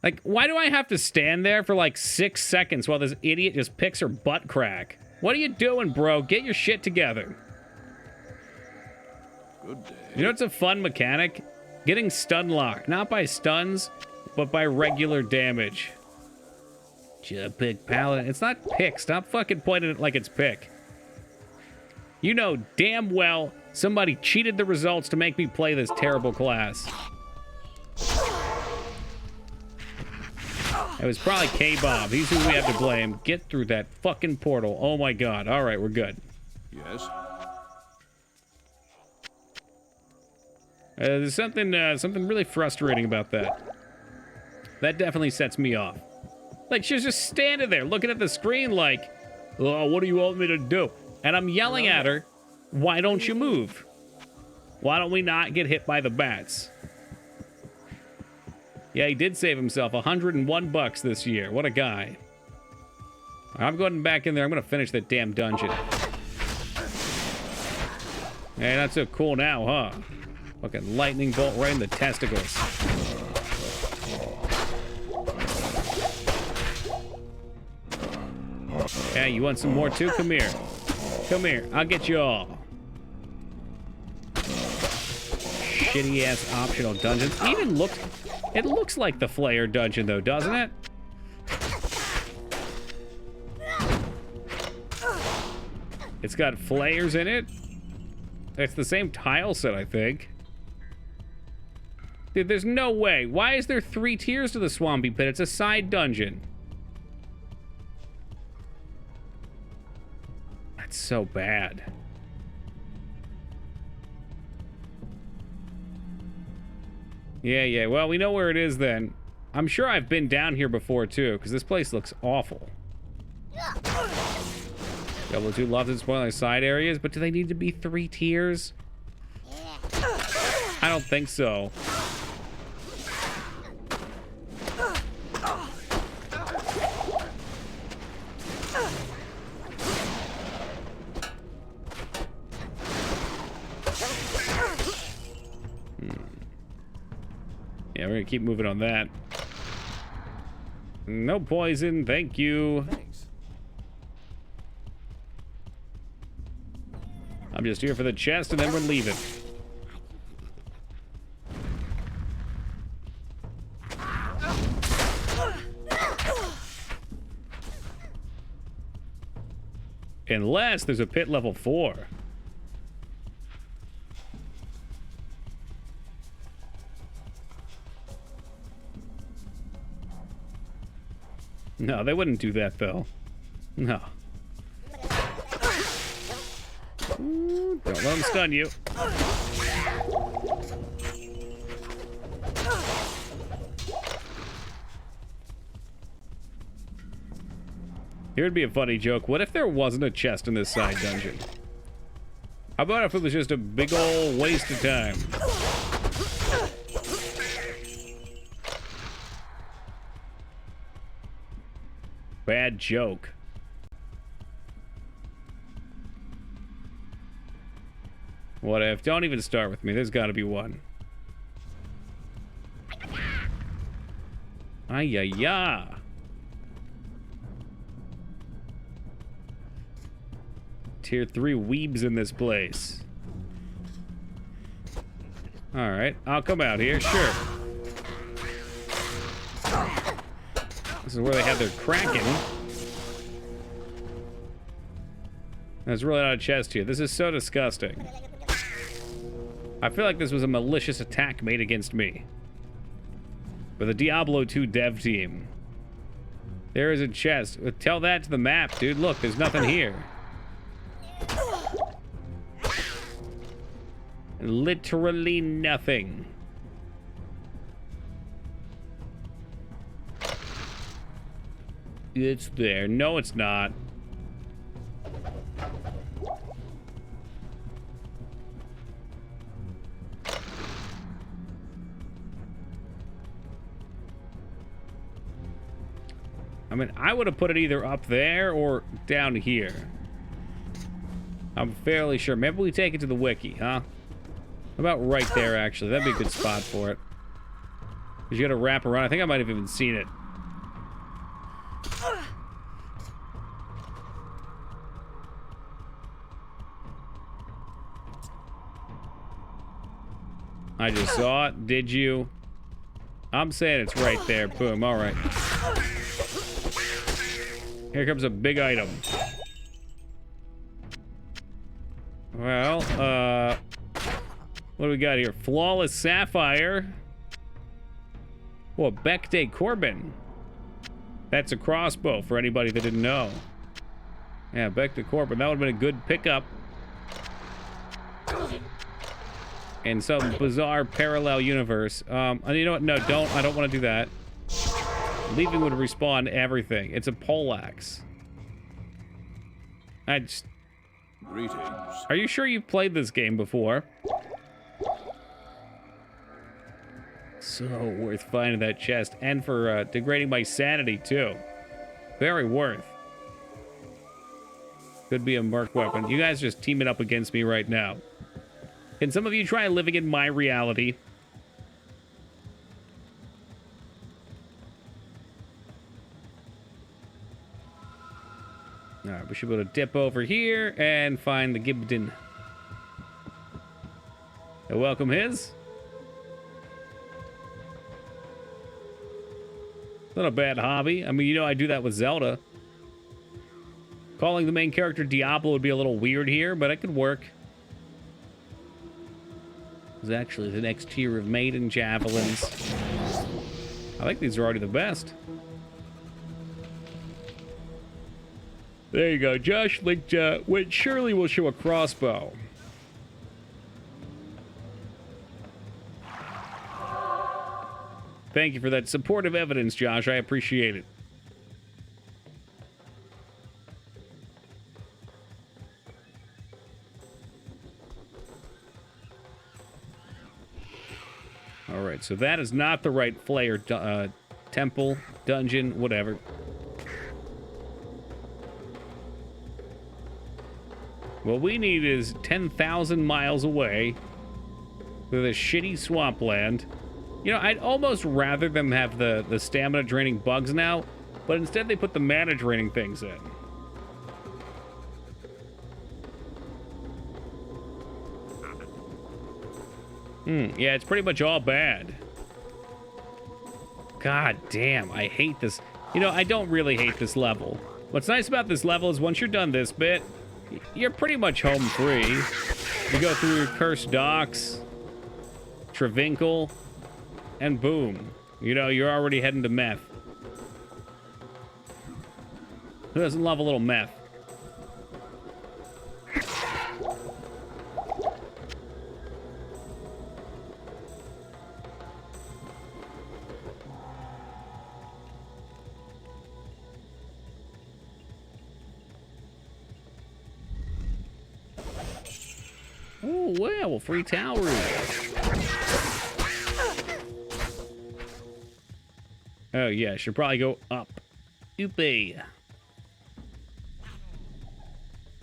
[SPEAKER 1] Like, why do I have to stand there for like 6 seconds while this idiot just picks her butt crack? What are you doing, bro? Get your shit together.
[SPEAKER 6] Good day.
[SPEAKER 1] You know what's a fun mechanic? Getting stun locked. Not by stuns, but by regular damage. Pick paladin. It's not pick. Stop fucking pointing it like it's pick. You know damn well somebody cheated the results to make me play this terrible class. It was probably K-Bob. He's who we have to blame. Get through that fucking portal. Oh my god. Alright, we're good.
[SPEAKER 6] Yes?
[SPEAKER 1] There's something really frustrating about that. That definitely sets me off. Like, she's just standing there looking at the screen like, oh, what do you want me to do? And I'm yelling at her, why don't you move? Why don't we not get hit by the bats? Yeah, he did save himself $101 this year. What a guy. I'm going back in there. I'm going to finish that damn dungeon. Hey, not so cool now, huh? Fucking lightning bolt right in the testicles. Hey, you want some more too? Come here. Come here. I'll get you all. Shitty ass optional dungeons. It looks like the Flayer dungeon though, doesn't it? It's got flayers in it. It's the same tile set, I think. Dude, there's no way. Why is there 3 tiers to the Swampy Pit? It's a side dungeon. That's so bad. Yeah. Well, we know where it is then. I'm sure I've been down here before too, because this place looks awful. Diablo 2 loves its spoiling side areas, but do they need to be 3 tiers? I don't think so. Yeah, we're gonna keep moving on that. No poison, thank you.
[SPEAKER 4] Thanks.
[SPEAKER 1] I'm just here for the chest and then we're leaving. Unless there's a pit level 4. No, they wouldn't do that, though. No. Ooh, don't let them stun you. Here would be a funny joke. What if there wasn't a chest in this side dungeon? How about if it was just a big old waste of time? Bad joke. What if? Don't even start with me. There's got to be one. Ay-ya-ya. Tier 3 weebs in this place. Alright, I'll come out here, sure. This is where they have their Kraken. There's really not a chest here. This is so disgusting. I feel like this was a malicious attack made against me. For the Diablo 2 dev team. There is a chest. Tell that to the map, dude. Look, there's nothing here. Literally nothing. It's there. No, it's not. I mean, I would have put it either up there or down here. I'm fairly sure. Maybe we take it to the wiki, huh? About right there, actually. That'd be a good spot for it. Because you gotta wrap around. I think I might have even seen it. I just saw it. Did you? I'm saying it's right there. Boom. All right. Here comes a big item. Well, what do we got here? Flawless Sapphire. Oh, Bekde Corbin. That's a crossbow for anybody that didn't know. Yeah, Bekde Corbin. That would have been a good pickup. in some bizarre parallel universe. And you know what? No, don't. I don't want to do that. Leaving would respawn everything. It's a poleaxe. I just...
[SPEAKER 6] Greetings.
[SPEAKER 1] Are you sure you've played this game before? So worth finding that chest, and for degrading my sanity too. Very worth. Could be a merc weapon. You guys just teaming up against me right now. Can some of you try living in my reality? All right, we should be able to dip over here and find the Gibden. And welcome his. Not a bad hobby. I mean, you know, I do that with Zelda. Calling the main character Diablo would be a little weird here, but it could work. It's actually the next tier of maiden javelins. I think these are already the best. There you go. Josh linked, which surely will show a crossbow. Thank you for that supportive evidence, Josh. I appreciate it. All right, so that is not the right Flayer temple, dungeon, whatever. What we need is 10,000 miles away with a shitty swampland. You know, I'd almost rather them have the stamina draining bugs now, but instead they put the mana draining things in. Yeah, it's pretty much all bad. God damn, I hate this. You know, I don't really hate this level. What's nice about this level is once you're done this bit, you're pretty much home free. You go through Cursed Docks, Travinkle, and boom. You know, you're already heading to meth. Who doesn't love a little meth? Oh, well, free tower. Oh, yeah, should probably go up. Oopie.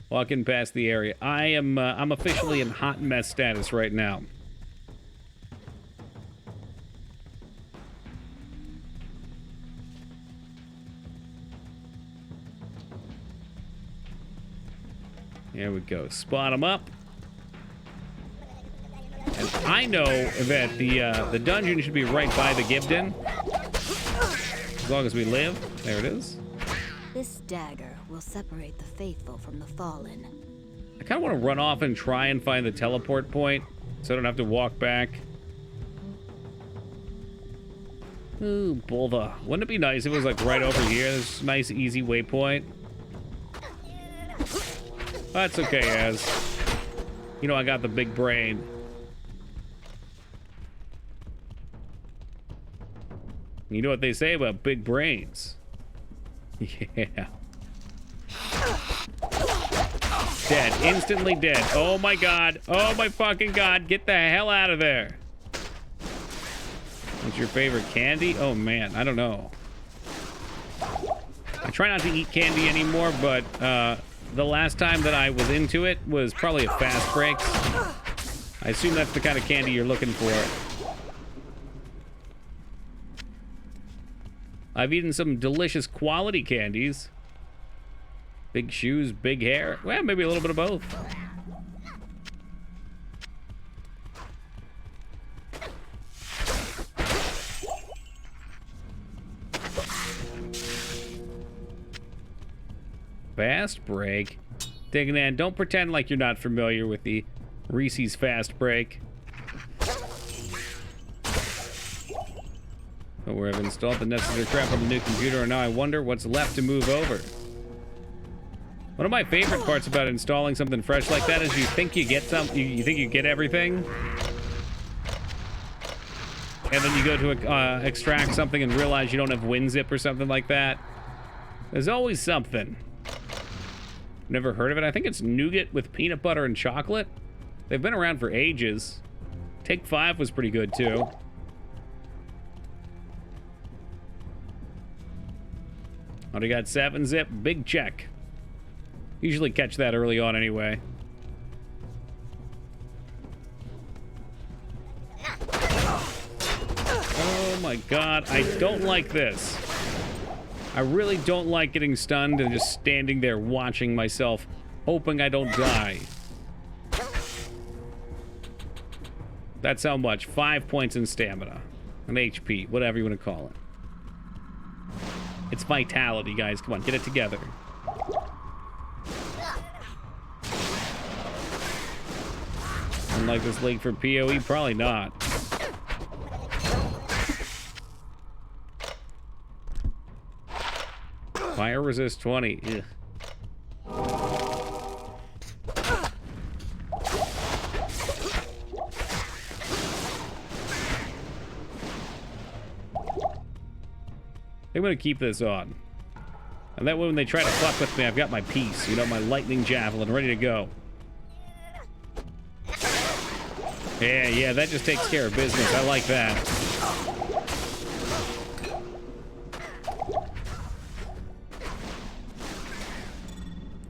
[SPEAKER 1] Walking past the area. I'm officially in hot mess status right now. There we go. Spot them up. And I know that the dungeon should be right by the Gibden. As long as we live. There it is.
[SPEAKER 2] This dagger will separate the faithful from the fallen.
[SPEAKER 1] I kind of want to run off and try and find the teleport point so I don't have to walk back. Ooh, bother. Wouldn't it be nice if it was like right over here? This nice, easy waypoint. That's okay, Az. You know I got the big brain. You know what they say about big brains? Yeah. Dead. Instantly dead. Oh my god. Oh my fucking god. Get the hell out of there. What's your favorite candy? Oh man, I don't know. I try not to eat candy anymore, but the last time that I was into it was probably a Fast Breaks. I assume that's the kind of candy you're looking for. I've eaten some delicious quality candies. Big shoes, big hair. Well, maybe a little bit of both. Fast break. Digging in. Don't pretend like you're not familiar with the Reese's Fast Break. But where I've installed the necessary crap on the new computer, and now I wonder what's left to move over. One of my favorite parts about installing something fresh like that is you think you get you think you get everything, and then you go to extract something and realize you don't have wind zip or something like that. There's always something. Never heard of it. I think it's nougat with peanut butter and chocolate. They've been around for ages. Take 5 was pretty good, too. Already got 7 zip. Big check. Usually catch that early on anyway. Oh my god, I don't like this. I really don't like getting stunned and just standing there watching myself, hoping I don't die. That's how much. 5 points in stamina. An HP, whatever you want to call it. It's vitality, guys. Come on, get it together. Unlike this league for PoE, probably not. Fire resist 20. Ugh. I'm gonna keep this on. And that way when they try to fuck with me, I've got my piece. You know, my lightning javelin ready to go. Yeah, that just takes care of business. I like that.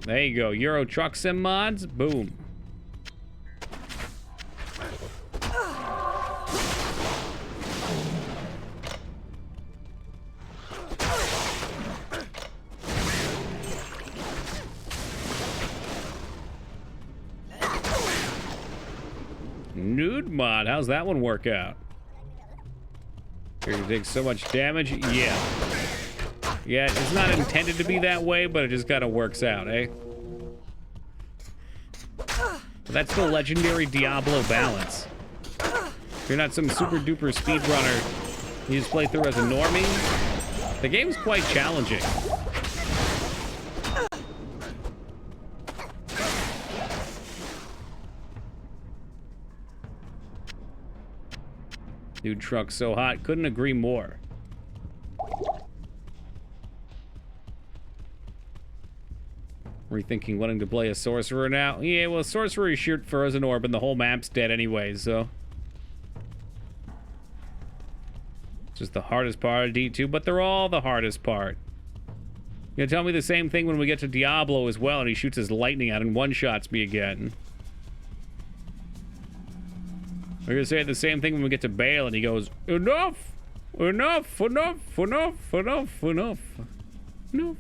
[SPEAKER 1] There you go. Euro Truck Sim mods. Boom. Nude mod. How's that one work out? You're gonna take so much damage. Yeah. Yeah, it's not intended to be that way, but it just kind of works out, eh? That's the legendary Diablo balance. If you're not some super duper speedrunner, you just play through as a normie. The game's quite challenging. New truck so hot, couldn't agree more. Rethinking wanting to play a sorcerer now? Yeah, well, sorcerer you shoot frozen orb and the whole map's dead anyway, so. It's just the hardest part of D2, but they're all the hardest part. You're gonna tell me the same thing when we get to Diablo as well and he shoots his lightning out and one-shots me again. We're gonna say the same thing when we get to Bale and he goes, enough! Enough! Enough! Enough! Enough! Enough! Enough!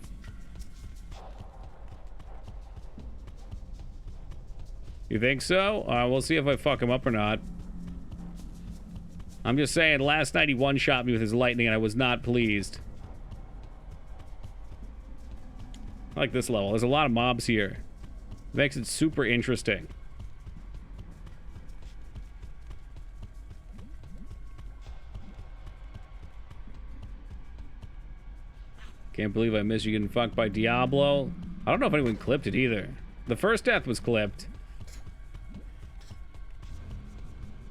[SPEAKER 1] You think so? We'll see if I fuck him up or not. I'm just saying, last night he one-shot me with his lightning and I was not pleased. I like this level. There's a lot of mobs here. Makes it super interesting. Can't believe I missed you getting fucked by Diablo. I don't know if anyone clipped it either. The first death was clipped.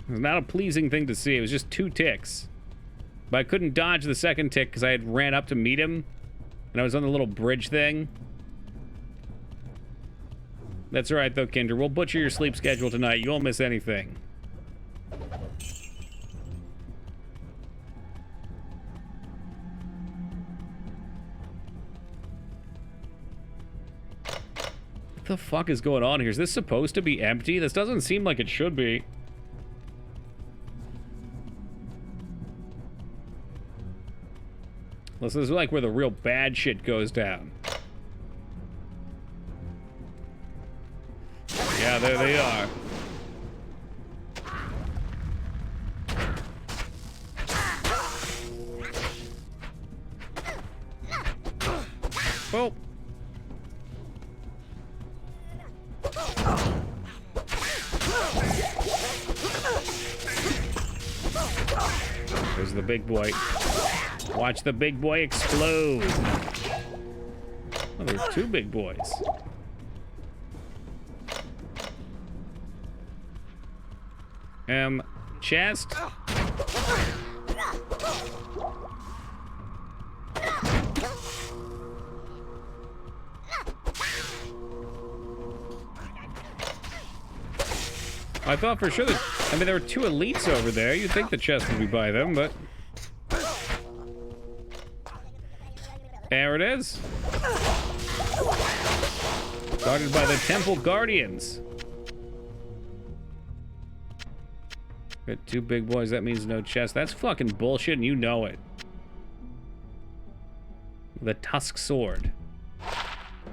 [SPEAKER 1] It was not a pleasing thing to see. It was just 2 ticks. But I couldn't dodge the second tick because I had ran up to meet him. And I was on the little bridge thing. That's alright though, Kinder. We'll butcher your sleep schedule tonight. You won't miss anything. What the fuck is going on here? Is this supposed to be empty? This doesn't seem like it should be. This is like where the real bad shit goes down. Yeah, there they are. Oh. There's the big boy. Watch the big boy explode. Oh, there's 2 big boys. Chest. I thought for sure that... I mean, there were 2 elites over there. You'd think the chest would be by them, but... There it is. Guarded by the Temple Guardians. Got 2 big boys. That means no chest. That's fucking bullshit, and you know it. The Tusk Sword.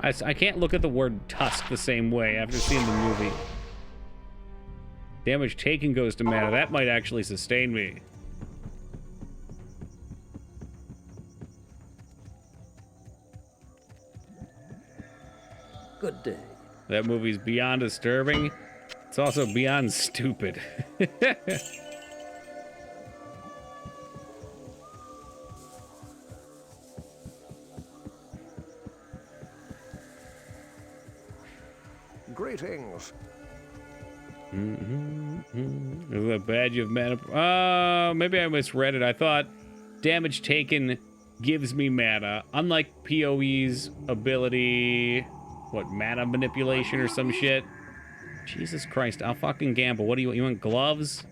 [SPEAKER 1] I can't look at the word tusk the same way after seeing the movie. Damage taken goes to mana. That might actually sustain me.
[SPEAKER 5] Good day.
[SPEAKER 1] That movie's beyond disturbing. It's also beyond stupid.
[SPEAKER 5] Greetings.
[SPEAKER 1] The badge of mana. Maybe I misread it. I thought damage taken gives me mana. Unlike PoE's ability, what, mana manipulation or some shit? Jesus Christ, I'll fucking gamble. What do you want? You want gloves?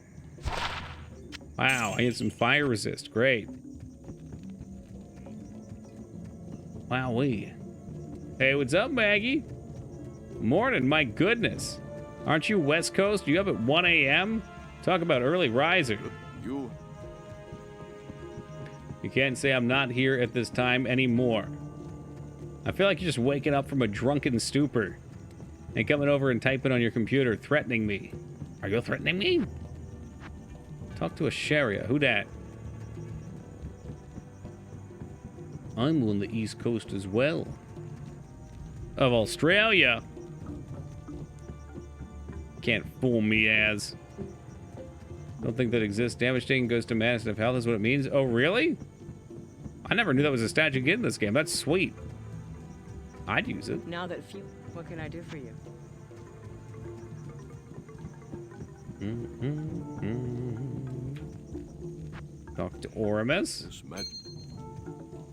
[SPEAKER 1] Wow, I get some fire resist. Great. Wowee. Hey, what's up, Maggie? Morning, my goodness. Aren't you West Coast? You up at 1 a.m.? Talk about early riser.
[SPEAKER 6] You
[SPEAKER 1] can't say I'm not here at this time anymore. I feel like you're just waking up from a drunken stupor and coming over and typing on your computer, threatening me. Are you threatening me? Talk to a Sharia. Who dat? I'm on the East Coast as well. Of Australia. Can't fool me as. Don't think that exists. Damage taken goes to mass of health is what it means. Oh, really? I never knew that was a stat you get in this game. That's sweet. I'd use it.
[SPEAKER 7] Now that few, what can I do for you?
[SPEAKER 1] Talk to Oramus.
[SPEAKER 6] this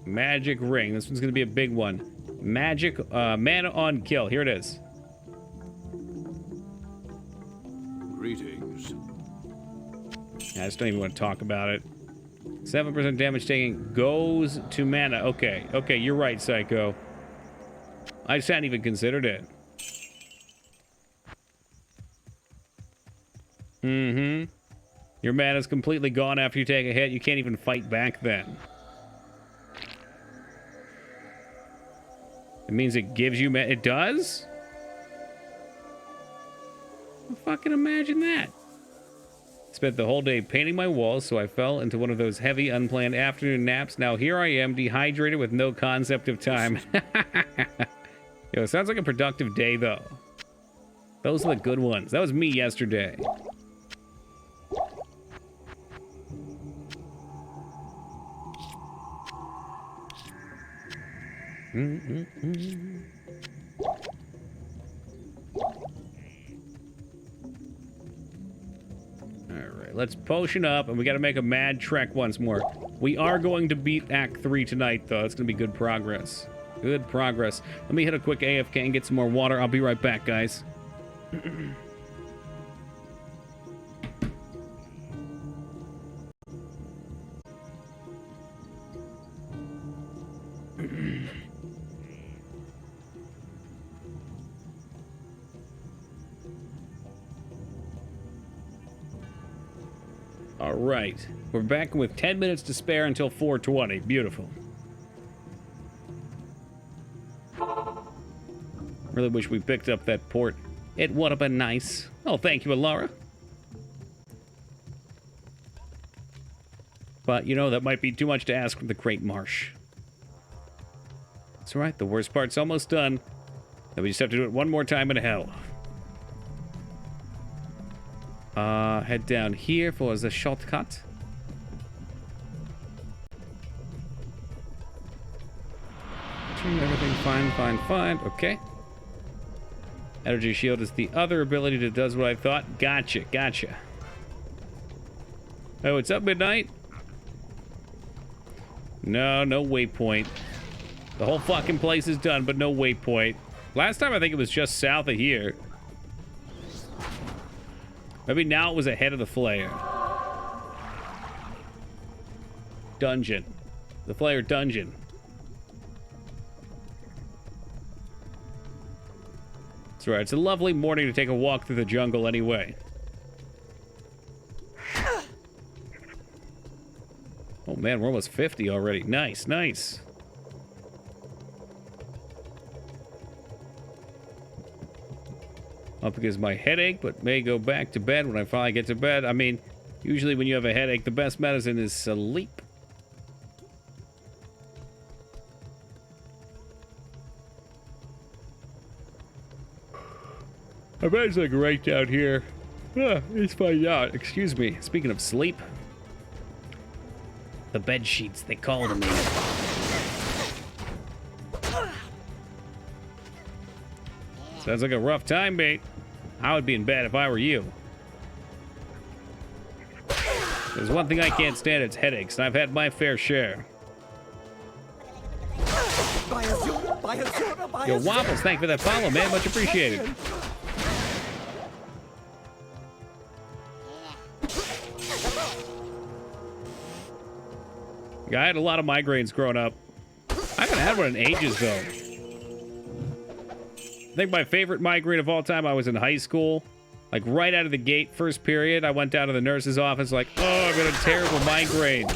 [SPEAKER 1] Magic ring. This one's gonna be a big one. Magic mana on kill. Here it is.
[SPEAKER 6] greetings.
[SPEAKER 1] I just don't even want to talk about it. 7% damage taken goes to mana. Okay, okay, you're right, Psycho. I just hadn't even considered it. Mm-hmm. Your mana's completely gone after you take a hit. You can't even fight back then. It means it gives you mana. It does? Fucking imagine that. Spent the whole day painting my walls, so I fell into one of those heavy, unplanned afternoon naps. Now here I am, dehydrated with no concept of time. Yo, sounds like a productive day, though. Those are the good ones. That was me yesterday. Alright, let's potion up, and we gotta make a mad trek once more. We are going to beat Act 3 tonight, though. It's gonna be good progress. Good progress. Let me hit a quick AFK and get some more water. I'll be right back, guys. All right, we're back with 10 minutes to spare until 4:20. Beautiful. Really wish we picked up that port. It would have been nice. Oh, thank you, Alara. But, you know, that might be too much to ask from the Great Marsh. That's right, the worst part's almost done. Then we just have to do it one more time in hell. Head down here for the shortcut. Everything fine. Okay. Energy shield is the other ability that does what I thought. Gotcha. Oh, what's up, Midnight? No waypoint. The whole fucking place is done, but no waypoint. Last time I think it was just south of here. Maybe now it was ahead of the flare. Dungeon. The flare dungeon. That's right. It's a lovely morning to take a walk through the jungle anyway. Oh man, we're almost 50 already. Nice, nice. Up against my headache, but may go back to bed when I finally get to bed. I mean, usually when you have a headache, the best medicine is sleep. I bet it's like right down here. Let's find out. Excuse me. Speaking of sleep, the bed sheets, they call to me. Sounds like a rough time, mate. I would be in bed if I were you. There's one thing I can't stand, it's headaches, and I've had my fair share. Yo, Waffles, thank you for that follow, man. Much appreciated. Yeah, I had a lot of migraines growing up. I haven't had one in ages, though. I think my favorite migraine of all time, I was in high school. Like, right out of the gate, first period, I went down to the nurse's office like, oh, I've got a terrible migraine.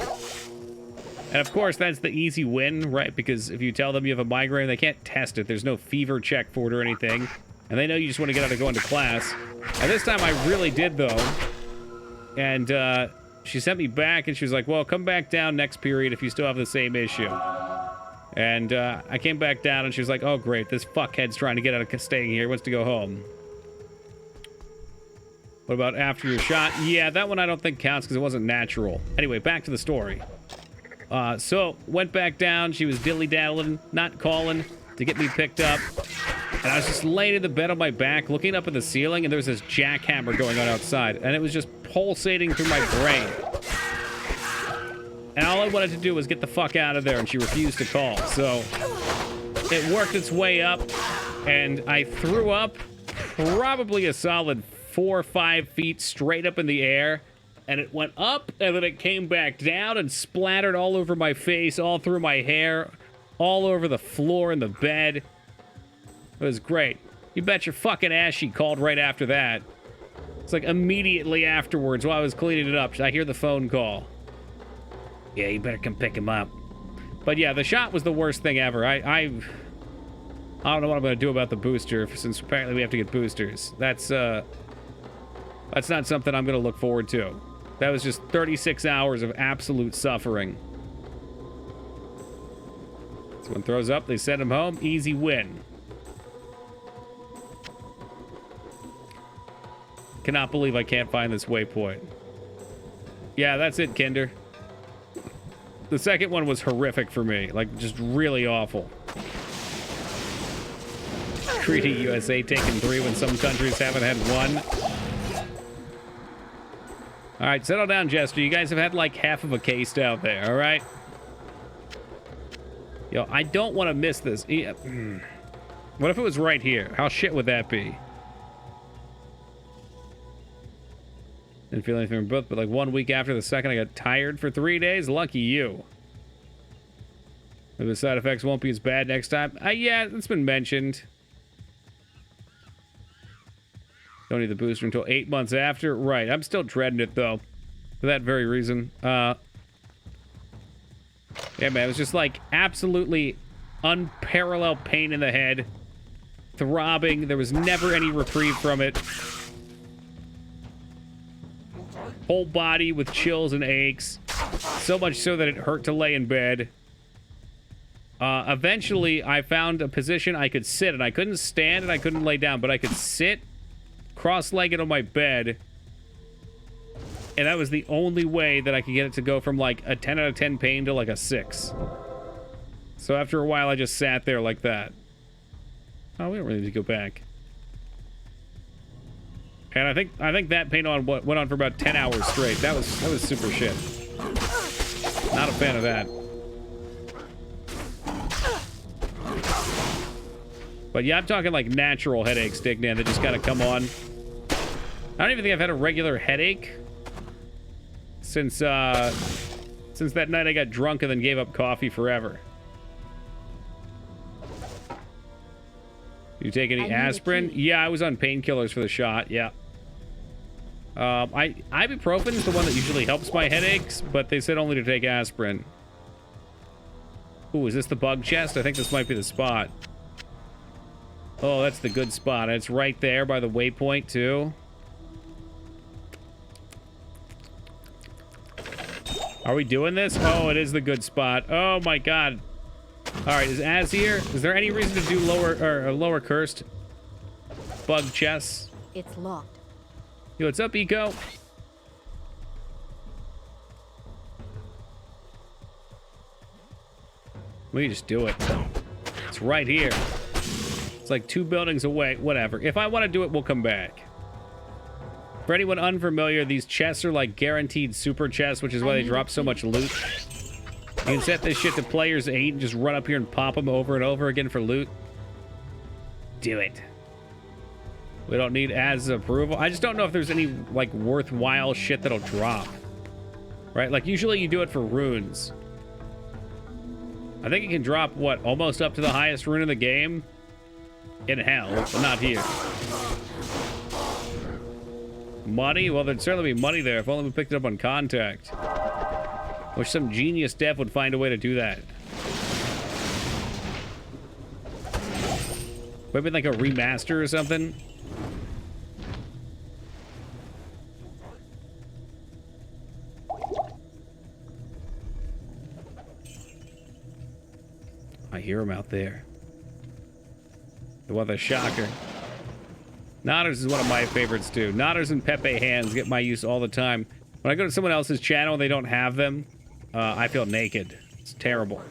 [SPEAKER 1] And, of course, that's the easy win, right? Because if you tell them you have a migraine, they can't test it. There's no fever check for it or anything. And they know you just want to get out of going to class. And this time I really did, though. And, she sent me back, and she was like, well, come back down next period if you still have the same issue. And I came back down, and she was like, oh, great, this fuckhead's trying to get out of staying here. He wants to go home. What about after your shot? Yeah, that one I don't think counts because it wasn't natural. Anyway, back to the story. So, went back down. She was dilly-daddling, not calling to get me picked up. And I was just laying in the bed on my back, looking up at the ceiling, and there was this jackhammer going on outside. And it was just pulsating through my brain. And all I wanted to do was get the fuck out of there, and she refused to call. So, it worked its way up, and I threw up probably a solid 4 or 5 feet straight up in the air. And it went up, and then it came back down and splattered all over my face, all through my hair, all over the floor in the bed. It was great. You bet your fucking ass she called right after that. It's like immediately afterwards while I was cleaning it up, I hear the phone call. Yeah, you better come pick him up. But yeah, the shot was the worst thing ever. I don't know what I'm going to do about the booster, since apparently we have to get boosters. That's not something I'm going to look forward to. That was just 36 hours of absolute suffering. This one throws up, they send him home, easy win. Cannot believe I can't find this waypoint. Yeah, that's it, Kinder. The second one was horrific for me. Like, just really awful. Treaty USA taking 3 when some countries haven't had 1. Alright, settle down, Jester. You guys have had like half of a case out there, alright? Yo, I don't want to miss this. What if it was right here? How shit would that be? Didn't feel anything from both, but like 1 week after the second, I got tired for 3 days. Lucky you. Maybe the side effects won't be as bad next time. Yeah, it's been mentioned. Don't need the booster until 8 months after. Right, I'm still dreading it, though. For that very reason. Yeah, man, it was just like absolutely unparalleled pain in the head. Throbbing. There was never any reprieve from it. Whole body with chills and aches. So much so that it hurt to lay in bed. Eventually, I found a position I could sit, and I couldn't stand and I couldn't lay down, but I could sit cross-legged on my bed, and that was the only way that I could get it to go from like a 10 out of 10 pain to like a 6. So after a while, I just sat there like that. Oh, we don't really need to go back. And I think that pain went on for about 10 hours straight. That was super shit. Not a fan of that. But yeah, I'm talking like natural headaches, Dignan, that just gotta come on. I don't even think I've had a regular headache since that night I got drunk and then gave up coffee forever. You take any aspirin? Yeah, I was on painkillers for the shot. Yeah. Ibuprofen is the one that usually helps my headaches, but they said only to take aspirin. Ooh, is this the bug chest? I think this might be the spot. Oh, that's the good spot. It's right there by the waypoint, too. Are we doing this? Oh, it is the good spot. Oh, my God. All right, is Az here? Is there any reason to do lower cursed bug chests?
[SPEAKER 2] It's locked.
[SPEAKER 1] Yo, what's up, Eco? We can just do it. It's right here. It's like 2 buildings away. Whatever. If I want to do it, we'll come back. For anyone unfamiliar, these chests are like guaranteed super chests, which is why they drop so much loot. You can set this shit to players 8 and just run up here and pop them over and over again for loot. Do it. We don't need Az approval. I just don't know if there's any, like, worthwhile shit that'll drop. Right? Like, usually you do it for runes. I think it can drop, what, almost up to the highest rune in the game? In hell, but not here. Money? Well, there'd certainly be money there if only we picked it up on contact. Wish some genius dev would find a way to do that. Maybe like a remaster or something. I hear him out there. What a shocker. Nodders is one of my favorites too. Nodders and Pepe hands get my use all the time. When I go to someone else's channel and they don't have them, I feel naked. It's terrible.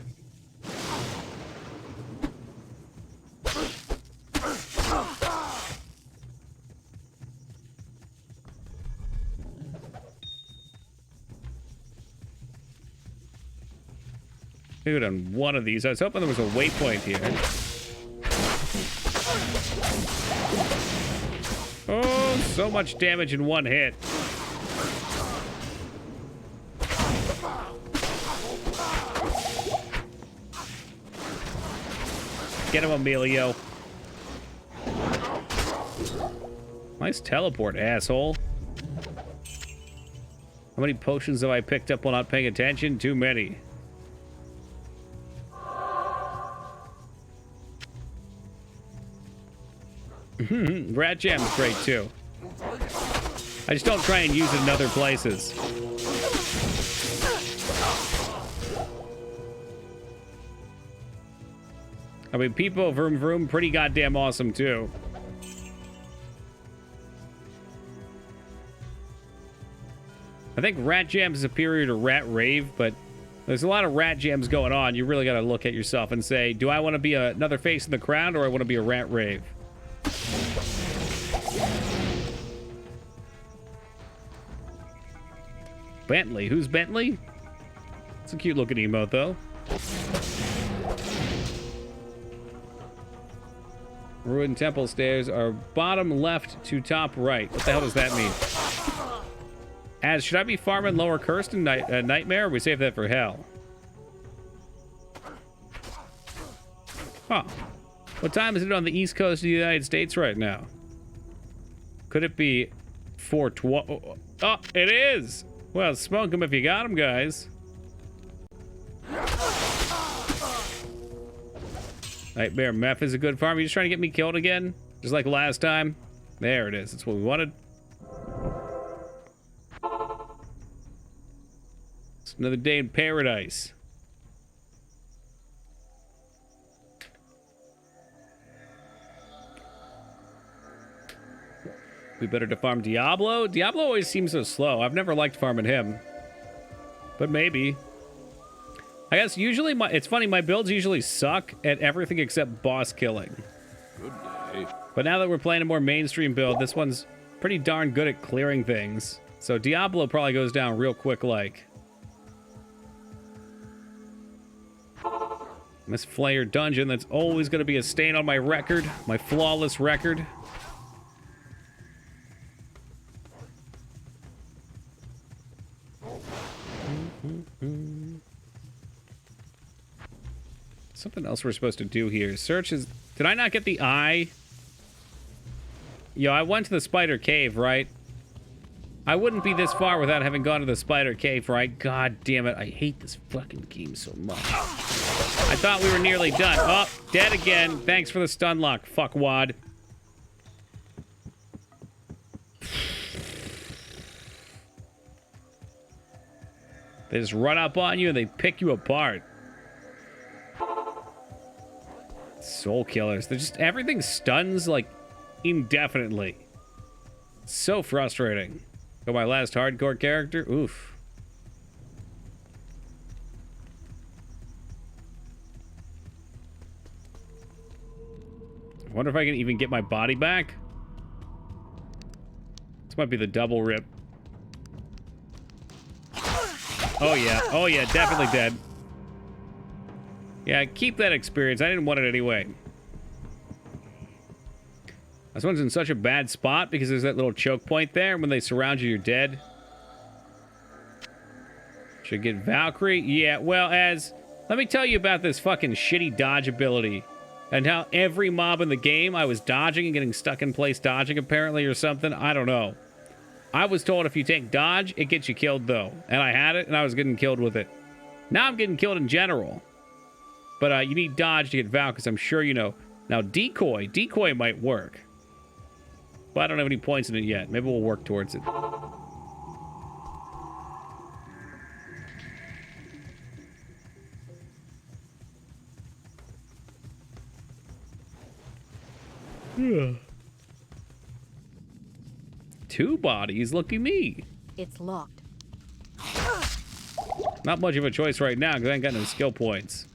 [SPEAKER 1] Dude, on one of these, I was hoping there was a waypoint here. Oh, so much damage in one hit. Get him, Emilio. Nice teleport, asshole. How many potions have I picked up while not paying attention? Too many. Rat Jam's great too. I just don't try and use it in other places. I mean, people vroom vroom pretty goddamn awesome too. I think Rat Jam is superior to Rat Rave, but there's a lot of Rat Jams going on. You really got to look at yourself and say, do I want to be another face in the crowd or I want to be a Rat Rave? Bentley. Who's Bentley? It's a cute looking emote, though. Ruined temple stairs are bottom left to top right. What the hell does that mean? Az, should I be farming lower cursed in Nightmare, or we save that for hell? Huh. What time is it on the east coast of the United States right now? Could it be 4:12? Oh, it is! Well, smoke them if you got them, guys. Nightmare meth is a good farm. Are you just trying to get me killed again? Just like last time? There it is. That's what we wanted. It's another day in paradise. We better to farm Diablo? Diablo always seems so slow. I've never liked farming him. But maybe. I guess usually it's funny, my builds usually suck at everything except boss killing.
[SPEAKER 6] Good day.
[SPEAKER 1] But now that we're playing a more mainstream build, this one's pretty darn good at clearing things. So Diablo probably goes down real quick like. Miss Flayer Dungeon, that's always going to be a stain on my record. My flawless record. Something else we're supposed to do here. Search is... Did I not get the eye? Yo, I went to the spider cave, right? I wouldn't be this far without having gone to the spider cave, right? God damn it. I hate this fucking game so much. I thought we were nearly done. Oh, dead again. Thanks for the stun lock, fuckwad. They just run up on you and they pick you apart. Soul killers. They're just... Everything stuns, like, indefinitely. So frustrating. Got my last hardcore character. Oof. I wonder if I can even get my body back. This might be the double rip. Oh yeah. Oh yeah, definitely dead. Yeah, keep that experience. I didn't want it anyway. This one's in such a bad spot because there's that little choke point there. When they surround you, you're dead. Should get Valkyrie. Yeah, well, let me tell you about this fucking shitty dodge ability. And how every mob in the game I was dodging and getting stuck in place dodging apparently or something. I don't know. I was told if you take dodge, it gets you killed though. And I had it and I was getting killed with it. Now I'm getting killed in general. But you need dodge to get Val because I'm sure you know. Now decoy. Decoy might work. But I don't have any points in it yet. Maybe we'll work towards it. Two bodies, lucky me.
[SPEAKER 2] It's locked.
[SPEAKER 1] Not much of a choice right now because I ain't got no skill points.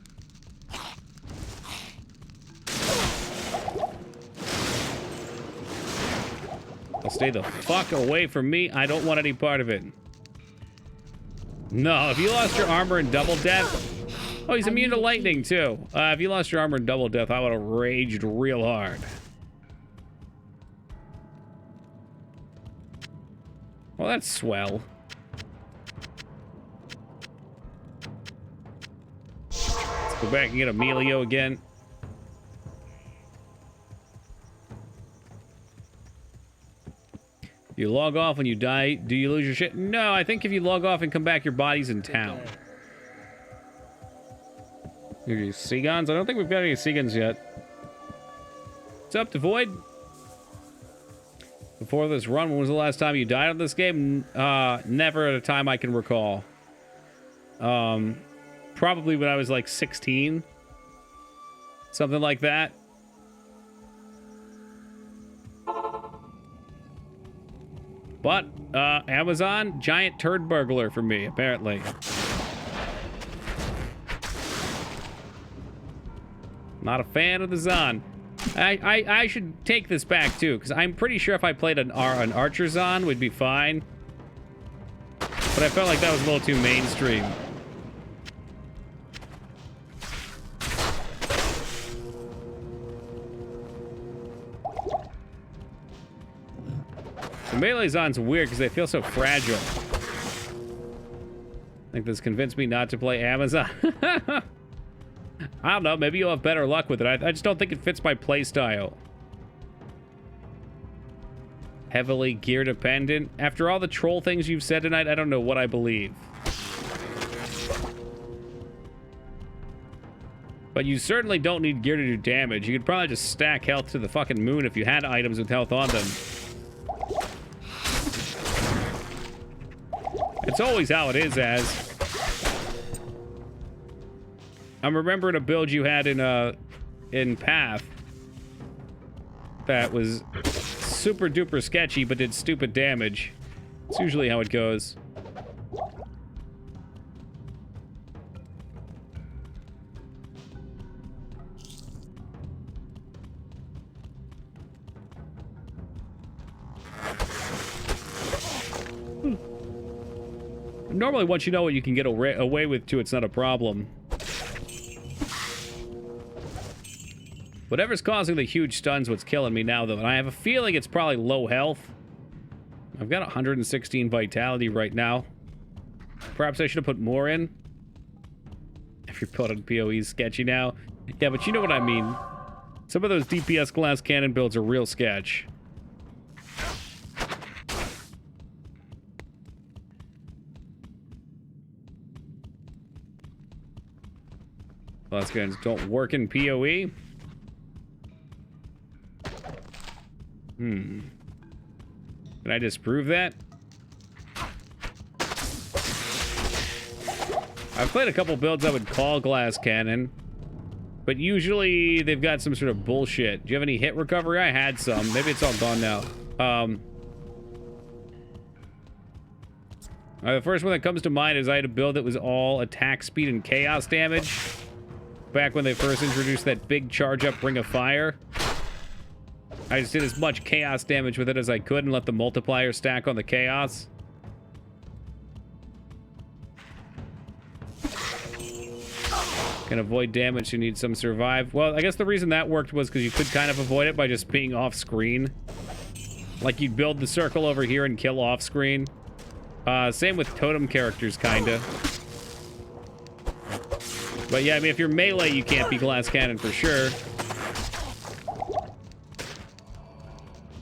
[SPEAKER 1] Stay the fuck away from me. I don't want any part of it. No, if you lost your armor in double death... Oh, he's immune to lightning, too. If you lost your armor in double death, I would have raged real hard. Well, that's swell. Let's go back and get Emilio again. You log off when you die, do you lose your shit? No, I think if you log off and come back, your body's in town. Any Seagons? I don't think we've got any Seagons yet. What's up, Devoid? Before this run, when was the last time you died on this game? Never at a time I can recall. Probably when I was like 16. Something like that. But, Amazon, giant turd burglar for me, apparently. Not a fan of the Zon. I should take this back, too, because I'm pretty sure if I played an Archer Zon, we'd be fine. But I felt like that was a little too mainstream. The melee Zon's weird because they feel so fragile. I think this convinced me not to play Amazon. I don't know, maybe you'll have better luck with it. I just don't think it fits my playstyle. Heavily gear dependent. After all the troll things you've said tonight, I don't know what I believe. But you certainly don't need gear to do damage. You could probably just stack health to the fucking moon if you had items with health on them. It's always how it is, Az. I'm remembering a build you had in Path that was super duper sketchy but did stupid damage. It's usually how it goes. Normally, once you know what you can get away with, too, it's not a problem. Whatever's causing the huge stun's what's killing me now, though. And I have a feeling it's probably low health. I've got 116 vitality right now. Perhaps I should have put more in. If you're put on PoE is sketchy now. Yeah, but you know what I mean. Some of those DPS glass cannon builds are real sketch. Glass cannons don't work in PoE. Can I disprove that? I've played a couple builds I would call glass cannon, but usually they've got some sort of bullshit. Do you have any hit recovery? I had some. Maybe it's all gone now. The first one that comes to mind is I had a build that was all attack speed and chaos damage. Back when they first introduced that big charge up Ring of Fire. I just did as much chaos damage with it as I could and let the multiplier stack on the chaos. Can avoid damage, you need some survive. Well, I guess the reason that worked was because you could kind of avoid it by just being off screen. Like you'd build the circle over here and kill off screen. Same with totem characters, kinda. But yeah, I mean, if you're melee, you can't be glass cannon for sure.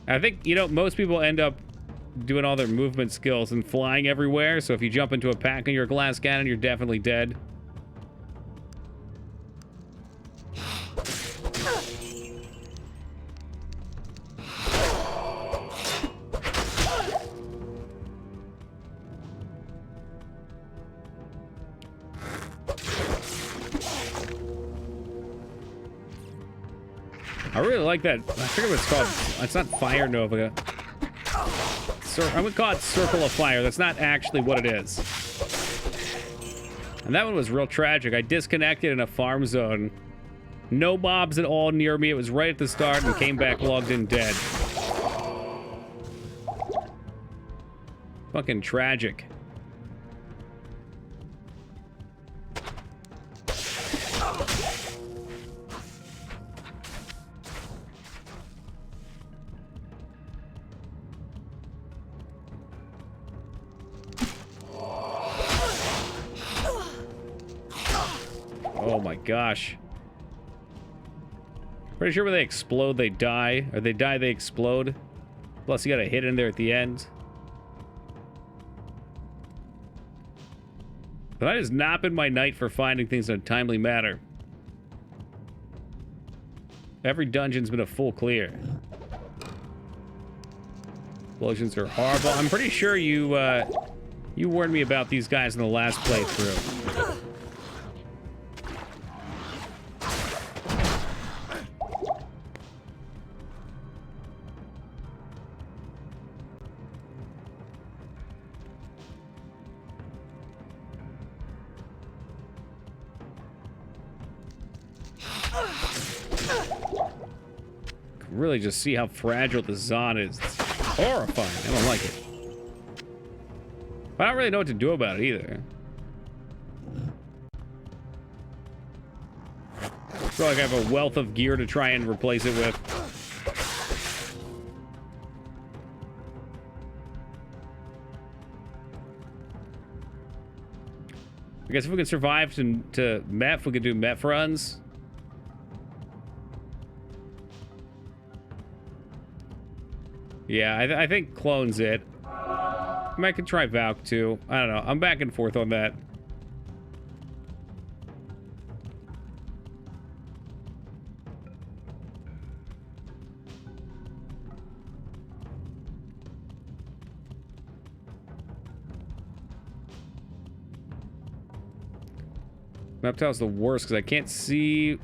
[SPEAKER 1] I think, you know, most people end up doing all their movement skills and flying everywhere. So if you jump into a pack and you're a glass cannon, you're definitely dead. I really like that. I forget what it's called. It's not Fire Nova. I would call it Circle of Fire. That's not actually what it is. And that one was real tragic. I disconnected in a farm zone. No mobs at all near me. It was right at the start and came back logged in dead. Fucking tragic. Oh my gosh. Pretty sure when they explode, they die. Or they die, they explode. Plus, you got a hit in there at the end. But that has not been my night for finding things in a timely manner. Every dungeon's been a full clear. Explosions are horrible. I'm pretty sure you warned me about these guys in the last playthrough. Really just see how fragile the Zon is. It's horrifying. I don't like it. But I don't really know what to do about it either. I feel like I have a wealth of gear to try and replace it with. I guess if we can survive to MEF, we could do MEF runs. Yeah, I think clone's it. I might could try Valk too. I don't know. I'm back and forth on that. Map tile's the worst because I can't see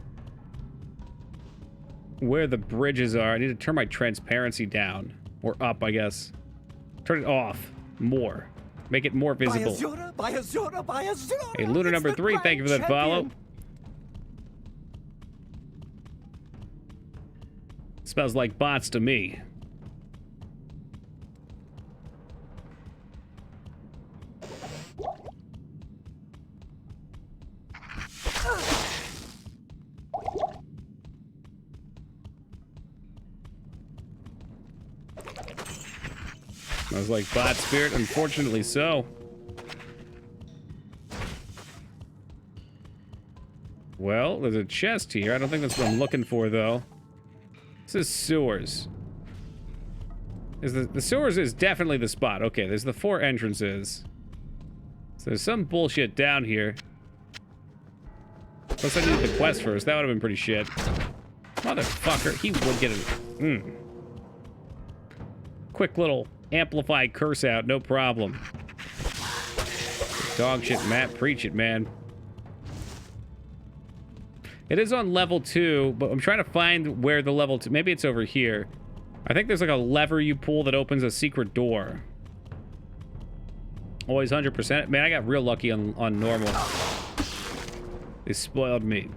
[SPEAKER 1] where the bridges are. I need to turn my transparency down. Or up, I guess. Turn it off. More. Make it more visible. Hey, Lunar number 3, thank you for that follow. Smells like bots to me. I was like, bot spirit, unfortunately so. Oh, there's a chest here. I don't think that's what I'm looking for, though. This is sewers. The sewers is definitely the spot. Okay, there's the 4 entrances. So there's some bullshit down here. Plus I needed the quest first. That would have been pretty shit. Motherfucker, he would get it. Quick little amplified curse out, no problem. Dog shit, Matt. Preach it, man. It is on level 2, but I'm trying to find where the level 2... Maybe it's over here. I think there's like a lever you pull that opens a secret door. Always 100%. Man, I got real lucky on normal. They spoiled me.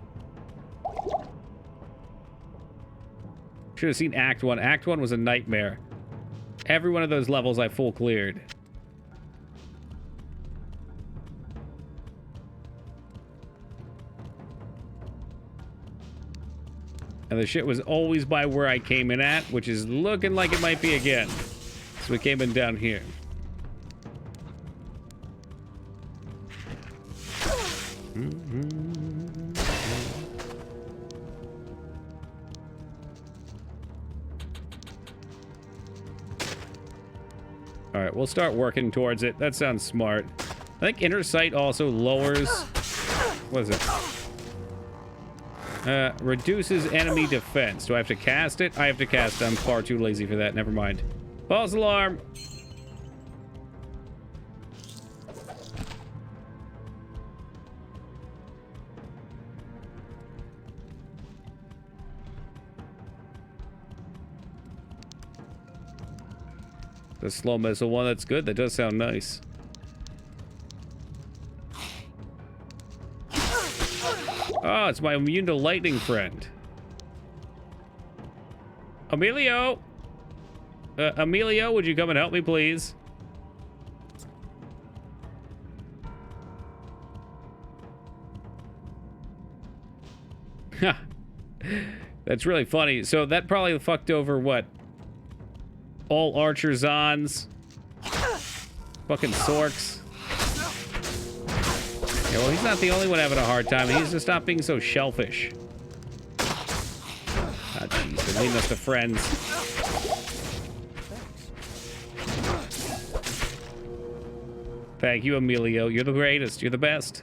[SPEAKER 1] Should have seen Act 1. Act 1 was a nightmare. Every one of those levels I full cleared. And the shit was always by where I came in at, which is looking like it might be again. So we came in down here. All right, we'll start working towards it. That sounds smart. I think inner sight also lowers... What is it? Reduces enemy defense. Do I have to cast it? I have to cast it. I'm far too lazy for that. Never mind. False alarm. The slow missile one, that's good. That does sound nice. Oh, it's my immune to lightning friend. Emilio! Emilio, would you come and help me, please? That's really funny. So that probably fucked over, what? All Archer-Zons. Fucking Sorks. Yeah, well, he's not the only one having a hard time. He needs to stop being so shellfish. Ah, jeez, they're leading us to friends. Thank you, Emilio. You're the greatest. You're the best.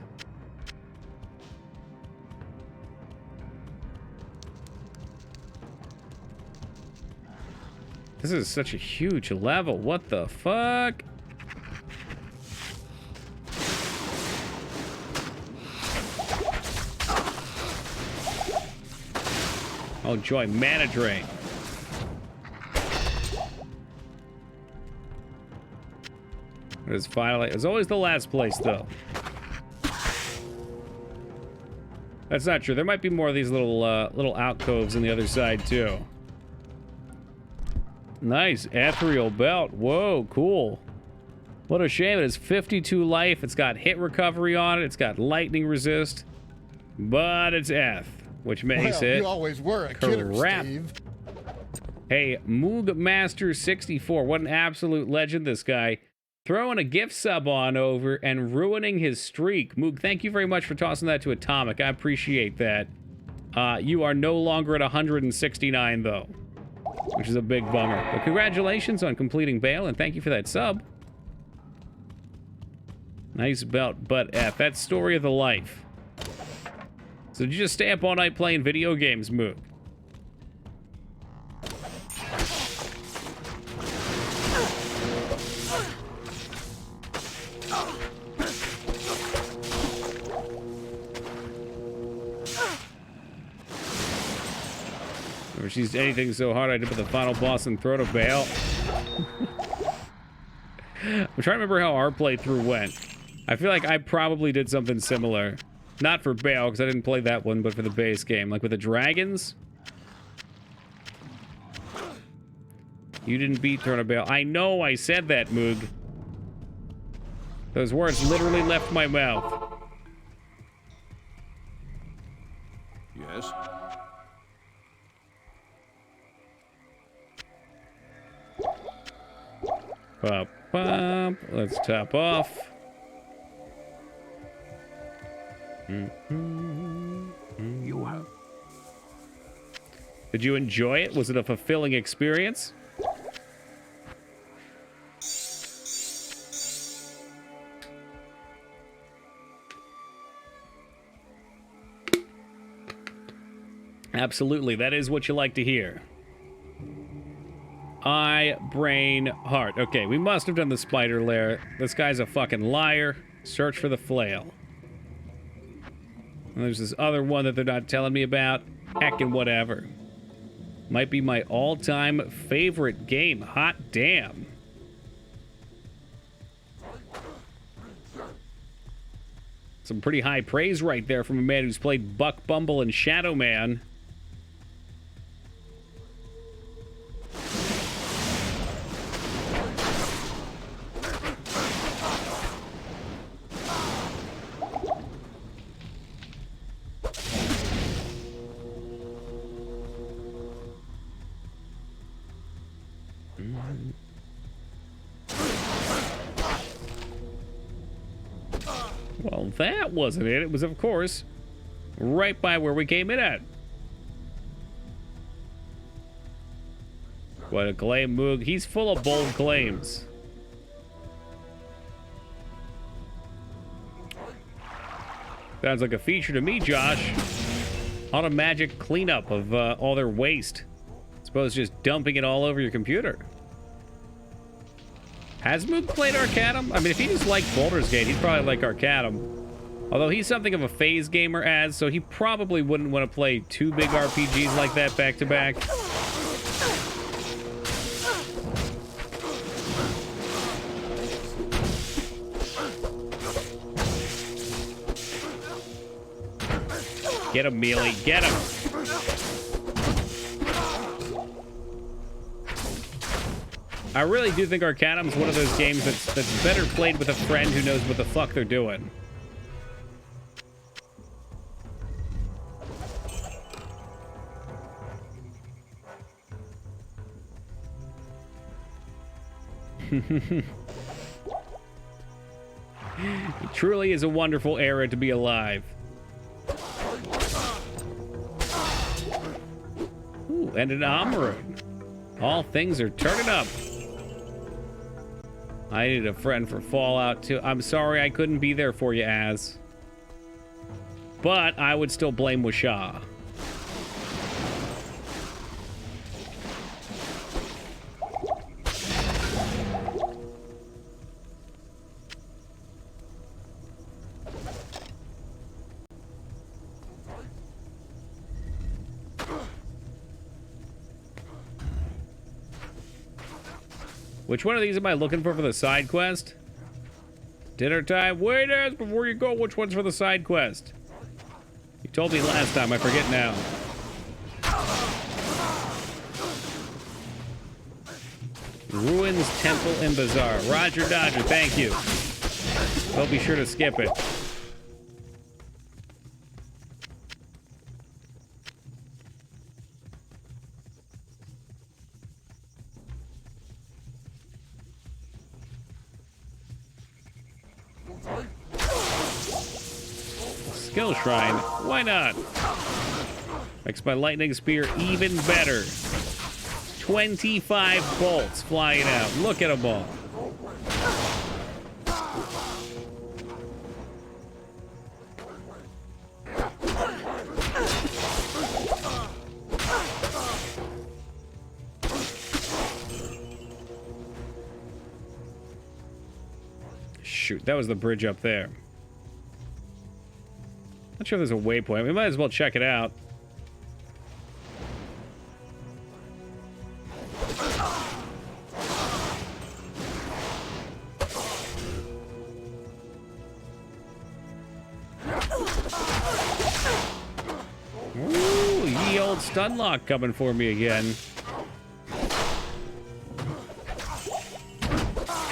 [SPEAKER 1] This is such a huge level. What the fuck? Oh, joy, mana drain. It is finally. It's always the last place, though. That's not true. There might be more of these little alcoves on the other side too. Nice ethereal belt. Whoa, cool. What a shame. It has 52 life. It's got hit recovery on it. It's got lightning resist, but it's Eth. Which makes it
[SPEAKER 8] you always were a killer, Steve.
[SPEAKER 1] Hey, Moog Master 64. What an absolute legend, this guy. Throwing a gift sub on over and ruining his streak. Moog, thank you very much for tossing that to Atomic. I appreciate that. You are no longer at 169, though, which is a big bummer. But congratulations on completing Bale, and thank you for that sub. Nice belt, but F. That's story of the life. So did you just stay up all night playing video games, Moog? If she's anything so hard, I did put the final boss and throw to Bale. I'm trying to remember how our playthrough went. I feel like I probably did something similar. Not for Bale, because I didn't play that one, but for the base game. Like with the dragons. You didn't beat Throne of Bale. I know I said that, Moog. Those words literally left my mouth.
[SPEAKER 6] Yes?
[SPEAKER 1] Pop, pop. Let's top off.
[SPEAKER 6] You
[SPEAKER 1] Did you enjoy it? Was it a fulfilling experience? Absolutely, that is what you like to hear. Eye, brain, heart. Okay, we must have done the spider lair. This guy's a fucking liar. Search for the flail. And there's this other one that they're not telling me about. Heckin' whatever. Might be my all-time favorite game. Hot damn. Some pretty high praise right there from a man who's played Buck Bumble and Shadow Man. Well, that wasn't it. It was, of course, right by where we came in at. What a claim, Moog. He's full of bold claims. Sounds like a feature to me, Josh. Auto magic cleanup of all their waste. I suppose just dumping it all over your computer. Has Moog played Arcadum? I mean, if he just liked Baldur's Gate, he'd probably like Arcadum. Although he's something of a phase gamer as, so he probably wouldn't want to play two big RPGs like that back to back. Get him, Mealy. Get him. I really do think Arcadum's one of those games that's better played with a friend who knows what the fuck they're doing. It truly is a wonderful era to be alive. Ooh, and an Amarone. All things are turning up. I need a friend for Fallout 2. I'm sorry I couldn't be there for you, Az. But I would still blame Wisha. Which one of these am I looking for the side quest? Dinner time. Wait, Az, before you go, which one's for the side quest? You told me last time, I forget now. Ruins, Temple, and Bazaar. Roger Dodger, thank you. Don't be sure to skip it. Skill Shrine. Why not? Makes my lightning spear even better. 25 bolts flying out. Look at them all. Shoot, that was the bridge up there. Not sure if there's a waypoint. We might as well check it out. Ooh, ye old stun lock coming for me again.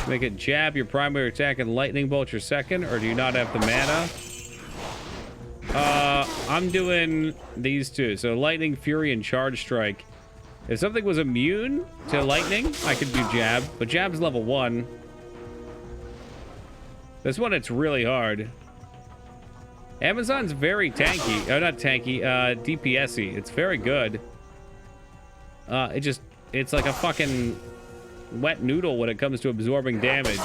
[SPEAKER 1] Make it jab your primary attack and lightning bolt your second, or do you not have the mana? I'm doing these two. So lightning, fury, and charge strike. If something was immune to lightning, I could do jab, but jab's level 1. This one, it's really hard. Amazon's very tanky. Oh, not tanky, DPS-y. It's very good. It's like a fucking wet noodle when it comes to absorbing damage.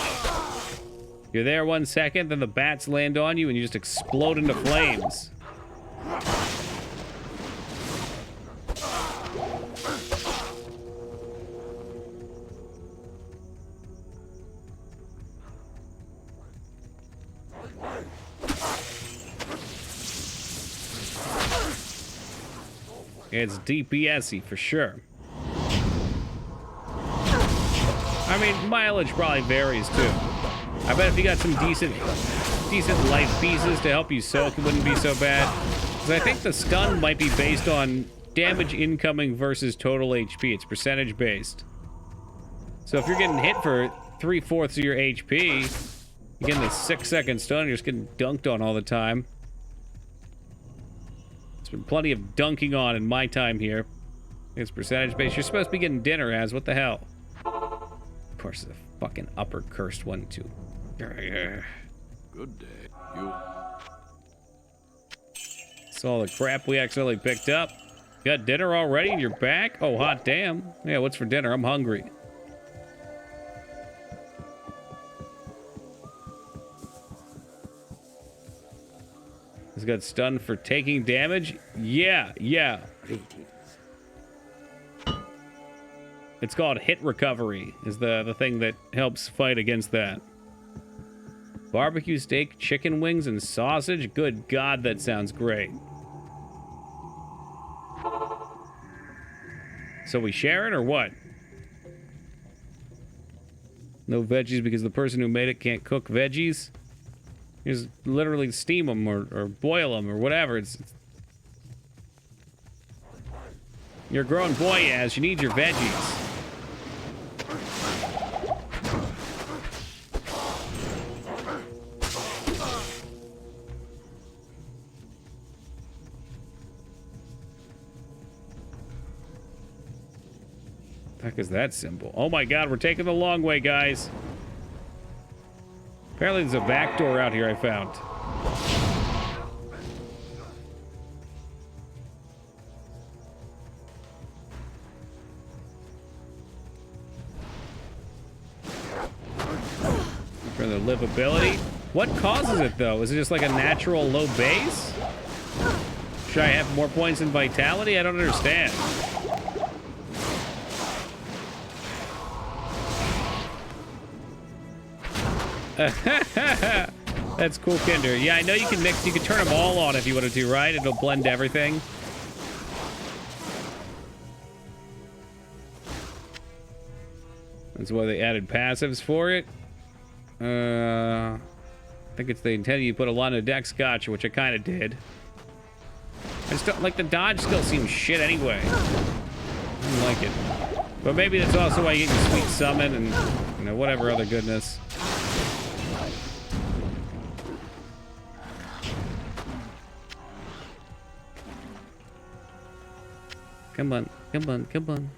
[SPEAKER 1] You're there 1 second, then the bats land on you and you just explode into flames. It's DPS-y for sure. I mean, mileage probably varies too. I bet if you got some decent life pieces to help you soak, it wouldn't be so bad. Because I think the stun might be based on damage incoming versus total HP. It's percentage based. So if you're getting hit for 3/4 of your HP, you're getting a 6-second stun, you're just getting dunked on all the time. There's been plenty of dunking on in my time here. It's percentage based. You're supposed to be getting dinner, Az. What the hell? Of course, the fucking upper cursed one, too.
[SPEAKER 6] Good day. You.
[SPEAKER 1] That's all the crap we accidentally picked up. You got dinner already and you're back? Oh, hot damn. Yeah, what's for dinner? I'm hungry. He's got stunned for taking damage? Yeah.
[SPEAKER 5] Greetings.
[SPEAKER 1] It's called hit recovery, is the thing that helps fight against that. Barbecue steak, chicken wings, and sausage? Good God, that sounds great. So we share it or what? No veggies because the person who made it can't cook veggies? You just literally steam them or boil them or whatever. It's you're a grown boy, Az. You need your veggies. The heck is that symbol? Oh my God, we're taking the long way, guys. Apparently there's a back door out here I found. For the livability. What causes it though? Is it just like a natural low base? Should I have more points in vitality? I don't understand. That's cool, Kinder. Yeah, I know you can mix. You can turn them all on if you wanted to, right? It'll blend everything. That's why they added passives for it. I think it's they intended you put a lot of dex gotcha, which I kind of did. I just don't like the dodge skill seems shit anyway. I don't like it. But maybe that's also why you get your sweet summon and, you know, whatever other goodness. Come on, come on, come on.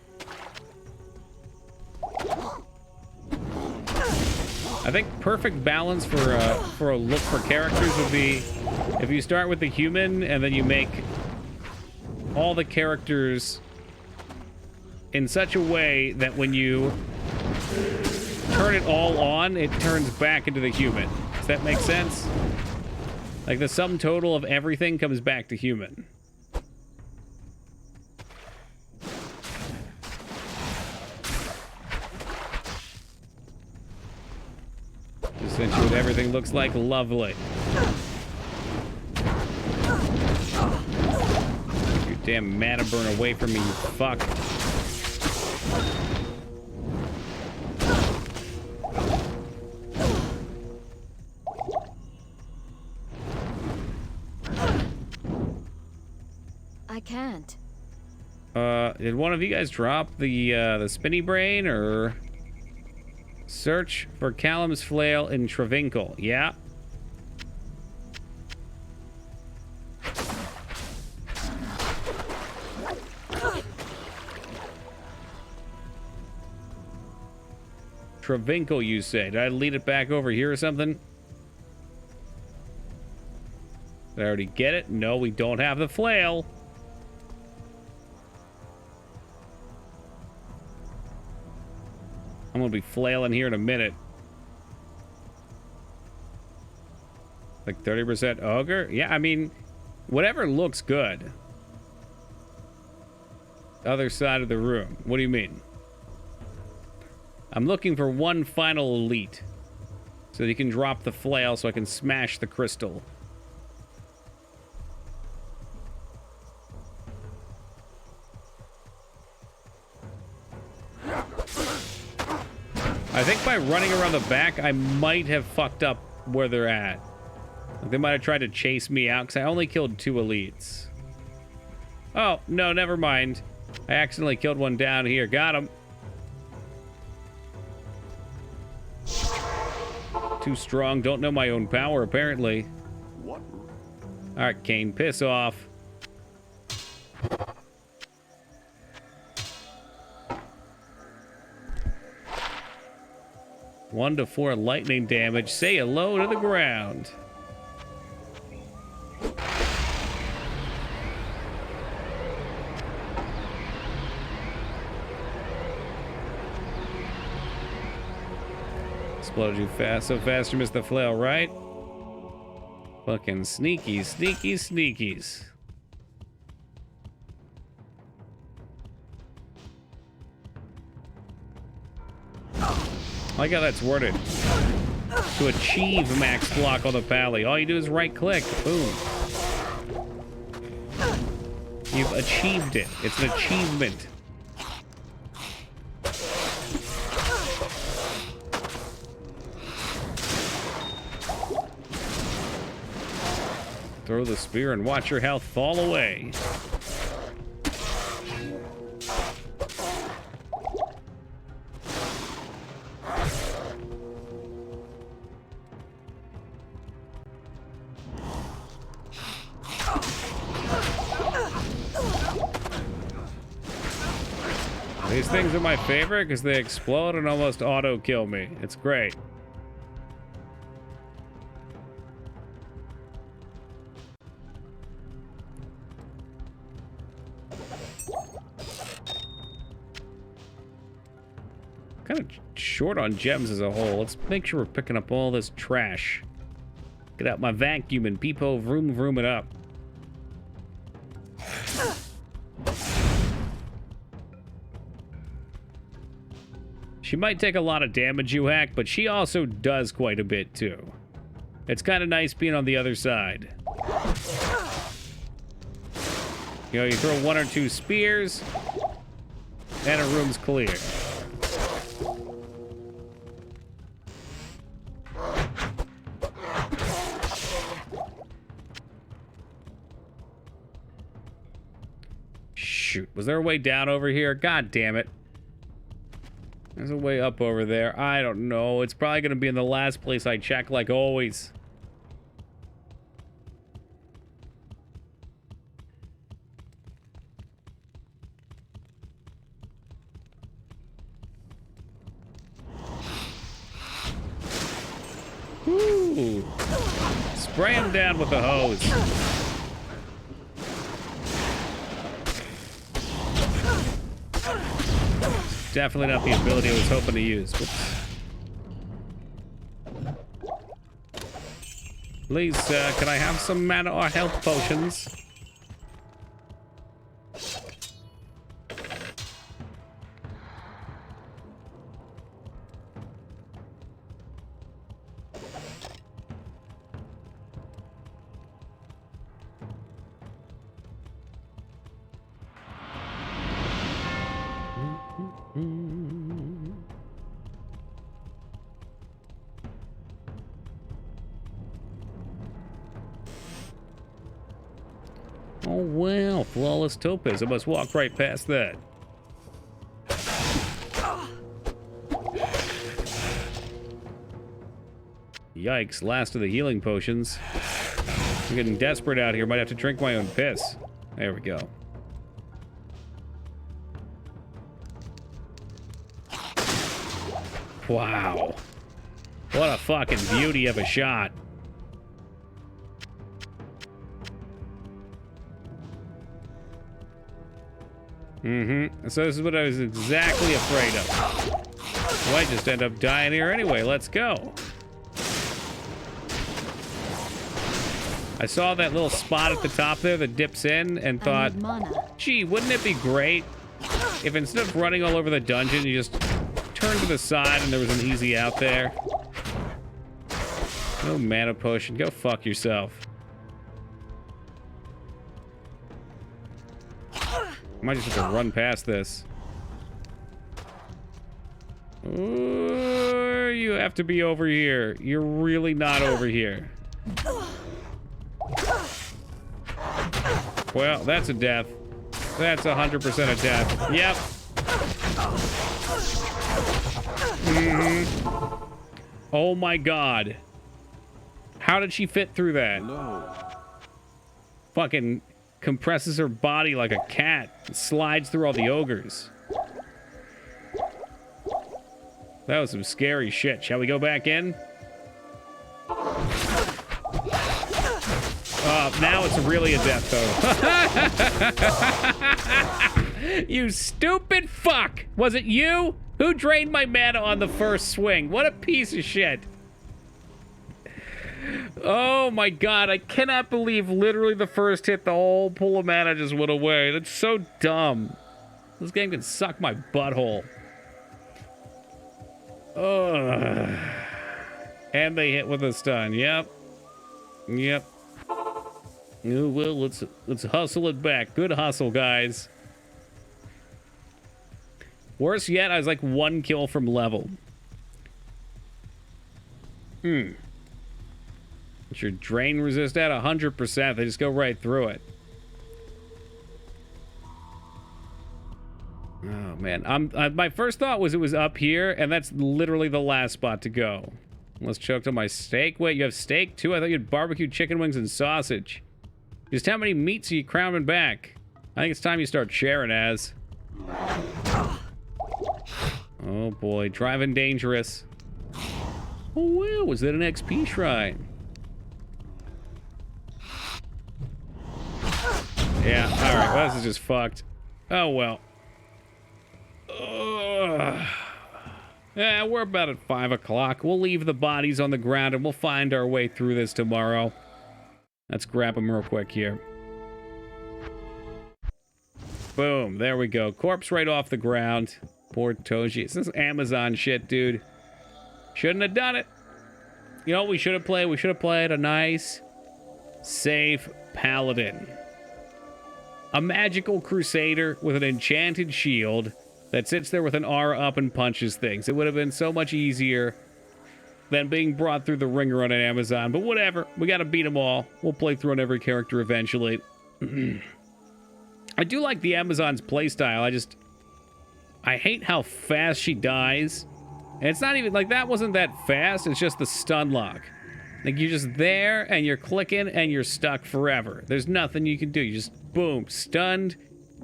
[SPEAKER 1] I think perfect balance for a look for characters would be if you start with the human and then you make all the characters in such a way that when you turn it all on, it turns back into the human. Does that make sense? Like the sum total of everything comes back to human. Essentially what everything looks like. Lovely. Get your damn mana burn away from me, you fuck.
[SPEAKER 2] I can't.
[SPEAKER 1] Did one of you guys drop the spinny brain or search for Callum's flail in Travinkle? Yeah. Travinkle, you say? Did I lead it back over here or something? Did I already get it? No, we don't have the flail. I'm gonna be flailing here in a minute. Like 30% ogre? Yeah, I mean, whatever looks good. Other side of the room. What do you mean? I'm looking for one final elite. So you can drop the flail so I can smash the crystal. I think by running around the back, I might have fucked up where they're at. Like they might have tried to chase me out because I only killed 2 elites. Oh, no, never mind. I accidentally killed one down here. Got him. Too strong. Don't know my own power, apparently.
[SPEAKER 6] What?
[SPEAKER 1] All right, Kane, piss off. One to 4 lightning damage. Say hello to the ground. Exploded you fast. So fast you missed the flail, right? Fucking sneaky, sneaky, sneakies. I like how that's worded. To achieve max block on the pally, all you do is right click. Boom. You've achieved it. It's an achievement. Throw the spear and watch your health fall away. These things are my favorite because they explode and almost auto-kill me. It's great. Kind of short on gems as a whole. Let's make sure we're picking up all this trash. Get out my vacuum and peepo vroom vroom it up. She might take a lot of damage, you hack, but she also does quite a bit too. It's kind of nice being on the other side. You know, you throw 1 or 2 spears, and a room's clear. Shoot, was there a way down over here? God damn it. There's a way up over there. I don't know. It's probably going to be in the last place I check, like always. Ooh. Spray him down with the hose. Definitely not the ability I was hoping to use. Whoops. Please, can I have some mana or health potions? Oh, well, flawless topaz. I must walk right past that. Yikes, last of the healing potions. I'm getting desperate out here. Might have to drink my own piss. There we go. Wow. What a fucking beauty of a shot. Mm-hmm. So this is what I was exactly afraid of. Well, I just end up dying here anyway. Let's go. I saw that little spot at the top there that dips in and thought, gee, wouldn't it be great if instead of running all over the dungeon, you just turned to the side and there was an easy out there? No mana potion. Go fuck yourself. I might just have to run past this. Ooh, you have to be over here. You're really not over here. Well, that's a death. That's 100% a death. Yep. Oh my god. How did she fit through that?
[SPEAKER 6] No.
[SPEAKER 1] Fucking compresses her body like a cat. Slides through all the ogres. That was some scary shit. Shall we go back in? Now it's really a death, though. You stupid fuck! Was it you? Who drained my mana on the first swing? What a piece of shit. Oh my god, I cannot believe literally the first hit, the whole pool of mana just went away. That's so dumb. This game can suck my butthole. Ugh. And they hit with a stun. Yep. Yep. Oh, well, let's hustle it back. Good hustle, guys. Worse yet, I was like 1 kill from level. What's your drain resist at? 100%. They just go right through it. Oh, man. My first thought was it was up here, and that's literally the last spot to go. Let's choked on my steak. Wait, you have steak, too? I thought you had barbecue chicken wings and sausage. Just how many meats are you crowning back? I think it's time you start sharing, Az. Oh, boy. Driving dangerous. Oh, well, was that an XP shrine? Yeah, alright. Well, this is just fucked. Oh, well. Yeah, we're about at 5 o'clock. We'll leave the bodies on the ground and we'll find our way through this tomorrow. Let's grab them real quick here. Boom. There we go. Corpse right off the ground. Poor Toji. It's this Amazon shit, dude. Shouldn't have done it. You know what we should have played? We should have played a nice, safe paladin. A magical crusader with an enchanted shield that sits there with an R up and punches things. It would have been so much easier than being brought through the ringer on an Amazon. But whatever. We got to beat them all. We'll play through on every character eventually. I do like the Amazon's playstyle. I hate how fast she dies. And it's not even, like, that wasn't that fast. It's just the stun lock. Like, you're just there, and you're clicking, and you're stuck forever. There's nothing you can do. You just, boom, stunned,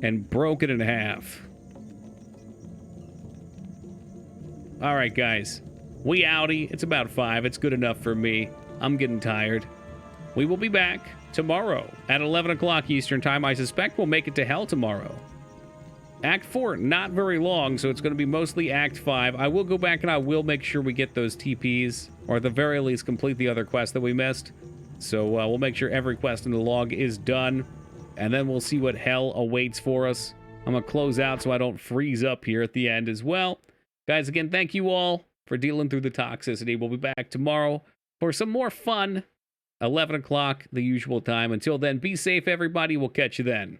[SPEAKER 1] and broken in half. Alright, guys. We outie. It's about 5. It's good enough for me. I'm getting tired. We will be back tomorrow at 11 o'clock Eastern Time. I suspect we'll make it to hell tomorrow. Act 4, not very long, so it's going to be mostly Act 5. I will go back and I will make sure we get those TPs, or at the very least complete the other quests that we missed. So we'll make sure every quest in the log is done, and then we'll see what hell awaits for us. I'm going to close out so I don't freeze up here at the end as well. Guys, again, thank you all for dealing through the toxicity. We'll be back tomorrow for some more fun. 11 o'clock, the usual time. Until then, be safe, everybody. We'll catch you then.